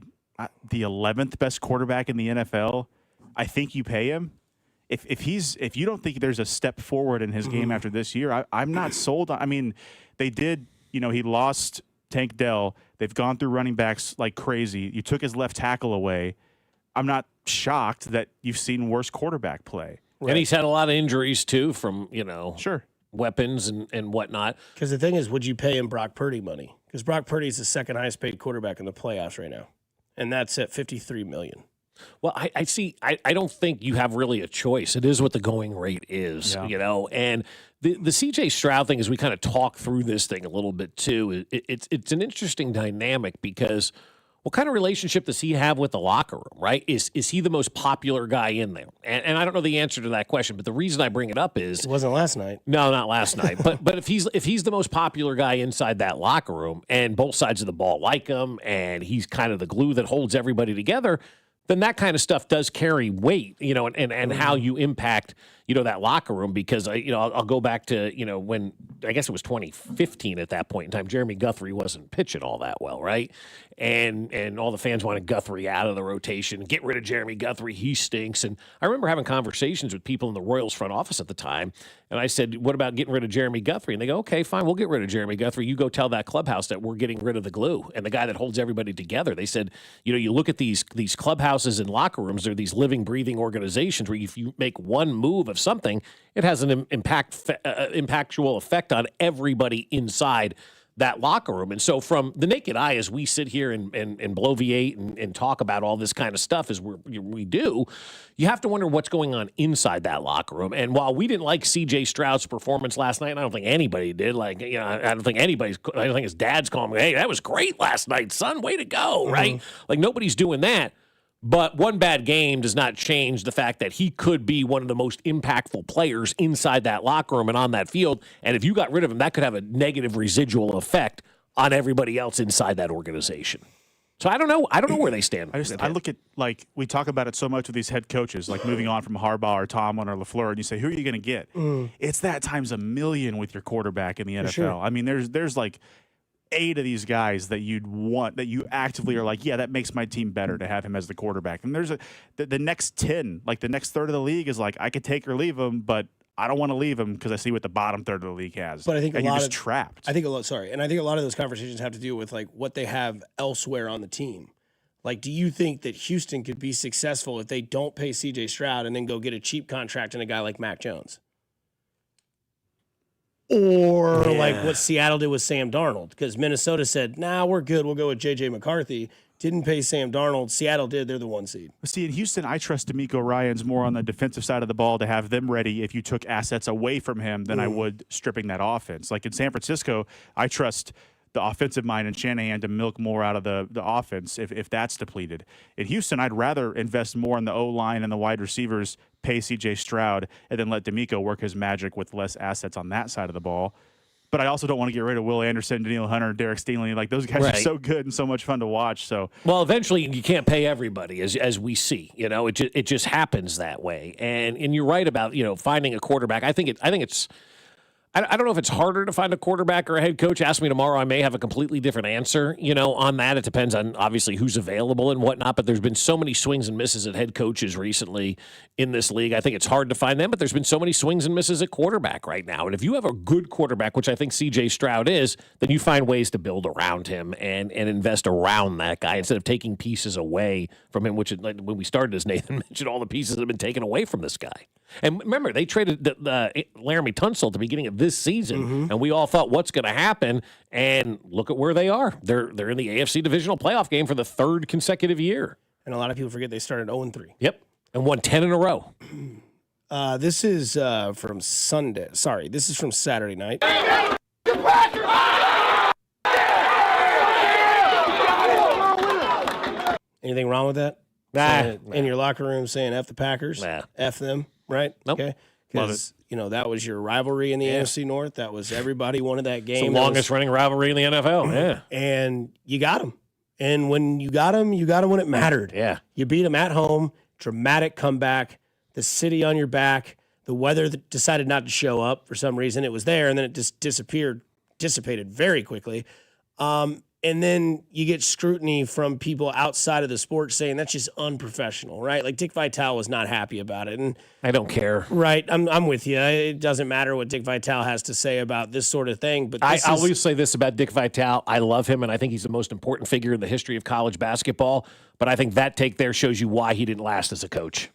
the 11th best quarterback in the NFL, I think you pay him. If you don't think there's a step forward in his game after this year, I'm not sold. I mean, they did. He lost Tank Dell. They've gone through running backs like crazy. You took his left tackle away. I'm not shocked that you've seen worse quarterback play. Right. And he's had a lot of injuries too from sure weapons and whatnot. Because the thing is, would you pay him Brock Purdy money? Because Brock Purdy is the second highest paid quarterback in the playoffs right now, and that's at $53 million. Well, I see. I don't think you have really a choice. It is what the going rate is, And the C.J. Stroud thing, as we kind of talk through this thing a little bit too, it's an interesting dynamic because what kind of relationship does he have with the locker room, right? Is he the most popular guy in there? And I don't know the answer to that question, but the reason I bring it up is it wasn't last night. No, not last night. But if he's the most popular guy inside that locker room and both sides of the ball like him and he's kind of the glue that holds everybody together, then that kind of stuff does carry weight, and how you impact, that locker room. Because I'll go back to, when I guess it was 2015 at that point in time, Jeremy Guthrie wasn't pitching all that well, right? And all the fans wanted Guthrie out of the rotation, get rid of Jeremy Guthrie, he stinks. And I remember having conversations with people in the Royals front office at the time, and I said, what about getting rid of Jeremy Guthrie? And they go, okay, fine, we'll get rid of Jeremy Guthrie. You go tell that clubhouse that we're getting rid of the glue and the guy that holds everybody together. They said, you look at these clubhouses and locker rooms, they're these living, breathing organizations where if you make one move of something, it has an impactful effect on everybody inside that locker room. And so from the naked eye, as we sit here and bloviate and talk about all this kind of stuff as we do, you have to wonder what's going on inside that locker room. And while we didn't like C.J. Stroud's performance last night, and I don't think anybody did, I don't think his dad's calling me, hey, that was great last night, son, way to go, right? Like nobody's doing that. But one bad game does not change the fact that he could be one of the most impactful players inside that locker room and on that field. And if you got rid of him, that could have a negative residual effect on everybody else inside that organization. So I don't know. I don't know where they stand. I look at, we talk about it so much with these head coaches, like moving on from Harbaugh or Tomlin or LaFleur, and you say, who are you going to get? It's that times a million with your quarterback in the NFL. Sure. I mean, there's like 8 of these guys that you'd want, that you actively are like, yeah, that makes my team better to have him as the quarterback. And there's the next 10, like the next third of the league is like, I could take or leave him, but I don't want to leave him because I see what the bottom third of the league has. But I think you're just trapped. I think a lot of those conversations have to do with like what they have elsewhere on the team. Like, do you think that Houston could be successful if they don't pay C.J. Stroud and then go get a cheap contract and a guy like Mac Jones? Or like what Seattle did with Sam Darnold, because Minnesota said, nah, we're good. We'll go with J.J. McCarthy. Didn't pay Sam Darnold. Seattle did. They're the 1 seed. See, in Houston, I trust DeMeco Ryans more on the defensive side of the ball to have them ready if you took assets away from him than I would stripping that offense. Like in San Francisco, I trust the offensive mind in Shanahan to milk more out of the offense if that's depleted. In Houston, I'd rather invest more in the O-line and the wide receivers, pay C.J. Stroud, and then let DeMeco work his magic with less assets on that side of the ball. But I also don't want to get rid of Will Anderson, Daniil Hunter, Derek Stingley. Like, those guys are so good and so much fun to watch. So, well, eventually you can't pay everybody, as we see. You know, it just happens that way. And you're right about, you know, finding a quarterback. I think it's. I don't know if it's harder to find a quarterback or a head coach. Ask me tomorrow. I may have a completely different answer, you know, on that. It depends on, obviously, who's available and whatnot. But there's been so many swings and misses at head coaches recently in this league. I think it's hard to find them. But there's been so many swings and misses at quarterback right now. And if you have a good quarterback, which I think C.J. Stroud is, then you find ways to build around him and invest around that guy instead of taking pieces away from him, which, like, when we started, as Nathan mentioned, all the pieces that have been taken away from this guy. And remember, they traded Laramie Tunsil at the beginning of this season, and we all thought, what's going to happen? And look at where they are. They're in the AFC divisional playoff game for the 3rd consecutive year. And a lot of people forget they started 0-3. Yep, and won 10 in a row. This is from Sunday. Sorry, this is from Saturday night. Anything wrong with that? In your locker room saying F the Packers? F them, right? Nope. Okay. Because, you know, that was your rivalry in the AFC North. That was everybody wanted that game. It's the longest running rivalry in the NFL. Yeah. And you got them. And when you got them when it mattered. Yeah. You beat them at home, dramatic comeback, the city on your back, the weather that decided not to show up for some reason. It was there, and then it just dissipated very quickly. And then you get scrutiny from people outside of the sport saying that's just unprofessional, right? Like Dick Vitale was not happy about it. And I don't care. Right. I'm with you. It doesn't matter what Dick Vitale has to say about this sort of thing. But I always say this about Dick Vitale. I love him, and I think he's the most important figure in the history of college basketball. But I think that take there shows you why he didn't last as a coach.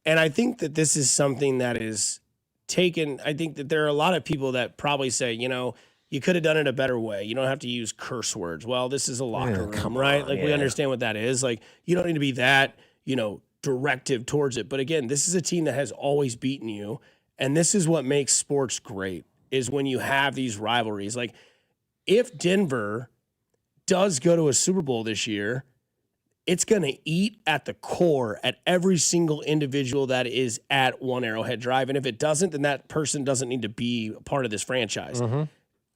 And I think that this is something that is taken. I think that there are a lot of people that probably say, you know, you could have done it a better way. You don't have to use curse words. Well, this is a locker room, right? Like, we understand what that is. Like, you don't need to be that, you know, directive towards it. But again, this is a team that has always beaten you. And this is what makes sports great, is when you have these rivalries. Like, if Denver does go to a Super Bowl this year, it's going to eat at the core at every single individual that is at One Arrowhead Drive. And if it doesn't, then that person doesn't need to be a part of this franchise.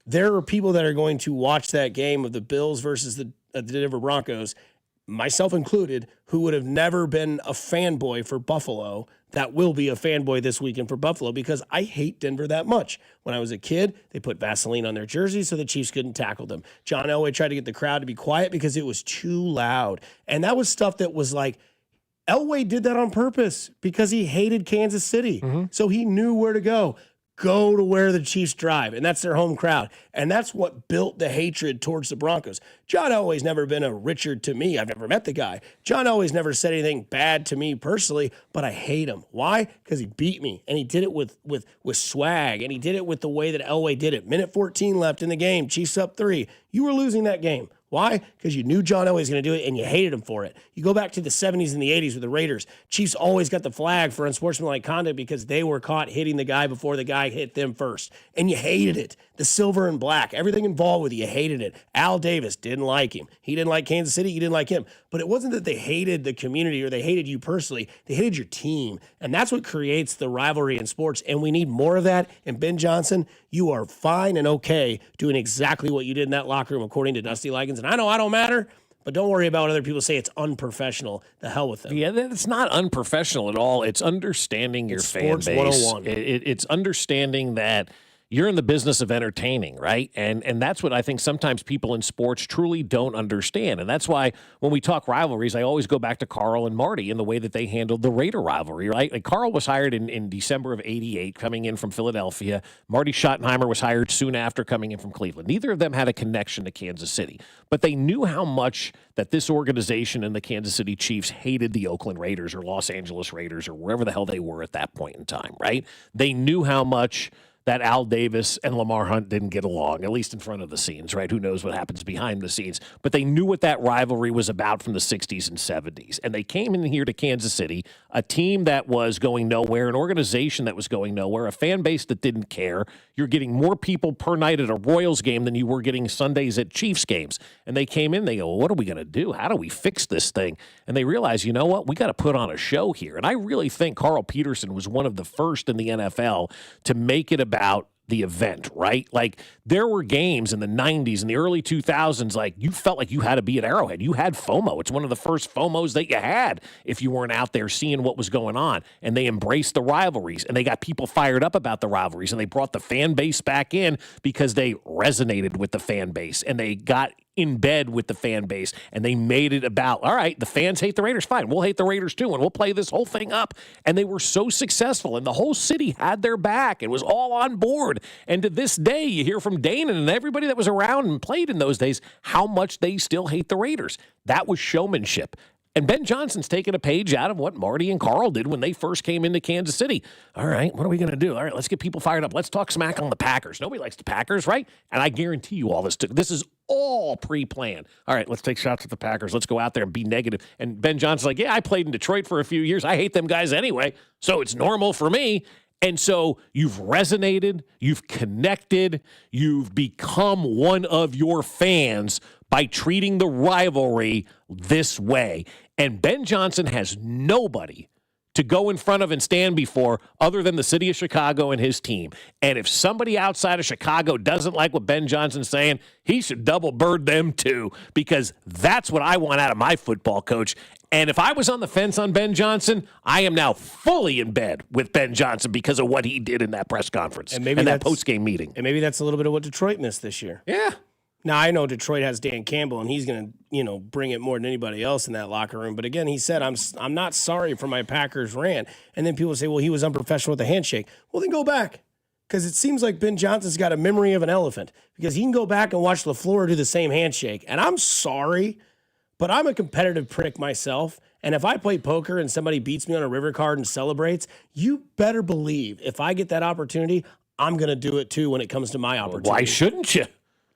There are people that are going to watch that game of the Bills versus the Denver Broncos, myself included, who would have never been a fanboy for Buffalo, that will be a fanboy this weekend for Buffalo, because I hate Denver that much. When I was a kid, they put Vaseline on their jerseys so the Chiefs couldn't tackle them. John Elway tried to get the crowd to be quiet because it was too loud. And that was stuff that was like, Elway did that on purpose because he hated Kansas City. So he knew where to go. Go to where the Chiefs drive, and that's their home crowd. And that's what built the hatred towards the Broncos. John Elway's never been a Richard to me. I've never met the guy. John Elway's never said anything bad to me personally, but I hate him. Why? Because he beat me, and he did it with swag, and he did it with the way that Elway did it. Minute 14 left in the game, Chiefs up 3. You were losing that game. Why? Because you knew John Elway was going to do it, and you hated him for it. You go back to the 70s and the 80s with the Raiders. Chiefs always got the flag for unsportsmanlike conduct because they were caught hitting the guy before the guy hit them first. And you hated it. The silver and black, everything involved with it, you hated it. Al Davis didn't like him. He didn't like Kansas City. You didn't like him. But it wasn't that they hated the community or they hated you personally. They hated your team. And that's what creates the rivalry in sports. And we need more of that. And Ben Johnson, you are fine and okay doing exactly what you did in that locker room, according to Dusty Ligens. And I know I don't matter, but don't worry about what other people say. It's unprofessional. The hell with them. Yeah, it's not unprofessional at all. It's understanding your fan base. Sports 101. It's understanding that you're in the business of entertaining, right? And that's what I think sometimes people in sports truly don't understand. And that's why when we talk rivalries, I always go back to Carl and Marty and the way that they handled the Raider rivalry, right? Like Carl was hired in December of 88, coming in from Philadelphia. Marty Schottenheimer was hired soon after, coming in from Cleveland. Neither of them had a connection to Kansas City, but they knew how much that this organization and the Kansas City Chiefs hated the Oakland Raiders or Los Angeles Raiders or wherever the hell they were at that point in time, right? They knew how much that Al Davis and Lamar Hunt didn't get along, at least in front of the scenes, right? Who knows what happens behind the scenes? But they knew what that rivalry was about from the 60s and 70s. And they came in here to Kansas City, a team that was going nowhere, an organization that was going nowhere, a fan base that didn't care. You're getting more people per night at a Royals game than you were getting Sundays at Chiefs games. And they came in, they go, well, what are we going to do? How do we fix this thing? And they realized, you know what? We got to put on a show here. And I really think Carl Peterson was one of the first in the NFL to make it about the event, right? Like there were games in the 90s and the early 2000s, like you felt like you had to be at Arrowhead. You had FOMO. It's one of the first FOMOs that you had if you weren't out there seeing what was going on. And they embraced the rivalries and they got people fired up about the rivalries and they brought the fan base back in because they resonated with the fan base and they got in bed with the fan base and they made it about, all right, the fans hate the Raiders, fine, we'll hate the Raiders too and we'll play this whole thing up. And they were so successful and the whole city had their back. It was all on board. And to this day, you hear from Dana and everybody that was around and played in those days how much they still hate the Raiders. That was showmanship. And Ben Johnson's taken a page out of what Marty and Carl did when they first came into Kansas City. All right, what are we going to do? All right, let's get people fired up. Let's talk smack on the Packers. Nobody likes the Packers, right? And I guarantee you all this is all pre-planned. All right, let's take shots at the Packers. Let's go out there and be negative. And Ben Johnson's like, yeah, I played in Detroit for a few years. I hate them guys anyway, so it's normal for me. And so you've resonated, you've connected, you've become one of your fans by treating the rivalry this way. And Ben Johnson has nobody to go in front of and stand before other than the city of Chicago and his team. And if somebody outside of Chicago doesn't like what Ben Johnson's saying, he should double bird them too, because that's what I want out of my football coach. And if I was on the fence on Ben Johnson, I am now fully in bed with Ben Johnson because of what he did in that press conference and that post-game meeting. And maybe that's a little bit of what Detroit missed this year. Yeah. Now, I know Detroit has Dan Campbell, and he's going to, bring it more than anybody else in that locker room. But again, he said, I'm not sorry for my Packers rant. And then people say, well, he was unprofessional with the handshake. Well, then go back. Because it seems like Ben Johnson's got a memory of an elephant. Because he can go back and watch LaFleur do the same handshake. And I'm sorry, but I'm a competitive prick myself. And if I play poker and somebody beats me on a river card and celebrates, you better believe if I get that opportunity, I'm going to do it too when it comes to my opportunity. Why shouldn't you?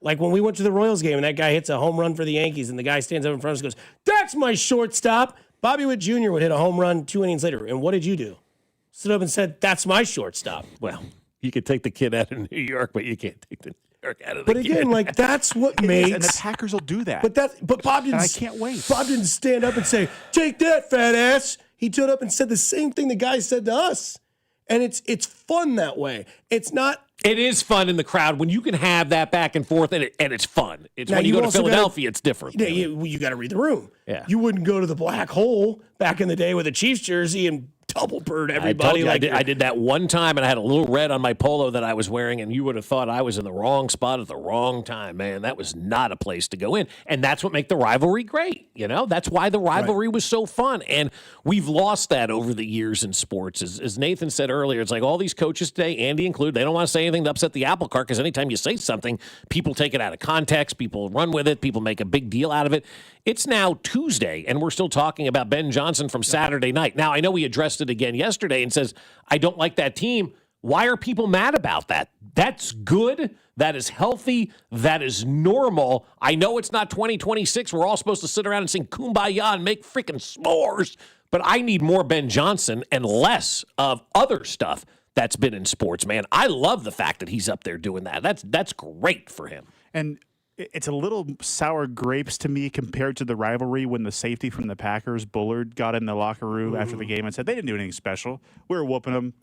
Like when we went to the Royals game and that guy hits a home run for the Yankees and the guy stands up in front of us and goes, that's my shortstop. Bobby Witt Jr. would hit a home run 2 innings later. And what did you do? Stood up and said, that's my shortstop. Well, you could take the kid out of New York, but you can't take the New York out of the But again, kid. like that's what makes. And the Packers will do that. But Bob didn't. And I can't wait. Bob didn't stand up and say, take that, fat ass. He stood up and said the same thing the guy said to us. And it's fun that way. It's not. It is fun in the crowd when you can have that back and forth, and it's fun. It's Now, when you go to also Philadelphia, it's different. Yeah, you got to read the room. Yeah. You wouldn't go to the black hole back in the day with a Chiefs jersey and double bird everybody. I did that one time, and I had a little red on my polo that I was wearing, and you would have thought I was in the wrong spot at the wrong time, man. That was not a place to go in, and that's what makes the rivalry great. That's why the rivalry was so fun, and we've lost that over the years in sports. As Nathan said earlier, it's like all these coaches today, Andy included, they don't want to say anything to upset the apple cart because anytime you say something, people take it out of context, people run with it, people make a big deal out of it. It's now Tuesday, and we're still talking about Ben Johnson from Saturday night. Now, I know he addressed it again yesterday and says, I don't like that team. Why are people mad about that? That's good. That is healthy. That is normal. I know it's not 2026. We're all supposed to sit around and sing Kumbaya and make freaking s'mores, but I need more Ben Johnson and less of other stuff that's been in sports, man. I love the fact that he's up there doing that. That's great for him. And it's a little sour grapes to me compared to the rivalry when the safety from the Packers, Bullard, got in the locker room after the game and said they didn't do anything special. We were whooping them.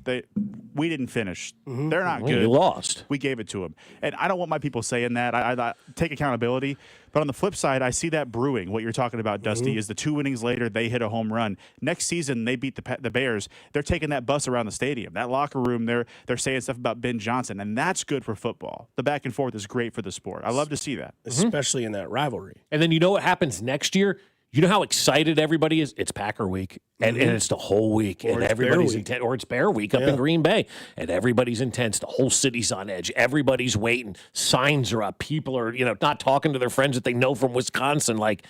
We didn't finish. They're not good. You lost. We gave it to them. And I don't want my people saying that. I take accountability. But on the flip side, I see that brewing. What you're talking about, Dusty, is the 2 innings later, they hit a home run. Next season, they beat the Bears. They're taking that bus around the stadium. That locker room, they're saying stuff about Ben Johnson, and that's good for football. The back and forth is great for the sport. I love to see that. Especially in that rivalry. And then you know what happens next year? You know how excited everybody is? It's Packer week, and it's the whole week, Or and it's everybody's Bear week. intense. Or it's Bear week up in Green Bay, and everybody's intense. The whole city's on edge. Everybody's waiting. Signs are up. People are, not talking to their friends that they know from Wisconsin. Like,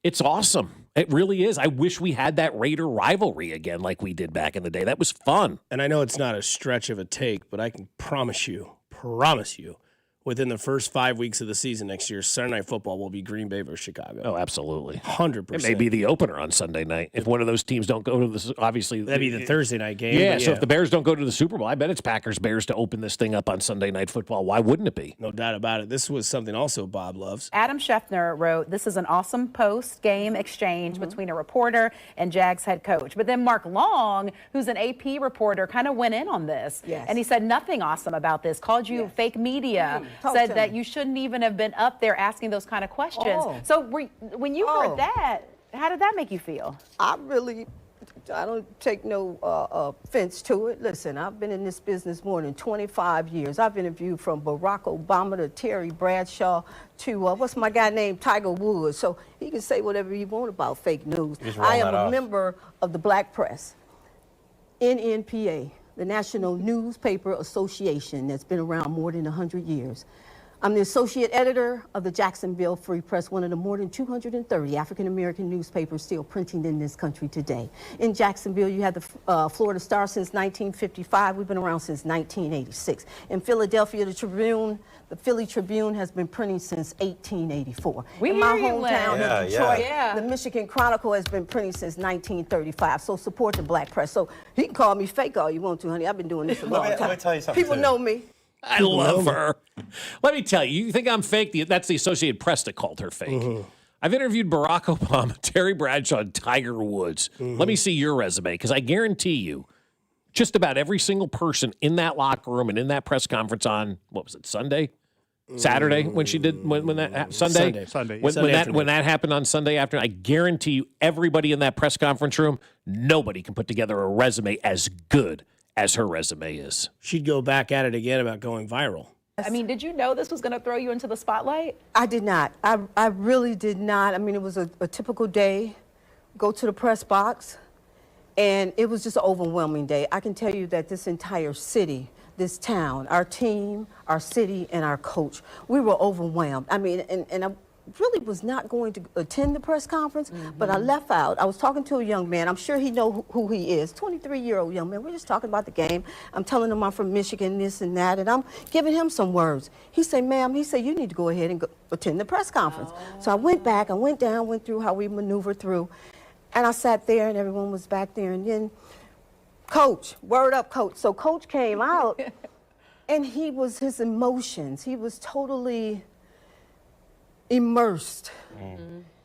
it's awesome. It really is. I wish we had that Raider rivalry again like we did back in the day. That was fun. And I know it's not a stretch of a take, but I can promise you, within the first 5 weeks of the season next year, Sunday Night Football will be Green Bay versus Chicago. Oh, absolutely. 100%. It may be the opener on Sunday night. If one of those teams don't go to the, obviously. That'd be the Thursday night game. Yeah, so if the Bears don't go to the Super Bowl, I bet it's Packers-Bears to open this thing up on Sunday Night Football. Why wouldn't it be? No doubt about it. This was something also Bob loves. Adam Schefter wrote, "This is an awesome post-game exchange between a reporter and Jags head coach." But then Mark Long, who's an AP reporter, kind of went in on this. Yes. And he said nothing awesome about this, called you fake media, said that you shouldn't even have been up there asking those kind of questions. So when you heard that, how did that make you feel? I don't take no offense to it. Listen, I've been in this business more than 25 years. I've interviewed from Barack Obama to Terry Bradshaw to, what's my guy named Tiger Woods. So he can say whatever he wants about fake news. I am a member of the Black Press, NNPA, the National Newspaper Association, that's been around more than 100 years. I'm the associate editor of the Jacksonville Free Press, one of the more than 230 African-American newspapers still printing in this country today. In Jacksonville, you have the Florida Star since 1955. We've been around since 1986. In Philadelphia, the Philly Tribune has been printing since 1884. In my hometown of Detroit, the Michigan Chronicle has been printing since 1935. So support the Black Press. So he can call me fake all you want to, honey. I've been doing this a long time. Let me tell you something. People know me. I love her. Let me tell you, you think I'm fake? That's the Associated Press that called her fake. I've interviewed Barack Obama, Terry Bradshaw, and Tiger Woods. Let me see your resume, because I guarantee you, just about every single person in that locker room and in that press conference on, what was it, Sunday? Saturday when she did when that Sunday when that happened on Sunday afternoon, I guarantee you everybody in that press conference room, nobody can put together a resume as good as her resume is. She'd go back at it again about going viral. I mean, did you know this was going to throw you into the spotlight? I did not. I really did not. I mean, it was a typical day. Go to the press box, and it was just an overwhelming day. I can tell you that this entire city, this town, our team, our city, and our coach, we were overwhelmed. I mean, and I really was not going to attend the press conference, but I left out. I was talking to a young man. I'm sure he know who he is, 23-year-old young man. We're just talking about the game. I'm telling him I'm from Michigan, this and that, and I'm giving him some words. He said, ma'am, he said, you need to go ahead and attend the press conference. So I went back, I went down, went through how we maneuvered through, and I sat there, and everyone was back there, and then, Coach, word up, Coach. So Coach came out, and his emotions, he was totally immersed,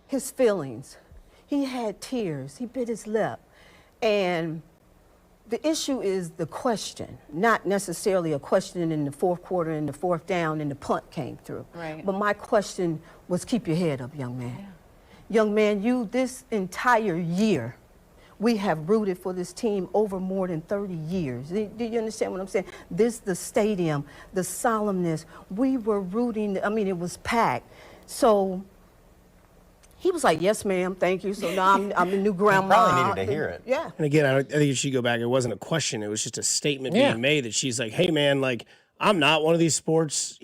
his feelings. He had tears, he bit his lip. And the issue is the question, not necessarily a question in the fourth quarter and the fourth down and the punt came through. Right. But my question was, keep your head up, young man. Young man, this entire year, we have rooted for this team over more than 30 years. Do you understand what I'm saying? The stadium, the solemnness, we were rooting, I mean, it was packed. So he was like, yes, ma'am, thank you. So now I'm the new grandma. Probably needed to hear it. Yeah. And again, I think if she go back, it wasn't a question. It was just a statement being made that she's like, hey, man, like, I'm not one of these sports,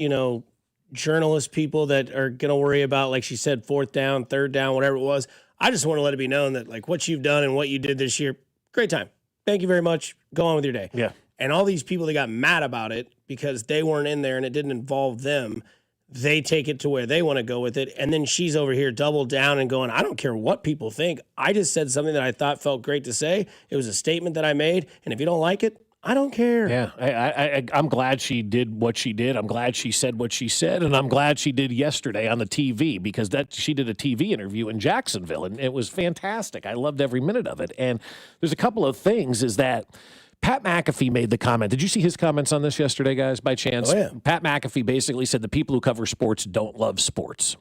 journalist people that are going to worry about, like she said, fourth down, third down, whatever it was. I just want to let it be known that, like, what you've done and what you did this year, great time. Thank you very much. Go on with your day. Yeah. And all these people that got mad about it because they weren't in there and it didn't involve them, they take it to where they want to go with it. And then she's over here double down and going, I don't care what people think. I just said something that I thought felt great to say. It was a statement that I made. And if you don't like it, I don't care. Yeah, I'm glad she did what she did. I'm glad she said what she said, and I'm glad she did yesterday on the TV because she did a TV interview in Jacksonville, and it was fantastic. I loved every minute of it. And there's a couple of things is that Pat McAfee made the comment. Did you see his comments on this yesterday, guys, by chance? Oh, yeah. Pat McAfee basically said the people who cover sports don't love sports.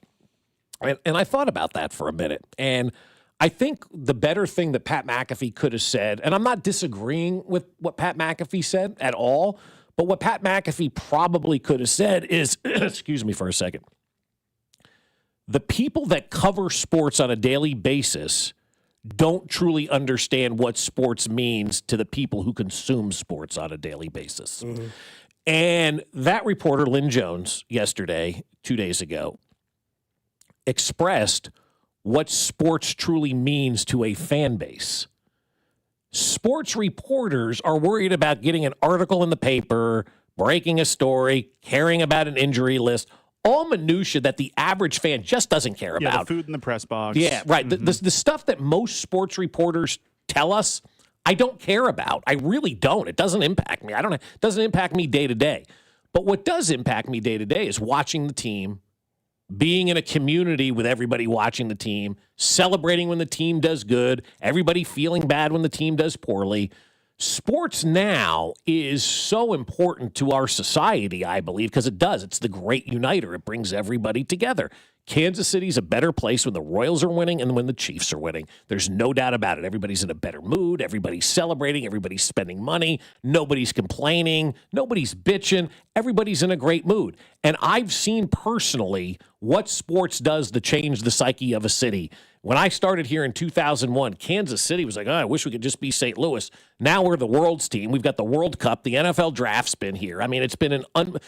And I thought about that for a minute, and I think the better thing that Pat McAfee could have said, and I'm not disagreeing with what Pat McAfee said at all, but what Pat McAfee probably could have said is, excuse me for a second, the people that cover sports on a daily basis don't truly understand what sports means to the people who consume sports on a daily basis. Mm-hmm. And that reporter, Lynn Jones, yesterday, 2 days ago, expressed what sports truly means to a fan base. Sports reporters are worried about getting an article in the paper, breaking a story, caring about an injury list, all minutia that the average fan just doesn't care about. Yeah, the food in the press box. Yeah, right. Mm-hmm. The stuff that most sports reporters tell us, I don't care about. I really don't. It doesn't impact me. It doesn't impact me day to day. But what does impact me day to day is watching the team, being in a community with everybody watching the team, celebrating when the team does good, everybody feeling bad when the team does poorly. Sports now is so important to our society, I believe, because it does. It's the great uniter. It brings everybody together. Kansas City's a better place when the Royals are winning and when the Chiefs are winning. There's no doubt about it. Everybody's in a better mood. Everybody's celebrating. Everybody's spending money. Nobody's complaining. Nobody's bitching. Everybody's in a great mood. And I've seen personally what sports does to change the psyche of a city. When I started here in 2001, Kansas City was like, oh, I wish we could just be St. Louis. Now we're the world's team. We've got the World Cup. The NFL draft's been here. I mean, it's been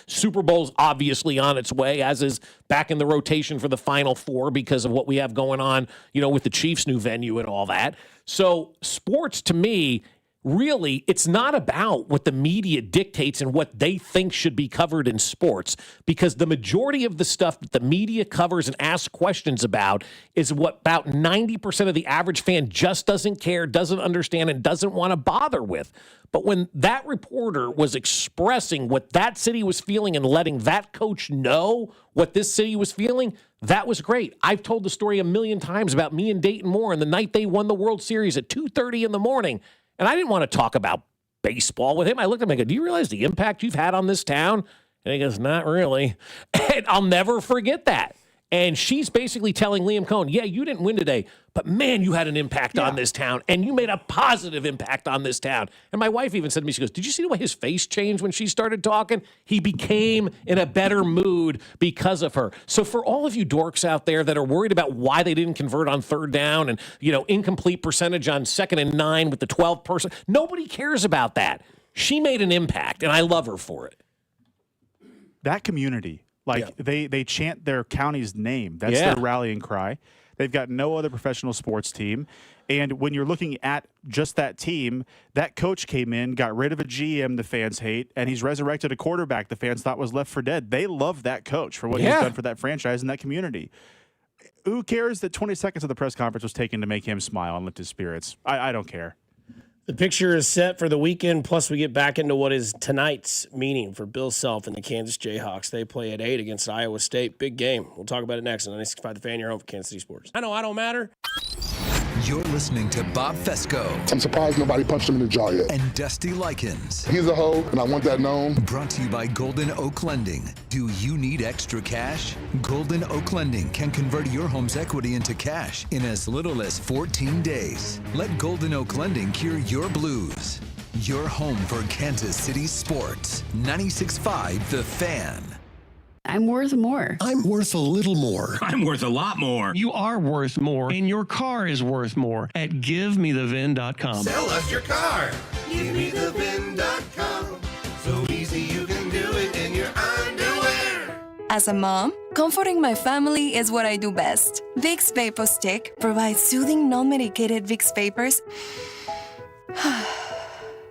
Super Bowl's obviously on its way, as is back in the rotation for the Final Four because of what we have going on, with the Chiefs' new venue and all that. So sports, to me, really, it's not about what the media dictates and what they think should be covered in sports, because the majority of the stuff that the media covers and asks questions about is what about 90% of the average fan just doesn't care, doesn't understand, and doesn't want to bother with. But when that reporter was expressing what that city was feeling and letting that coach know what this city was feeling, that was great. I've told the story a million times about me and Dayton Moore and the night they won the World Series at 2:30 in the morning. And I didn't want to talk about baseball with him. I looked at him and I go, do you realize the impact you've had on this town? And he goes, not really. And I'll never forget that. And she's basically telling Liam Cohen, yeah, you didn't win today, but man, you had an impact on this town, and you made a positive impact on this town. And my wife even said to me, she goes, did you see the way his face changed when she started talking? He became in a better mood because of her. So for all of you dorks out there that are worried about why they didn't convert on third down and, incomplete percentage on 2nd and 9 with the 12th person, nobody cares about that. She made an impact, and I love her for it. That community. They chant their county's name. That's their rallying cry. They've got no other professional sports team. And when you're looking at just that team, that coach came in, got rid of a GM the fans hate, and he's resurrected a quarterback the fans thought was left for dead. They love that coach for what he's done for that franchise and that community. Who cares that 20 seconds of the press conference was taken to make him smile and lift his spirits? I don't care. The picture is set for the weekend, plus we get back into what is tonight's meeting for Bill Self and the Kansas Jayhawks. They play at 8 against Iowa State. Big game. We'll talk about it next on 96.5 The Fan, your home for Kansas City Sports. I know I don't matter. You're listening to Bob Fescoe. I'm surprised nobody punched him in the jaw yet. And Dusty Likens. He's a hoe, and I want that known. Brought to you by Golden Oak Lending. Do you need extra cash? Golden Oak Lending can convert your home's equity into cash in as little as 14 days. Let Golden Oak Lending cure your blues. Your home for Kansas City sports. 96.5 The Fan. I'm worth more. I'm worth a little more. I'm worth a lot more. You are worth more, and your car is worth more at GiveMeTheVin.com. Sell us your car. GiveMeTheVin.com. So easy you can do it in your underwear. As a mom, comforting my family is what I do best. Vicks Vapor Stick provides soothing, non-medicated Vicks vapors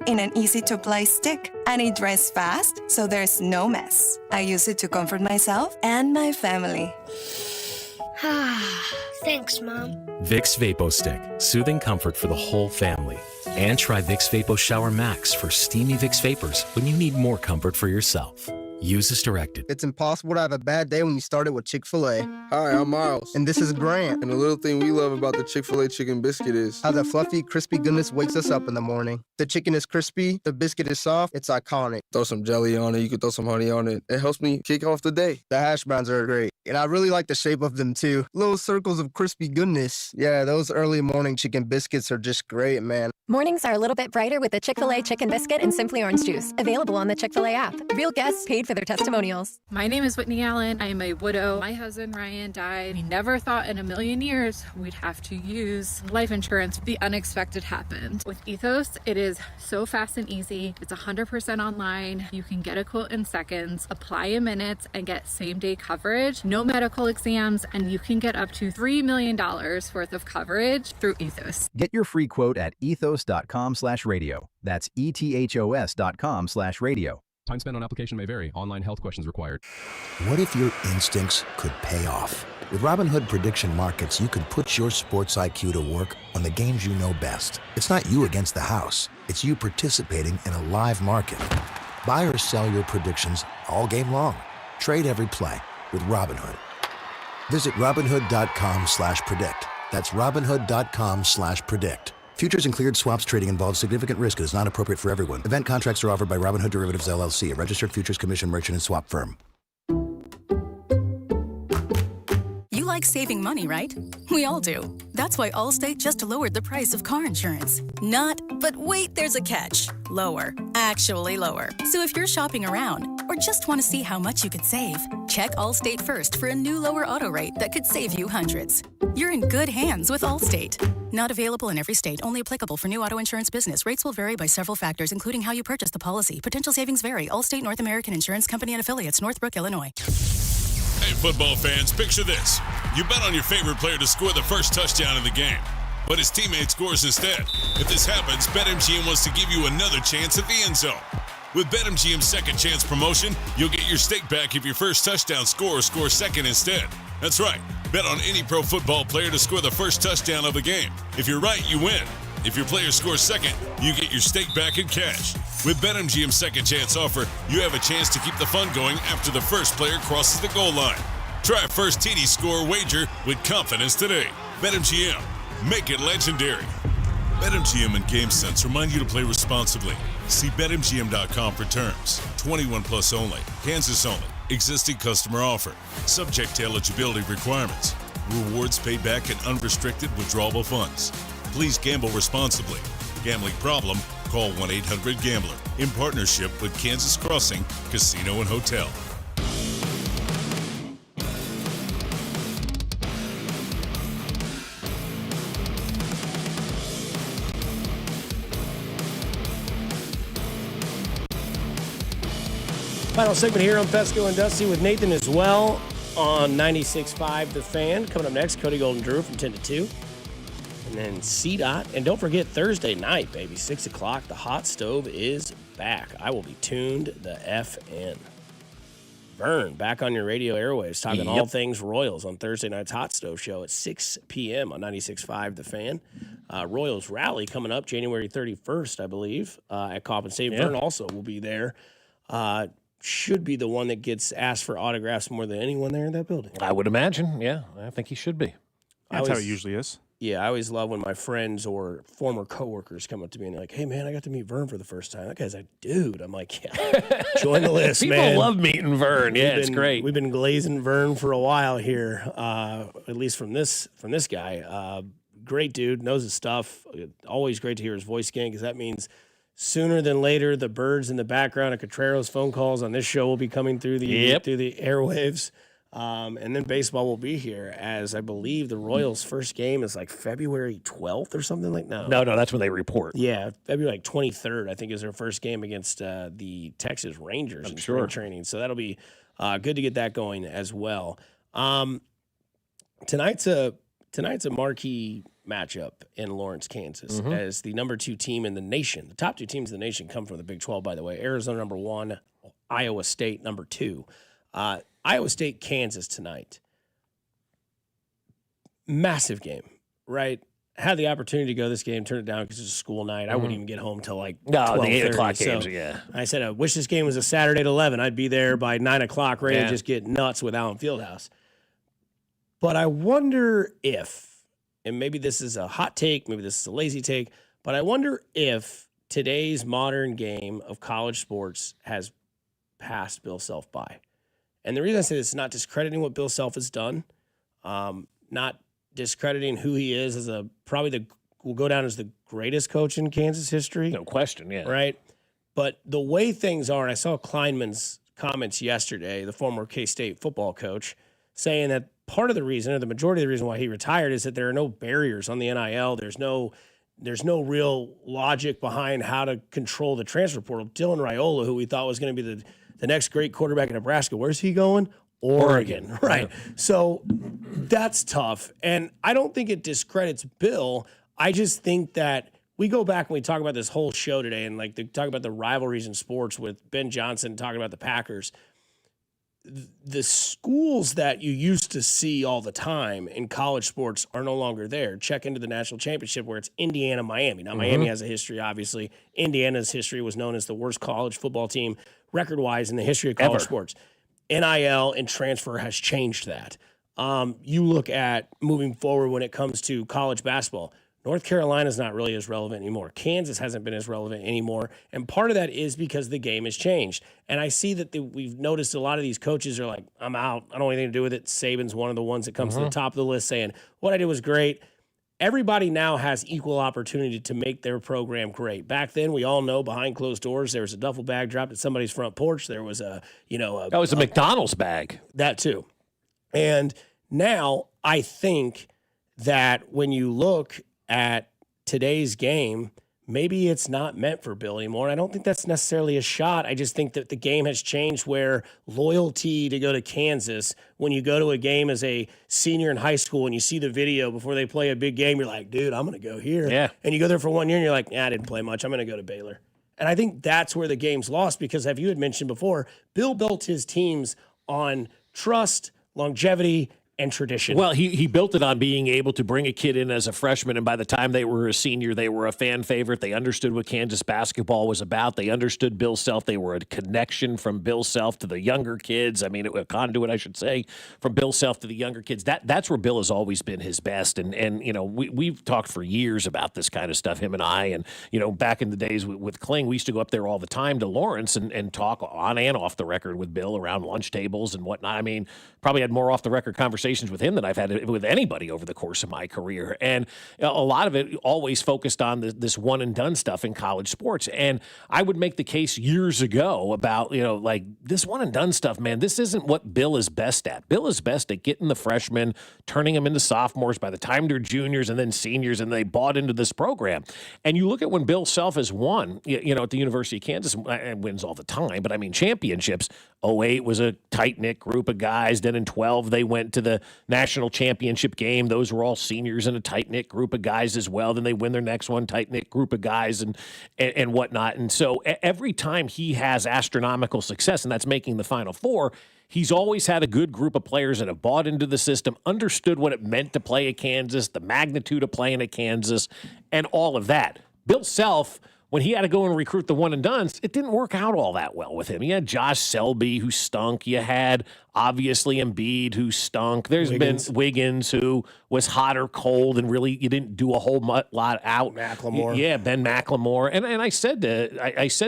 in an easy-to-apply stick, and it dries fast, so there's no mess. I use it to comfort myself and my family. Thanks, Mom. Vicks VapoStick, soothing comfort for the whole family. And try Vicks Vapo Shower Max for steamy Vicks Vapors when you need more comfort for yourself. Use as directed. It's impossible to have a bad day when you start it with Chick-fil-A. Hi, I'm Miles. And this is Grant. And the little thing we love about the Chick-fil-A chicken biscuit is how the fluffy, crispy goodness wakes us up in the morning. The chicken is crispy, the biscuit is soft, it's iconic. Throw some jelly on it, you can throw some honey on it. It helps me kick off the day. The hash browns are great. And I really like the shape of them too. Little circles of crispy goodness. Yeah, those early morning chicken biscuits are just great, man. Mornings are a little bit brighter with the Chick-fil-A Chicken Biscuit and Simply Orange Juice. Available on the Chick-fil-A app. Real guests paid for their testimonials. My name is Whitney Allen. I am a widow. My husband Ryan died. We never thought in a million years we'd have to use life insurance. The unexpected happened. With Ethos, it is so fast and easy. It's 100% online. You can get a quote in seconds, apply in minutes, and get same-day coverage. No medical exams, and you can get up to $3 million worth of coverage through Ethos. Get your free quote at ethos.com/radio. That's ethos.com/radio. Time spent on application may vary. Online health questions required. What if your instincts could pay off? With Robinhood Prediction Markets, you could put your sports IQ to work on the games you know best. It's not you against the house. It's you participating in a live market. Buy or sell your predictions all game long. Trade every play with Robinhood. Visit Robinhood.com/predict. That's Robinhood.com/predict. Futures and cleared swaps trading involves significant risk and is not appropriate for everyone. Event contracts are offered by Robinhood Derivatives LLC, a registered futures commission merchant and swap firm. You like saving money, right? We all do. That's why Allstate just lowered the price of car insurance. Not, but wait, there's a catch. Lower. Actually lower. So if you're shopping around or just want to see how much you could save, check Allstate first for a new lower auto rate that could save you hundreds. You're in good hands with Allstate. Not available in every state. Only applicable for new auto insurance business. Rates will vary by several factors, including how you purchase the policy. Potential savings vary. Allstate North American Insurance Company and Affiliates, Northbrook, Illinois. Hey, football fans, picture this. You bet on your favorite player to score the first touchdown in the game, but his teammate scores instead. If this happens, BetMGM wants to give you another chance at the end zone. With BetMGM's second chance promotion, you'll get your stake back if your first touchdown scorer scores second instead. That's right. Bet on any pro football player to score the first touchdown of the game. If you're right, you win. If your player scores second, you get your stake back in cash. With BetMGM's second chance offer, you have a chance to keep the fun going after the first player crosses the goal line. Try a first TD score wager with confidence today. BetMGM. Make it legendary. BetMGM and GameSense remind you to play responsibly. See BetMGM.com for terms. 21 plus only. Kansas only. Existing customer offer. Subject to eligibility requirements. Rewards paid back in unrestricted withdrawable funds. Please gamble responsibly. Gambling problem? Call 1-800-GAMBLER. In partnership with Kansas Crossing Casino and Hotel. Final segment here on Fescoe and Dusty with Nathan as well on 96.5 The Fan. Coming up next, Cody Golden Drew from 10 to 2. And then C-Dot. And don't forget Thursday night, baby, 6 o'clock. The hot stove is back. I will be tuned the F in. Vern, back on your radio airwaves, talking all things Royals on Thursday night's Hot Stove Show at 6 p.m. on 96.5 The Fan. Royals rally coming up January 31st, I believe, at Coppin State. Vern also will be there. Should be the one that gets asked for autographs more than anyone there in that building. I would imagine. Yeah, I think he should be. That's how it usually is. Yeah, I always love when my friends or former coworkers come up to me and they're like, "Hey, man, I got to meet Vern for the first time." That guy's like, "Dude," I'm like, "Yeah, join the list, People man." People love meeting Vern. Yeah, it's great. We've been glazing Vern for a while here, at least from this guy. Great dude, knows his stuff. Always great to hear his voice again because that means sooner than later, the birds in the background of Contreras' phone calls on this show will be coming through the airwaves. And then baseball will be here, as I believe the Royals' first game is like February 12th or something like that. No, that's when they report. Yeah, February like 23rd, I think, is their first game against the Texas Rangers in spring training. So that'll be good to get that going as well. Tonight's a marquee matchup in Lawrence, Kansas, as the number 2 team in the nation. The top 2 teams in the nation come from the Big 12, by the way. Arizona number 1, Iowa State number 2. Iowa State, Kansas tonight. Massive game, right? had the opportunity to go to this game, turn it down because it's a school night. I wouldn't even get home till like No, the 8 12:30. o'clock games, So yeah. I said, I wish this game was a Saturday at 11. I'd be there by 9 o'clock, ready Yeah. to just get nuts with Allen Fieldhouse. But I wonder if, and maybe this is a hot take, maybe this is a lazy take, but I wonder if today's modern game of college sports has passed Bill Self by. And the reason I say this is not discrediting what Bill Self has done, not discrediting who he is as will go down as the greatest coach in Kansas history. No question, yeah. Right? But the way things are, and I saw Kleinman's comments yesterday, the former K-State football coach, saying that part of the reason, or the majority of the reason why he retired, is that there are no barriers on the NIL. There's no real logic behind how to control the transfer portal. Dylan Raiola, who we thought was going to be the next great quarterback in Nebraska, where's he going? Oregon. Right. So that's tough. And I don't think it discredits Bill. I just think that we go back and we talk about this whole show today and like talk about the rivalries in sports with Ben Johnson talking about the Packers. The schools that you used to see all the time in college sports are no longer there. Check into the national championship where it's Indiana, Miami. Now, Miami has a history, obviously. Indiana's history was known as the worst college football team record-wise in the history of college sports. NIL and transfer has changed that. You look at moving forward when it comes to college basketball. North Carolina's not really as relevant anymore. Kansas hasn't been as relevant anymore. And part of that is because the game has changed. And I see that we've noticed a lot of these coaches are like, I'm out. I don't want anything to do with it. Saban's one of the ones that comes to the top of the list saying, what I did was great. Everybody now has equal opportunity to make their program great. Back then, we all know behind closed doors, there was a duffel bag dropped at somebody's front porch. There was that was a McDonald's bag. That too. And now I think that when you look at today's game, maybe it's not meant for Bill anymore. I don't think that's necessarily a shot. I just think that the game has changed where loyalty to go to Kansas, when you go to a game as a senior in high school and you see the video before they play a big game, you're like, dude, I'm going to go here. Yeah. And you go there for 1 year and you're like, I didn't play much. I'm going to go to Baylor. And I think that's where the game's lost because, as you had mentioned before, Bill built his teams on trust, longevity, and tradition. Well, he built it on being able to bring a kid in as a freshman, and by the time they were a senior, they were a fan favorite. They understood what Kansas basketball was about. They understood Bill Self. They were a connection from Bill Self to the younger kids. I mean, a conduit, I should say, from Bill Self to the younger kids. That's where Bill has always been his best. And you know, we've talked for years about this kind of stuff, him and I. And, you know, back in the days with Kling, we used to go up there all the time to Lawrence and talk on and off the record with Bill around lunch tables and whatnot. I mean, probably had more off the record conversations with him than I've had with anybody over the course of my career. And a lot of it always focused on this one and done stuff in college sports. And I would make the case years ago about, you know, like this one and done stuff, man, this isn't what Bill is best at. Bill is best at getting the freshmen, turning them into sophomores by the time they're juniors and then seniors, and they bought into this program. And you look at when Bill Self has won, you know, at the University of Kansas, and wins all the time, but I mean championships. 08 was a tight-knit group of guys. Then in 12, they went to the national championship game. Those were all seniors and a tight-knit group of guys as well. Then they win their next one, tight-knit group of guys and whatnot. And so every time he has astronomical success, and that's making the Final Four, he's always had a good group of players that have bought into the system, understood what it meant to play at Kansas, the magnitude of playing at Kansas, and all of that. Bill Self, when he had to go and recruit the one and dones, it didn't work out all that well with him. You had Josh Selby, who stunk. You had, obviously, Embiid, who stunk. There's been Wiggins, who was hot or cold, and really you didn't do a whole lot out. McLemore. Yeah, Ben McLemore. And I said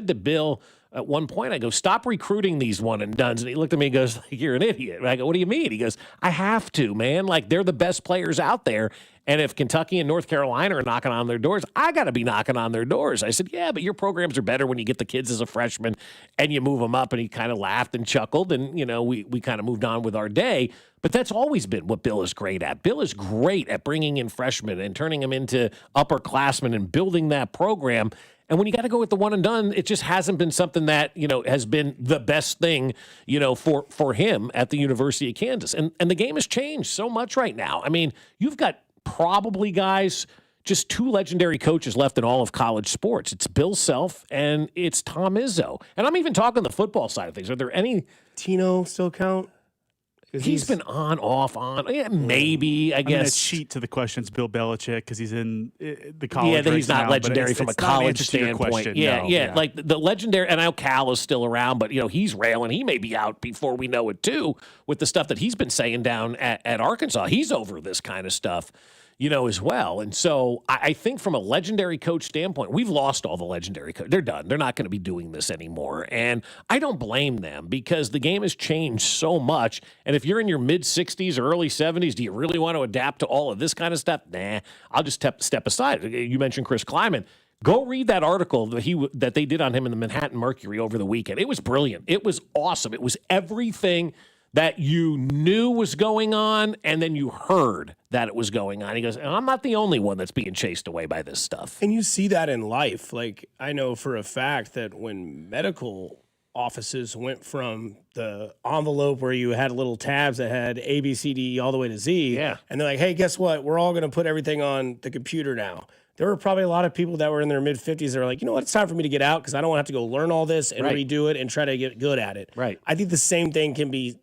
to Bill at one point, I go, stop recruiting these one and dones. And he looked at me and goes, you're an idiot. And I go, what do you mean? He goes, I have to, man. Like, they're the best players out there. And if Kentucky and North Carolina are knocking on their doors, I got to be knocking on their doors. I said, yeah, but your programs are better when you get the kids as a freshman and you move them up. And he kind of laughed and chuckled. And, you know, we kind of moved on with our day. But that's always been what Bill is great at. Bill is great at bringing in freshmen and turning them into upperclassmen and building that program. And when you got to go with the one and done, it just hasn't been something that, you know, has been the best thing, you know, for him at the University of Kansas. And the game has changed so much right now. I mean, you've got probably, guys, just two legendary coaches left in all of college sports. It's Bill Self and it's Tom Izzo. And I'm even talking the football side of things. Are there any? Tino still count? He's been on, off, on. Yeah, maybe, I guess. I'm going to cheat to the questions Bill Belichick because he's in the college. Yeah, that he's not now, legendary from a college standpoint. No, yeah. Like the legendary, and I know Cal is still around, but he's railing. He may be out before we know it too with the stuff that he's been saying down at Arkansas. He's over this kind of stuff. As well. And so I think from a legendary coach standpoint, we've lost all the legendary coaches. They're done. They're not going to be doing this anymore. And I don't blame them because the game has changed so much. And if you're in your mid-60s or early 70s, do you really want to adapt to all of this kind of stuff? Nah, I'll just step aside. You mentioned Chris Kleiman. Go read that article that they did on him in the Manhattan Mercury over the weekend. It was brilliant. It was awesome. It was everything that you knew was going on, and then you heard that it was going on. He goes, I'm not the only one that's being chased away by this stuff. And you see that in life. Like, I know for a fact that when medical offices went from the envelope where you had little tabs that had A, B, C, D, all the way to Z, and they're like, hey, guess what? We're all going to put everything on the computer now. There were probably a lot of people that were in their mid-50s that were like, you know what, it's time for me to get out because I don't want to have to go learn all this and redo it and try to get good at it. Right. I think the same thing can be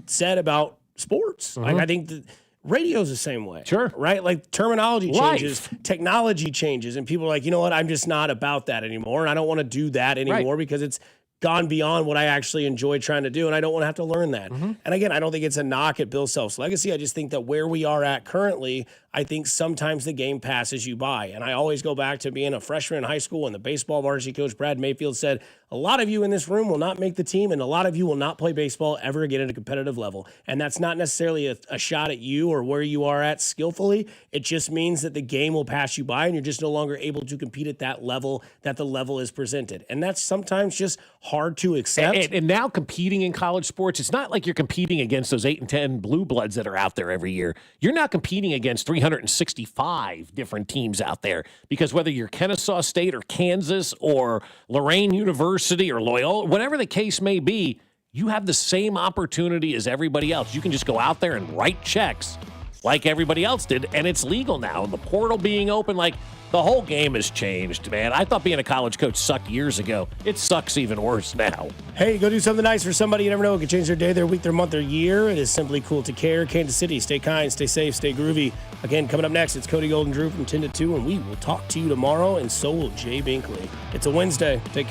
said about sports. Like, I think the radio's the same way. Sure. Right? Like, terminology changes, technology changes, and people are like, you know what, I'm just not about that anymore, and I don't want to do that anymore because it's gone beyond what I actually enjoy trying to do, and I don't want to have to learn that. And again, I don't think it's a knock at Bill Self's legacy. I just think that where we are at currently, I think sometimes the game passes you by. And I always go back to being a freshman in high school, and the baseball varsity coach, Brad Mayfield, said, a lot of you in this room will not make the team, and a lot of you will not play baseball ever again at a competitive level. And that's not necessarily a shot at you or where you are at skillfully. It just means that the game will pass you by, and you're just no longer able to compete at that level that the level is presented. And that's sometimes just hard to accept. And now competing in college sports, it's not like you're competing against those 8 and 10 blue bloods that are out there every year. You're not competing against 365 different teams out there because whether you're Kennesaw State or Kansas or Lorraine University or Loyola, whatever the case may be, you have the same opportunity as everybody else. You can just go out there and write checks like everybody else did, and it's legal now. And the portal being open, like, the whole game has changed, man. I thought being a college coach sucked years ago. It sucks even worse now. Hey, go do something nice for somebody. You never know. It could change their day, their week, their month, their year. It is simply cool to care. Kansas City, stay kind, stay safe, stay groovy. Again, coming up next, it's Cody Golden Drew from 10 to 2, and we will talk to you tomorrow, and so will Jay Binkley. It's a Wednesday. Take care.